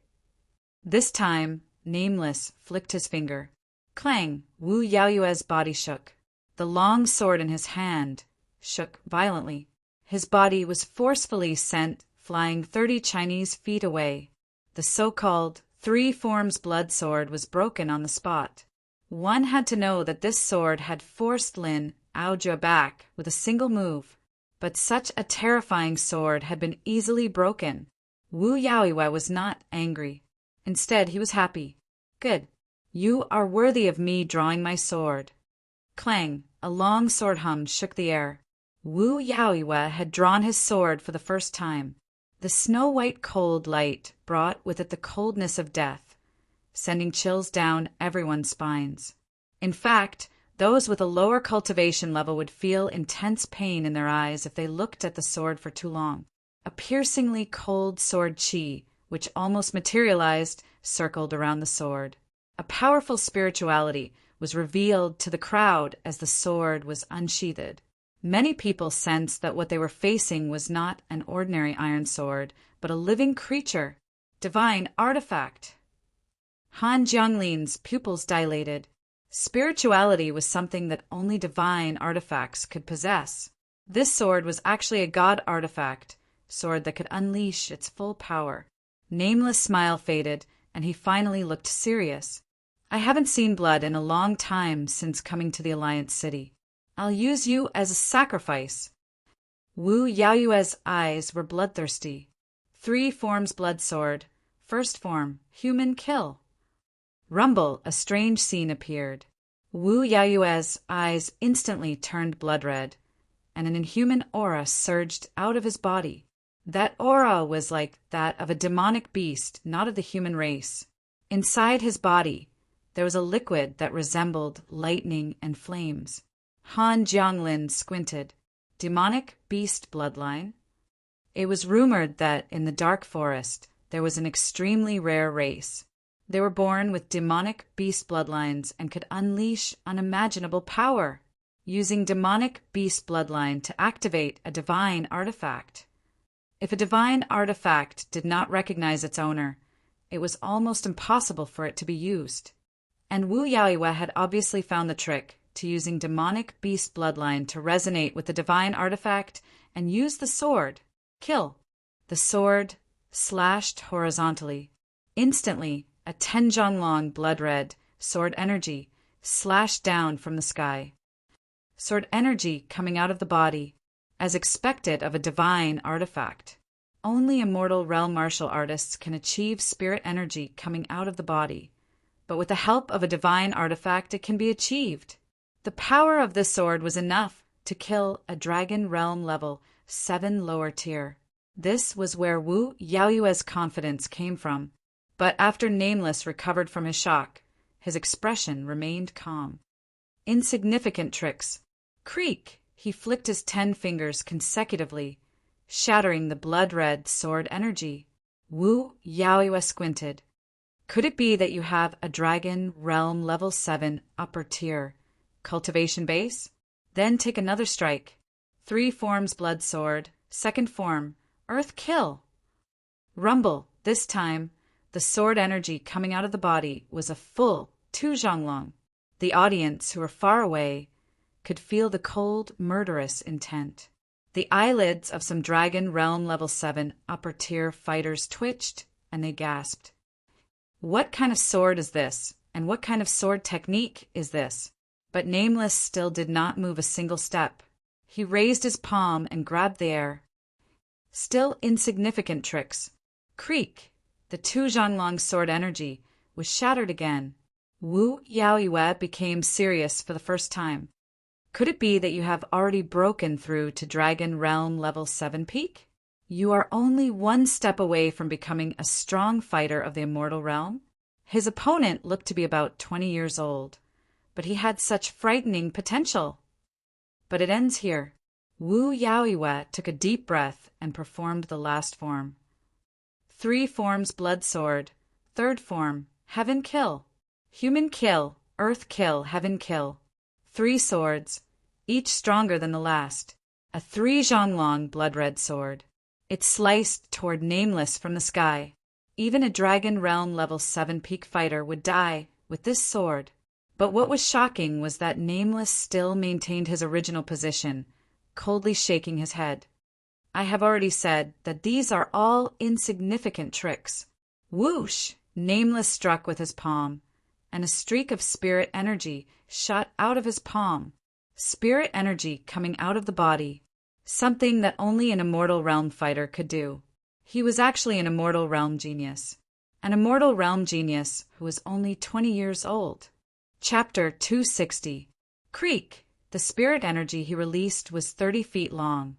This time, Nameless flicked his finger. Clang! Wu Yaoyue's body shook. The long sword in his hand shook violently. His body was forcefully sent flying 30 Chinese feet away. The so-called 3 forms blood sword was broken on the spot. One had to know that this sword had forced Lin Aojia back with a single move. But such a terrifying sword had been easily broken. Wu Yaoiwa was not angry. Instead, he was happy. Good. You are worthy of me drawing my sword. Clang! A long sword hum shook the air. Wu Yaoiwa had drawn his sword for the first time. The snow-white cold light brought with it the coldness of death, sending chills down everyone's spines. In fact, those with a lower cultivation level would feel intense pain in their eyes if they looked at the sword for too long. A piercingly cold sword chi, which almost materialized, circled around the sword. A powerful spirituality was revealed to the crowd as the sword was unsheathed. Many people sensed that what they were facing was not an ordinary iron sword, but a living creature, divine artifact. Han Jianglin's pupils dilated. Spirituality was something that only divine artifacts could possess. This sword was actually a god artifact, sword that could unleash its full power. Nameless smile faded, and he finally looked serious. I haven't seen blood in a long time since coming to the Alliance City. I'll use you as a sacrifice. Wu Yaoyue's eyes were bloodthirsty. 3 forms blood sword. First form, human kill. Rumble, a strange scene appeared. Wu Yaoyue's eyes instantly turned blood red, and an inhuman aura surged out of his body. That aura was like that of a demonic beast, not of the human race. Inside his body, there was a liquid that resembled lightning and flames. Han Jianglin squinted. Demonic beast bloodline? It was rumored that in the Dark Forest there was an extremely rare race. They were born with demonic beast bloodlines and could unleash unimaginable power, using demonic beast bloodline to activate a divine artifact. If a divine artifact did not recognize its owner, it was almost impossible for it to be used. And Wu Yaoiwa had obviously found the trick to using demonic beast bloodline to resonate with the divine artifact and use the sword. Kill. The sword slashed horizontally. Instantly, a 10-zhang-long blood-red sword energy slashed down from the sky. Sword energy coming out of the body, as expected of a divine artifact. Only immortal realm martial artists can achieve spirit energy coming out of the body, but with the help of a divine artifact it can be achieved. The power of this sword was enough to kill a dragon realm level 7 lower tier. This was where Wu Yaoyue's confidence came from, but after Nameless recovered from his shock, his expression remained calm. Insignificant tricks. Creak! He flicked his 10 fingers consecutively, shattering the blood-red sword energy. Wu Yaoyue squinted. Could it be that you have a dragon realm level 7 upper tier cultivation base? Then take another strike. 3 forms blood sword, second form, earth kill. Rumble. This time, the sword energy coming out of the body was a full 2 zhonglong. The audience, who were far away, could feel the cold, murderous intent. The eyelids of some dragon realm level 7 upper tier fighters twitched, and they gasped. What kind of sword is this? And what kind of sword technique is this? But Nameless still did not move a single step. He raised his palm and grabbed the air. Still insignificant tricks. Creak! The 2 zhonglong sword energy was shattered again. Wu Yaoyue became serious for the first time. Could it be that you have already broken through to Dragon Realm Level 7 peak? You are only one step away from becoming a strong fighter of the Immortal Realm. His opponent looked to be about 20 years old, but he had such frightening potential. But it ends here. Wu Yaoyue took a deep breath and performed the last form. 3 forms Blood Sword. 3rd form, Heaven Kill. Human kill, Earth kill, Heaven kill. 3 swords, each stronger than the last. A 3-zhonglong blood-red sword. It sliced toward Nameless from the sky. Even a Dragon Realm Level 7 peak fighter would die with this sword. But what was shocking was that Nameless still maintained his original position, coldly shaking his head. I have already said that these are all insignificant tricks. Whoosh! Nameless struck with his palm, and a streak of spirit energy shot out of his palm. Spirit energy coming out of the body, something that only an Immortal Realm fighter could do. He was actually an Immortal Realm genius. An Immortal Realm genius who was only 20 years old. Chapter 260. Creak! The spirit energy he released was 30 feet long,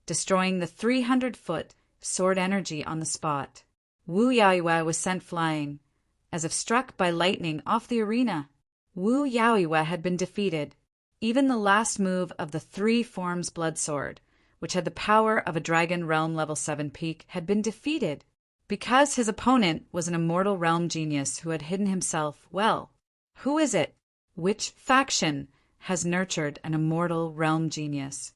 destroying the 300-foot sword energy on the spot. Wu Yaoyue was sent flying, as if struck by lightning, off the arena. Wu Yaoyue had been defeated. Even the last move of the 3 forms Blood Sword, which had the power of a Dragon Realm Level 7 peak, had been defeated, because his opponent was an Immortal Realm genius who had hidden himself well. Who is it? Which faction has nurtured an Immortal Realm genius?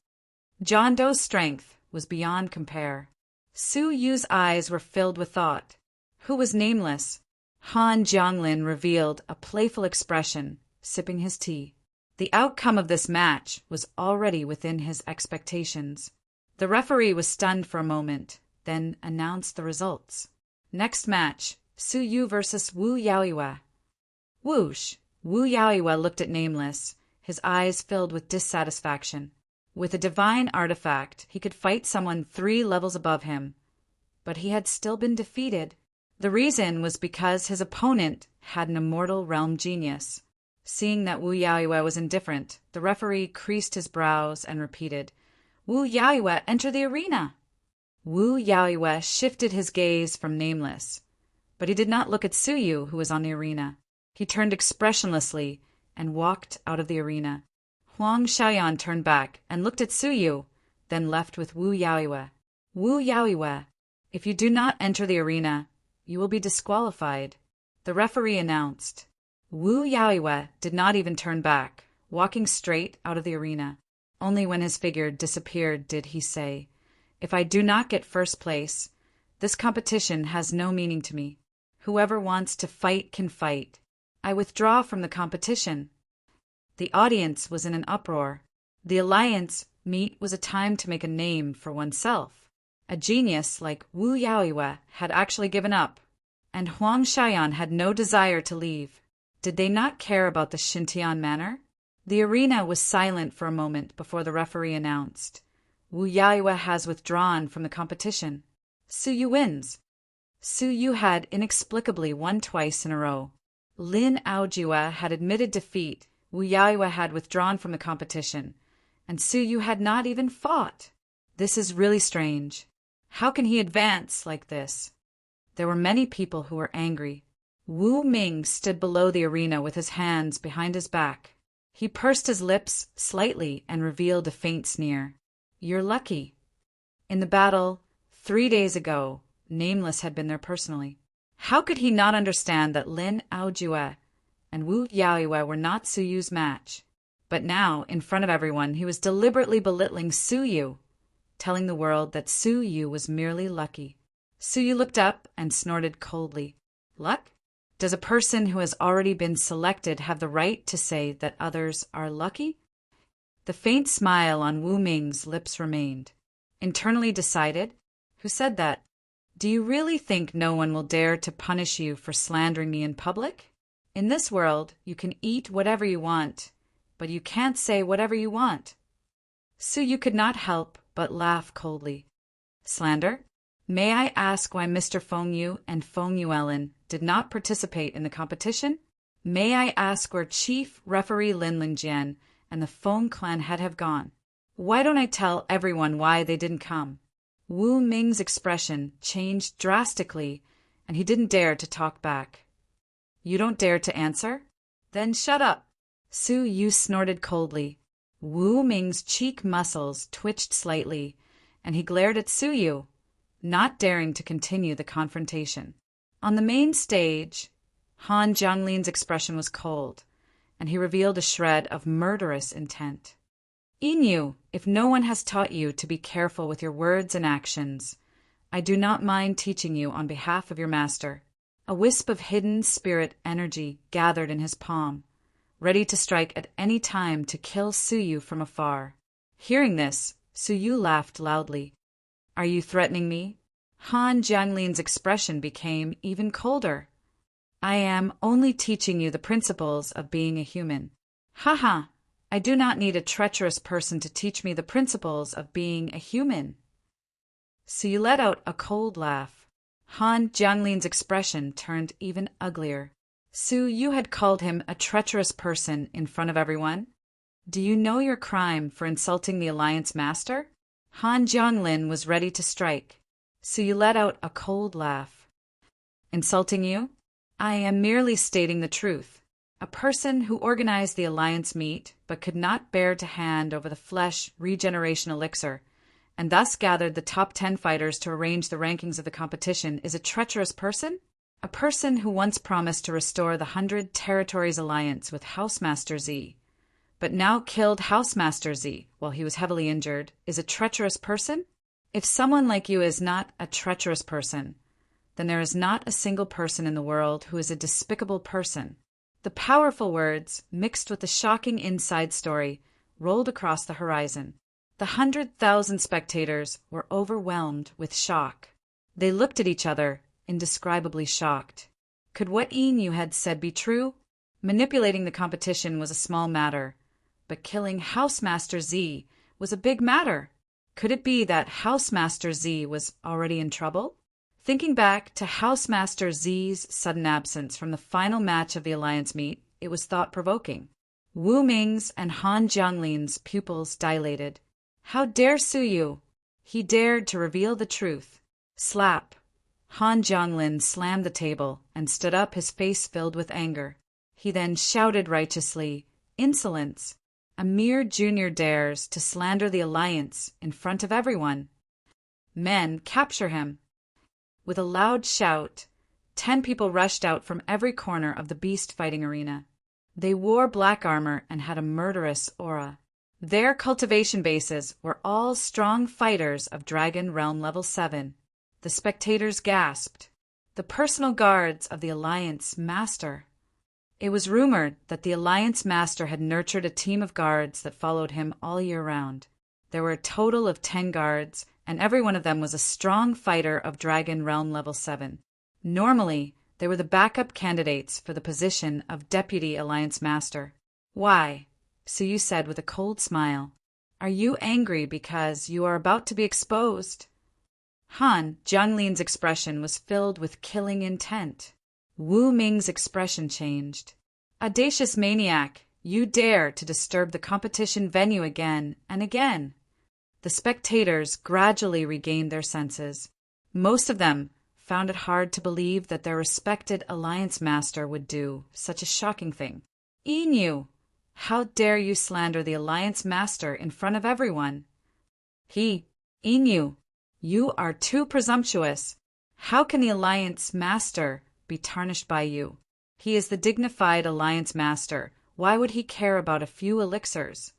John Doe's strength was beyond compare. Su Yu's eyes were filled with thought. Who was Nameless? Han Jianglin revealed a playful expression, sipping his tea. The outcome of this match was already within his expectations. The referee was stunned for a moment, then announced the results. Next match, Su Yu versus Wu Yaoyue. Whoosh! Wu Yaoyue looked at Nameless, his eyes filled with dissatisfaction. With a divine artifact, he could fight someone 3 levels above him, but he had still been defeated. The reason was because his opponent had an Immortal Realm genius. Seeing that Wu Yaoyue was indifferent, the referee creased his brows and repeated, "Wu Yaoyue, enter the arena!" Wu Yaoyue shifted his gaze from Nameless, but he did not look at Su Yu, who was on the arena. He turned expressionlessly and walked out of the arena. Huang Xiaoyan turned back and looked at Su Yu, then left with Wu Yaoyue. "Wu Yaoyue, if you do not enter the arena, you will be disqualified," the referee announced. Wu Yaoyue did not even turn back, walking straight out of the arena. Only when his figure disappeared did he say, "If I do not get first place, this competition has no meaning to me. Whoever wants to fight can fight. I withdraw from the competition." The audience was in an uproar. The Alliance meet was a time to make a name for oneself. A genius like Wu Yaoyue had actually given up, and Huang Xiaoyan had no desire to leave. Did they not care about the Xintian manor? The arena was silent for a moment before the referee announced, "Wu Yaoyue has withdrawn from the competition. Su Yu wins." Su Yu had inexplicably won twice in a row. Lin Aojue had admitted defeat, Wu Yaoyue had withdrawn from the competition, and Su Yu had not even fought. This is really strange. How can he advance like this? There were many people who were angry. Wu Ming stood below the arena with his hands behind his back. He pursed his lips slightly and revealed a faint sneer. "You're lucky." In the battle 3 days ago, Nameless had been there personally. How could he not understand that Lin Aojue and Wu Yaoyue were not Su Yu's match? But now, in front of everyone, he was deliberately belittling Su Yu, telling the world that Su Yu was merely lucky. Su Yu looked up and snorted coldly. Luck? Does a person who has already been selected have the right to say that others are lucky? The faint smile on Wu Ming's lips remained. Internally decided? Who said that? Do you really think no one will dare to punish you for slandering me in public? In this world, you can eat whatever you want, but you can't say whatever you want. Su Yu could not help but laugh coldly. Slander? May I ask why Mr. Feng Yu and Feng Yuelin did not participate in the competition? May I ask where Chief Referee Lin Lingjian and the Feng clan head have gone? Why don't I tell everyone why they didn't come? Wu Ming's expression changed drastically, and he didn't dare to talk back. You don't dare to answer? Then shut up. Su Yu snorted coldly. Wu Ming's cheek muscles twitched slightly, and he glared at Su Yu, not daring to continue the confrontation. On the main stage, Han Jianglin's expression was cold, and he revealed a shred of murderous intent. Yin, if no one has taught you to be careful with your words and actions, I do not mind teaching you on behalf of your master. A wisp of hidden spirit energy gathered in his palm, ready to strike at any time to kill Su Yu from afar. Hearing this, Su Yu laughed loudly. Are you threatening me? Han Jianglin's expression became even colder. I am only teaching you the principles of being a human. Haha, I do not need a treacherous person to teach me the principles of being a human. Su Yu let out a cold laugh. Han Jianglin's expression turned even uglier. Su Yu had called him a treacherous person in front of everyone. Do you know your crime for insulting the Alliance Master? Han Jianglin was ready to strike. Su Yu let out a cold laugh. Insulting you? I am merely stating the truth. A person who organized the Alliance meet but could not bear to hand over the flesh regeneration elixir, and thus gathered the top 10 fighters to arrange the rankings of the competition, is a treacherous person? A person who once promised to restore the 100 Territories Alliance with Housemaster Z, but now killed Housemaster Z while he was heavily injured, is a treacherous person? If someone like you is not a treacherous person, then there is not a single person in the world who is a despicable person. The powerful words, mixed with the shocking inside story, rolled across the horizon. The 100,000 spectators were overwhelmed with shock. They looked at each other, indescribably shocked. Could what Yin had said be true? Manipulating the competition was a small matter, but killing Housemaster Z was a big matter. Could it be that Housemaster Z was already in trouble? Thinking back to Housemaster Z's sudden absence from the final match of the Alliance meet, it was thought-provoking. Wu Ming's and Han Jianglin's pupils dilated. How dare Su Yu? He dared to reveal the truth. Slap. Han Jianglin slammed the table and stood up, his face filled with anger. He then shouted righteously, "Insolence! A mere junior dares to slander the Alliance in front of everyone. Men, capture him!" With a loud shout, 10 people rushed out from every corner of the beast fighting arena. They wore black armor and had a murderous aura. Their cultivation bases were all strong fighters of Dragon Realm Level 7. The spectators gasped. The personal guards of the Alliance Master. It was rumored that the Alliance Master had nurtured a team of guards that followed him all year round. There were a total of 10 guards, and every one of them was a strong fighter of Dragon Realm Level 7. Normally, they were the backup candidates for the position of Deputy Alliance Master. Why? Su Yu said with a cold smile. Are you angry because you are about to be exposed? Han Jianglin's expression was filled with killing intent. Wu Ming's expression changed. Audacious maniac, you dare to disturb the competition venue again and again. The spectators gradually regained their senses. Most of them found it hard to believe that their respected Alliance Master would do such a shocking thing. Yin, how dare you slander the Alliance Master in front of everyone? Yin, you are too presumptuous. How can the Alliance Master be tarnished by you? He is the dignified Alliance Master. Why would he care about a few elixirs?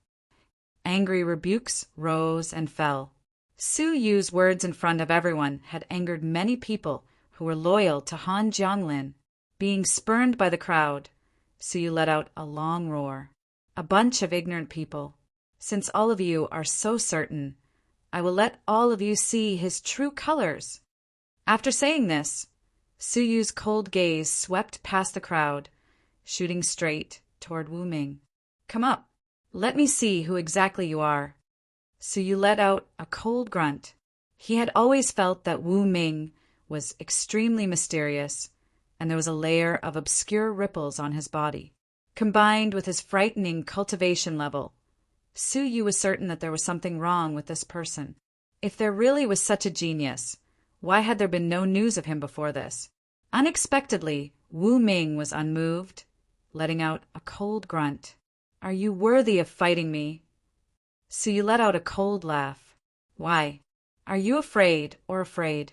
Angry rebukes rose and fell. Su Yu's words in front of everyone had angered many people who were loyal to Han Jianglin. Being spurned by the crowd, Su Yu let out a long roar. A bunch of ignorant people. Since all of you are so certain, I will let all of you see his true colors. After saying this, Su Yu's cold gaze swept past the crowd, shooting straight toward Wu Ming. Come up. Let me see who exactly you are. Su Yu let out a cold grunt. He had always felt that Wu Ming was extremely mysterious, and there was a layer of obscure ripples on his body. Combined with his frightening cultivation level, Su Yu was certain that there was something wrong with this person. If there really was such a genius, why had there been no news of him before this? Unexpectedly, Wu Ming was unmoved, letting out a cold grunt. "Are you worthy of fighting me?" Su Yu let out a cold laugh. "Why? Are you afraid or afraid?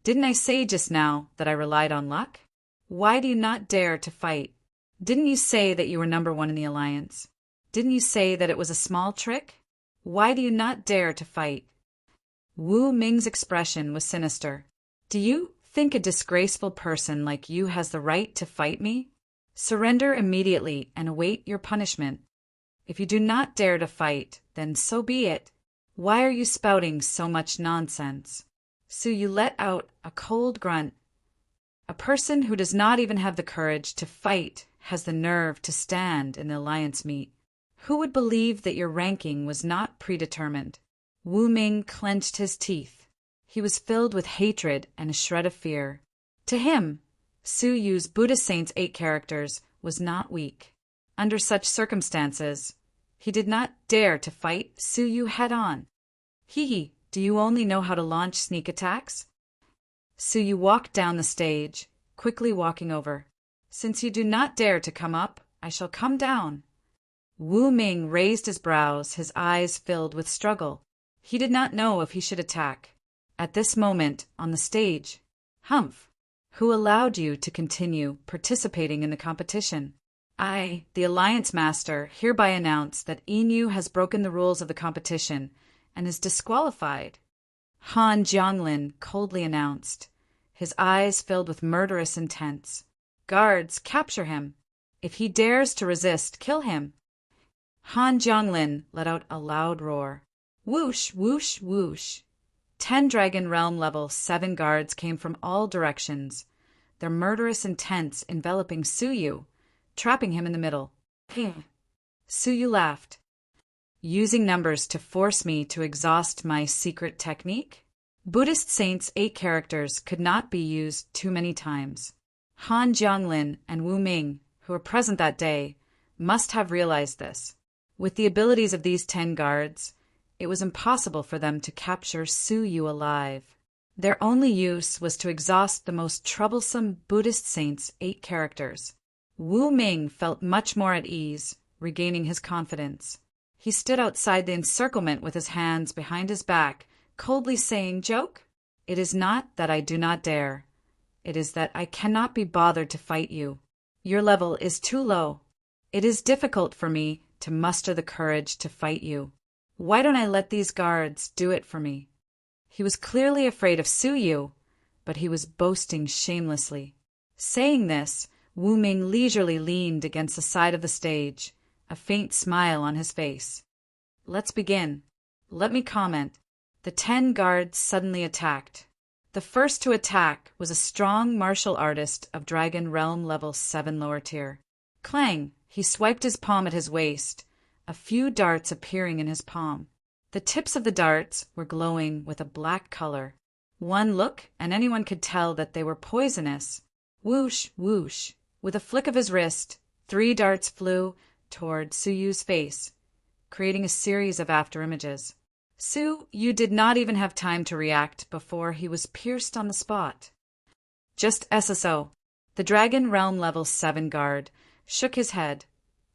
Didn't I say just now that I relied on luck? Why do you not dare to fight? Didn't you say that you were number one in the alliance? Didn't you say that it was a small trick? Why do you not dare to fight?" Wu Ming's expression was sinister. "Do you think a disgraceful person like you has the right to fight me? Surrender immediately and await your punishment. If you do not dare to fight, then so be it. Why are you spouting so much nonsense?" Su Yu let out a cold grunt. A person who does not even have the courage to fight has the nerve to stand in the alliance meet. Who would believe that your ranking was not predetermined? Wu Ming clenched his teeth. He was filled with hatred and a shred of fear. To him, Su Yu's Buddhist Saints 8 characters was not weak. Under such circumstances, he did not dare to fight Su Yu head-on. "Hee, do you only know how to launch sneak attacks?" Su Yu walked down the stage, quickly walking over. "Since you do not dare to come up, I shall come down." Wu Ming raised his brows, his eyes filled with struggle. He did not know if he should attack. At this moment, on the stage, "Humph! Who allowed you to continue participating in the competition?" "I, the Alliance Master, hereby announce that Inu has broken the rules of the competition and is disqualified," Han Jianglin coldly announced, his eyes filled with murderous intent. "Guards, capture him. If he dares to resist, kill him." Han Jianglin let out a loud roar. Whoosh, whoosh, whoosh. 10 Dragon Realm level 7 guards came from all directions, their murderous intent enveloping Su Yu, trapping him in the middle. Su Yu laughed. "Using numbers to force me to exhaust my secret technique?" Buddhist Saints 8 characters could not be used too many times. Han Jianglin and Wu Ming, who were present that day, must have realized this. With the abilities of these 10 guards, it was impossible for them to capture Su Yu alive. Their only use was to exhaust the most troublesome Buddhist Saints 8 characters. Wu Ming felt much more at ease, regaining his confidence. He stood outside the encirclement with his hands behind his back, coldly saying, "Joke? It is not that I do not dare. It is that I cannot be bothered to fight you. Your level is too low. It is difficult for me to muster the courage to fight you. Why don't I let these guards do it for me?" He was clearly afraid of Su Yu, but he was boasting shamelessly. Saying this, Wu Ming leisurely leaned against the side of the stage, a faint smile on his face. "Let's begin. Let me comment." The 10 guards suddenly attacked. The first to attack was a strong martial artist of Dragon Realm level 7 lower tier. Clang! He swiped his palm at his waist, a few darts appearing in his palm. The tips of the darts were glowing with a black color. One look and anyone could tell that they were poisonous. Whoosh, whoosh. With a flick of his wrist, 3 darts flew toward Su Yu's face, creating a series of afterimages. Su Yu did not even have time to react before he was pierced on the spot. Just SSO. The Dragon Realm level 7 guard shook his head,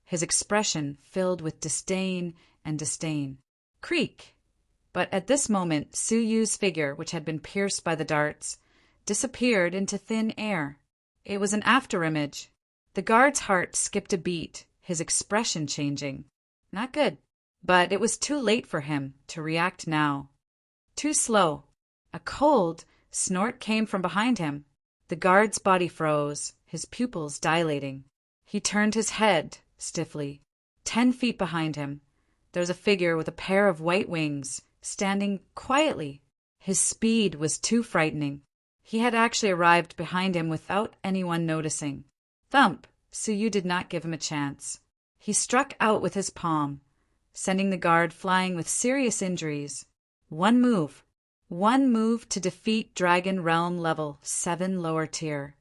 his expression filled with disdain and disdain. Creak! But at this moment, Su Yu's figure, which had been pierced by the darts, disappeared into thin air. It was an afterimage. The guard's heart skipped a beat, his expression changing. Not good. But it was too late for him to react now. Too slow. A cold snort came from behind him. The guard's body froze, his pupils dilating. He turned his head stiffly. 10 feet behind him, there was a figure with a pair of white wings, standing quietly. His speed was too frightening. He had actually arrived behind him without anyone noticing. Thump! Su Yu did not give him a chance. He struck out with his palm, sending the guard flying with serious injuries. One move, One move to defeat Dragon Realm level 7 lower tier.